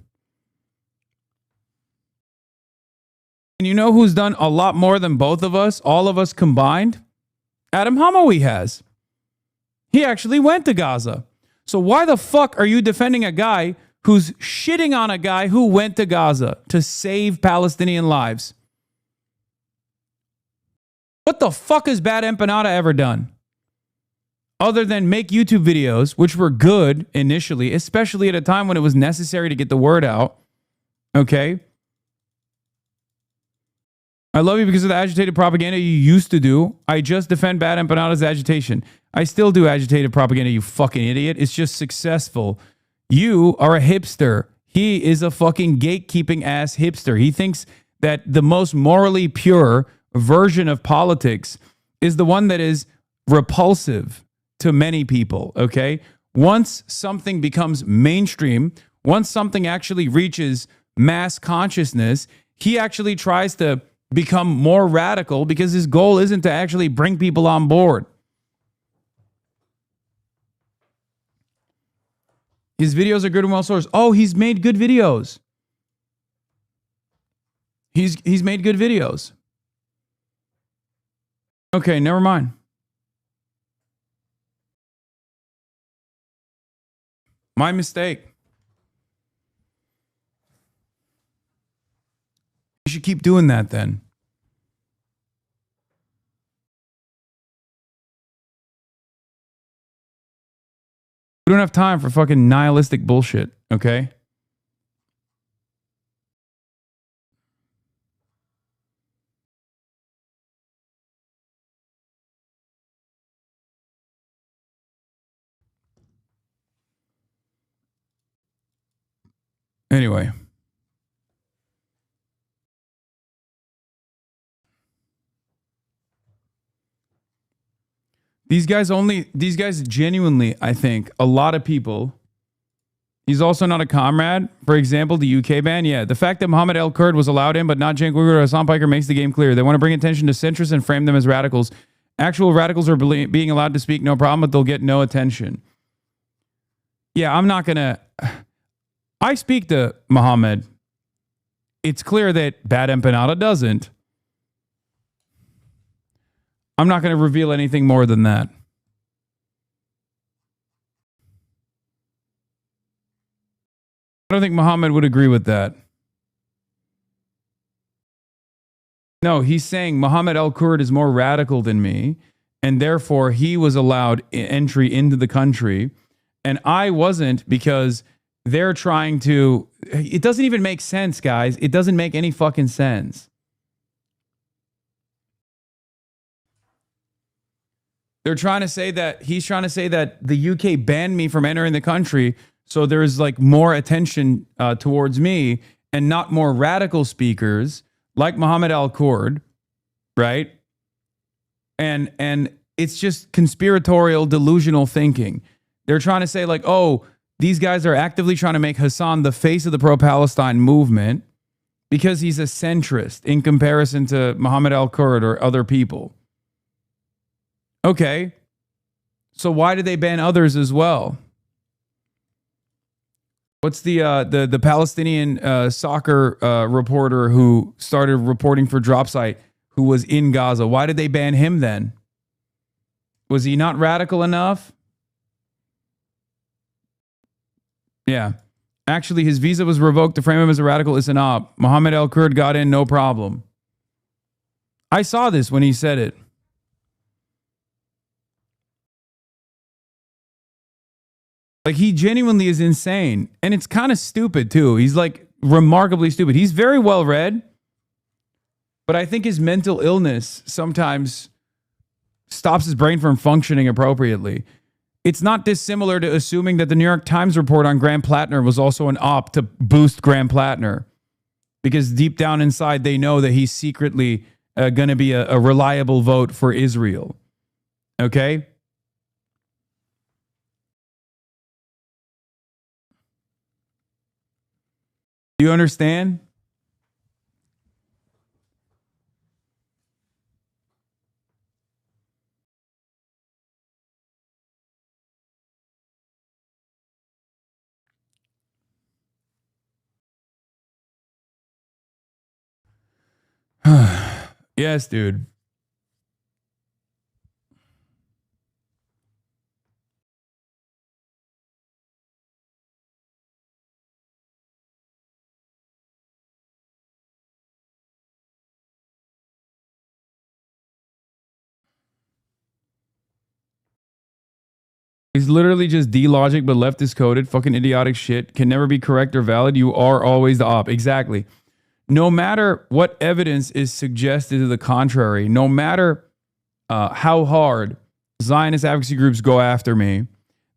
And you know who's done a lot more than both of us, all of us combined? Adam Hamawi has. He actually went to Gaza. So why the fuck are you defending a guy who's shitting on a guy who went to Gaza to save Palestinian lives? What the fuck has Bad Empanada ever done? Other than make YouTube videos, which were good initially, especially at a time when it was necessary to get the word out. Okay? I love you because of the agitated propaganda you used to do. I just defend Bad Empanada's agitation. I still do agitated propaganda, you fucking idiot. It's just successful. You are a hipster. He is a fucking gatekeeping ass hipster. He thinks that the most morally pure version of politics is the one that is repulsive to many people, okay? Once something becomes mainstream, once something actually reaches mass consciousness, he actually tries to become more radical because his goal isn't to actually bring people on board. His videos are good and well sourced. Oh, he's made good videos. He's made good videos. Okay, never mind. My mistake. You should keep doing that then. We don't have time for fucking nihilistic bullshit, okay? Anyway. These guys genuinely, I think, a lot of people. He's also not a comrade. For example, the UK ban. Yeah, the fact that Mohammed El Kurd was allowed in, but not Cenk Uygur or Hasan Piker makes the game clear. They want to bring attention to centrists and frame them as radicals. Actual radicals are being allowed to speak, no problem, but they'll get no attention. Yeah, I'm not going to... I speak to Mohammed. It's clear that Bad Empanada doesn't. I'm not going to reveal anything more than that. I don't think Mohammed would agree with that. No, he's saying Mohammed El Kurd is more radical than me, and therefore he was allowed entry into the country, and I wasn't because they're trying to... It doesn't even make sense, guys. It doesn't make any fucking sense. They're trying to say that he's trying to say that the UK banned me from entering the country, so there's like more attention towards me and not more radical speakers like Mohammed Al Kurd, right? And it's just conspiratorial, delusional thinking. They're trying to say like, oh, these guys are actively trying to make Hasan the face of the pro-Palestine movement because he's a centrist in comparison to Mohammed Al Kurd or other people. Okay, so why did they ban others as well? What's the Palestinian soccer reporter who started reporting for Dropsite who was in Gaza? Why did they ban him then? Was he not radical enough? Yeah. Actually, his visa was revoked to frame him as a radical Hasanabi. Mohammed El Kurd got in, no problem. I saw this when he said it. Like, he genuinely is insane. And it's kind of stupid, too. He's, like, remarkably stupid. He's very well read. But I think his mental illness sometimes stops his brain from functioning appropriately. It's not dissimilar to assuming that the New York Times report on Graham Plattner was also an op to boost Graham Plattner. Because deep down inside, they know that he's secretly going to be a reliable vote for Israel. Okay? Do you understand? Yes, dude. He's literally just D-logic, but leftist coded, fucking idiotic shit. Can never be correct or valid. You are always the op. Exactly. No matter what evidence is suggested to the contrary, no matter how hard Zionist advocacy groups go after me,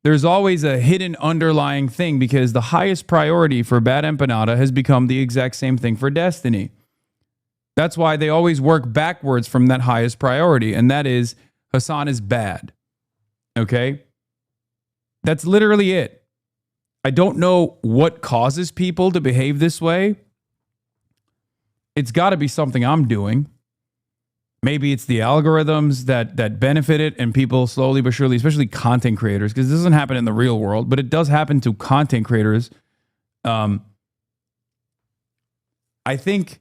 there's always a hidden underlying thing, because the highest priority for Bad Empanada has become the exact same thing for Destiny. That's why they always work backwards from that highest priority, and that is Hasan is bad. Okay? That's literally it. I don't know what causes people to behave this way. It's got to be something I'm doing. Maybe it's the algorithms that benefit it, and people slowly but surely, especially content creators, because this doesn't happen in the real world, but it does happen to content creators. I think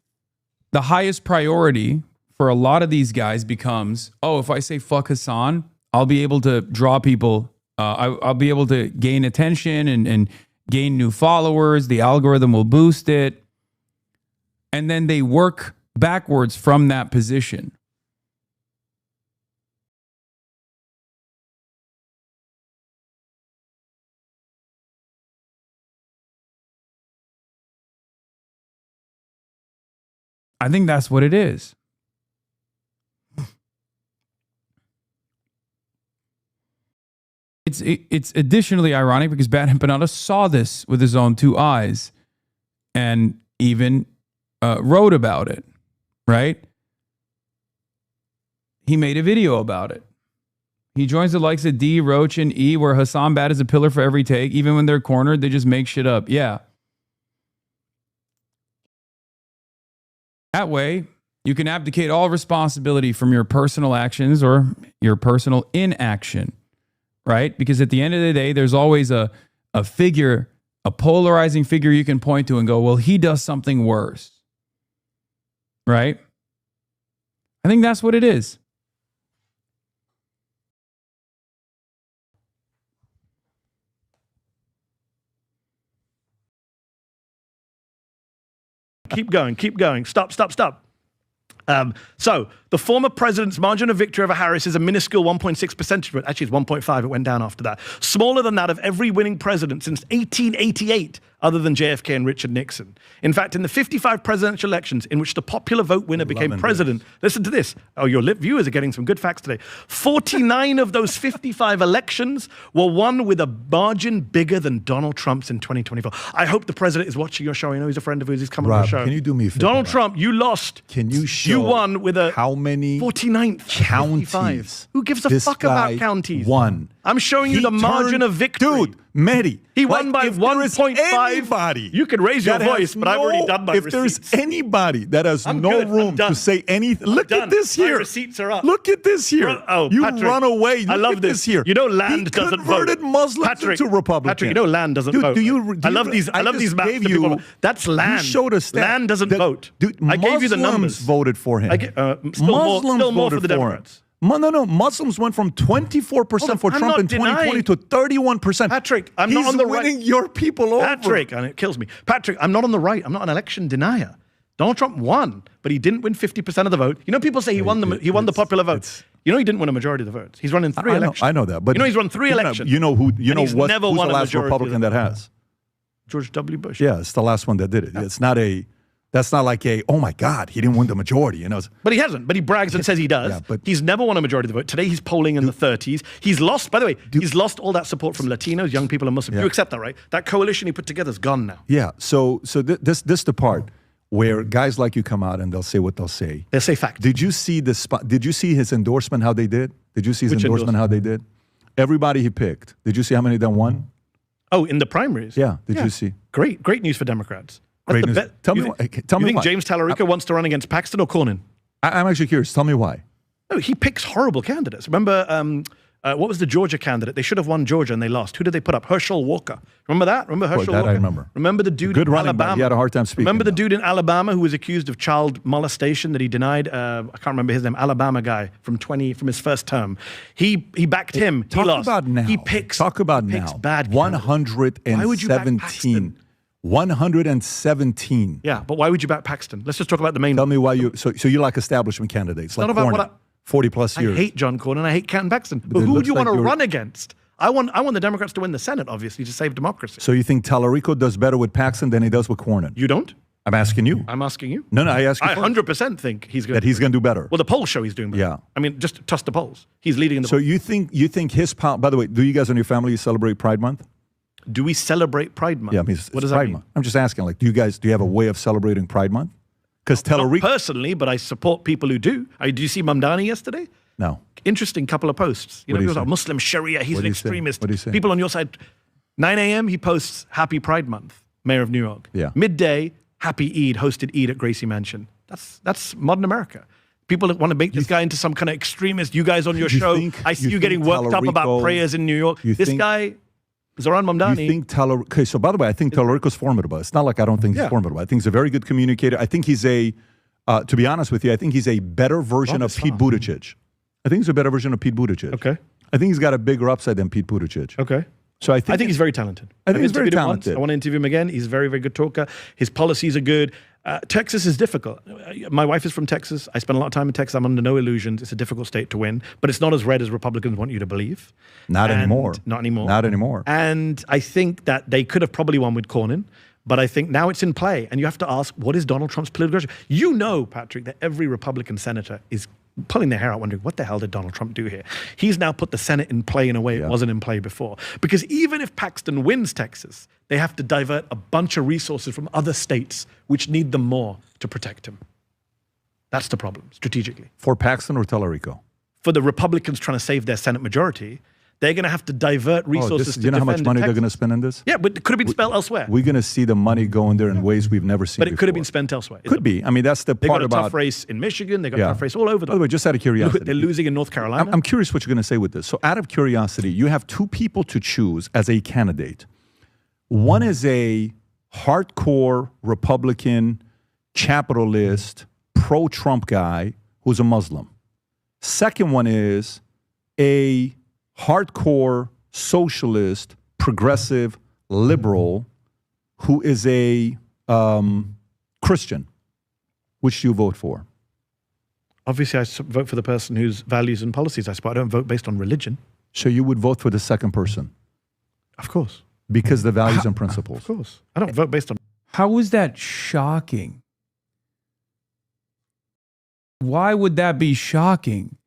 the highest priority for a lot of these guys becomes, oh, if I say fuck Hasan, I'll be able to draw people. I'll be able to gain attention and gain new followers. The algorithm will boost it. And then they work backwards from that position. I think that's what it is. It's additionally ironic because Bad Empanada saw this with his own two eyes and even wrote about it, right? He made a video about it. He joins the likes of D, Roach, and E, where Hasan Bad is a pillar for every take. Even when they're cornered, they just make shit up. Yeah. That way, you can abdicate all responsibility from your personal actions or your personal inaction, right? Because at the end of the day, there's always a figure, a polarizing figure you can point to and go, well, he does something worse, right? I think that's what it is. Keep going, keep going. Stop. So the former president's margin of victory over Harris is a minuscule 1.6 percentage point. Actually, it's 1.5. It went down after that. Smaller than that of every winning president since 1888, other than JFK and Richard Nixon. In fact, in the 55 presidential elections in which the popular vote winner became president, listen to this. Oh, your viewers are getting some good facts today. 49 of those 55 elections were won with a margin bigger than Donald Trump's in 2024. I hope the president is watching your show. I know he's a friend of his. He's coming on the show. Can you do me a favor? Donald Trump, you lost. Can you show you won with a how many 49th counties? Who gives a fuck about counties? Won. I'm showing you the margin of victory. Dude, Mehdi. He won by 1.5. You can raise your voice, but I've already done my receipts. If there's anybody that has no room to say anything, look at this here. My receipts are up. Look at this here. Oh, you Patrick, run away. Look I love at this here. You know, land doesn't vote. He converted Muslims into Republicans. Patrick, you know, land doesn't vote. I love these. I love these maps. That's land. You showed us that. Land doesn't vote. Dude, I gave you the numbers. Voted for him. Still more for the Democrats. No. Muslims went from 24% for Trump in 2020 to 31%. Patrick, I'm not on the right. He's winning your people over. Patrick, and it kills me. Patrick, I'm not on the right. I'm not an election denier. Donald Trump won, but he didn't win 50% of the vote. You know, people say he won the popular vote. You know he didn't win a majority of the votes. He's running three elections. I know that, but you know he's run three elections. You know who? You know who's who's never the won a last majority Republican of the that has? George W. Bush. Yeah, it's the last one that did it. Yeah. It's not a. That's not like a. Oh my God, he didn't win the majority. You know. But he hasn't. But he brags and says he does. Yeah, but he's never won a majority of the vote. Today he's polling in the 30s. He's lost. By the way, he's lost all that support from Latinos, young people, and Muslims. Yeah. You accept that, right? That coalition he put together is gone now. Yeah. So this the part where guys like you come out and they'll say what they'll say. They'll say facts. Did you see the spot? Did you see his endorsement? How they did? Did you see his Which endorsement? How they did? Everybody he picked. Did you see how many of them won? Oh, in the primaries. Yeah. Did you see? Great news for Democrats. That's Great news. Tell me why. Tell you me think why. James Tallarico wants to run against Paxton or Cornyn? I'm actually curious. Tell me why. No, he picks horrible candidates. Remember, what was the Georgia candidate? They should have won Georgia and they lost. Who did they put up? Herschel Walker. Remember that? Remember Herschel that Walker? I remember. Remember the dude Good in running back. Alabama? He had a hard time speaking. Remember the dude in Alabama who was accused of child molestation that he denied? I can't remember his name. Alabama guy from his first term. He backed him. He Talk lost. about now. He picks. Talk about he picks now. Bad. 117. 117. Yeah, but why would you back Paxton? Let's just talk about the main. Tell me why you. So you like establishment candidates like not about Cornyn, what 40 plus years. I hate John Cornyn. I hate Canton Paxton. But it who looks do you like want to you're- run against? I want the Democrats to win the Senate, obviously, to save democracy. So you think Tallarico does better with Paxton than he does with Cornyn? You don't? I'm asking you. I'm asking you. No, I ask you. I 100% think he's going that he's going to do better. Well, the polls show he's doing better. Yeah. I mean, just trust the polls. He's leading in the So polls. you think his power? By the way, do you guys in your family celebrate Pride Month? Do we celebrate Pride Month? Yeah, I mean, what does Pride that mean? Month. I'm just asking. Like, do you have a way of celebrating Pride Month? Because Tallarico. Not personally, but I support people who do. Do you see Mamdani yesterday? No. Interesting couple of posts. You What know, do he you was like say? Muslim Sharia. He's What an do you say? extremist. What do you say? People on your side. 9 a.m. he posts Happy Pride Month. Mayor of New York. Yeah. Midday, Happy Eid. Hosted Eid at Gracie Mansion. That's modern America. People that want to make this guy into some kind of extremist. You guys on your show. I see you getting worked up about Tallarico- prayers in New York. This guy, Zoran Mamdani. You think Tallarico? Okay, so by the way, I think Tallarico's formidable. It's not like I don't think he's formidable. I think he's a very good communicator. I think he's to be honest with you, I think he's a better version of Pete Buttigieg. I think he's a better version of Pete Buttigieg. Okay. I think he's got a bigger upside than Pete Buttigieg. Okay. So I think he's very talented. I think he's very interviewed him once. talented. I want to interview him again. He's a very, very good talker. His policies are good. Texas is difficult. My wife is from Texas. I spend a lot of time in Texas. I'm under no illusions. It's a difficult state to win, but it's not as red as Republicans want you to believe. Not anymore. Not anymore. Not anymore. And I think that they could have probably won with Cornyn, but I think now it's in play. And you have to ask, what is Donald Trump's political strategy? You know, Patrick, that every Republican senator is pulling their hair out wondering, what the hell did Donald Trump do here? He's now put the Senate in play in a way it wasn't in play before. Because even if Paxton wins Texas, they have to divert a bunch of resources from other states which need them more to protect him. That's the problem, strategically. For Paxton or Tallarico? For the Republicans trying to save their Senate majority, they're going to have to divert resources to you know how much defend money they're Texas. going to spend in this? Yeah, but it could have been spent elsewhere. We're going to see the money go in there in ways we've never seen But it before. could have been spent elsewhere. Could be. I mean, that's the They part got a about... tough race in Michigan. They got a tough race all over. By the way, just out of curiosity. They're losing in North Carolina. I'm curious what you're going to say with this. So out of curiosity, you have two people to choose as a candidate. One is a hardcore Republican, capitalist, pro-Trump guy who's a Muslim. Second one is a hardcore socialist, progressive, liberal who is a Christian. Which do you vote for? Obviously, I vote for the person whose values and policies I support. I don't vote based on religion. So you would vote for the second person? Of course. Because the values and principles. Of course. I don't vote based on... How is that shocking? Why would that be shocking?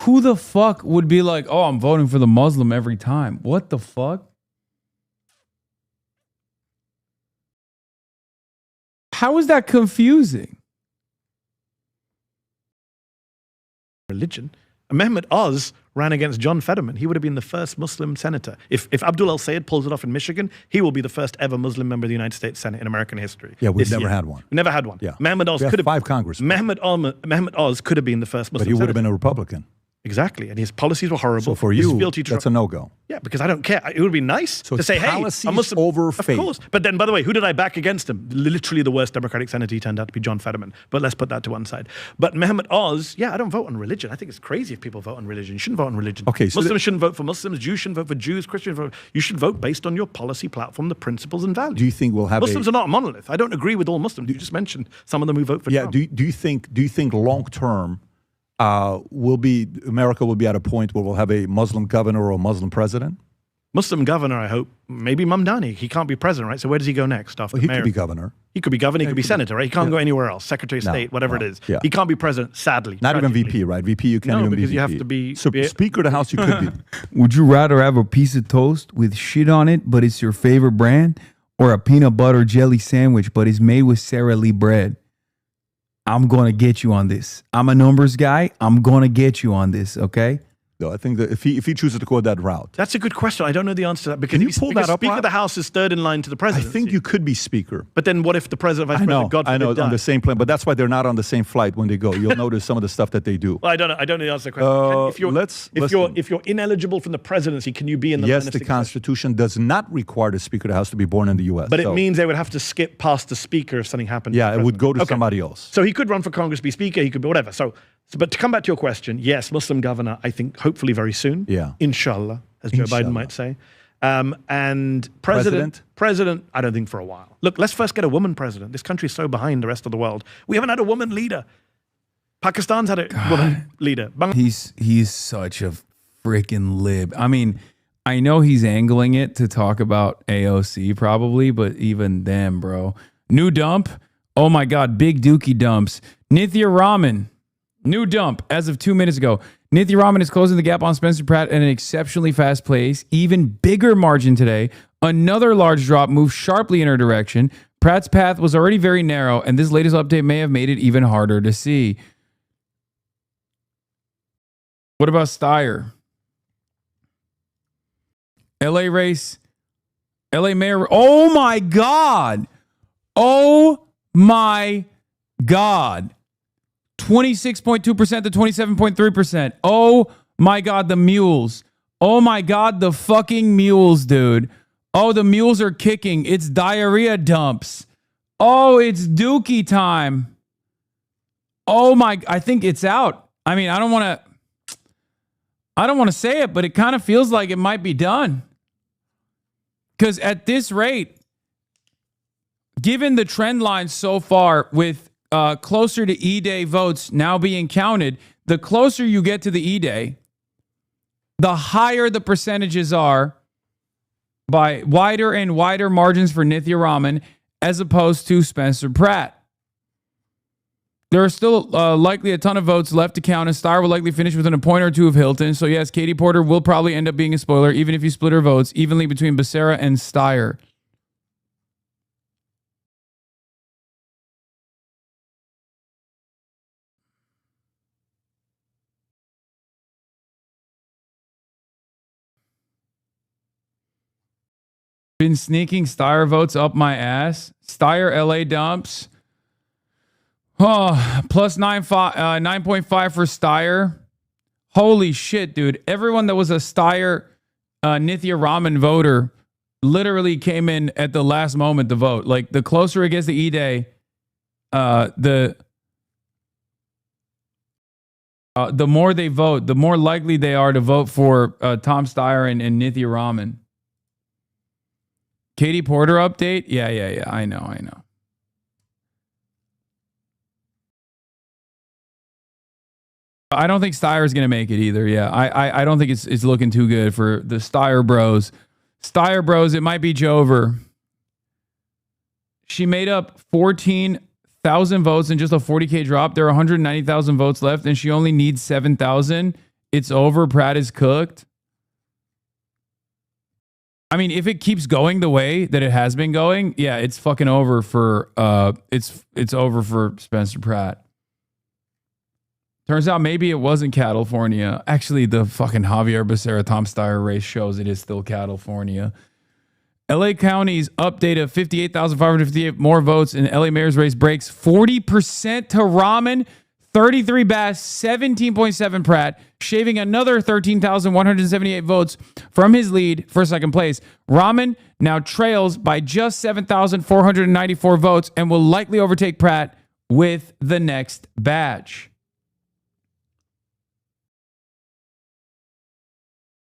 Who the fuck would be like, oh, I'm voting for the Muslim every time? What the fuck? How is that confusing? Religion. Mehmet Oz ran against John Fetterman. He would have been the first Muslim senator. If Abdul El-Sayed pulls it off in Michigan, he will be the first ever Muslim member of the United States Senate in American history. Yeah, we've this never year. had one. We never had one. Yeah. Mehmet Oz We have could have 5 congressmen. Mehmet Oz could have been the first Muslim But he would have senator. been a Republican. Exactly. And his policies were horrible. So for His you, fealty to that's a Trump- no-go. Yeah, because I don't care. It would be nice to it's say, hey, policies a Muslim over of faith. course. But then, by the way, who did I back against him? Literally the worst Democratic senator he turned out to be John Fetterman. But let's put that to one side. But Mehmet Oz, yeah, I don't vote on religion. I think it's crazy if people vote on religion. You shouldn't vote on religion. Okay, so Muslims shouldn't vote for Muslims. Jews shouldn't vote for Jews. Christians vote. You should vote based on your policy platform, the principles and values. Do you think we'll have Muslims are not a monolith. I don't agree with all Muslims. You just mentioned some of them who vote for Trump. Do you think long term America will be at a point where we'll have a Muslim governor or a Muslim president? Muslim governor, I hope. Maybe Mamdani. He can't be president, right? So where does he go next after He mayor? could be governor. He could be governor. He could be senator, right? He can't go anywhere else. Secretary of State, whatever it is. Yeah. He can't be president, sadly. Not even tragically. VP, right? VP, you can't No, even be because VP. you have to be- So Speaker of the House, you could be. Would you rather have a piece of toast with shit on it, but it's your favorite brand, or a peanut butter jelly sandwich, but it's made with Sara Lee bread? I'm going to get you on this. I'm a numbers guy. I'm going to get you on this, okay? No, I think that if he chooses to go that route. That's a good question. I don't know the answer to that. Because Can you pull that up, Speaker Rob? of the House is third in line to the I presidency. think you could be Speaker. But then what if the president, vice president, God I forbid, know, on died? the same plane, but that's why they're not on the same flight when they go. You'll notice some of the stuff that they do. Well, I don't know. I don't know the answer to that question. If you're ineligible from the presidency, can you be in the line Yes, of the succession? Constitution does not require the Speaker of the House to be born in the U.S. But it so- means they would have to skip past the speaker if something happened. Yeah, to the it would go to president. somebody else. So he could run for Congress, be speaker, he could be whatever. So, but to come back to your question, yes, Muslim governor, I think hopefully very soon. Yeah. Inshallah, as Joe Biden might say. And president, I don't think for a while. Look, let's first get a woman president. This country is so behind the rest of the world. We haven't had a woman leader. Pakistan's had a woman leader. He's such a freaking lib. I mean, I know he's angling it to talk about AOC probably, but even then, bro. New dump. Oh my God, big dookie dumps. Nithya Raman. New dump as of 2 minutes ago. Nithya Raman is closing the gap on Spencer Pratt at an exceptionally fast pace. Even bigger margin today. Another large drop moved sharply in her direction. Pratt's path was already very narrow, and this latest update may have made it even harder to see. What about Steyer? LA race. LA mayor. Oh my God. Oh my God. 26.2% to 27.3%. Oh my God, the mules. Oh my God, the fucking mules, dude. Oh, the mules are kicking. It's diarrhea dumps. Oh, it's dookie time. Oh my, I think it's out. I mean, I don't want to say it, but it kind of feels like it might be done. Because at this rate, given the trend line so far with closer to E-Day votes now being counted, the closer you get to the E-Day, the higher the percentages are by wider and wider margins for Nithya Raman as opposed to Spencer Pratt. There are still likely a ton of votes left to count, and Steyer will likely finish within a point or two of Hilton. So yes, Katie Porter will probably end up being a spoiler, even if you split her votes evenly between Becerra and Steyer. Been sneaking Steyer votes up my ass. Steyer LA dumps. Oh, plus 9.5 for Steyer. Holy shit, dude. Everyone that was a Steyer Nithya Raman voter literally came in at the last moment to vote. Like, the closer it gets to E-Day, the more they vote, the more likely they are to vote for Tom Steyer and Nithya Raman. Katie Porter update? Yeah. I know. I don't think Steyer is going to make it either. Yeah, I don't think it's looking too good for the Steyer bros. Steyer bros, it might be Jover. She made up 14,000 votes in just a 40K drop. There are 190,000 votes left, and she only needs 7,000. It's over. Pratt is cooked. I mean, if it keeps going the way that it has been going, yeah, it's fucking over for it's over for Spencer Pratt. Turns out maybe it wasn't California. Actually, the fucking Javier Becerra Tom Steyer race shows it is still California. LA County's update of 58,558 more votes in LA Mayor's race breaks 40% to Raman, 33 Bass, 17.7 Pratt, shaving another 13,178 votes from his lead for second place. Raman now trails by just 7,494 votes and will likely overtake Pratt with the next batch.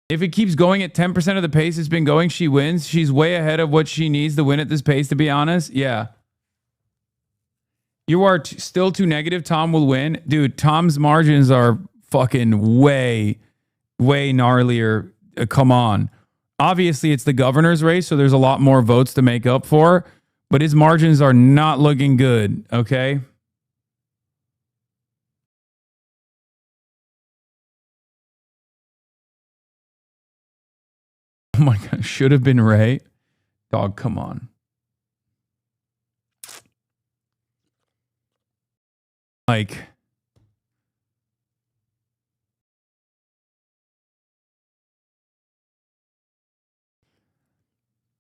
If it keeps going at 10% of the pace it's been going, she wins. She's way ahead of what she needs to win at this pace, to be honest. Yeah. You are still too negative. Tom will win. Dude, Tom's margins are fucking way gnarlier. Come on. Obviously, it's the governor's race, so there's a lot more votes to make up for, but his margins are not looking good, okay? Oh my God, should have been Ray. Dog, come on. Like,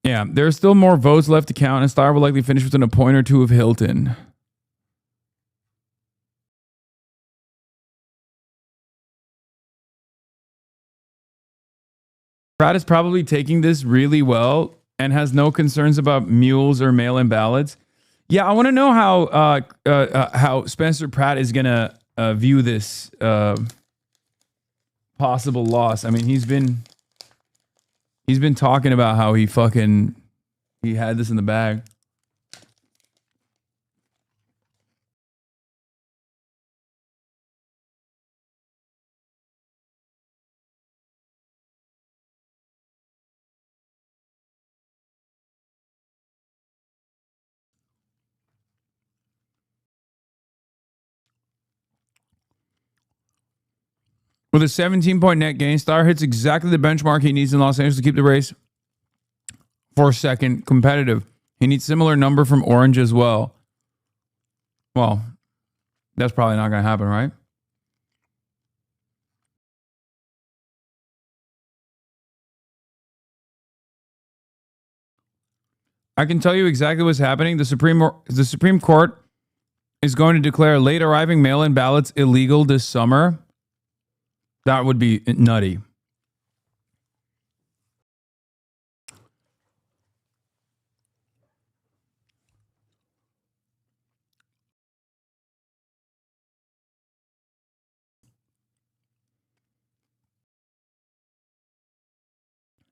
yeah, there's still more votes left to count, and Steyer will likely finish within a point or two of Hilton. Pratt is probably taking this really well and has no concerns about mules or mail-in ballots. Yeah, I want to know how Spencer Pratt is gonna view this possible loss. I mean, he's been talking about how he had this in the bag. With a 17-point net gain, Steyer hits exactly the benchmark he needs in Los Angeles to keep the race for second competitive. He needs similar number from Orange as well. Well, that's probably not going to happen, right? I can tell you exactly what's happening. The Supreme Court is going to declare late arriving mail-in ballots illegal this summer. That would be nutty.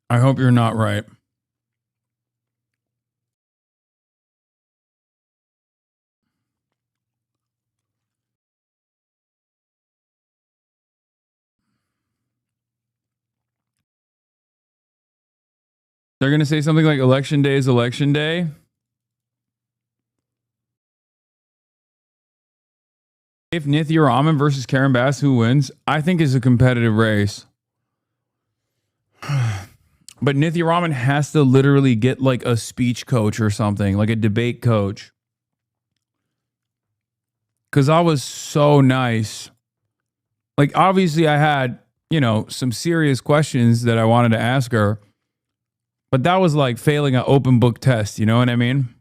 I hope you're not right. They're going to say something like election day is election day. If Nithya Raman versus Karen Bass, who wins? I think is a competitive race. But Nithya Raman has to literally get like a speech coach or something, like a debate coach. Because I was so nice. Like, obviously, I had, some serious questions that I wanted to ask her. But that was like failing an open book test. You know what I mean?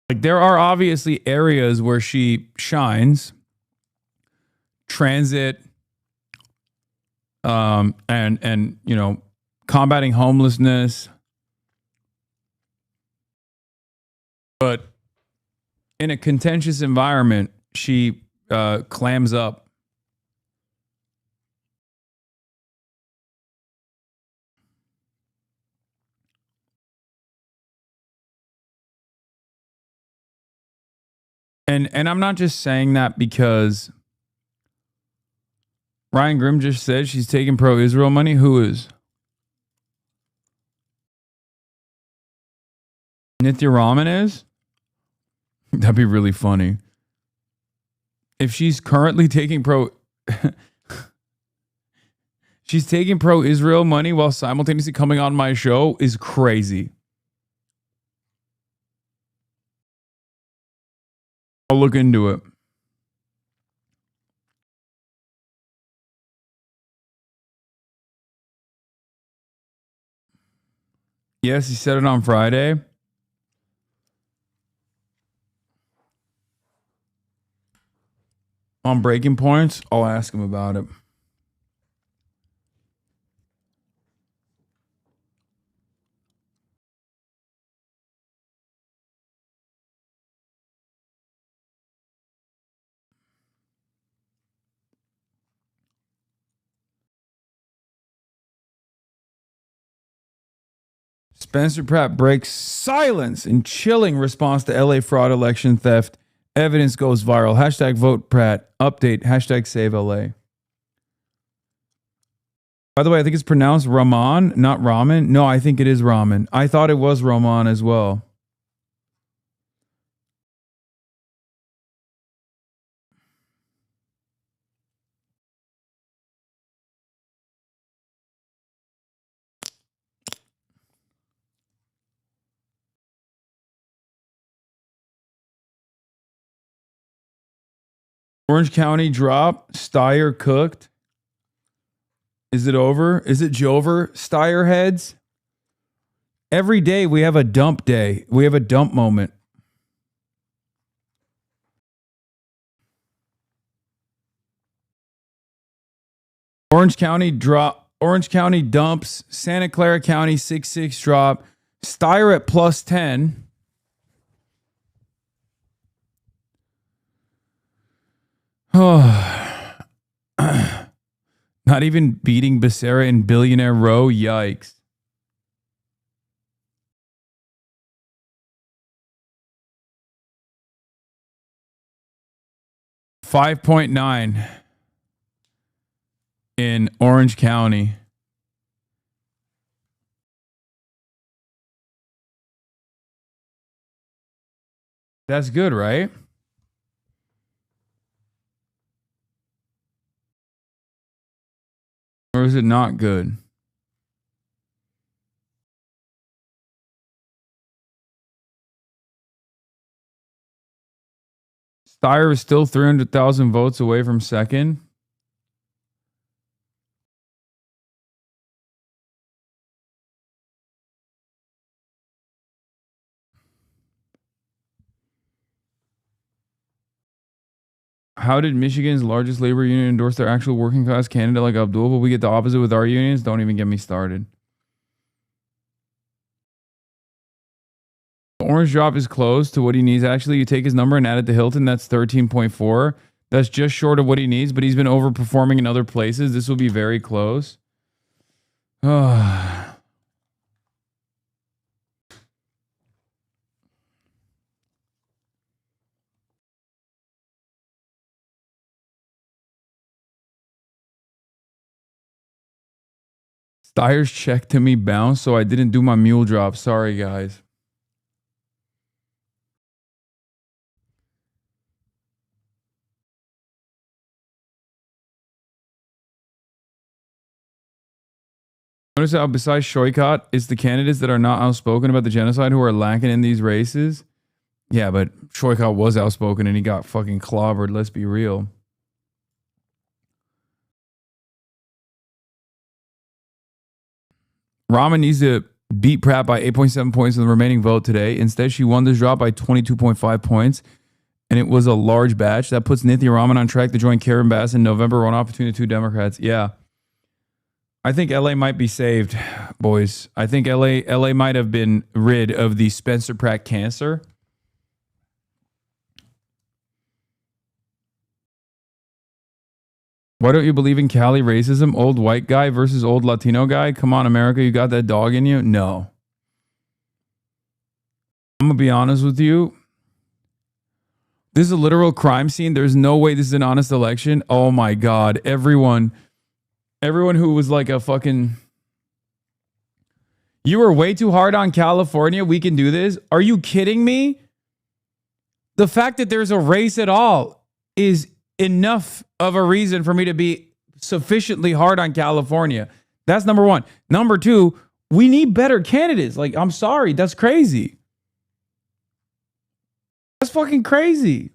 Like, there are obviously areas where she shines. Transit, and combating homelessness. But in a contentious environment, she clams up. And I'm not just saying that because Ryan Grimm just said she's taking pro-Israel money. Who is? Nithya Raman is? That'd be really funny. If she's currently taking she's taking pro-Israel money while simultaneously coming on my show is crazy. I'll look into it. Yes, he said it on Friday. On Breaking Points, I'll ask him about it. Spencer Pratt breaks silence in chilling response to LA fraud election theft. Evidence goes viral. Hashtag vote Pratt. Update. Hashtag save LA. By the way, I think it's pronounced Rahman, not Ramen. No, I think it is Ramen. I thought it was Rahman as well. Orange County drop. Steyer cooked. Is it over? Is it Jover? Steyer heads? Every day we have a dump day. We have a dump moment. Orange County drop. Orange County dumps. Santa Clara County 6-6 drop. Steyer at plus 10. Oh. Not even beating Becerra in Billionaire Row. Yikes. $5.9 in Orange County. That's good, right? Or is it not good? Steyer is still 300,000 votes away from second. How did Michigan's largest labor union endorse their actual working class candidate like Abdul, but we get the opposite with our unions? Don't even get me started. The orange drop is close to what he needs. Actually, you take his number and add it to Hilton. That's 13.4. That's just short of what he needs, but he's been overperforming in other places. This will be very close. Steyer's check to me bounced, so I didn't do my mule drop. Sorry, guys. Notice how besides Shoykot, it's the candidates that are not outspoken about the genocide who are lacking in these races. Yeah, but Shoykot was outspoken and he got fucking clobbered. Let's be real. Rahman needs to beat Pratt by 8.7 points in the remaining vote today. Instead, she won this drop by 22.5 points, and it was a large batch. That puts Nithya Rahman on track to join Karen Bass in November, runoff between the two Democrats. Yeah. I think LA might be saved, boys. I think LA might have been rid of the Spencer Pratt cancer. Why don't you believe in Cali racism? Old white guy versus old Latino guy? Come on, America, you got that dog in you? No. I'm going to be honest with you. This is a literal crime scene. There's no way this is an honest election. Oh my God. Everyone who was like a fucking... You were way too hard on California. We can do this. Are you kidding me? The fact that there's a race at all is enough of a reason for me to be sufficiently hard on California. That's number one. Number two, we need better candidates. Like, I'm sorry. That's crazy. That's fucking crazy.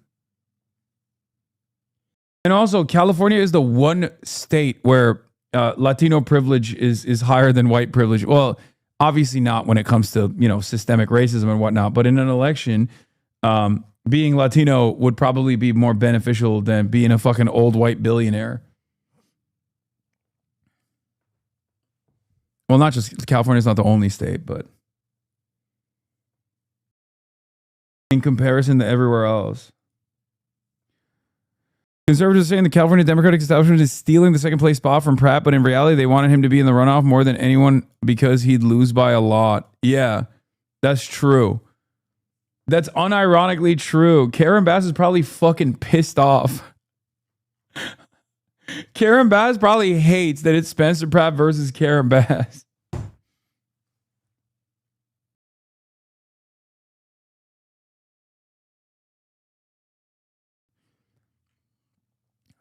And also, California is the one state where Latino privilege is higher than white privilege. Well, obviously not when it comes to, systemic racism and whatnot. But in an election, being Latino would probably be more beneficial than being a fucking old white billionaire. Well, not just California's not the only state, but in comparison to everywhere else. Conservatives are saying the California Democratic establishment is stealing the second place spot from Pratt, but in reality, they wanted him to be in the runoff more than anyone because he'd lose by a lot. Yeah, that's true. That's unironically true. Karen Bass is probably fucking pissed off. Karen Bass probably hates that it's Spencer Pratt versus Karen Bass.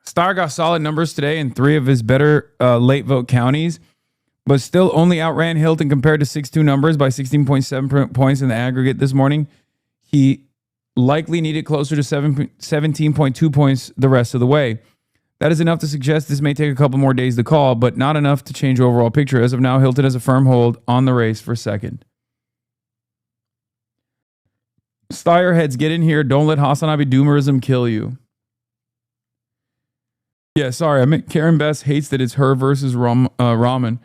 Steyer got solid numbers today in 3 of his better late vote counties, but still only outran Hilton compared to 6-2 numbers by 16.7 points in the aggregate this morning. He likely needed closer to 17.2 points the rest of the way. That is enough to suggest this may take a couple more days to call, but not enough to change the overall picture. As of now, Hilton has a firm hold on the race for second. Steyer heads, get in here. Don't let Hasanabi doomerism kill you. Yeah, sorry. I meant Karen Bass hates that it's her versus Raman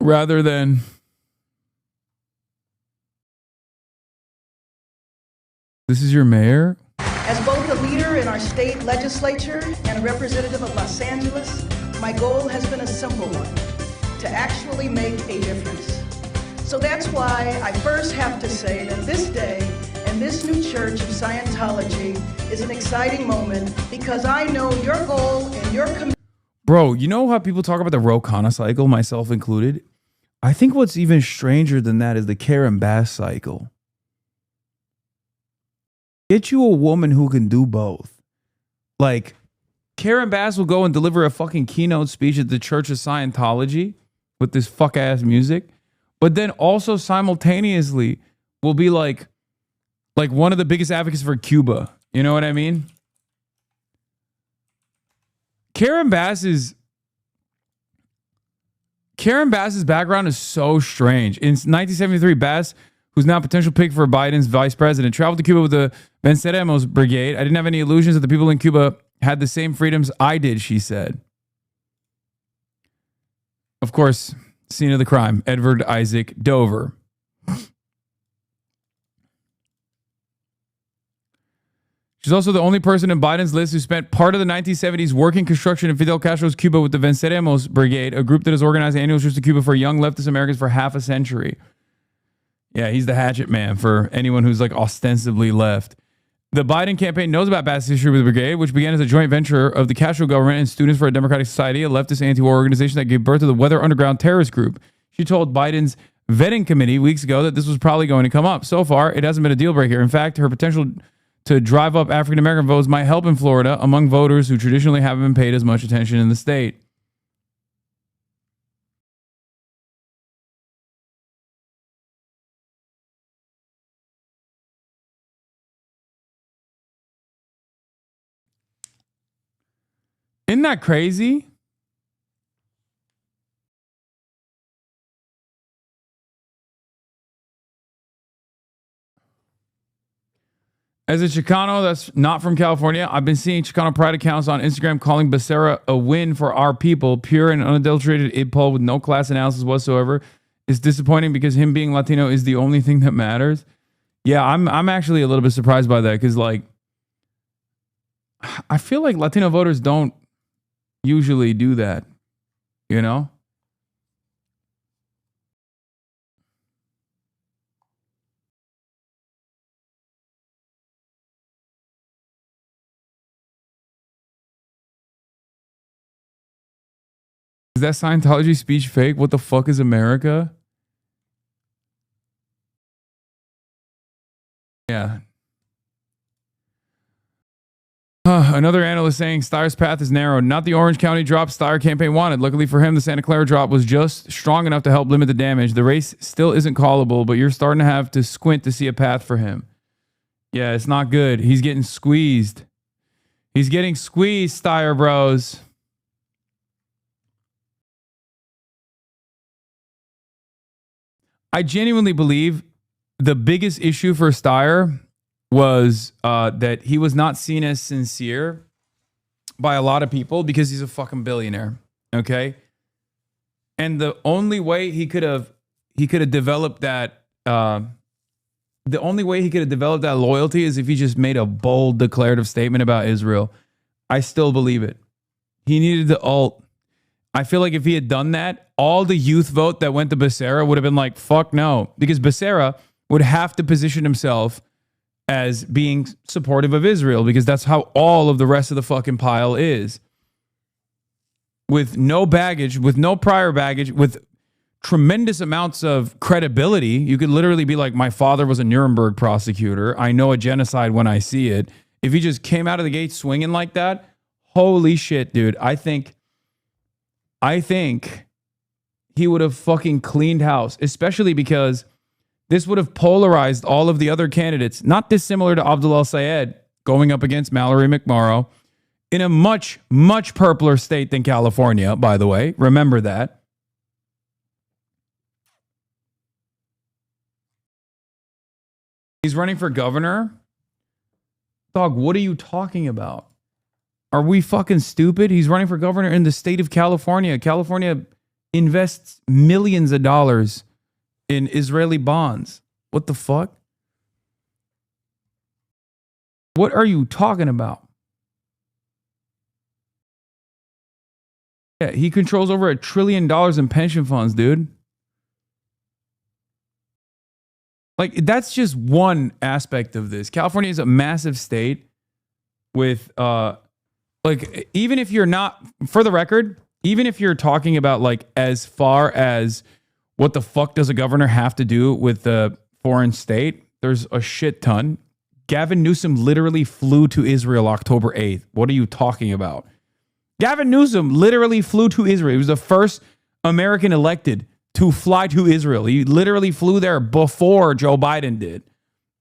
rather than... This is your mayor? As both a leader in our state legislature and a representative of Los Angeles, my goal has been a simple one, to actually make a difference. So that's why I first have to say that this day and this new church of Scientology is an exciting moment because I know your goal and your commitment. Bro, you know how people talk about the Ro Khanna cycle, myself included? I think what's even stranger than that is the Karen Bass cycle. Get you a woman who can do both. Like, Karen Bass will go and deliver a fucking keynote speech at the Church of Scientology with this fuck-ass music, but then also simultaneously will be like one of the biggest advocates for Cuba. You know what I mean? Karen Bass's background is so strange. In 1973, Bass, who's now a potential pick for Biden's vice president, traveled to Cuba with the Venceremos Brigade. I didn't have any illusions that the people in Cuba had the same freedoms I did, she said. Of course, scene of the crime, Edward Isaac Dover. She's also the only person in Biden's list who spent part of the 1970s working construction in Fidel Castro's Cuba with the Venceremos Brigade, a group that has organized annual trips to Cuba for young leftist Americans for half a century. Yeah, he's the hatchet man for anyone who's like ostensibly left. The Biden campaign knows about Bass's history with the brigade, which began as a joint venture of the Castro government and Students for a Democratic Society, a leftist anti-war organization that gave birth to the Weather Underground terrorist group. She told Biden's vetting committee weeks ago that this was probably going to come up. So far, it hasn't been a deal breaker. In fact, her potential to drive up African-American votes might help in Florida among voters who traditionally haven't been paid as much attention in the state. Isn't that crazy? As a Chicano that's not from California, I've been seeing Chicano pride accounts on Instagram calling Becerra a win for our people, pure and unadulterated id poll with no class analysis whatsoever. It's disappointing because him being Latino is the only thing that matters. Yeah, I'm actually a little bit surprised by that because, like, I feel like Latino voters don't usually do that, you know? Is that Scientology speech fake? What the fuck is America? Yeah. Another analyst saying Steyer's path is narrow. Not the Orange County drop Steyer campaign wanted. Luckily for him, the Santa Clara drop was just strong enough to help limit the damage. The race still isn't callable, but you're starting to have to squint to see a path for him. Yeah, it's not good. He's getting squeezed. He's getting squeezed, Steyer bros. I genuinely believe the biggest issue for Steyer was that he was not seen as sincere by a lot of people because he's a fucking billionaire. Okay. And the only way he could have developed that, loyalty is if he just made a bold declarative statement about Israel. I still believe it. He needed the alt. I feel like if he had done that, all the youth vote that went to Becerra would have been like, fuck no. Because Becerra would have to position himself as being supportive of Israel, because that's how all of the rest of the fucking pile is. With no baggage, with no prior baggage, with tremendous amounts of credibility. You could literally be like, my father was a Nuremberg prosecutor. I know a genocide when I see it. If he just came out of the gate swinging like that, holy shit, dude. I think he would have fucking cleaned house, especially because this would have polarized all of the other candidates, not dissimilar to Abdul El-Sayed going up against Mallory McMorrow in a much, much purpler state than California, by the way. Remember that. He's running for governor. Dog, what are you talking about? Are we fucking stupid? He's running for governor in the state of California. California invests millions of dollars in Israeli bonds. What the fuck? What are you talking about? Yeah, he controls over $1 trillion in pension funds, dude. Like, that's just one aspect of this. California is a massive state with, like, even if you're not, for the record, even if you're talking about, like, as far as what the fuck does a governor have to do with the foreign state, there's a shit ton. Gavin Newsom literally flew to Israel October 8th. What are you talking about? Gavin Newsom literally flew to Israel. He was the first American elected to fly to Israel. He literally flew there before Joe Biden did.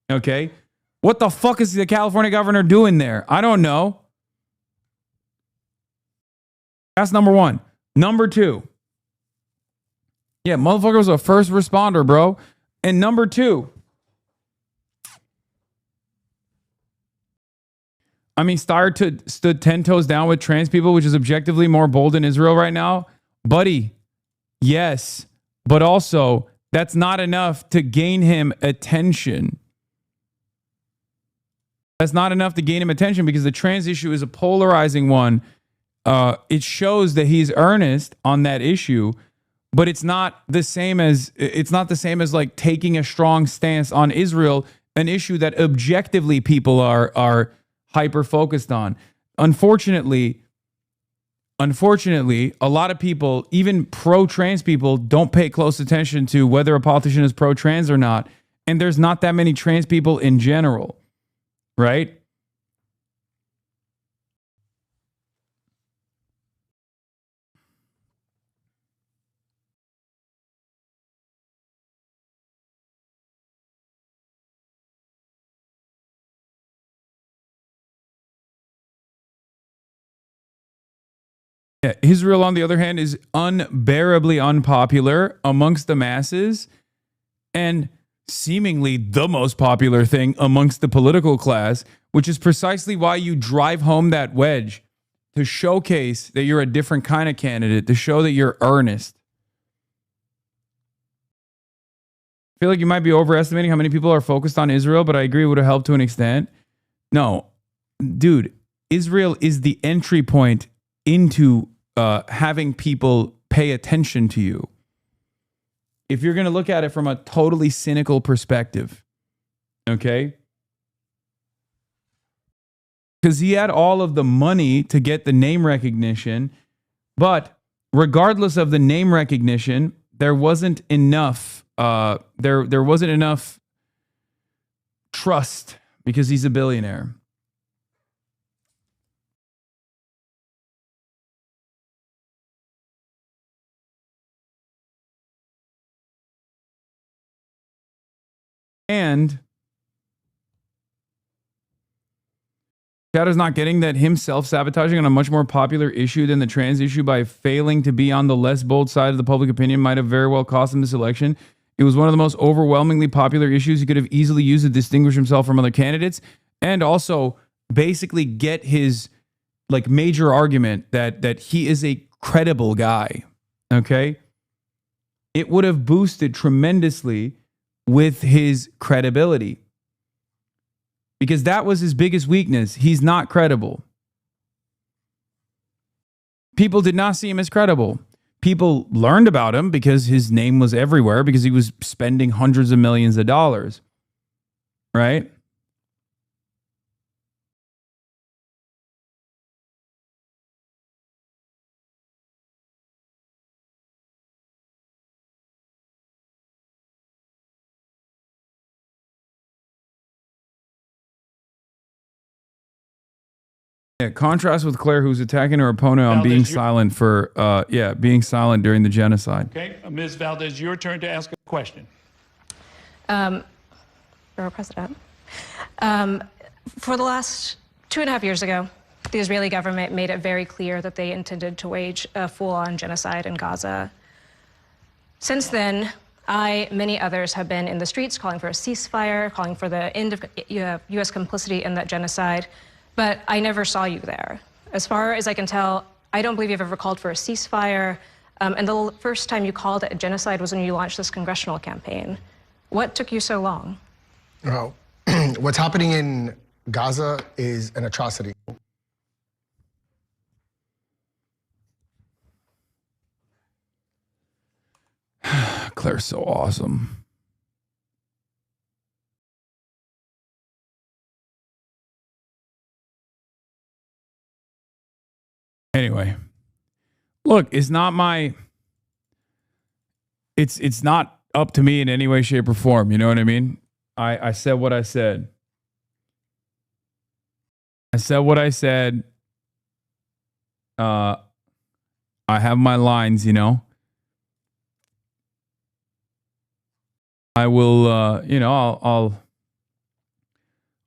Okay? What the fuck is the California governor doing there? I don't know. That's number one. Number two. Yeah, motherfucker was a first responder, bro. And number two. I mean, Steyer stood 10 toes down with trans people, which is objectively more bold in Israel right now. Buddy, yes. But also, that's not enough to gain him attention. That's not enough to gain him attention because the trans issue is a polarizing one. It shows that he's earnest on that issue, but it's not the same as like taking a strong stance on Israel, an issue that objectively people are hyper focused on. Unfortunately, a lot of people, even pro-trans people, don't pay close attention to whether a politician is pro-trans or not. And there's not that many trans people in general, right? Yeah, Israel, on the other hand, is unbearably unpopular amongst the masses and seemingly the most popular thing amongst the political class, which is precisely why you drive home that wedge to showcase that you're a different kind of candidate, to show that you're earnest. I feel like you might be overestimating how many people are focused on Israel, but I agree it would have helped to an extent. No, dude, Israel is the entry point into having people pay attention to you. If you're going to look at it from a totally cynical perspective, okay? Because he had all of the money to get the name recognition, but regardless of the name recognition, there wasn't enough. There wasn't enough trust because he's a billionaire. And Chad is not getting that him self-sabotaging on a much more popular issue than the trans issue by failing to be on the less bold side of the public opinion might have very well cost him this election. It was one of the most overwhelmingly popular issues he could have easily used to distinguish himself from other candidates and also basically get his like major argument that he is a credible guy. Okay? It would have boosted tremendously with his credibility. Because that was his biggest weakness. He's not credible. People did not see him as credible. People learned about him because his name was everywhere because he was spending hundreds of millions of dollars. Right? Yeah, contrast with Claire, who's attacking her opponent on being silent for, being silent during the genocide. Okay, Ms. Valdez, your turn to ask a question. Mr. President, for the last 2.5 years ago, the Israeli government made it very clear that they intended to wage a full-on genocide in Gaza. Since then, many others have been in the streets calling for a ceasefire, calling for the end of U.S. complicity in that genocide. But I never saw you there. As far as I can tell, I don't believe you've ever called for a ceasefire. And the first time you called it a genocide was when you launched this congressional campaign. What took you so long? Well, what's happening in Gaza is an atrocity. Claire's so awesome. Anyway, look, it's not up to me in any way, shape, or form. You know what I mean? I said what I said. I said what I said. I have my lines, you know. I will,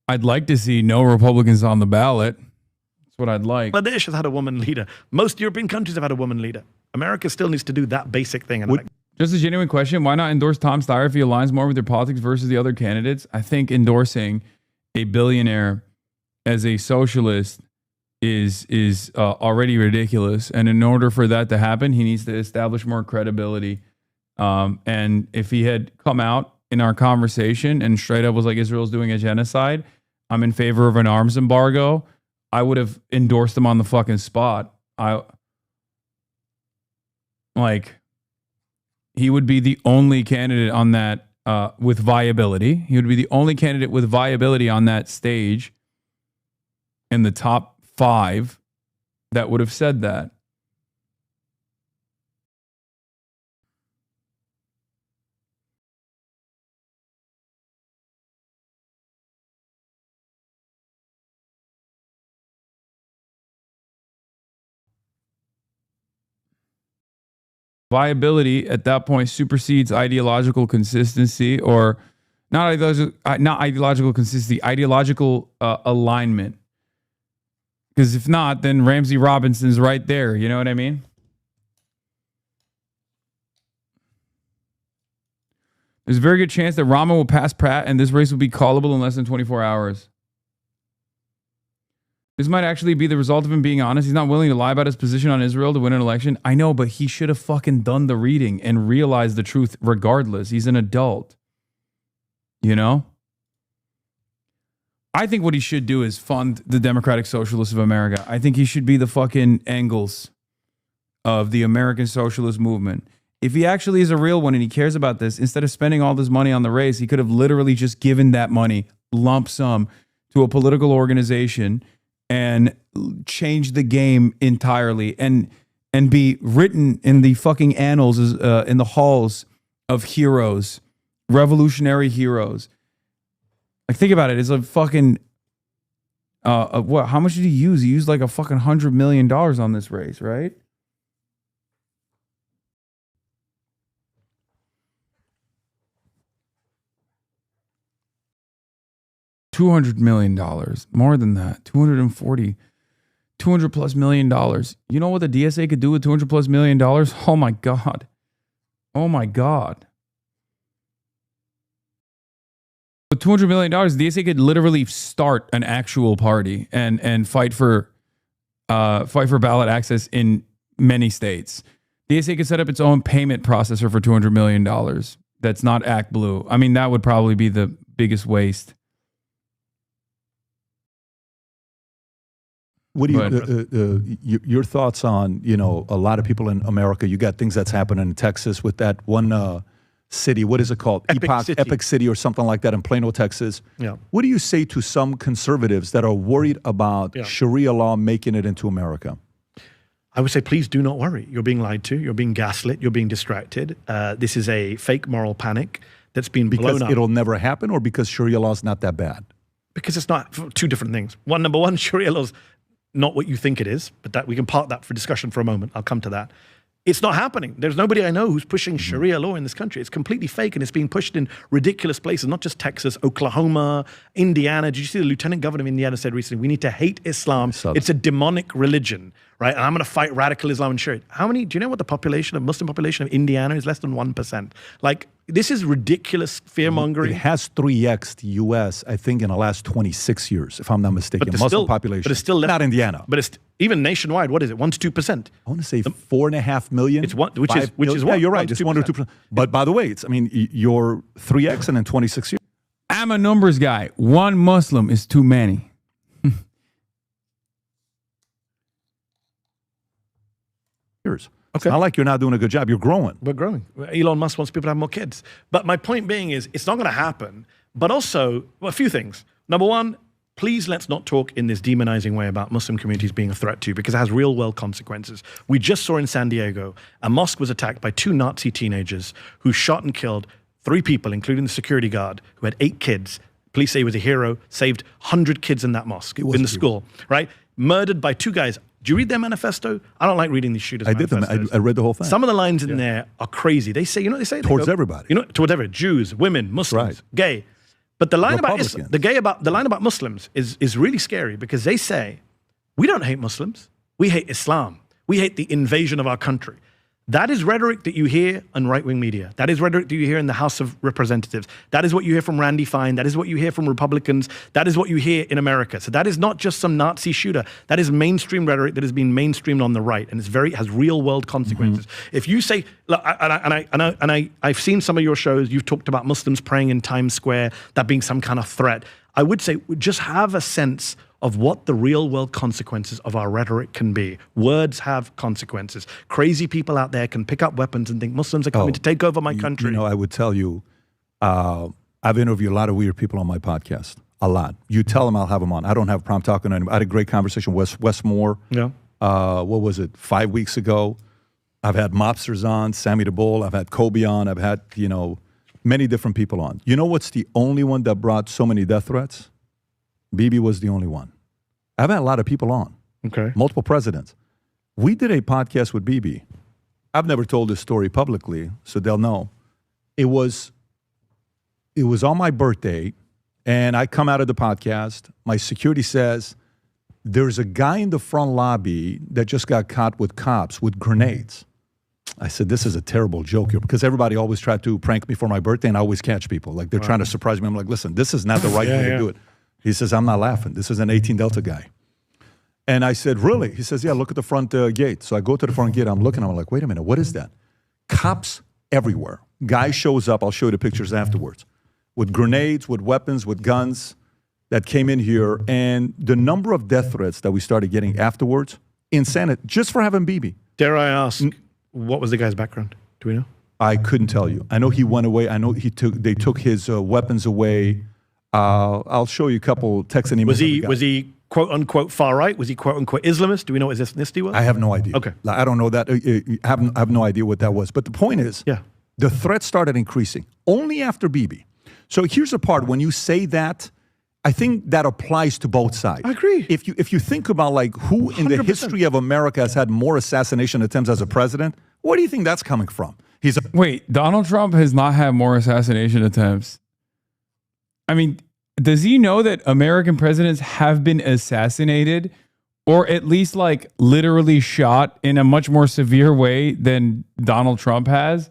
I'd like to see no Republicans on the ballot. That's what I'd like. Bangladesh has had a woman leader. Most European countries have had a woman leader. America still needs to do that basic thing. And just a genuine question. Why not endorse Tom Steyer if he aligns more with their politics versus the other candidates? I think endorsing a billionaire as a socialist is already ridiculous. And in order for that to happen, he needs to establish more credibility. And if he had come out in our conversation and straight up was like, Israel's doing a genocide, I'm in favor of an arms embargo, I would have endorsed him on the fucking spot. He would be the only candidate on that with viability. He would be the only candidate with viability on that stage in the top 5 that would have said that. Viability at that point supersedes ideological consistency, or not ideological consistency, ideological alignment. Because if not, then Ramsey Robinson's right there. You know what I mean? There's a very good chance that Rama will pass Pratt and this race will be callable in less than 24 hours. This might actually be the result of him being honest. He's not willing to lie about his position on Israel to win an election. I know, but he should have fucking done the reading and realized the truth regardless. He's an adult. You know? I think what he should do is fund the Democratic Socialists of America. I think he should be the fucking Engels of the American socialist movement. If he actually is a real one and he cares about this, instead of spending all this money on the race, he could have literally just given that money, lump sum, to a political organization and change the game entirely and be written in the fucking annals, in the halls of heroes, revolutionary heroes. Like, think about it. It's a fucking, what? How much did he use? He used like a fucking $100 million on this race, right? $200 million, more than that, 240, $200+ million. You know what the DSA could do with $200+ million? Oh my God. Oh my God. With $200 million, the DSA could literally start an actual party and fight for ballot access in many states. The DSA could set up its own payment processor for $200 million. That's not ActBlue. I mean, that would probably be the biggest waste. What do your thoughts on, a lot of people in America, you got things that's happening in Texas with that one city, what is it called? Epic City or something like that in Plano, Texas. Yeah. What do you say to some conservatives that are worried about Sharia law making it into America? I would say, please do not worry. You're being lied to. You're being gaslit. You're being distracted. This is a fake moral panic that's been blown up. Because it'll never happen, or because Sharia law is not that bad? Because it's not. Two different things. Number one, Sharia law is not what you think it is, but that we can park that for discussion for a moment. I'll come to that. It's not happening. There's nobody I know who's pushing Sharia law in this country. It's completely fake, and it's being pushed in ridiculous places, not just Texas, Oklahoma, Indiana. Did you see the lieutenant governor of Indiana said recently, we need to hate Islam. It's a demonic religion, right? And I'm going to fight radical Islam and Sharia. Do you know what the Muslim population of Indiana is? Less than 1%. Like, this is ridiculous fear-mongering. It has 3x the U.S., I think, in the last 26 years, if I'm not mistaken. Muslim population. But it's still less, not Indiana. But it's even nationwide. What is it? 1 to 2%. I want to say 4.5 million. It's which is what? Yeah, you're right. It's 1 or 2%. But by the way, you're 3x and in 26 years. I'm a numbers guy. One Muslim is too many. It's not like you're not doing a good job. You're growing. We're growing. Elon Musk wants people to have more kids. But my point being is, it's not going to happen. But also, a few things. Number one, please let's not talk in this demonizing way about Muslim communities being a threat to you, because it has real world consequences. We just saw in San Diego, a mosque was attacked by 2 Nazi teenagers who shot and killed 3 people, including the security guard, who had 8 kids. Police say he was a hero, saved 100 kids in that mosque, in the school, right? Murdered by 2 guys. Do you read their manifesto? I don't like reading these shooters' manifestos. I read the whole thing. Some of the lines in there are crazy. They say, towards everybody. Towards everybody. Jews, women, Muslims, gay. But the line about Muslims is really scary, because they say, we don't hate Muslims. We hate Islam. We hate the invasion of our country. That is rhetoric that you hear in right-wing media. That is rhetoric that you hear in the House of Representatives. That is what you hear from Randy Fine. That is what you hear from Republicans. That is what you hear in America. So that is not just some Nazi shooter. That is mainstream rhetoric that has been mainstreamed on the right, and has real-world consequences. If you say, look, I've seen some of your shows. You've talked about Muslims praying in Times Square, that being some kind of threat. I would say, just have a sense of what the real world consequences of our rhetoric can be. Words have consequences. Crazy people out there can pick up weapons and think Muslims are coming to take over my country. I would tell you, I've interviewed a lot of weird people on my podcast. A lot. You tell them, I'll have them on. I don't have a problem talking to anybody. I had a great conversation with Wes Moore. Yeah. What was it, 5 weeks ago? I've had mobsters on, Sammy the Bull. I've had Kobe on. I've had, many different people on. You know what's the only one that brought so many death threats? Bibi was the only one. I've had a lot of people on. Okay. Multiple presidents. We did a podcast with Bibi. I've never told this story publicly, so they'll know. It was on my birthday, and I come out of the podcast. My security says, there's a guy in the front lobby that just got caught with cops with grenades. I said, this is a terrible joke here, because everybody always tried to prank me for my birthday, and I always catch people. Like, they're trying to surprise me. I'm like, listen, this is not the right way to do it. He says, I'm not laughing. This is an 18 Delta guy. And I said, really? He says, yeah, look at the front gate. So I go to the front gate. I'm looking. I'm like, wait a minute. What is that? Cops everywhere. Guy shows up. I'll show you the pictures afterwards. With grenades, with weapons, with guns that came in here. And the number of death threats that we started getting afterwards, insanity, just for having Bibi. Dare I ask, what was the guy's background? Do we know? I couldn't tell you. I know he went away. I know they took his weapons away. I'll show you a couple texts and emails. Was he quote unquote far right? Was he quote unquote Islamist? Do we know what his ethnicity was? I have no idea. Okay. I don't know that. I have no idea what that was. But the point is, the threat started increasing only after Bibi. So here's the part. When you say that, I think that applies to both sides. I agree. If you think about like who in the 100%. History of America has had more assassination attempts as a president, where do you think that's coming from? Wait, Donald Trump has not had more assassination attempts. I mean, does he know that American presidents have been assassinated, or at least like literally shot in a much more severe way than Donald Trump has?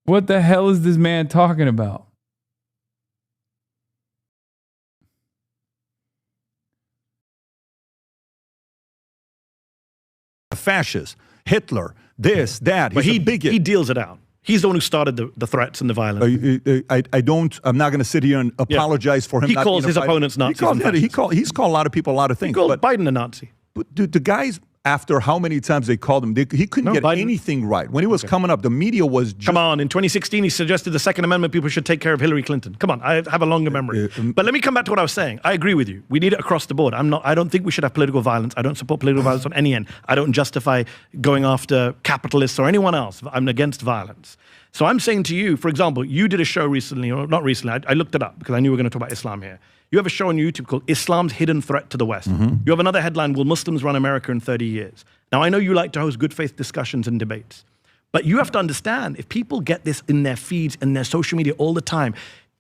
What the hell is this man talking about? Fascist, Hitler, this, that. But he deals it out. He's the one who started the threats and the violence. I'm not going to sit here and apologize for him. He calls his opponents Nazis. He's called a lot of people a lot of things. He called Biden a Nazi. But dude, the guys, after how many times they called him, he couldn't get anything right. When he was coming up, the media was just... Come on, in 2016, he suggested the Second Amendment people should take care of Hillary Clinton. Come on, I have a longer memory. But let me come back to what I was saying. I agree with you. We need it across the board. I don't think we should have political violence. I don't support political violence on any end. I don't justify going after capitalists or anyone else. I'm against violence. So I'm saying to you, for example, you did a show recently, or not recently, I looked it up because I knew we were going to talk about Islam here. You have a show on YouTube called Islam's Hidden Threat to the West. You have another headline, Will Muslims Run America in 30 Years? Now, I know you like to host good faith discussions and debates, but you have to understand, if people get this in their feeds and their social media all the time,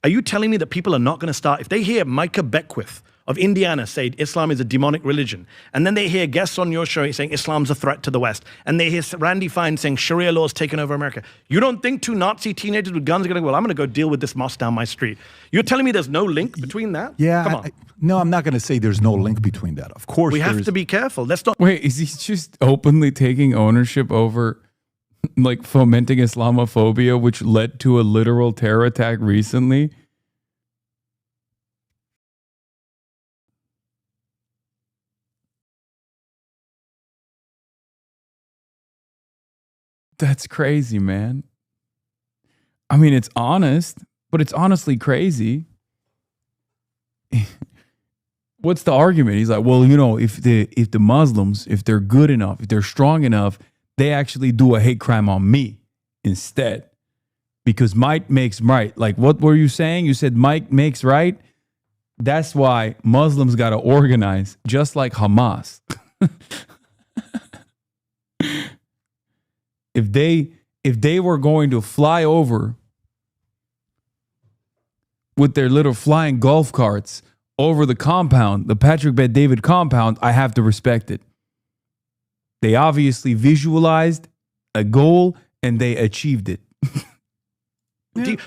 are you telling me that people are not going to start, if they hear Micah Beckwith of Indiana say Islam is a demonic religion, and then they hear guests on your show saying Islam's a threat to the West, and they hear Randy Fine saying Sharia law is taking over America, you don't think two Nazi teenagers with guns are going to go, well, I'm going to go deal with this mosque down my street? You're telling me there's no link between that? Yeah. Come on. No, I'm not going to say there's no link between that. Of course, we have to be careful. That's not. Wait, is he just openly taking ownership over, like, fomenting Islamophobia, which led to a literal terror attack recently? That's crazy, man. I mean, it's honest, but it's honestly crazy. What's the argument? He's like, well, you know, if the Muslims, if they're good enough, if they're strong enough, they actually do a hate crime on me instead. Because might makes right. Like, what were you saying? You said might makes right? That's why Muslims got to organize, just like Hamas. If they were going to fly over with their little flying golf carts over the compound, the Patrick Bet-David compound, I have to respect it. They obviously visualized a goal and they achieved it.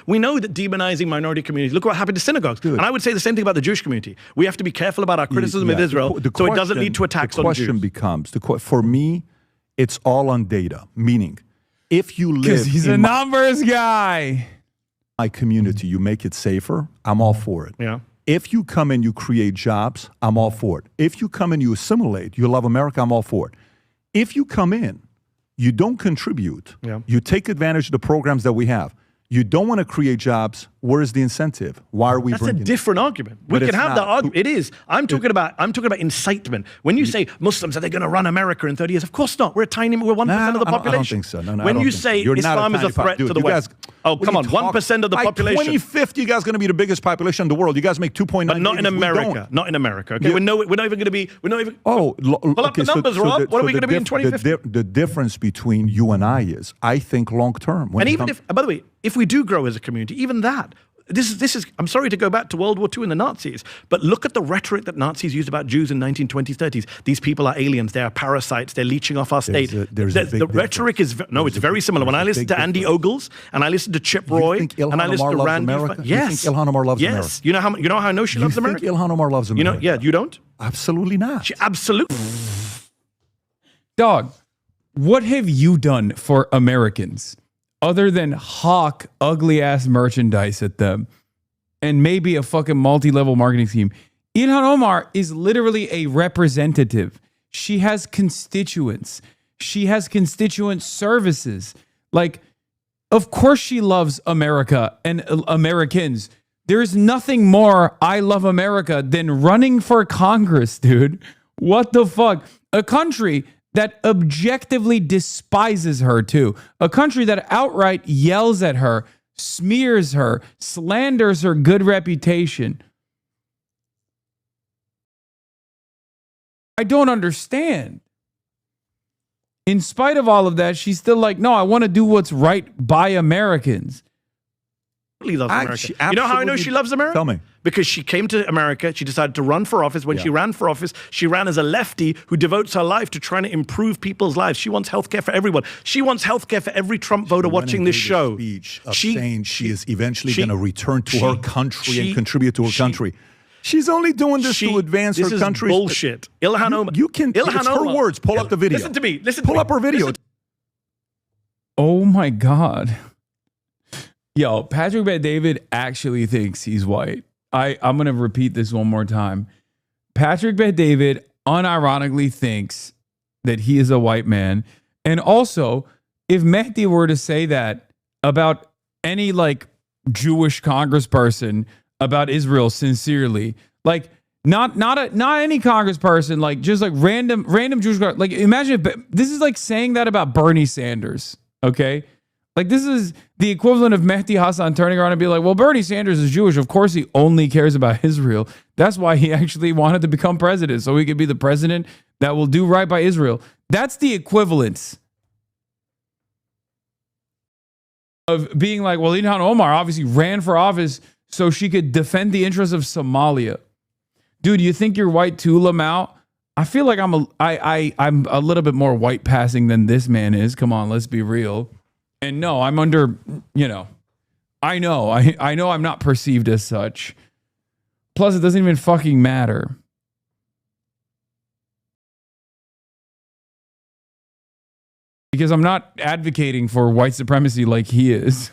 We know that demonizing minority communities, look what happened to synagogues. And I would say the same thing about the Jewish community. We have to be careful about our criticism of Israel so it doesn't lead to attacks on Jews. The question becomes, for me, it's all on data, meaning if you live because he's a numbers guy. My community, you make it safer, I'm all for it. Yeah. If you come and you create jobs, I'm all for it. If you come and you assimilate, you love America, I'm all for it. If you come in, you don't contribute, you take advantage of the programs that we have, you don't want to create jobs, where is the incentive? Why are we bringing... That's a different argument. We can have that argument. It is. I'm talking about incitement. When you say Muslims, are they going to run America in 30 years? Of course not. We're 1% of the population. I don't think so. No, when you say Islam is a threat to the West. Oh, come on. 1% of the population. By 2050, you guys are going to be the biggest population in the world. You guys make 2.9 But not in America. Not in America. Okay. We're not even going to be... Pull up the numbers, Rob. What are we going to be in 2050? The difference between you and I is, I think long term. And even if... By the way, if we do grow as a community, even that... This is. I'm sorry to go back to World War II and the Nazis, but look at the rhetoric that Nazis used about Jews in 1920s, 30s. These people are aliens. They are parasites. They're leeching off our state. The rhetoric is it's very similar. When I listen to Andy Ogles and I listen to Chip Roy and I listen to Randy, yes, you think Ilhan Omar loves America. Yes, you know how I know she loves America. You think Ilhan Omar loves America? You don't? Absolutely not. She absolutely. Dog, what have you done for Americans? Other than hawk ugly ass merchandise at them and maybe a fucking multi-level marketing scheme. Ilhan Omar is literally a representative. She has constituents. She has constituent services. Like, of course she loves America and Americans. There's nothing more I love America than running for Congress, dude. What the fuck? A country that objectively despises her too. A country that outright yells at her, smears her, slanders her good reputation. I don't understand. In spite of all of that, she's still like, no, I want to do what's right by Americans. Loves America. You know how I know she loves America? Tell me. Because she came to America, she decided to run for office. When she ran for office, she ran as a lefty who devotes her life to trying to improve people's lives. She wants healthcare for everyone. She wants healthcare for every Trump voter watching this show. Saying she is eventually going to return to her country and contribute to her country. She's only doing this to advance her country. This is bullshit. Ilhan Omar. It's her words. Pull up the video. Listen to me. Pull up her video. Oh my God. Yo, Patrick Bet-David actually thinks he's white. I'm going to repeat this one more time. Patrick Bet-David unironically thinks that he is a white man. And also, if Mehdi were to say that about any like Jewish congressperson about Israel sincerely, like not any congressperson, like just like random Jewish, like imagine if this is like saying that about Bernie Sanders, okay? Like this is the equivalent of Mehdi Hasan turning around and be like, well, Bernie Sanders is Jewish. Of course he only cares about Israel. That's why he actually wanted to become president, so he could be the president that will do right by Israel. That's the equivalence of being like, well, Ilhan Omar obviously ran for office so she could defend the interests of Somalia. Dude, you think you're white too, Lamau? I feel like I'm a little bit more white passing than this man is. Come on, let's be real. And no, I'm under, I know I'm not perceived as such. Plus, it doesn't even fucking matter. Because I'm not advocating for white supremacy like he is.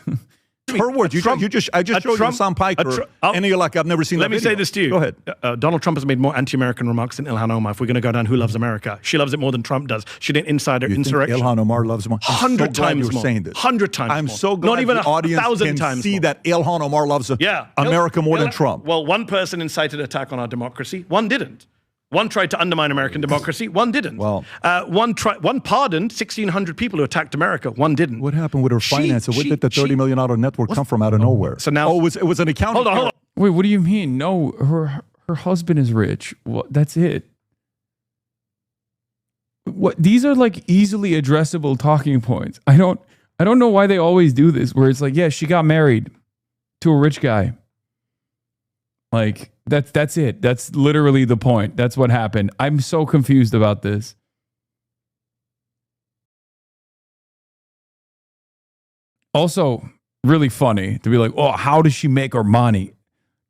Her words. I just showed you Hasan Piker, and you're like, I've never seen that video. Let me say this to you. Go ahead. Donald Trump has made more anti-American remarks than Ilhan Omar. If we're going to go down who loves America, she loves it more than Trump does. She did insider insurrection. Ilhan Omar loves more. 100 times more. Saying this. 100 times more. I'm so glad not even the audience 1,000 can times see more. that Ilhan Omar loves America more than Trump. Well, one person incited attack on our democracy. One didn't. One tried to undermine American democracy. One didn't. Well, one pardoned 1,600 people who attacked America. One didn't. What happened with her finances? Where did the $30 million network come from out of nowhere? So now, it was an accounting. Hold on. Wait, what do you mean? No, her husband is rich. Well, that's it. What? These are like easily addressable talking points. I don't know why they always do this. Where it's like, yeah, she got married to a rich guy. Like that's it. That's literally the point. That's what happened. I'm so confused about this. Also, really funny to be like, oh, how does she make her money?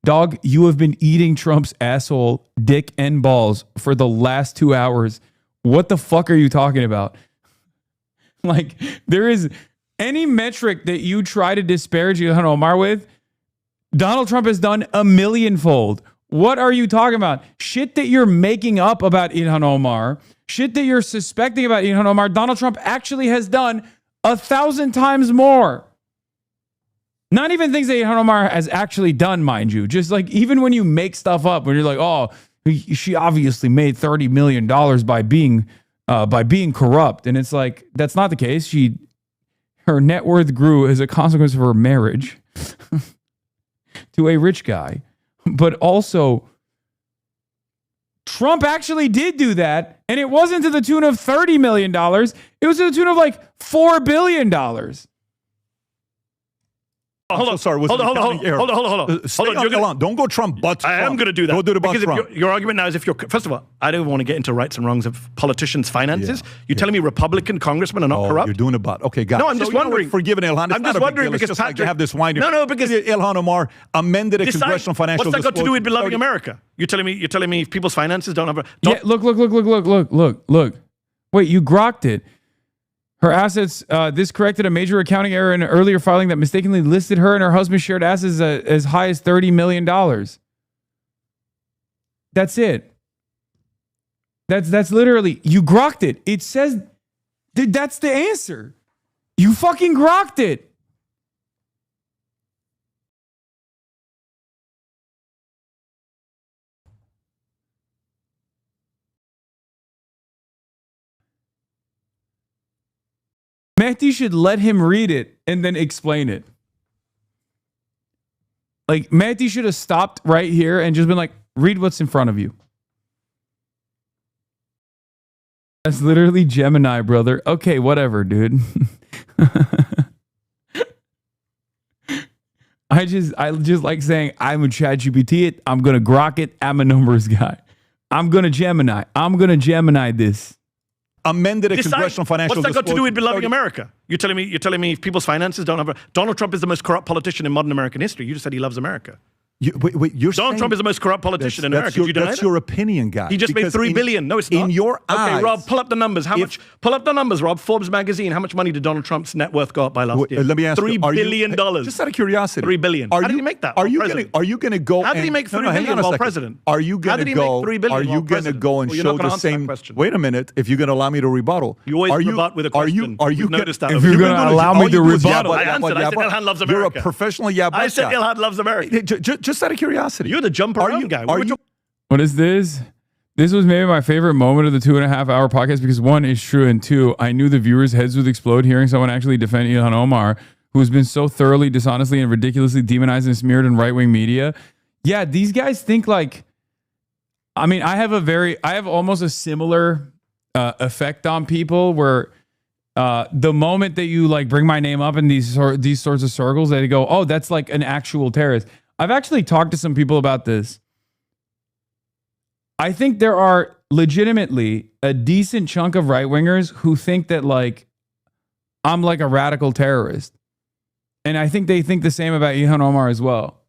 Dog, you have been eating Trump's asshole, dick, and balls for the last 2 hours. What the fuck are you talking about? Like, there is any metric that you try to disparage Ilhan Omar with, Donald Trump has done a millionfold. What are you talking about? Shit that you're making up about Ilhan Omar, shit that you're suspecting about Ilhan Omar, Donald Trump actually has done 1,000 times more. Not even things that Ilhan Omar has actually done, mind you. Just like even when you make stuff up, when you're like, oh, she obviously made $30 million by being corrupt. And it's like, that's not the case. Her net worth grew as a consequence of her marriage to a rich guy. But also, Trump actually did do that, and it wasn't to the tune of $30 million. It was to the tune of like $4 billion. Hold on. Sorry. Hold on. Don't go Trump, but Trump. I am going to do that. Go do the but because Trump. Your argument now is first of all, I don't want to get into rights and wrongs of politicians' finances. You're telling me Republican congressmen are not corrupt? You're doing a but. Okay, got it. No, I'm just wondering. Forgive Ilhan. I'm just wondering because just Patrick, like have this winding. No, because Ilhan Omar amended a congressional financial. What's that got to do with beloving America? You're telling me people's finances don't have. Yeah, look. Wait, you grokked it. Her assets, this corrected a major accounting error in an earlier filing that mistakenly listed her and her husband's shared assets as high as $30 million. That's it. That's literally, you grokked it. It says, that's the answer. You fucking grokked it. Mehdi should let him read it and then explain it. Like, Mehdi should have stopped right here and just been like, read what's in front of you. That's literally Gemini, brother. Okay, whatever, dude. I just like saying, I'm a ChatGPT it. I'm going to grok it. I'm a numbers guy. I'm going to Gemini this. Amended a congressional financial. What's that got to do with beloving America? You're telling me people's finances don't have. Donald Trump is the most corrupt politician in modern American history. You just said he loves America. You're Donald Trump is the most corrupt politician in America. That's your opinion, guy. He just made $3 billion. No, it's not. In your eyes. Okay, Rob, pull up the numbers. How much? Pull up the numbers, Rob. Forbes magazine. How much money did Donald Trump's net worth go up by last year? Let me ask you. $3 billion. Just out of curiosity. $3 billion. How did he make that? Are you going to go? How did he make $3 billion while president? Are you going to go? Are you going to go and show the same? Wait a minute. If you're going to allow me to rebuttal, you always rebut with a question. Are you noticed that? If you're going to allow me to rebuttal, I answered. I said Ilhan loves America. You're a professional yabba. I said Ilhan loves America. Just out of curiosity. You're the jump around guy. What is this? This was maybe my favorite moment of the 2.5 hour podcast because one, it's true, and two, I knew the viewers' heads would explode hearing someone actually defend Ilhan Omar, who has been so thoroughly, dishonestly, and ridiculously demonized and smeared in right-wing media. Yeah, these guys think like, I mean, I have almost a similar effect on people where the moment that you like bring my name up in these sorts of circles, they go, oh, that's like an actual terrorist. I've actually talked to some people about this. I think there are legitimately a decent chunk of right-wingers who think that like I'm like a radical terrorist. And I think they think the same about Ilhan Omar as well.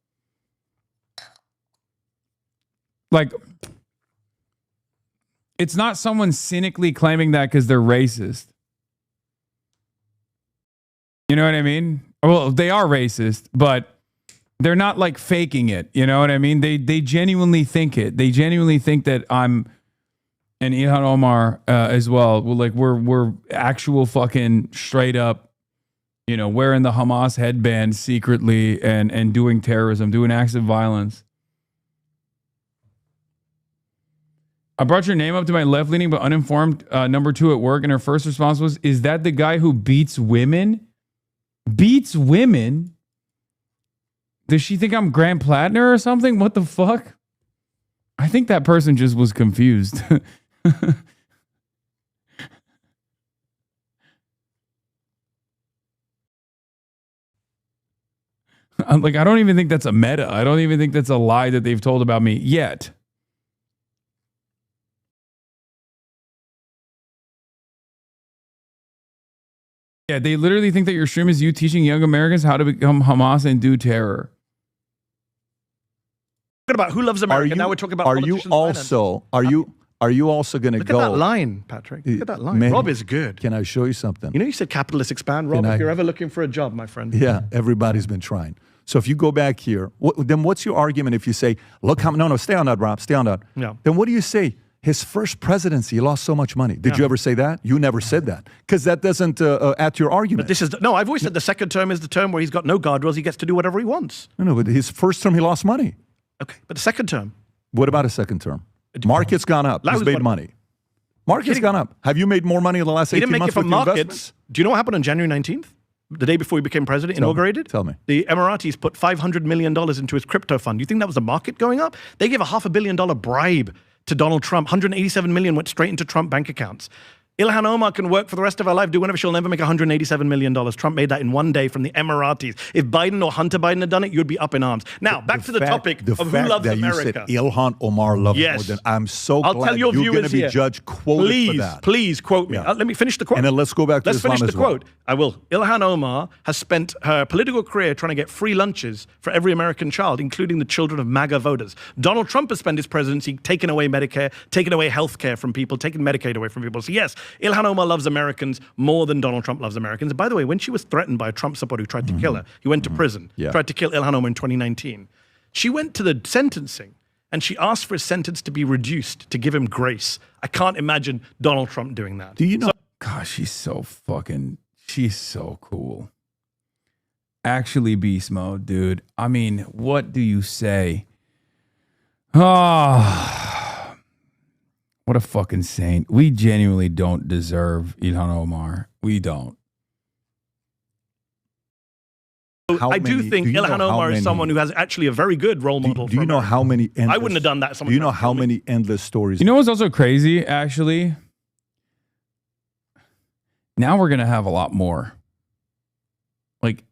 Like, it's not someone cynically claiming that because they're racist. You know what I mean? Well, they are racist, but they're not like faking it. You know what I mean? They genuinely think it. They genuinely think that I'm and Ilhan Omar as well. We're actual fucking straight up, you know, wearing the Hamas headband secretly and doing terrorism, doing acts of violence. I brought your name up to my left-leaning but uninformed number 2 at work, and her first response was, "Is that the guy who beats women?" Beats women? Does she think I'm Grant Plattner or something? What the fuck? I think that person just was confused. I don't even think that's a meta. I don't even think that's a lie that they've told about me yet. Yeah, they literally think that your stream is you teaching young Americans how to become Hamas and do terror. Talking about who loves America. Now we're talking about politicians. Are you also going to go? Look at that line, Patrick. Look at that line. Man, Rob is good. Can I show you something? You know, you said capitalists expand. Rob, if you're ever looking for a job, my friend. Yeah, everybody's been trying. So if you go back here, then what's your argument if you say, look, no, stay on that, Rob, stay on that. No. Then what do you say? His first presidency, he lost so much money. Did you ever say that? You never said that. Because that doesn't add to your argument. But this is, no, I've always said the second term is the term where he's got no guardrails. He gets to do whatever he wants. No, but his first term, he lost money. Okay, but the second term? What about a second term? Market's gone up. He's made money. Market's gone up. Have you made more money in the last 18 months with your investments? Do you know what happened on January 19th? The day before he became president, inaugurated? Tell me. The Emiratis put $500 million into his crypto fund. Do you think that was the market going up? They gave a $500 million bribe to Donald Trump. $187 million went straight into Trump bank accounts. Ilhan Omar can work for the rest of her life, do whatever. She'll never make $187 million. Trump made that in one day from the Emiratis. If Biden or Hunter Biden had done it, you'd be up in arms. Now, back to the topic of who loves America. You said Ilhan Omar loves more than I'm so glad tell your you're going to be judged quoted for that. Please quote me. Let me finish the quote. And then let's go back to Let's finish the Islam as well. quote. I will. Ilhan Omar has spent her political career trying to get free lunches for every American child, including the children of MAGA voters. Donald Trump has spent his presidency taking away Medicare, taking away health care from people, taking Medicaid away from people. So yes, Ilhan Omar loves Americans more than Donald Trump loves Americans. And by the way, when she was threatened by a Trump supporter who tried to kill her, he went to prison, tried to kill Ilhan Omar in 2019. She went to the sentencing and she asked for his sentence to be reduced, to give him grace. I can't imagine Donald Trump doing that. Do you know? Gosh, she's so cool. Actually beast mode, dude. I mean, what do you say? Oh, what a fucking saint. We genuinely don't deserve Ilhan Omar. We don't. I do think Ilhan Omar is someone who has actually a very good role model. Do you know how many endless, I wouldn't have done that. Do you know how many endless stories? You know what's also crazy, actually? Now we're going to have a lot more. Like,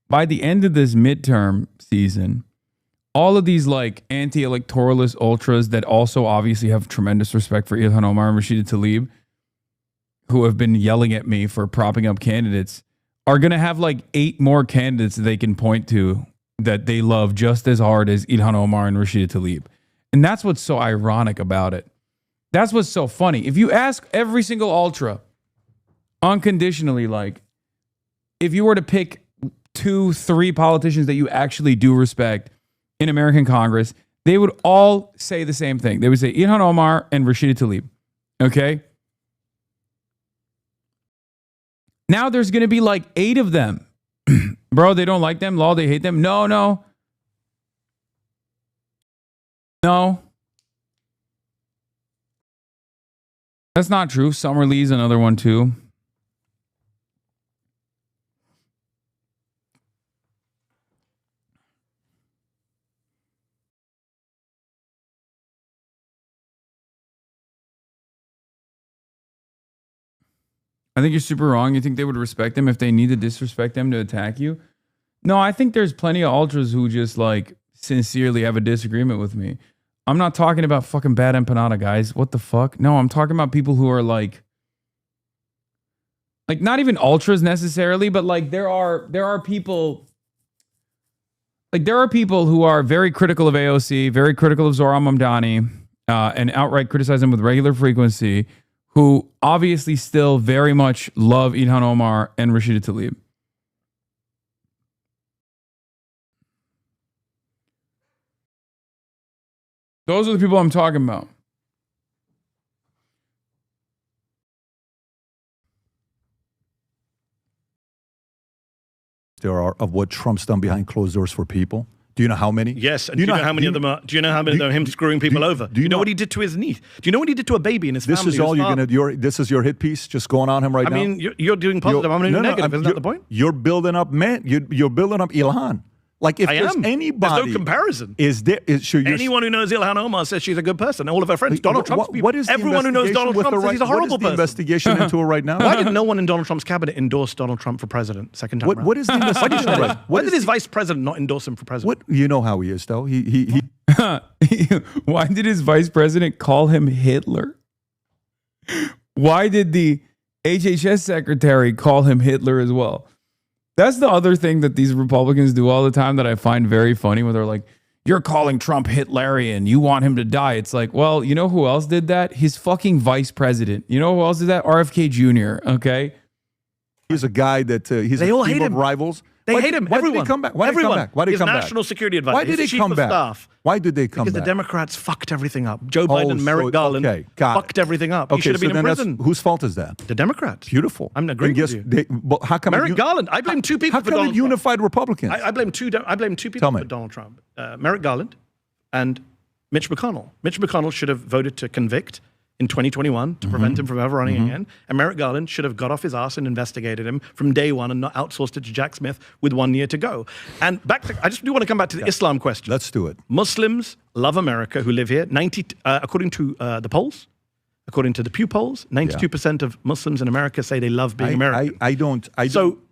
by the end of this midterm season, all of these like anti-electoralist ultras that also obviously have tremendous respect for Ilhan Omar and Rashida Tlaib, who have been yelling at me for propping up candidates, are going to have like 8 more candidates that they can point to that they love just as hard as Ilhan Omar and Rashida Tlaib. And that's what's so ironic about it. That's what's so funny. If you ask every single ultra unconditionally, like, if you were to pick 2, 3 politicians that you actually do respect in American Congress, they would all say the same thing. They would say Ilhan Omar and Rashida Tlaib. Okay? Now there's going to be like 8 of them. Bro, they don't like them. Law, they hate them. No. That's not true. Summer Lee's another one too. I think you're super wrong. You think they would respect them if they need to disrespect them to attack you? No, I think there's plenty of ultras who just like sincerely have a disagreement with me. I'm not talking about fucking bad empanada guys. What the fuck? No, I'm talking about people who are like not even ultras necessarily, but like there are people who are very critical of AOC, very critical of Zohran Mamdani, and outright criticize them with regular frequency, who obviously still very much love Ilhan Omar and Rashida Tlaib. Those are the people I'm talking about. There are of what Trump's done behind closed doors for people. Do you know how many? Yes, and do you know how many of them are? Do you know how many of them are him screwing people over? Do you know what he did to his niece? Do you know what he did to a baby in his family? This is all you're gonna. This is your hit piece, just going on him right now. I mean, you're doing positive. I'm doing negative. Isn't that the point? You're building up, man. You're building up Ilhan. Like if there's anybody, there's no comparison. Anyone who knows Ilhan Omar says she's a good person. All of her friends, Donald Trump's people. Everyone who knows Donald Trump says he's a horrible person. What is the investigation into her right now? Why did no one in Donald Trump's cabinet endorse Donald Trump for president second time around? What is the investigation? Why did his vice president not endorse him for president? You know how he is, though. He Why did his vice president call him Hitler? Why did the HHS secretary call him Hitler as well? That's the other thing that these Republicans do all the time that I find very funny, where they're like, you're calling Trump Hitlerian, you want him to die. It's like, well, you know who else did that? His fucking vice president. You know who else did that? RFK Jr., okay? He's a guy that they all hate him. Rivals. They hate him. Why Everyone. did he come back? Why did he come back? Why did he come back? His national security advisor. Why did he come back? Staff. Why did they come back? Because the Democrats fucked everything up. Joe Biden and Merrick Garland fucked everything up. He should have been in prison. Whose fault is that? The Democrats. Beautiful. I'm agreeing with you. But how come Merrick Garland? I blame 2 people for Donald Trump. How come it unified Republicans? I blame 2 people for Donald Trump. Merrick Garland and Mitch McConnell. Mitch McConnell should have voted to convict in 2021 to prevent him from ever running again. And Merrick Garland should have got off his ass and investigated him from day one and not outsourced it to Jack Smith with 1 year to go. And I just do want to come back to the Islam question. Let's do it. Muslims love America who live here. According to the polls, according to the Pew polls, 92% of Muslims in America say they love being American.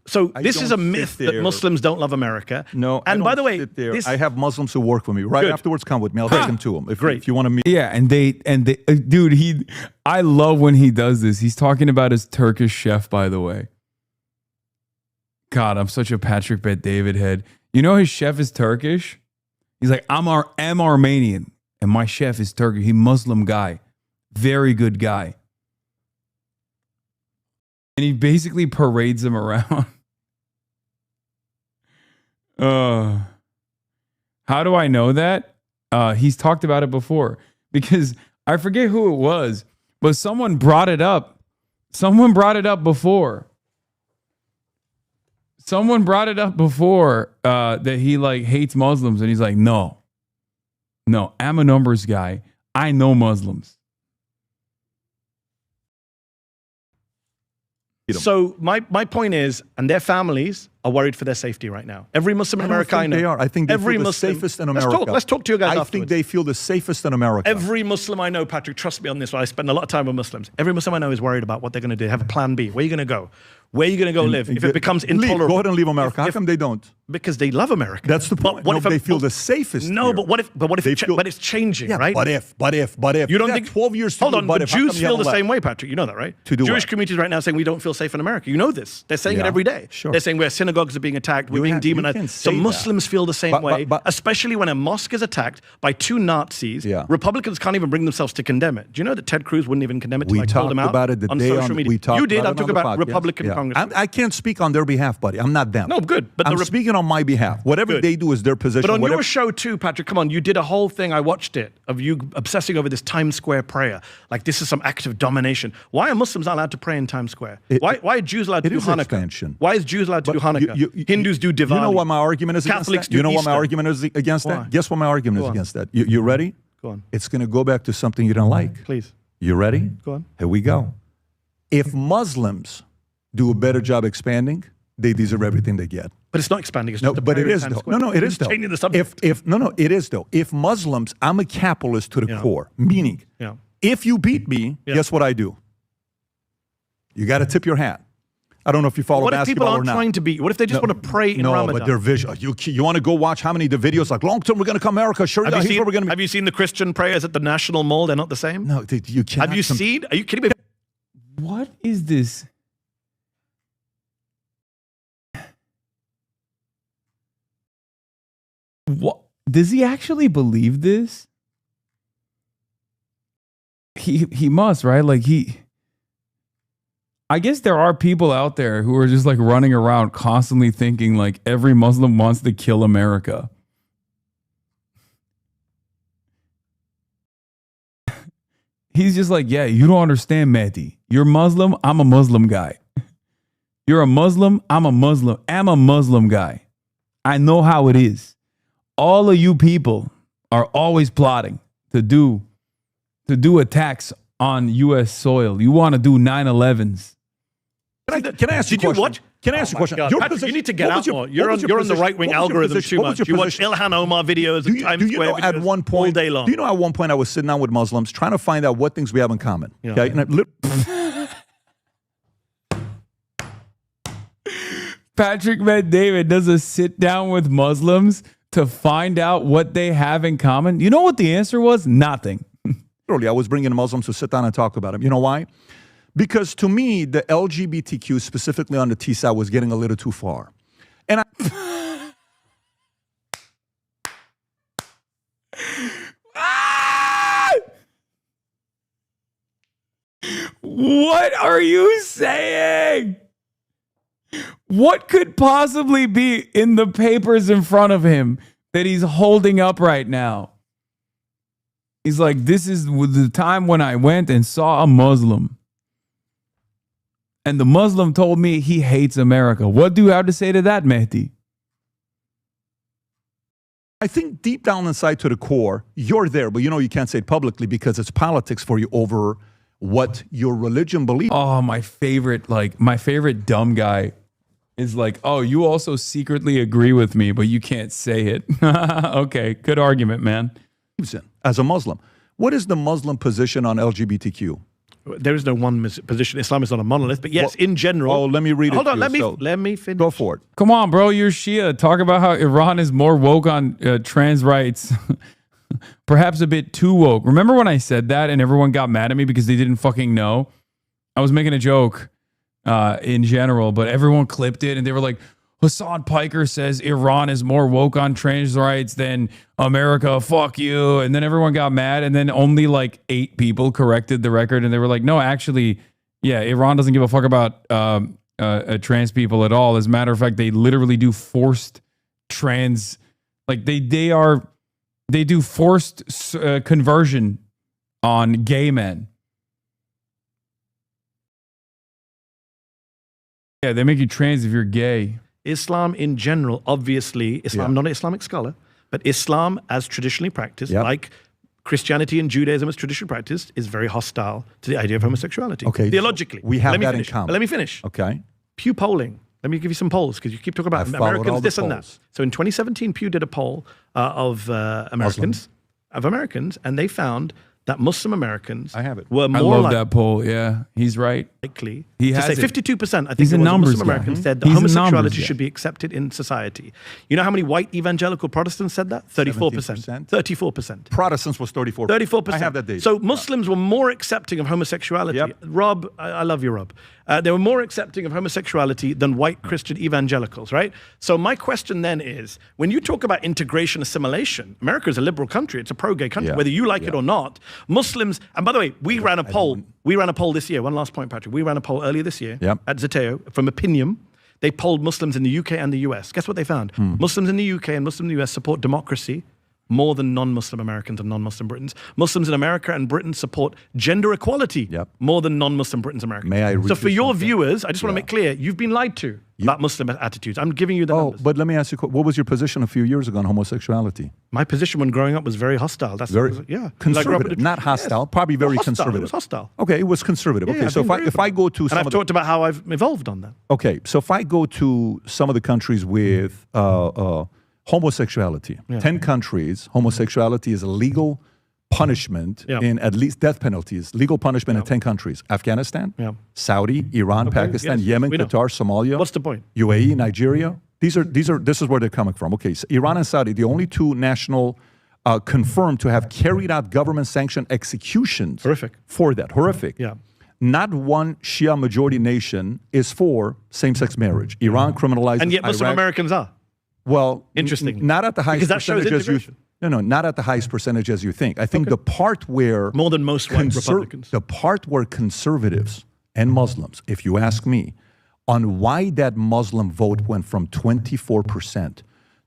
So this is a myth that Muslims don't love America. No, and by the way, I have Muslims who work for me. Right afterwards, come with me. I'll take them to them. If you want to meet. Yeah, and they, dude, I love when he does this. He's talking about his Turkish chef, by the way. God, I'm such a Patrick Bet-David head. You know his chef is Turkish? He's like, I'm Armenian, and my chef is Turkish. He's a Muslim guy. Very good guy. And he basically parades him around. How do I know that? He's talked about it before, because I forget who it was, but someone brought it up. Someone brought it up before. That he like hates Muslims, and he's like, no, I'm a numbers guy. I know Muslims. So my point is, and their families are worried for their safety right now. Every Muslim in America I know. They are. I think they feel the safest in America. Let's talk to you guys afterwards. I think they feel the safest in America. Every Muslim I know, Patrick, trust me on this, I spend a lot of time with Muslims. Every Muslim I know is worried about what they're going to do. Have a plan B. Where are you going to go? Where are you going to go live if it becomes intolerable? Go ahead and leave America. How come they don't? Because they love America. That's the point. What if they feel the safest? No, here. but what if? But it's changing, right? But if you don't think 12 years? Hold on, but the if, how Jews come you feel the haven't same left? way, Patrick. You know that, right? To do Jewish what? communities right now saying we don't feel safe in America. You know this. They're saying it Yeah. every day. Sure. They're saying where synagogues are being attacked, we're being you demonized. can So say Muslims feel the same way, but- especially when a mosque is attacked by two Nazis. Republicans can't even bring themselves to condemn it. Do you know that Ted Cruz wouldn't even condemn it? We I called him talked out about it the on day social media. we talked You did. about I'm it on talking the about podcast. Republican Yeah. congressmen. I can't speak on their behalf, buddy. I'm not them. No, good. But I'm speaking on my behalf. Whatever they do is their position. But on whatever, your show too, Patrick, come on, you did a whole thing, I watched it, of you obsessing over this Times Square prayer. Like this is some act of domination. Why are Muslims not allowed to pray in Times Square? Why are Jews allowed to do Hanukkah? Expansion. Why is Jews allowed to do Hanukkah? Hindus do Diwali. You know what my argument is Catholics against that? You know do what my Easter. argument is against Why? that? Guess what my argument Go is on. against that? You ready? Go on. It's going to go back to something you don't like. Please. You ready? Go on. Here we go. If Muslims do a better job expanding, they deserve everything they get. But it's not expanding. It's No, just a but it prayer in is Times though. Square. No, it It's is though. changing the subject. It is though. If Muslims, I'm a capitalist to the core, meaning Yeah. if you beat me, guess what I do? You got to tip your hat. I don't know if you follow What if people basketball or aren't not. trying to beat? What if they just want to pray in no, Ramadan? but they're visual. You want to go watch how many of the videos like long term we're going to come America. Sure, Have here's you, where we're going to. have you seen the Christian prayers at the National Mall? They're not the same? No, you can't. Have you seen? Are you kidding me? What is this? What does he actually believe this? He must, right? Like I guess there are people out there who are just like running around constantly thinking like every Muslim wants to kill America. He's just like, yeah, you don't understand, Mehdi. You're Muslim, I'm a Muslim guy. You're a Muslim, I'm a Muslim guy. I know how it is. All of you people are always plotting to do attacks on U.S. soil. You want to do 9/11s. Can I ask you a question? Can I ask you a question? Your Patrick, you need to get what out was your- more. what You're was on your the position? right-wing What was your algorithm position? too What was much. your You watch position? Ilhan Omar videos Do and you, Times do you Square know at videos one point, all day long. Do you know at one point I was sitting down with Muslims trying to find out what things we have in common? Yeah. Okay, and Patrick Bet-David does a sit down with Muslims to find out what they have in common. You know what the answer was? Nothing. literally, I was bringing Muslims to sit down and talk about them. You know why? Because to me, the LGBTQ, specifically on the T side, was getting a little too far. And What are you saying? What could possibly be in the papers in front of him that he's holding up right now? He's like, this is the time when I went and saw a Muslim. And the Muslim told me he hates America. What do you have to say to that, Mehdi? I think deep down inside to the core, you're there, but you know you can't say it publicly because it's politics for you over what your religion believes. Oh, my favorite dumb guy is like, oh, you also secretly agree with me, but you can't say it. Okay, good argument, man. As a Muslim, what is the Muslim position on LGBTQ? There is no one position. Islam is not a monolith, but yes, in general. Oh, let me read it. Hold on, to you. let me finish. Go for it. Come on, bro. You're Shia. Talk about how Iran is more woke on trans rights. Perhaps a bit too woke. Remember when I said that and everyone got mad at me because they didn't fucking know? I was making a joke in general, but everyone clipped it and they were like, Hasan Piker says Iran is more woke on trans rights than America. Fuck you. And then everyone got mad. And then only like 8 people corrected the record. And they were like, no, actually, yeah, Iran doesn't give a fuck about trans people at all. As a matter of fact, they literally do forced trans, like they do forced conversion on gay men. Yeah, they make you trans if you're gay. Islam in general, obviously, Islam, I'm not an Islamic scholar, but Islam as traditionally practiced, like Christianity and Judaism as traditionally practiced, is very hostile to the idea of homosexuality. Okay. Theologically. We have Let me that finish. in common. Let me finish. Okay. Pew polling. Let me give you some polls because you keep talking about I've followed all Americans, the this and that. polls. So in 2017, Pew did a poll of Americans, and they found that Muslim Americans I have it. were I more love that poll. Yeah, he's right. likely He to has say it. 52%, I think He's it a was, of numbers Muslim guy. Americans said that He's a homosexuality numbers guy. should be accepted in society. You know how many white evangelical Protestants said that? 34%. 34%. Protestants was 34%. 34%. I have that data. So Muslims were more accepting of homosexuality. Yep. Rob, I love you, Rob. They were more accepting of homosexuality than white Christian evangelicals, right? So my question then is, when you talk about integration, assimilation, America is a liberal country. It's a pro-gay country, Yeah. whether you like it or not. Muslims, and by the way, we ran a poll. We ran a poll this year. One last point, Patrick. We ran a poll earlier this year Yep. at Zeteo from Opinium. They polled Muslims in the UK and the US. Guess what they found? Muslims in the UK and Muslims in the US support democracy more than non-Muslim Americans and non-Muslim Britons. Muslims in America and Britain support gender equality more than non-Muslim Britons and Americans. May I read So for you your something? viewers, I just want to make clear, you've been lied to about Muslim attitudes. I'm giving you the numbers. But let me ask you, what was your position a few years ago on homosexuality? My position when growing up was very hostile. That's Very yeah. conservative, not hostile, probably very Hostile, conservative. It was hostile. Okay, it was conservative. Yeah, Okay, I've so been very if I go to and some I've of the, talked about how I've evolved on that. okay, so if I go to some of the countries with homosexuality, 10 countries, homosexuality is a legal punishment in at least death penalties, legal punishment in 10 countries. Afghanistan, Saudi, Iran, Pakistan, yes, Yemen, we know. Qatar, Somalia. What's the point? UAE, Nigeria. This is where they're coming from. Okay, so Iran and Saudi, the only two national confirmed to have carried out government-sanctioned executions. Horrific. For that. Horrific. Yeah. Not one Shia majority nation is for same-sex marriage. Iran criminalizes And yet Muslim Iraq. Americans are. Well, Interesting. not at the highest Because that shows percentage as you. integration. No, not at the highest percentage as you think. I think the part where more than most white Republicans, the part where conservatives and Muslims, if you ask me, on why that Muslim vote went from 24%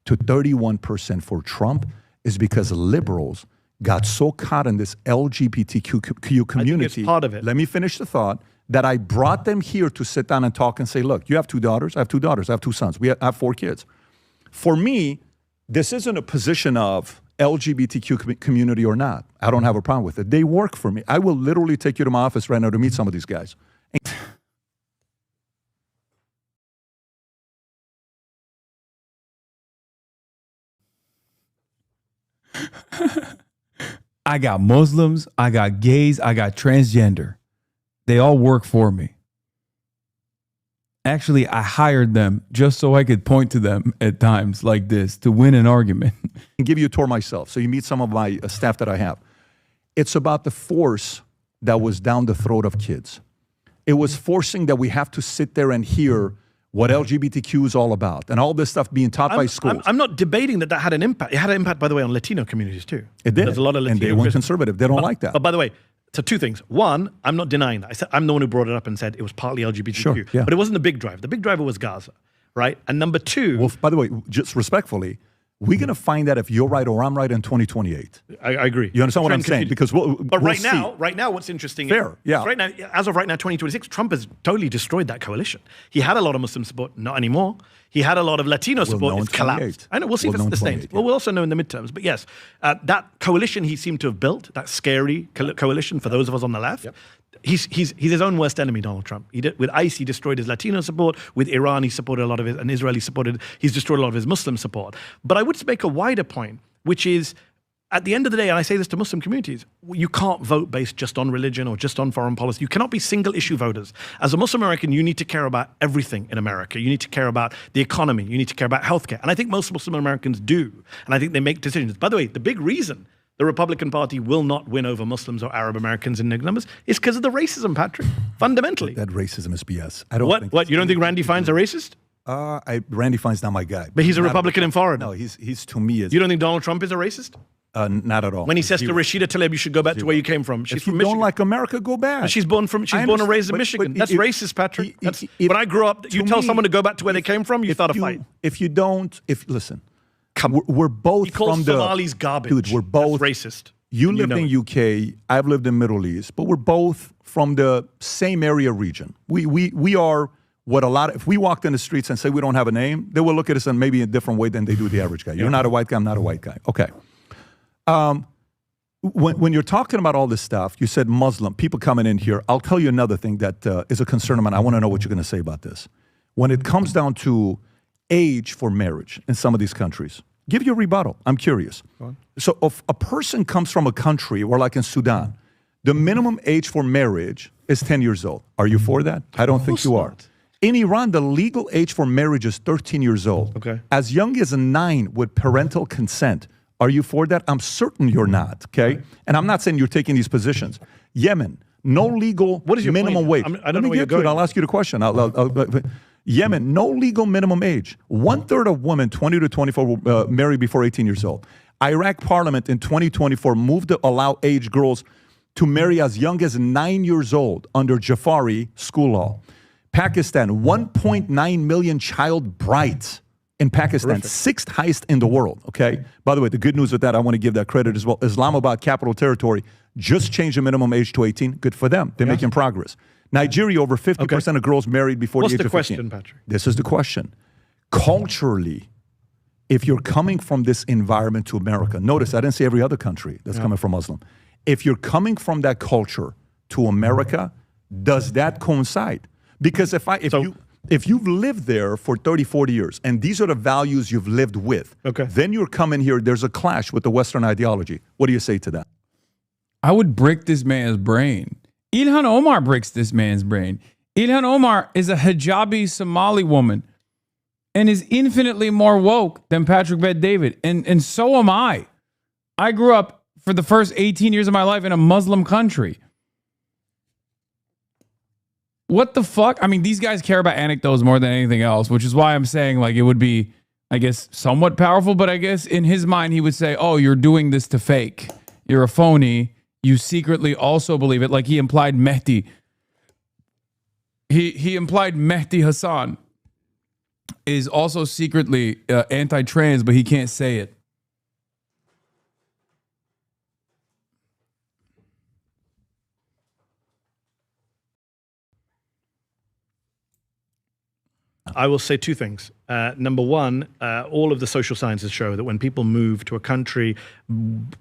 to 31% for Trump is because liberals got so caught in this LGBTQ community. I think it's part of it. Let me finish the thought. That I brought them here to sit down and talk and say, look, you have 2 daughters, I have 2 daughters, I have 2 sons, I have 4 kids. For me, this isn't a position of LGBTQ community or not. I don't have a problem with it. They work for me. I will literally take you to my office right now to meet some of these guys. I got Muslims, I got gays, I got transgender. They all work for me. Actually, I hired them just so I could point to them at times like this to win an argument. And give you a tour myself. So you meet some of my staff that I have. It's about the force that was down the throat of kids. It was forcing that we have to sit there and hear what LGBTQ is all about and all this stuff being taught by schools. I'm not debating that had an impact. It had an impact, by the way, on Latino communities too. It did. There's a lot of Latino and they went Christians. conservative. They don't like that. But by the way, so 2 things. One, I'm not denying that. I said I'm the one who brought it up and said it was partly LGBTQ. Sure, yeah. But it wasn't the big driver. The big driver was Gaza, right? And number 2. Well, by the way, just respectfully, we're going to find out if you're right or I'm right in 2028. I agree. You understand what I'm Trend saying? continues. Because But we'll right now, what's interesting Fair, is yeah. right now, as of right now, 2026, Trump has totally destroyed that coalition. He had a lot of Muslim support, not anymore. He had a lot of Latino support. know in It's collapsed. 28. I know. We'll see We'll if know it's in sustained. 28, Well, we'll also know in the midterms. But yes, that coalition he seemed to have built, that scary coalition for those of us on the left, he's his own worst enemy, Donald Trump. With ICE, he destroyed his Latino support. With Iran, he supported a lot of it, and Israel, he's destroyed a lot of his Muslim support. But I would make a wider point, which is, at the end of the day, and I say this to Muslim communities, you can't vote based just on religion or just on foreign policy. You cannot be single issue voters. As a Muslim American, you need to care about everything in America. You need to care about the economy. You need to care about healthcare. And I think most Muslim Americans do. And I think they make decisions. By the way, the big reason the Republican Party will not win over Muslims or Arab Americans in big numbers is because of the racism, Patrick. Fundamentally. That racism is BS. I don't think What? You don't think Randy Fine's a racist? Randy Fine's not my guy. But he's a Not Republican in foreign. No, he's to me is You don't think Donald Trump is a racist? not at all. When he says to Rashida Tlaib, you should go back to where you came from. She's if from you Michigan. don't like America, go back. She's born and raised in understand, Michigan. but That's if- racist, Patrick. if- When I grew up, you to tell me, someone to go back to where they came from, you start a fight. If you don't, listen, we're both He calls from the Somalis garbage. Dude, we're both That's racist. You lived know in it. UK. I've lived in Middle East, but we're both from the same area region. We are what a lot of, if we walked in the streets and say we don't have a name, they will look at us in maybe a different way than they do the average guy. You're not a white guy, I'm not a white guy. Okay. When you're talking about all this stuff, you said Muslim, people coming in here. I'll tell you another thing that is a concern of mine. I want to know what you're going to say about this. When it comes down to age for marriage in some of these countries, Give you a rebuttal. I'm curious. So if a person comes from a country, or like in Sudan, the minimum age for marriage is 10 years old. Are you for that? I don't think you are. In Iran, the legal age for marriage is 13 years old. Okay. As young as 9 with parental consent. Are you for that? I'm certain you're not, okay? And I'm not saying you're taking these positions. Yemen, no legal What is your minimum point? wage. I don't know where you're going. I'll ask you the question. Yemen, no legal minimum age. 1/3 of women 20 to 24 will marry before 18 years old. Iraq parliament in 2024 moved to allow age girls to marry as young as 9 years old under Jafari school law. Pakistan, 1.9 million child brides in Pakistan, 6th highest in the world, okay? By the way, the good news with that, I want to give that credit as well. Islamabad, Capital Territory, just changed the minimum age to 18. Good for them. They're making progress. Nigeria, over 50% of girls married before the age of 15. What's the question, Patrick? This is the question. Culturally, if you're coming from this environment to America, notice I didn't say every other country that's coming from Muslim. If you're coming from that culture to America, does that coincide? Because if you've lived there for 30, 40 years, and these are the values you've lived with, then you're coming here, there's a clash with the Western ideology. What do you say to that? I would break this man's brain. Ilhan Omar breaks this man's brain. Ilhan Omar is a hijabi Somali woman and is infinitely more woke than Patrick Bet-David. And so am I. I grew up for the first 18 years of my life in a Muslim country. What the fuck? I mean, these guys care about anecdotes more than anything else, which is why I'm saying like it would be, I guess, somewhat powerful. But I guess in his mind, he would say, oh, you're doing this to fake. You're a phony. You secretly also believe it. Like he implied Mehdi. He implied Mehdi Hassan is also secretly anti-trans, but he can't say it. I will say two things. Number one, all of the social sciences show that when people move to a country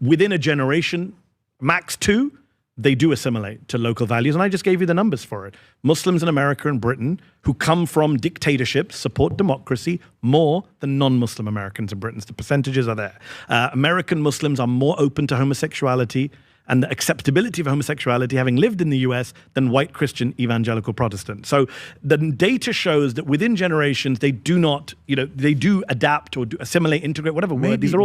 within a generation, max 2, they do assimilate to local values. And I just gave you the numbers for it. Muslims in America and Britain who come from dictatorships support democracy more than non-Muslim Americans in Britain. The percentages are there. American Muslims are more open to homosexuality and the acceptability of homosexuality, having lived in the US, than white Christian evangelical Protestant. So the data shows that within generations, they do not, they do adapt or do assimilate, integrate, whatever word. These are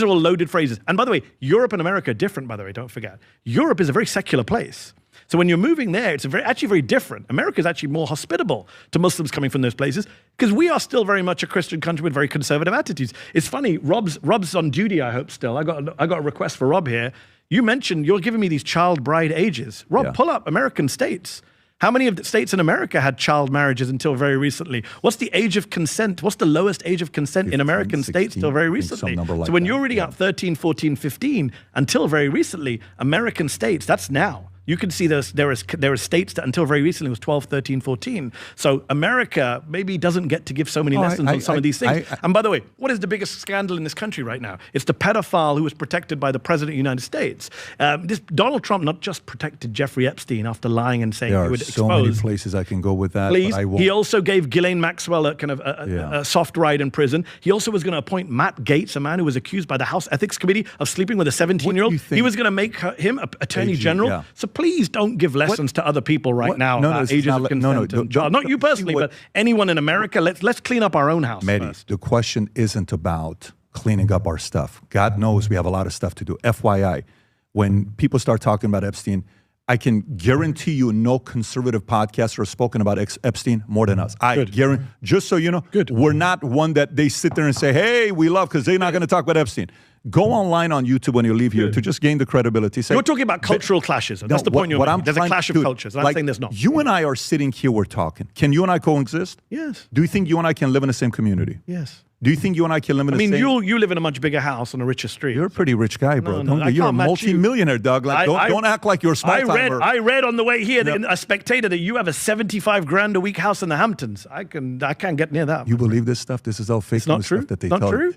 all loaded phrases. And by the way, Europe and America are different, by the way, don't forget. Europe is a very secular place. So when you're moving there, it's actually very different. America is actually more hospitable to Muslims coming from those places because we are still very much a Christian country with very conservative attitudes. It's funny, Rob's on duty, I hope still. I got a request for Rob here. You mentioned you're giving me these child bride ages. Rob, pull up American states. How many of the states in America had child marriages until very recently? What's the age of consent? What's the lowest age of consent 15, in American 16, states till very recently? So when you're already at 13, 14, 15, until very recently, American states, that's now. You can see there are states that until very recently was 12, 13, 14. So America maybe doesn't get to give so many lessons on some of these things. And by the way, what is the biggest scandal in this country right now? It's the pedophile who was protected by the President of the United States. Donald Trump not just protected Jeffrey Epstein after lying and saying he would expose. There are so many places I can go with that. Please, but I won't. He also gave Ghislaine Maxwell a kind of a soft ride in prison. He also was going to appoint Matt Gaetz, a man who was accused by the House Ethics Committee of sleeping with a 17-year-old. He was going to make him Attorney General. Yeah. So please don't give lessons to other people now about ages of consent. Not you personally, but anyone in America. Let's clean up our own house first. The question isn't about cleaning up our stuff. God knows we have a lot of stuff to do. FYI, when people start talking about Epstein, I can guarantee you no conservative podcaster has spoken about Epstein more than us. I guarantee, just so you know, we're not one that they sit there and say, hey, we love, because they're not going to talk about Epstein. Go online on YouTube when you leave here to just gain the credibility. Say, you're talking about cultural clashes. That's the point you're making. There's a clash of cultures. I'm saying there's not. You and I are sitting here, we're talking. Can you and I coexist? Yes. Do you think you and I can live in the same community? Yes. Do you think you and I can live in the same? You live in a much bigger house on a richer street. You're a pretty rich guy, bro. You're a multi-millionaire, Doug. Don't act like you're a small timer. I read on the way here in a Spectator that you have a 75 grand a week house in the Hamptons. I can't get near that. You believe this stuff? This is all fake. It's not true. Stuff that they not tell true. You.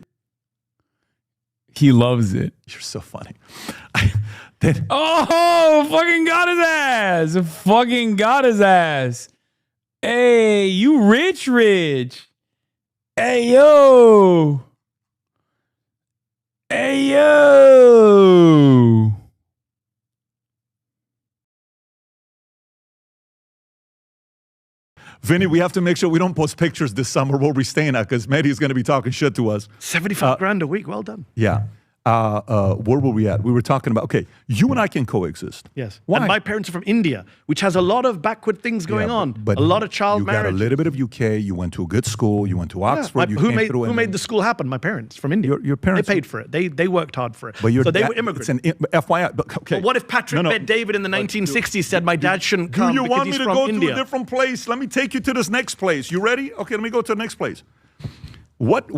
He loves it. You're so funny. Fucking got his ass. Fucking got his ass. Hey, you rich. Hey, yo. Hey, yo. Vinny, we have to make sure we don't post pictures this summer where we're staying at because Maddie's going to be talking shit to us. 75 grand a week. Well done. Yeah. Where were we at? We were talking about, okay, you and I can coexist. Yes. Why? And my parents are from India, which has a lot of backward things going on. But a lot of child marriage. You got a little bit of UK. You went to a good school. You went to Oxford. You who came through made the school happen? My parents from India. Your parents. They paid for it. They worked hard for it. But so they were immigrants. It's an FYI. But, okay. But what if Patrick Bet David in the 1960s said my dad shouldn't come Do you because want he's me to from go India? to a different place? Let me take you to this next place. You ready? Okay, let me go to the next place. What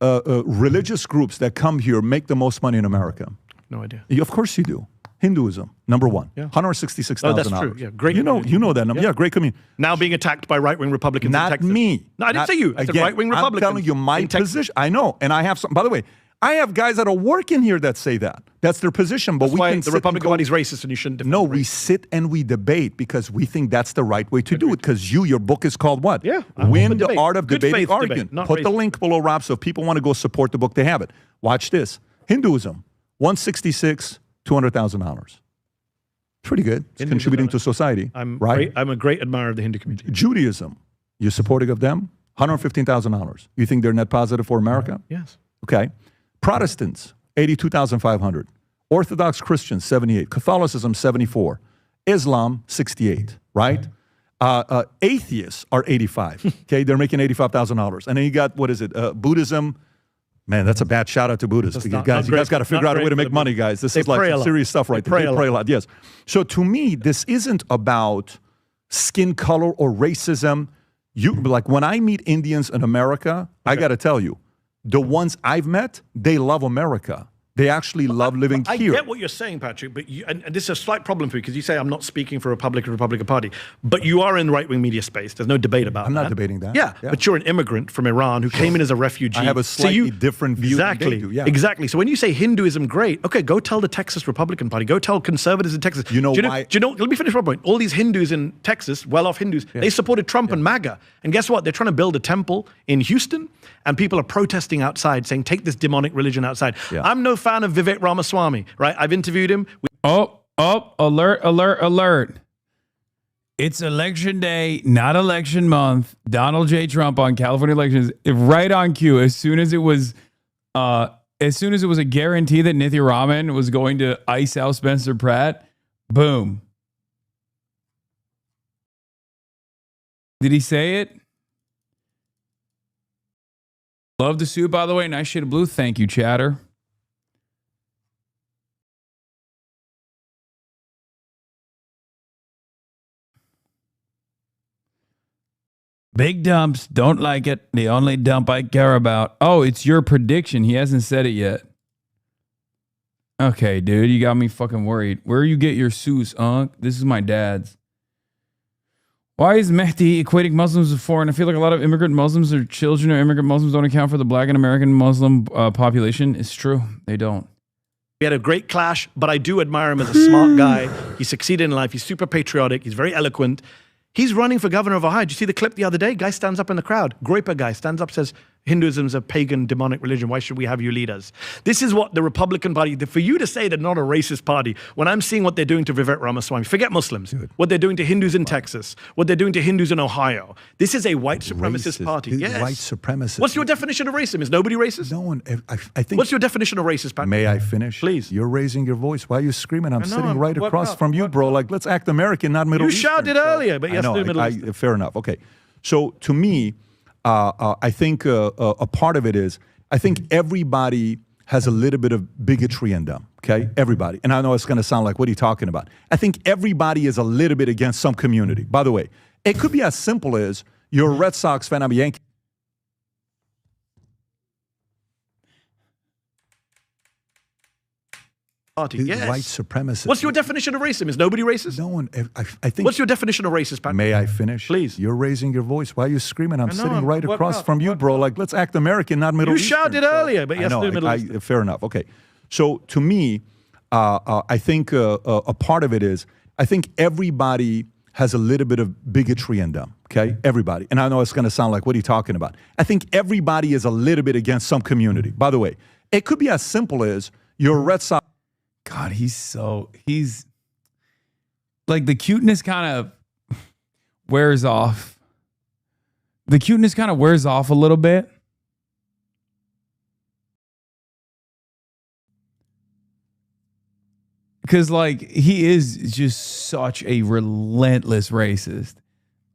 religious groups that come here make the most money in America? No idea. Of course you do. Hinduism, number one. Yeah. $166,000. Oh, that's true. Yeah, great. You know that number. Yeah, great community. Now being attacked by right-wing Republicans in Not Texas. me. No, I didn't say you. I said right-wing Republicans. I'm telling you my position. I know. And I have some, by the way, I have guys that are working here that say that. That's their position. But that's we why can the Republican Party's racist and you shouldn't defend. No, we sit and we debate because we think that's the right way to do it. Because your book is called what? Yeah. Win the Art of Good Debating faith Arguing. debate, not Put the racist. link below, Rob, so if people want to go support the book, they have it. Watch this. Hinduism, $166,000, $200,000. Pretty good. It's contributing to society. I'm a great admirer of the Hindu community. Judaism, you're supportive of them? $115,000. You think they're net positive for America? Yes. Okay. Protestants, $82,500. Orthodox Christians, 78. Catholicism, 74. Islam, 68. Right? Atheists are 85. Okay, they're making $85,000. And then you got, what is it? Buddhism. Man, that's a bad shout out to Buddhists. You guys got to figure out a way to make money, guys. This is like some serious stuff right there. They pray a lot. Yes. So to me, this isn't about skin color or racism. Like when I meet Indians in America, I got to tell you, the ones I've met, they love America. They actually love living here. I get what you're saying, Patrick, but and this is a slight problem for you because you say I'm not speaking for Republican Party, but you are in right-wing media space. There's no debate about that. I'm not debating that. Yeah, but you're an immigrant from Iran who came in as a refugee. I have a slightly different view exactly, than they do. Yeah. Exactly. So when you say Hinduism, great. Okay, go tell the Texas Republican Party. Go tell conservatives in Texas. You know why? Let me finish my point. All these Hindus in Texas, well-off Hindus, they supported Trump and MAGA. And guess what? They're trying to build a temple in Houston, and people are protesting outside saying, take this demonic religion outside. Yeah. I'm no fan of Vivek Ramaswamy, right? I've interviewed him. Alert. It's election day, not election month. Donald J. Trump on California elections, right on cue. As soon as it was a guarantee that Nithi Raman was going to ice out Spencer Pratt, boom. Did he say it? Love the suit, by the way. Nice shade of blue. Thank you, chatter. Big dumps. Don't like it. The only dump I care about. Oh, it's your prediction. He hasn't said it yet. Okay, dude. You got me fucking worried. Where you get your suits, This is my dad's. Why is Mehdi equating Muslims with foreign? I feel like a lot of immigrant Muslims or children of immigrant Muslims don't account for the black and American Muslim population. It's true. They don't. We had a great clash, but I do admire him as a smart guy. He succeeded in life. He's super patriotic. He's very eloquent. He's running for governor of Ohio. Did you see the clip the other day? Guy stands up in the crowd. Groiper guy stands up, says, Hinduism's a pagan, demonic religion. Why should we have you lead us? This is what the Republican Party, for you to say they're not a racist party, when I'm seeing what they're doing to Vivek Ramaswamy, forget Muslims, what they're doing to Hindus in Texas, what they're doing to Hindus in Ohio. This is a white supremacist party. Yes. White supremacist. What's your definition of racism? Is nobody racist? No one. I think. What's your definition of racist, Patrick? May I finish? Please. You're raising your voice. Why are you screaming? I'm sitting right what across about? from you, bro. Like, let's act American, not Middle Eastern. You shouted earlier, but yes, the Middle Eastern. Fair enough. Okay. So to me, I think a part of it is, I think everybody has a little bit of bigotry in them, okay? Everybody. And I know it's going to sound like, what are you talking about? I think everybody is a little bit against some community. By the way, it could be as simple as you're a Red Sox fan, I'm a Yankee. Yes. White supremacist. What's your definition of racism? Is nobody racist? No one. I think. What's your definition of racist, Patrick? May I finish? Please. You're raising your voice. Why are you screaming? I'm sitting right what across about? from you, bro. Like, let's act American, not Middle Eastern. You shouted earlier, but yes, the Middle Eastern. Fair enough. Okay. So to me, I think a part of it is, I think everybody has a little bit of bigotry in them, okay? Everybody. And I know it's going to sound like, what are you talking about? I think everybody is a little bit against some community. By the way, it could be as simple as you're a Red Sox. God, he's like the cuteness kind of wears off. The cuteness kind of wears off a little bit. Because, like, he is just such a relentless racist.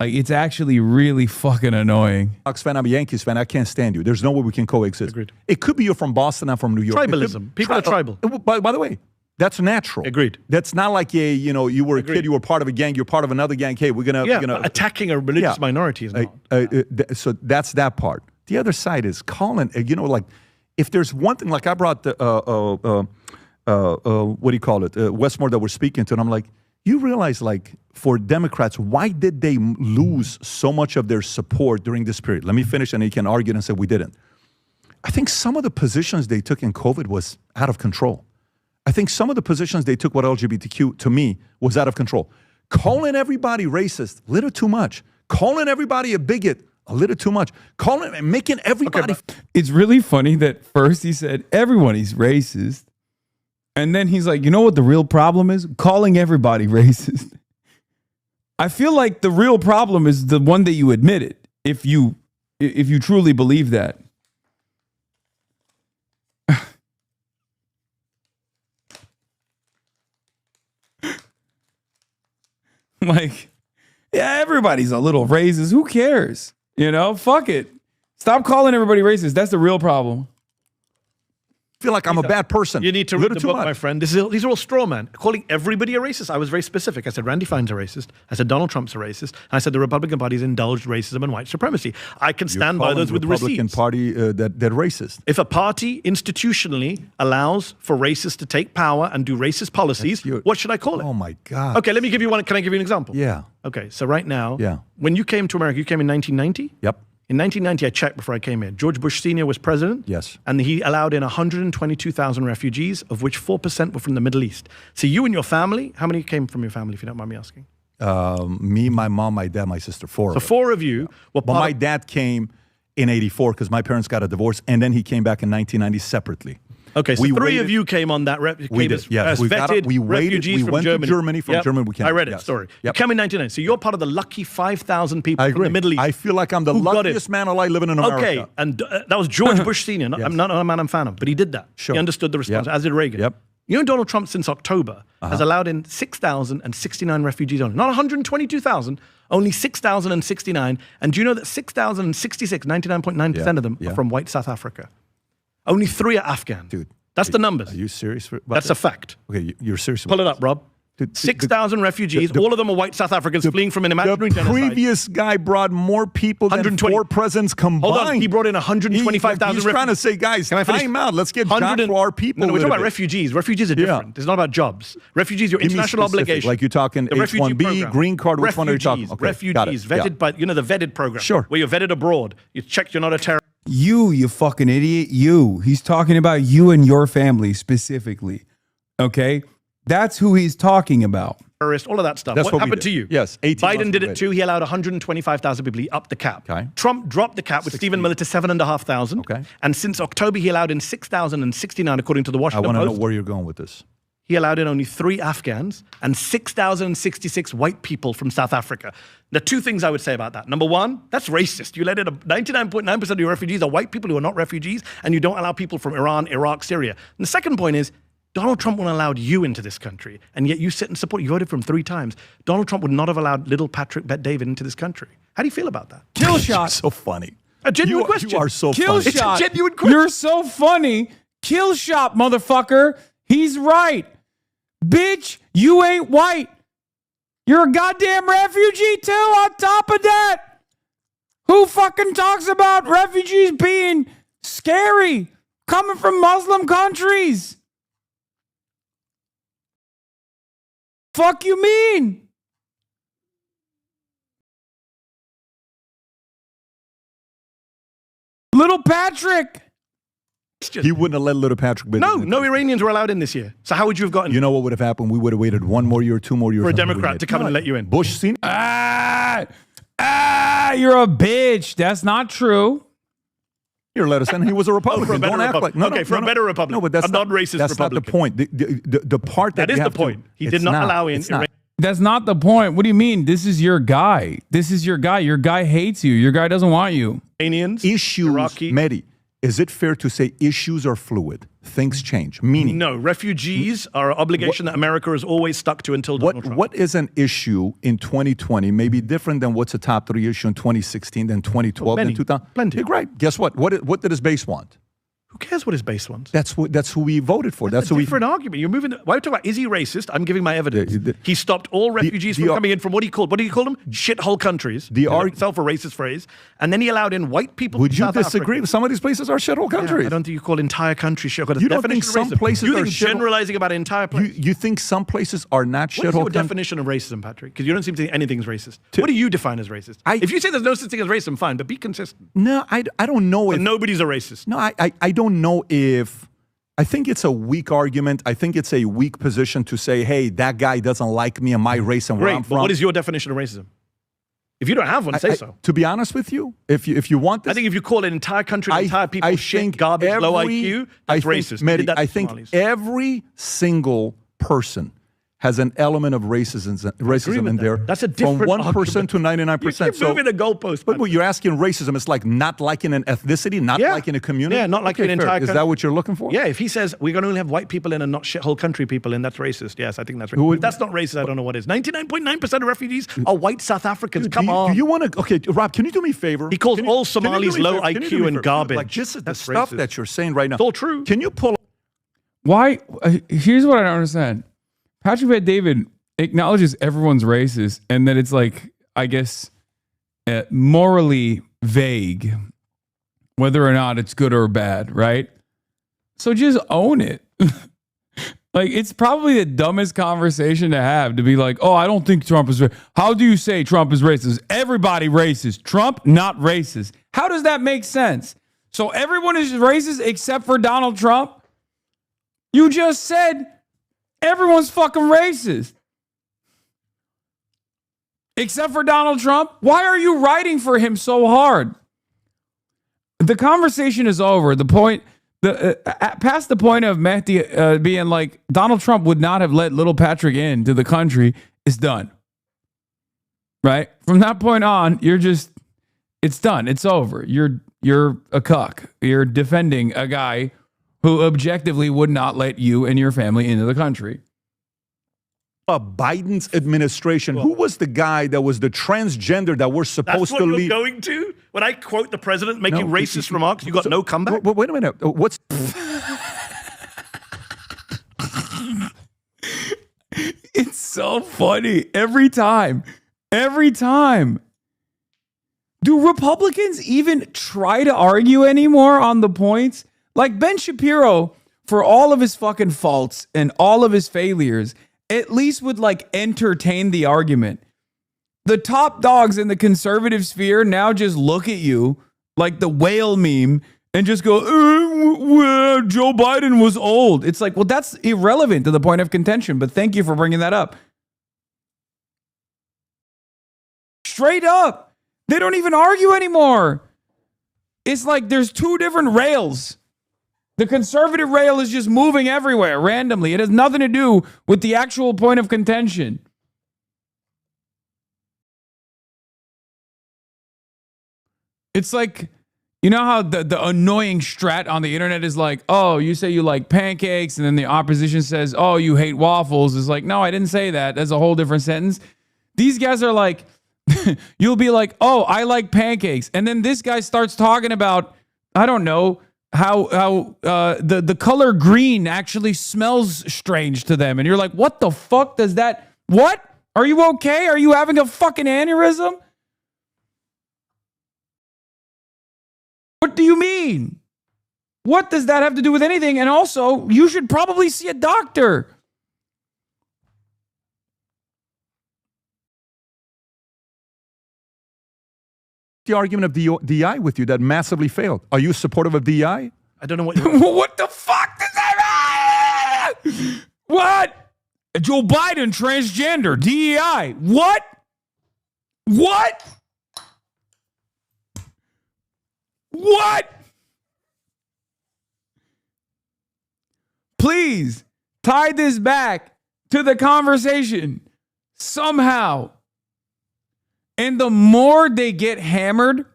Like, it's actually really fucking annoying. Sox fan, I'm a Yankees fan. I can't stand you. There's no way we can coexist. Agreed. It could be you're from Boston, I'm from New York. Tribalism. People are tribal. By the way, that's natural. Agreed. That's not like you were a kid, you were part of a gang, you're part of another gang. Hey, we're gonna attacking a religious minority is not. So that's that part. The other side is calling. Like if there's one thing, like I brought the what do you call it? Westmore that we're speaking to, and I'm like, you realize, like, for Democrats, why did they lose so much of their support during this period? Let me finish, and you can argue and say we didn't. I think some of the positions they took in COVID was out of control. I think some of the positions they took with LGBTQ, to me, was out of control. Calling everybody racist, a little too much. Calling everybody a bigot, a little too much. Making everybody... It's really funny that first he said, everyone is racist. And then he's like, you know what the real problem is? Calling everybody racist. I feel like the real problem is the one that you admitted, if you truly believe that. Like, yeah, everybody's a little racist. Who cares? Fuck it. Stop calling everybody racist. That's the real problem. Feel like I'm a bad person. You need to read the book, my friend. These are all straw man. Calling everybody a racist. I was very specific. I said Randy Fine's a racist. I said Donald Trump's a racist. And I said the Republican Party's indulged racism and white supremacy. I can stand by those with the Republican receipts. Party that racist. If a party institutionally allows for racists to take power and do racist policies, what should I call it? Oh my God. Okay, let me give you one. Can I give you an example? Yeah. Okay, so right now, when you came to America, you came in 1990? Yep. In 1990, I checked before I came here. George Bush Sr. was president. Yes. And he allowed in 122,000 refugees, of which 4% were from the Middle East. So you and your family, how many came from your family, if you don't mind me asking? Me, my mom, my dad, my sister, four. So four of you were But my dad came in 84 because my parents got a divorce, and then he came back in 1990 separately. Okay, so three of you came on that. We did, yes. As vetted refugees from went Germany. to Germany. From Germany, we came. I read it, yes. story. Yep. You came in 1990. So you're part of the lucky 5,000 people from the Middle East. I feel like I'm the luckiest man alive living in America. Okay, and that was George Bush Sr. I'm not a man I'm a fan of, but he did that. Sure. He understood the response, as did Reagan. Yep. You know, Donald Trump, since October, has allowed in 6,069 refugees only. Not 122,000, only 6,069. And do you know that 6,066, 99.9% of them, are from white South Africa? Only 3 are Afghan. Dude. That's the numbers. Are you serious? That's a fact. Okay, you're serious. Pull it up, Rob. 6,000 refugees, all of them are white South Africans fleeing from an imaginary genocide. The previous guy brought more people than 4 presidents combined. Hold on, he brought in 125,000 He's trying to say, guys, time out. Let's get jobs for our people. No, we're talking about refugees. Refugees are different. It's not about jobs. Refugees, your international obligation. Like you're talking H-1B, green card, which one are you talking? Okay, refugees, vetted by, the vetted program. Sure. Where you're vetted abroad. You check you're not a terrorist. You fucking idiot. You. He's talking about you and your family specifically. Okay? That's who he's talking about. All of that stuff. That's what happened to you? Yes. Biden did it too. He allowed 125,000 people. He upped the cap. Okay. Trump dropped the cap with Stephen Miller to 7,500. Okay. And since October, he allowed in 6,069, according to the Washington Post. I want to know where you're going with this. He allowed in only 3 Afghans and 6,066 white people from South Africa. There are 2 things I would say about that. Number one, that's racist. You let in 99.9% of your refugees are white people who are not refugees, and you don't allow people from Iran, Iraq, Syria. And the second point is, Donald Trump wouldn't have allowed you into this country, and yet you sit and support. You voted for him 3 times. Donald Trump would not have allowed little Patrick Bet David into this country. How do you feel about that? Kill shot. So funny. A genuine question. You are so Kill funny. shot. It's a genuine question. You're so funny. Kill shot, motherfucker. He's right. Bitch, you ain't white. You're a goddamn refugee too, on top of that. Who fucking talks about refugees being scary coming from Muslim countries? Fuck you mean? Little Patrick. He wouldn't have let little Patrick. No Iranians were allowed in this year. So how would you have gotten? You know what would have happened? We would have waited 1 more year, 2 more years for a Democrat to come in and let you in. Bush Senior. You're a bitch. That's not true. Here, let us in. He was a Republican. For a better Don't act like a better Republican. No, but that's a non-racist that's Republican. not the point. The part that is you the have point. To, He did not allow in. That's not the point. What do you mean? This is your guy. This is your guy. Your guy hates you. Your guy doesn't want you. Iranians, issues, Iraqi. Mehdi, is it fair to say issues are fluid? Things change. Meaning, no, refugees are an obligation that America has always stuck to until Donald Trump. What is an issue in 2020 may be different than what's a top 3 issue in 2016, then 2012, then 2000. Plenty. Yeah, great. Guess what? What did his base want? Who cares what his base wants? That's who we voted for. That's a different argument. You're moving. Why are we talking about? Is he racist? I'm giving my evidence. He stopped all refugees from coming in from what do you call them? Shithole countries. Itself a racist phrase. And then he allowed in white people. Would from you South disagree? Africa. Some of these places are shithole countries. Yeah, I don't think you call entire countries shithole. You don't think some places you are think generalizing about an entire place? You think some places are not shithole countries? What is your definition of racism, Patrick? Because you don't seem to think anything's racist. What do you define as racist? If you say there's no such thing as racism, fine, but be consistent. No, I don't know if nobody's a racist. No, I don't know if. I think it's a weak argument. I think it's a weak position to say, hey, that guy doesn't like me and my race and where I'm from. But what is your definition of racism? If you don't have one, say so. To be honest with you, if you want this, I think if you call an entire country, entire people shit, garbage, low IQ, that's racist. Mehdi, I think every single person has an element of racism in there. That's a different from 1% to 99%. You keep moving the goalpost. But you're asking racism. It's like not liking an ethnicity, not liking a community. Yeah, not liking an entire country. Is that what you're looking for? Yeah, if he says we're going to only have white people in and not shithole country people in, that's racist. Yes, I think that's racist. If that's not racist, I don't know what is. 99.9% of refugees are white South Africans. Come on. Do you want to? Okay, Rob, can you do me a favor? He calls all Somalis low IQ and garbage. Like this is the stuff that you're saying right now. It's all true. Can you pull? Why? Here's what I don't understand. Patrick Bet David acknowledges everyone's racist and that it's like, I guess, morally vague whether or not it's good or bad, right? So just own it. Like, it's probably the dumbest conversation to have, to be like, oh, I don't think Trump is racist. How do you say Trump is racist? Everybody racist. Trump, not racist. How does that make sense? So everyone is racist except for Donald Trump? You just said everyone's fucking racist. Except for Donald Trump? Why are you writing for him so hard? The conversation is over. The point, past the point of Mehdi being like, Donald Trump would not have let little Patrick into the country, is done. Right? From that point on, it's done. It's over. You're a cuck. You're defending a guy who objectively would not let you and your family into the country. Biden's administration. Who was the guy that was the transgender that we're supposed to lead? That's what you're going to? When I quote the president making racist remarks, you got no comeback? Wait a minute. What's... It's so funny. Every time. Do Republicans even try to argue anymore on the points? Like Ben Shapiro, for all of his fucking faults and all of his failures, at least would like entertain the argument. The top dogs in the conservative sphere now just look at you like the whale meme and just go, well, Joe Biden was old. It's like, well, that's irrelevant to the point of contention, but thank you for bringing that up. Straight up. They don't even argue anymore. It's like there's two different rails. The conservative rail is just moving everywhere randomly. It has nothing to do with the actual point of contention. It's like, you know how the annoying strat on the internet is like, oh, you say you like pancakes, and then the opposition says, oh, you hate waffles. It's like, no, I didn't say that. That's a whole different sentence. These guys are like, you'll be like, oh, I like pancakes. And then this guy starts talking about, I don't know, how the color green actually smells strange to them. And you're like, what the fuck does that, what? Are you okay? Are you having a fucking aneurysm? What do you mean? What does that have to do with anything? And also, you should probably see a doctor. The argument of DI with you that massively failed. Are you supportive of DI? I don't know what. What the fuck does that mean? What? Joe Biden transgender DEI. What? What? What? Please tie this back to the conversation somehow. And the more they get hammered,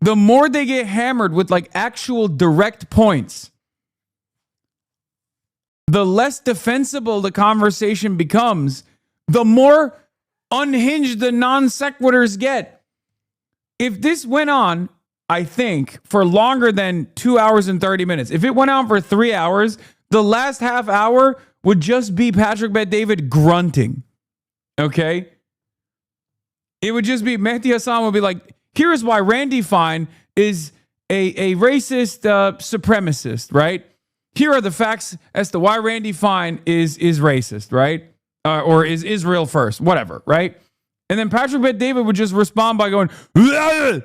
with like actual direct points, the less defensible the conversation becomes, the more unhinged the non sequiturs get. If this went on, I think, for longer than 2 hours and 30 minutes, if it went on for 3 hours, the last half hour would just be Patrick Bet-David grunting. Okay? It would just be, Mehdi Hasan would be like, here's why Randy Fine is a racist supremacist, right? Here are the facts as to why Randy Fine is racist, right? Or is Israel first, whatever, right? And then Patrick Bet-David would just respond by going, and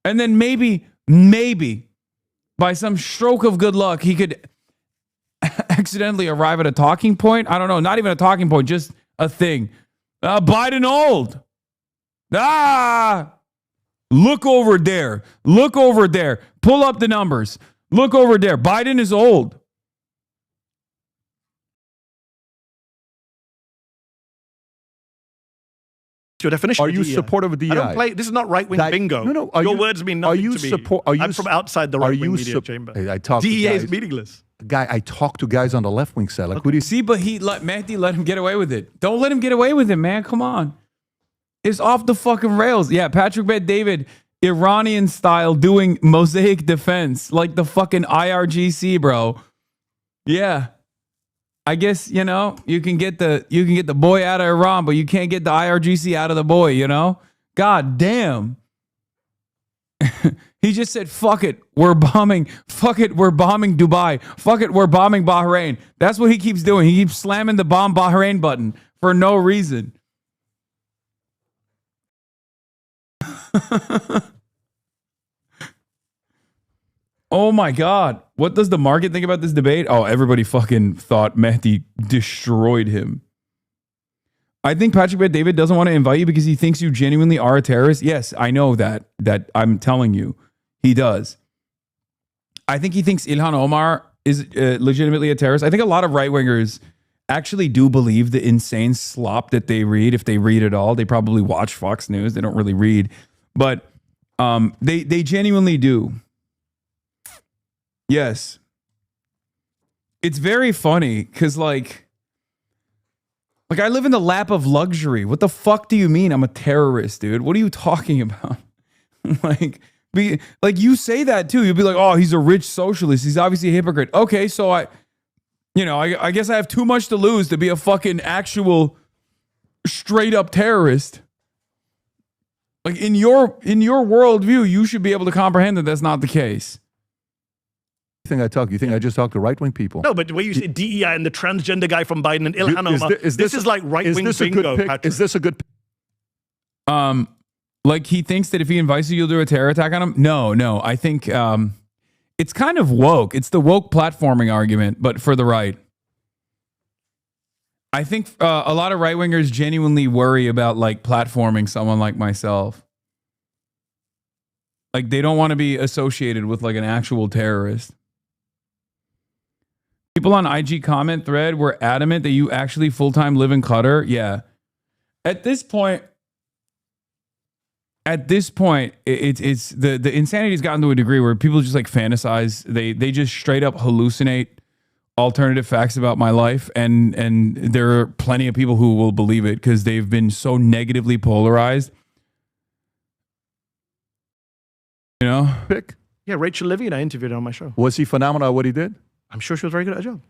then maybe by some stroke of good luck, he could accidentally arrive at a talking point. I don't know, not even a talking point, just a thing. Biden old. Look over there. Look over there. Pull up the numbers. Look over there. Biden is old. Your definition. Are you supportive of DEI? I don't play. This is not right wing bingo. No. Your words mean nothing to me. I'm from outside the right wing media chamber. I talk DEI to is guys, meaningless. Guy, I talk to guys on the left wing side. Like, who do you see? But Mehdi let him get away with it. Don't let him get away with it, man. Come on. It's off the fucking rails. Yeah, Patrick Bet-David, Iranian style, doing mosaic defense like the fucking IRGC, bro. Yeah. I guess, you know, you can get the boy out of Iran, but you can't get the IRGC out of the boy, you know? God damn. He just said, fuck it, we're bombing. Fuck it, we're bombing Dubai. Fuck it, we're bombing Bahrain. That's what he keeps doing. He keeps slamming the bomb Bahrain button for no reason. Oh my God. What does the market think about this debate? Oh, everybody fucking thought Mehdi destroyed him. I think Patrick Bet-David doesn't want to invite you because he thinks you genuinely are a terrorist. Yes, I know that I'm telling you. He does. I think he thinks Ilhan Omar is legitimately a terrorist. I think a lot of right-wingers actually do believe the insane slop that they read, if they read at all. They probably watch Fox News. They don't really read. But they genuinely do. Yes. It's very funny because like I live in the lap of luxury. What the fuck do you mean I'm a terrorist, dude? What are you talking about? Like you say that too. You'll be like, oh, he's a rich socialist. He's obviously a hypocrite. Okay, so I guess I have too much to lose to be a fucking actual straight up terrorist. Like in your worldview, you should be able to comprehend that that's not the case. You think I just talk to right-wing people? No, but the way you say DEI and the transgender guy from Biden and Ilhan Omar, this is like right-wing bingo, Patrick. Is this a good pick? Like he thinks that if he invites you, you'll do a terror attack on him? No. I think it's kind of woke. It's the woke platforming argument, but for the right. I think a lot of right-wingers genuinely worry about like platforming someone like myself. Like they don't want to be associated with like an actual terrorist. People on IG comment thread were adamant that you actually full-time live in Qatar. Yeah. At this point, it's the insanity's gotten to a degree where people just like fantasize. They just straight up hallucinate alternative facts about my life, and there are plenty of people who will believe it because they've been so negatively polarized. You know? Yeah, Rachel Levy and I interviewed her on my show. Was he phenomenal at what he did? I'm sure she was very good at her job.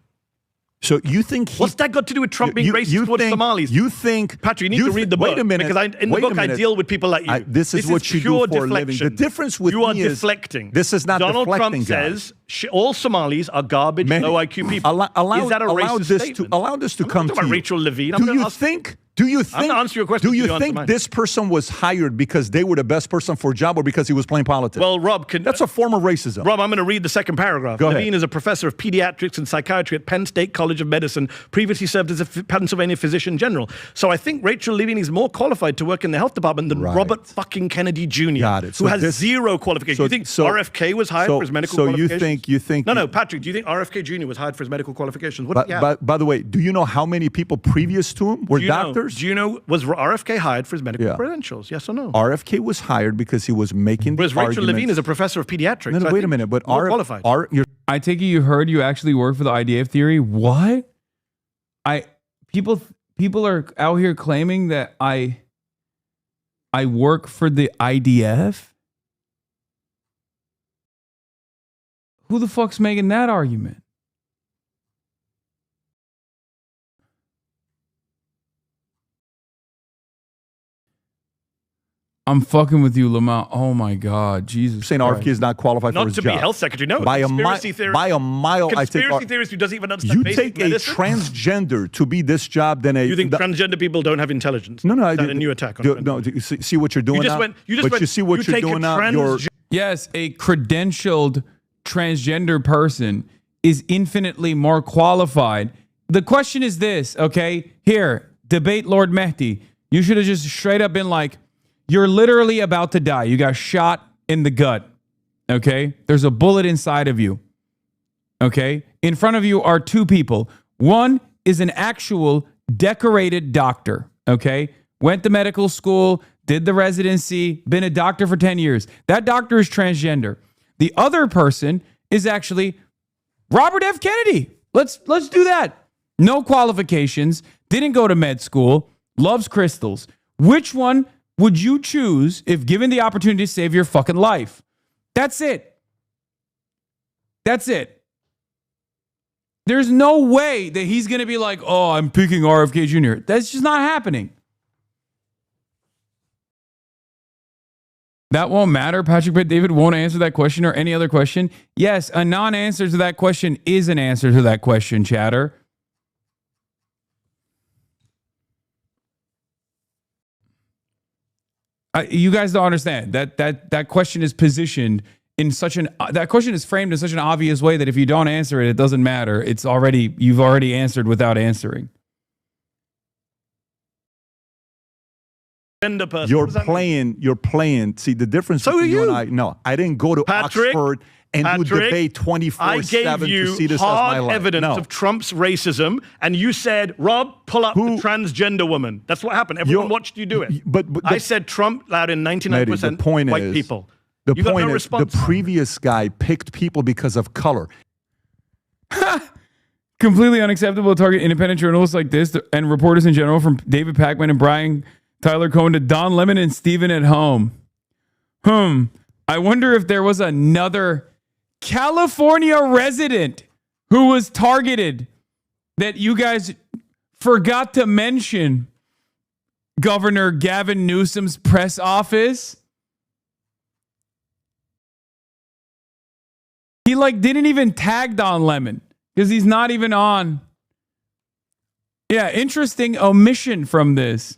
So you think what's that got to do with Trump being racist towards Somalis? You think Patrick, you need to read the book. Wait a minute. Because in the book I deal with people like you. This is what you do for a living. The difference with you are me deflecting. This is not Donald deflecting, Trump says all Somalis are garbage, low IQ people. Is that a racist statement? Allow this to come to you. Rachel Levine. Do you think? Do you think? I'm gonna answer your question. Do you think this person was hired because they were the best person for a job or because he was playing politics? Well, Rob, that's a form of racism. Rob, I'm going to read the second paragraph. Go ahead. Levine is a professor of pediatrics and psychiatry at Penn State College of Medicine. Previously served as a Pennsylvania physician general. So I think Rachel Levine is more qualified to work in the health department than Robert fucking Kennedy Jr. Got it. Who has zero qualification. You think RFK was hired for his medical qualifications? You think? No, Patrick. Do you think RFK Jr. was hired for his medical qualifications? By the way, do you know how many people previous to him were doctors? Do you know was RFK hired for his medical credentials? Yes or no? RFK was hired because he was making the Whereas Rachel Levine is a professor of pediatrics. No, wait a minute. But qualified. I take it you heard you actually work for the IDF theory. What? People are out here claiming that I work for the IDF. Who the fuck's making that argument? I'm fucking with you, Lamont. Oh my God, Jesus! Saying RFK is not qualified for his job. Not to be health secretary. No, by a mile. Conspiracy I take theorist who doesn't even understand. You take a transgender to be this job, then you think transgender people don't have intelligence? No, Is that a new attack on no. You see what you're doing now. You see what you're doing now. Yes, a credentialed transgender person is infinitely more qualified. The question is this, okay? Here, debate Lord Mehdi. You should have just straight up been like, you're literally about to die. You got shot in the gut. Okay? There's a bullet inside of you. Okay? In front of you are two people. One is an actual decorated doctor. Okay? Went to medical school, did the residency, been a doctor for 10 years. That doctor is transgender. The other person is actually Robert F. Kennedy. Let's do that. No qualifications, didn't go to med school, loves crystals. Which one would you choose if given the opportunity to save your fucking life? That's it. That's it. There's no way that he's going to be like, oh, I'm picking RFK Jr. That's just not happening. That won't matter. Patrick Bet David won't answer that question or any other question. Yes, a non-answer to that question is an answer to that question, chatter. You guys don't understand that question is positioned in such an that question is framed in such an obvious way that if you don't answer it, it doesn't matter. You've already answered without answering. You're playing. See the difference between you and I. No, I didn't go to Oxford and do debate 24/7 to see this as my life. Evidence of Trump's racism, and you said, "Rob, pull up the transgender woman." That's what happened. Everyone watched you do it. But I said Trump allowed in 99% white people. The point is, the previous guy picked people because of color. Completely unacceptable to target independent journalists like this and reporters in general, from David Pakman and Brian Tyler Cohen to Don Lemon and Stephen at home. I wonder if there was another California resident who was targeted that you guys forgot to mention. Governor Gavin Newsom's press office. He didn't even tag Don Lemon because he's not even on. Yeah, interesting omission from this.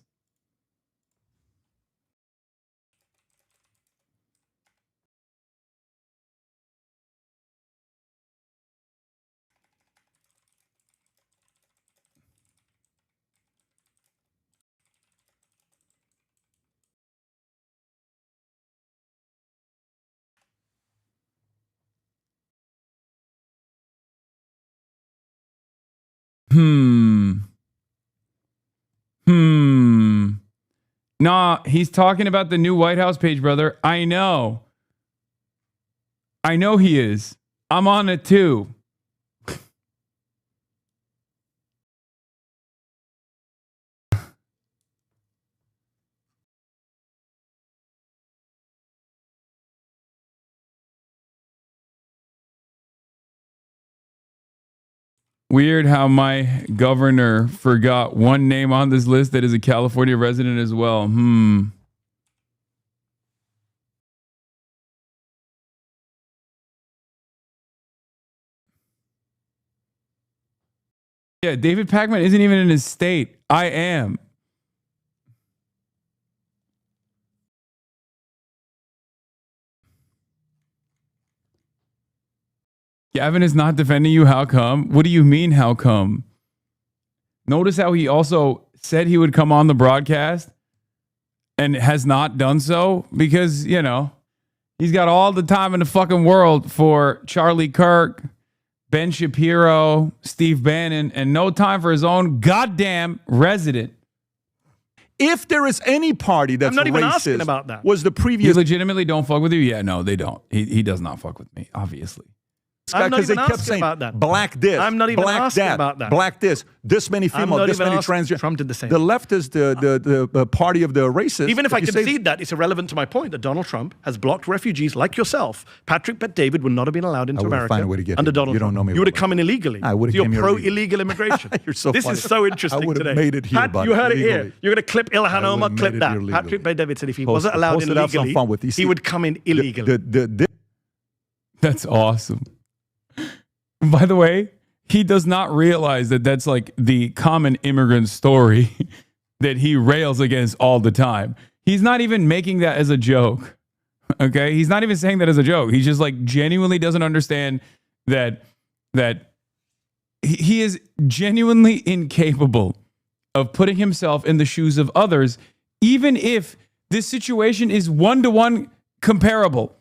Nah, he's talking about the new White House page, brother. I know he is. I'm on it too. Weird how my governor forgot one name on this list that is a California resident as well. Yeah, David Pakman isn't even in his state. I am. Gavin is not defending you. How come? What do you mean, how come? Notice how he also said he would come on the broadcast and has not done so because, you know, he's got all the time in the fucking world for Charlie Kirk, Ben Shapiro, Steve Bannon, and no time for his own goddamn resident. If there is any party that's I'm not even racist, asking about that. was the previous... You legitimately don't fuck with you? Yeah, no, they don't. He does not fuck with me, obviously. I'm not even they kept asking saying about that. black this, I'm not even black asking that, about that. black this many female, this many transgender. Trump did the same. The left is the party of the racists. Even if I you say- concede that, it's irrelevant to my point that Donald Trump has blocked refugees like yourself. Patrick Bet-David would not have been allowed into I would America find a way to get under here. Donald You Trump. don't know me You would have well come in illegally. I would have You're came here pro-illegal immigration. You're so This funny. is so interesting I would have today. made it here, Pat, buddy, you heard it legally. here. You're going to clip Ilhan I would Omar, have clip made it that. here legally. Patrick Bet-David said if he Post- wasn't allowed post in it, have some illegally, fun with these. he would come in illegally. That's awesome. By the way, he does not realize that that's like the common immigrant story that he rails against all the time. He's not even making that as a joke. Okay? He's not even saying that as a joke. He just like genuinely doesn't understand that he is genuinely incapable of putting himself in the shoes of others, even if this situation is one-to-one comparable.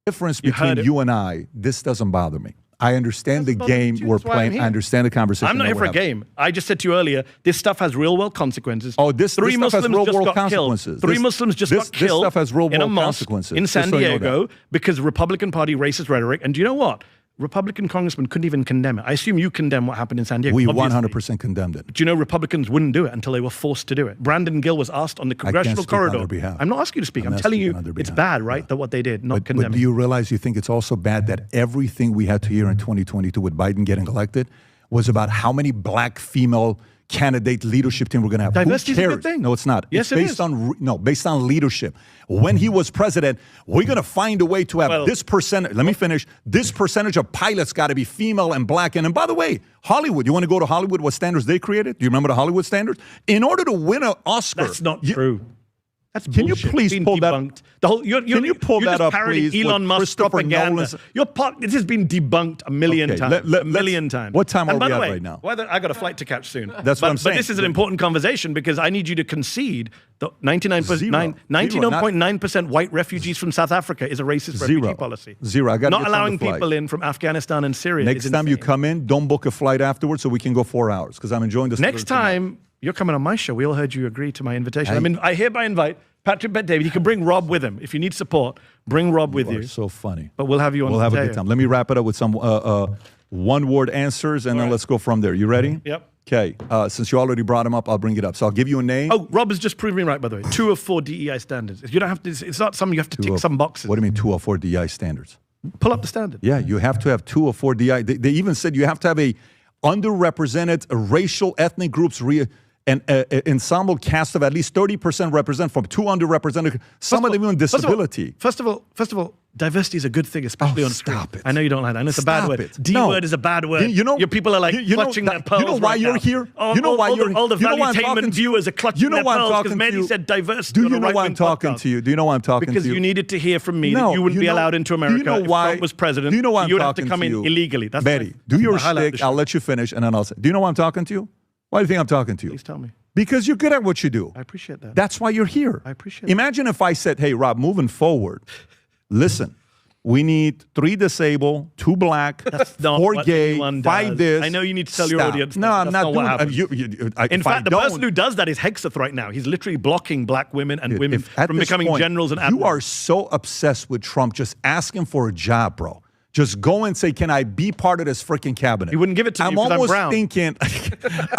Difference between you and I, this doesn't bother me. I understand the game we're That's why I'm playing. here. I understand the conversation. I'm not that here we're for a having. game. I just said to you earlier, this stuff has real world consequences. Oh, this stuff has real world consequences. Three Muslims just got killed This stuff has real in a world mosque consequences. in San Just so you know Diego that. because Republican Party racist rhetoric. And do you know what? Republican congressmen couldn't even condemn it. I assume you condemn what happened in San Diego. We obviously. 100% condemned it. Do you know Republicans wouldn't do it until they were forced to do it? Brandon Gill was asked on the congressional speak on corridor. their behalf. I'm not asking you to speak. I'm not telling speaking you on their it's behalf. bad, right? That what they did, not But condemning. do you realize you think it's also bad that everything we had to hear in 2022 with Biden getting elected was about how many black female candidate leadership team we're going to have? Diversity Who is a cares? good thing. No, it's not. Yes, it's it based is. on based on leadership. When he was president, we're going to find a way to have this percentage. Let me finish. This percentage of pilots got to be female and black. And by the way, Hollywood. You want to go to Hollywood? What standards they created? Do you remember the Hollywood standards? In order to win an Oscar, That's not true. That's Can you bullshit. please It's been pull that- debunked. The whole, you're, Can you pull you're that just up, parodying please, Elon with Musk Christopher propaganda. Nolan's- This has been debunked a million Okay, times. let's- a million times. what time and are by we the at way, right now? I got a flight to catch soon. That's what I'm saying. But this is an important conversation because I need you to concede that 99.9% white refugees from South Africa is a racist refugee policy. Zero. I got Not allowing people in from Afghanistan and Syria. Next is time you insane. come in, don't book a flight afterwards so we can go 4 hours because I'm enjoying this. Next time you're coming on my show, we all heard you agree to my invitation. I hereby invite Patrick Bet-David. You can bring Rob with him. If you need support, bring Rob with you. So funny. But we'll have you on. We'll have a Mateo. good time. Let me wrap it up with some one-word answers, and then let's go from there. You ready? Yep. Okay. Since you already brought him up, I'll bring it up. So I'll give you a name. Oh, Rob has just proved me right, by the way. 2 of 4 DEI standards. You don't have to. It's not something you have to tick some boxes. What do you mean 2 or 4 DI standards? Pull up the standard. Yeah, you have to have 2 or 4 DI. They even said you have to have a underrepresented racial ethnic groups an ensemble cast of at least 30% represent from 2 underrepresented. Some of them even disability. First of all, diversity is a good thing, especially on screen. Stop it. I know you don't like that. I know it's a bad Stop word. it. D No. word is a bad word. You know, your people are like clutching their pearls. You know why right you're now. here? All, You know why all you're the, all the you know why I'm talking valuetainment to viewers are clutching You know their why I'm pearls talking because to Manny you? said diversity. Do on you a know why I'm right-wing talking podcast. to you? Do you know why I'm talking Because to you? you needed to hear from me No, that you wouldn't you be know- allowed into do you America know if why- Trump was president. Do you know why I'm you would have to talking come to in you? illegally. That's Betty, why. do your I highlight the shtick. I'll show. let you finish, and then I'll say, do you know why I'm talking to you? Why do you think I'm talking to you? Please tell me. Because you're good at what you do. I appreciate that. That's why you're here. I appreciate Imagine if I said, hey, Rob, moving forward, listen, we need 3 disabled, 2 black, 4 gay, 5 this. I know you need to tell your Stop. audience. No, that. I'm That's not what doing happens. In fact, the person who does that is Hexeth right now. He's literally blocking black women and women at from this becoming point, generals and you admirals. are so obsessed with Trump just asking for a job, bro. Just go and say, can I be part of this freaking cabinet? He wouldn't give it to me because I'm brown.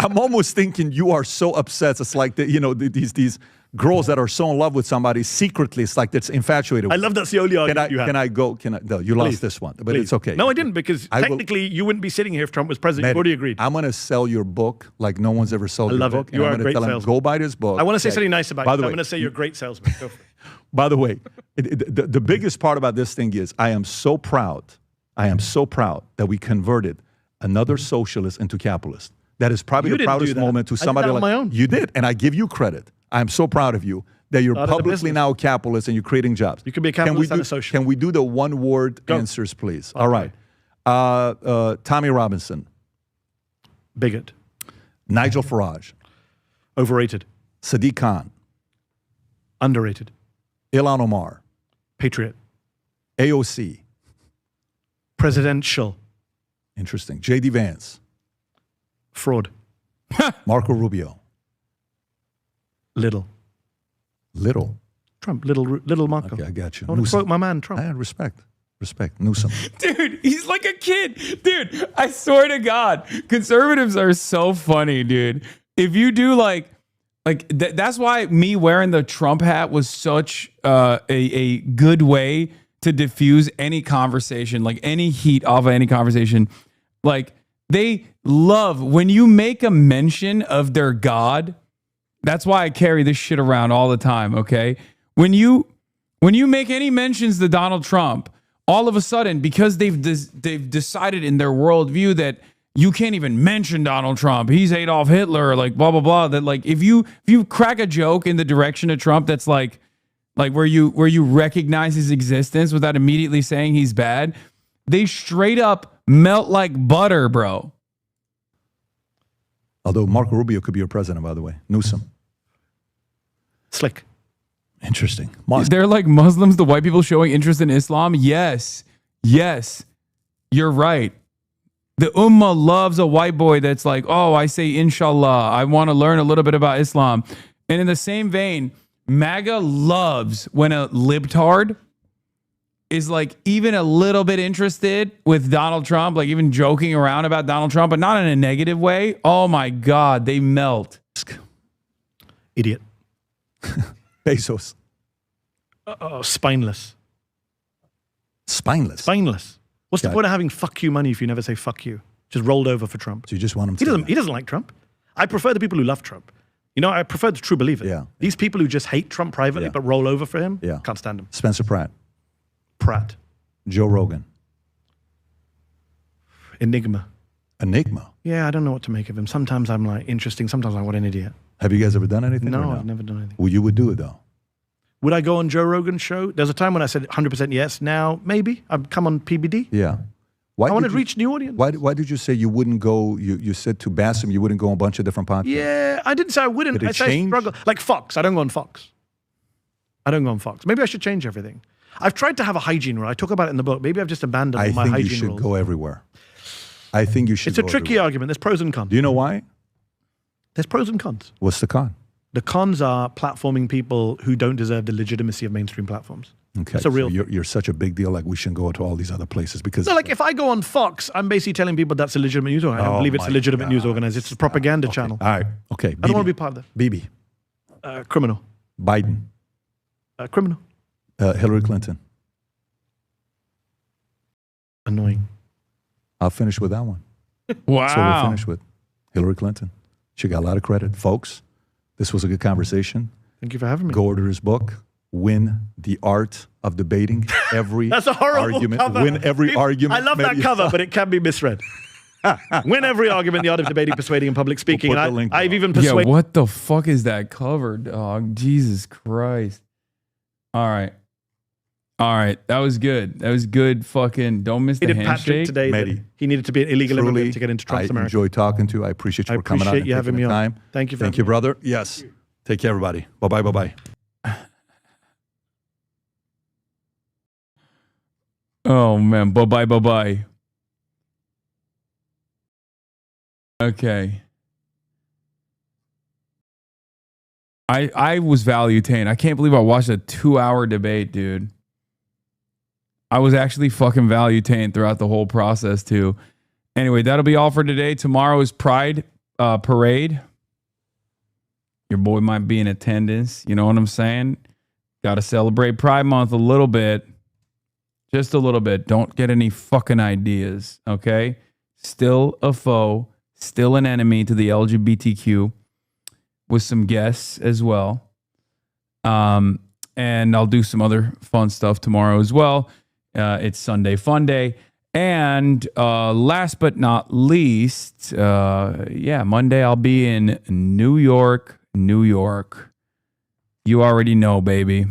I'm almost thinking you are so upset. It's like, these girls that are so in love with somebody secretly. It's like that's infatuated. I love that's the only argument you have. Can I go? No, you lost this one, but Please. it's okay. No, I didn't because I will- technically you wouldn't be sitting here if Trump was president. Mehdi, You've already agreed. I'm going to sell your book like no one's ever sold I your love book. it. You and are I'm a gonna great tell him, salesman. go buy this book. I want to say Okay. something nice about By you. the I'm way, going to say you're a great salesman. Go for it. By the way, the biggest part about this thing is I am so proud that we converted another socialist into capitalist. That is probably You the didn't proudest do that. moment to I did somebody that on like my own. you did, and I give you credit. I'm so proud of you that you're Out of the publicly business. now a capitalist and you're creating jobs. You can be a capitalist and a do, socialist. Can we do the one-word answers, please? All right. Tommy Robinson. Bigot. Nigel Farage. Overrated. Sadiq Khan. Underrated. Ilhan Omar. Patriot. AOC. Presidential. Interesting. J.D. Vance. Fraud. Marco Rubio. Little. Trump. Little Marco. Okay, I got you. I want to Newsom. quote my man, Trump. I respect. Newsom. Dude, he's like a kid. Dude, I swear to God, conservatives are so funny, dude. If you do that's why me wearing the Trump hat was such a good way to diffuse any conversation, like any heat off of any conversation. Like, they love when you make a mention of their God. That's why I carry this shit around all the time, okay? When you make any mentions to Donald Trump, all of a sudden, because they've decided in their worldview that you can't even mention Donald Trump, he's Adolf Hitler, like blah blah blah. That like if you crack a joke in the direction of Trump, that's like where you recognize his existence without immediately saying he's bad, they straight up melt like butter, bro. Although Marco Rubio could be your president, by the way. Newsom. Slick. Interesting. They're like Muslims, the white people showing interest in Islam. Yes. You're right. The Ummah loves a white boy that's like, oh, I say inshallah. I want to learn a little bit about Islam. And in the same vein, MAGA loves when a libtard is like even a little bit interested with Donald Trump, like even joking around about Donald Trump, but not in a negative way. Oh my God, they melt. Idiot. Bezos. Spineless. Spineless. What's the point of having fuck you money if you never say fuck you? Just rolled over for Trump. So you just want him to He doesn't like Trump. I prefer the people who love Trump. You know, I prefer the true believers. Yeah. These people who just hate Trump privately but roll over for him, can't stand him. Spencer Pratt. Joe Rogan. Enigma. Yeah, I don't know what to make of him. Sometimes I'm like interesting. Sometimes I'm like, what an idiot. Have you guys ever done anything? No, I've never done anything. Well, you would do it though. Would I go on Joe Rogan's show? There's a time when I said 100% yes. Now, maybe. I'd come on PBD. Yeah. I want to reach new audience. Why did you say you wouldn't go? You said to Bassem you wouldn't go on a bunch of different podcasts. Yeah, I didn't say I wouldn't. Did it I said I change? struggle. Like Fox. I don't go on Fox. Maybe I should change everything. I've tried to have a hygiene rule. I talk about it in the book. Maybe I've just abandoned I my think hygiene you should rules. go everywhere. I think you should. It's a go tricky everywhere. argument. There's pros and cons. Do you know why? There's pros and cons. What's the con? The cons are platforming people who don't deserve the legitimacy of mainstream platforms. Okay, It's a real. so you're such a big deal. Like we shouldn't go to all these other places because. So, like, if I go on Fox, I'm basically telling people that's a legitimate news organization. I don't believe it's a legitimate news organization. It's a propaganda channel. All right. Okay. I don't want to be part of that. Bibi. Criminal. Biden. Criminal. Hillary Clinton. Annoying. I'll finish with that one. Wow. So we'll finish with Hillary Clinton. She got a lot of credit. Folks, this was a good conversation. Thank you for having me. Go order his book, Win the Art of Debating Every That's a horrible Argument. cover. Win every argument. I love that Maybe- cover, but it can be misread. Win every argument, the art of debating, persuading, and public speaking. We'll put And the link I've even Yeah, persuaded. what the fuck is that cover, dog? Jesus Christ. All right. That was good. That was good fucking, don't miss the Patrick handshake. today that Mehdi, he needed to be an illegal Truly, immigrant to get into Trump's I America. enjoyed talking to you. I appreciate you for coming out appreciate and you having taking me the on. time. Thank you for Thank having you, me. brother. Yes. Take care, everybody. Bye-bye, bye-bye. Oh man, bye-bye. Okay. I was value-tained. I can't believe I watched a 2-hour debate, dude. I was actually fucking value-tained throughout the whole process too. Anyway, that'll be all for today. Tomorrow is Pride Parade. Your boy might be in attendance. You know what I'm saying? Got to celebrate Pride Month a little bit. Just a little bit. Don't get any fucking ideas, okay? Still a foe, still an enemy to the LGBTQ with some guests as well. And I'll do some other fun stuff tomorrow as well. It's Sunday Fun Day. And last but not least, Monday I'll be in New York, New York. You already know, baby.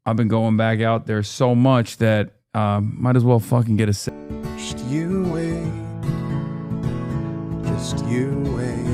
I've been going back out there so much that might as well fucking get a... Just you wait. Just you wait.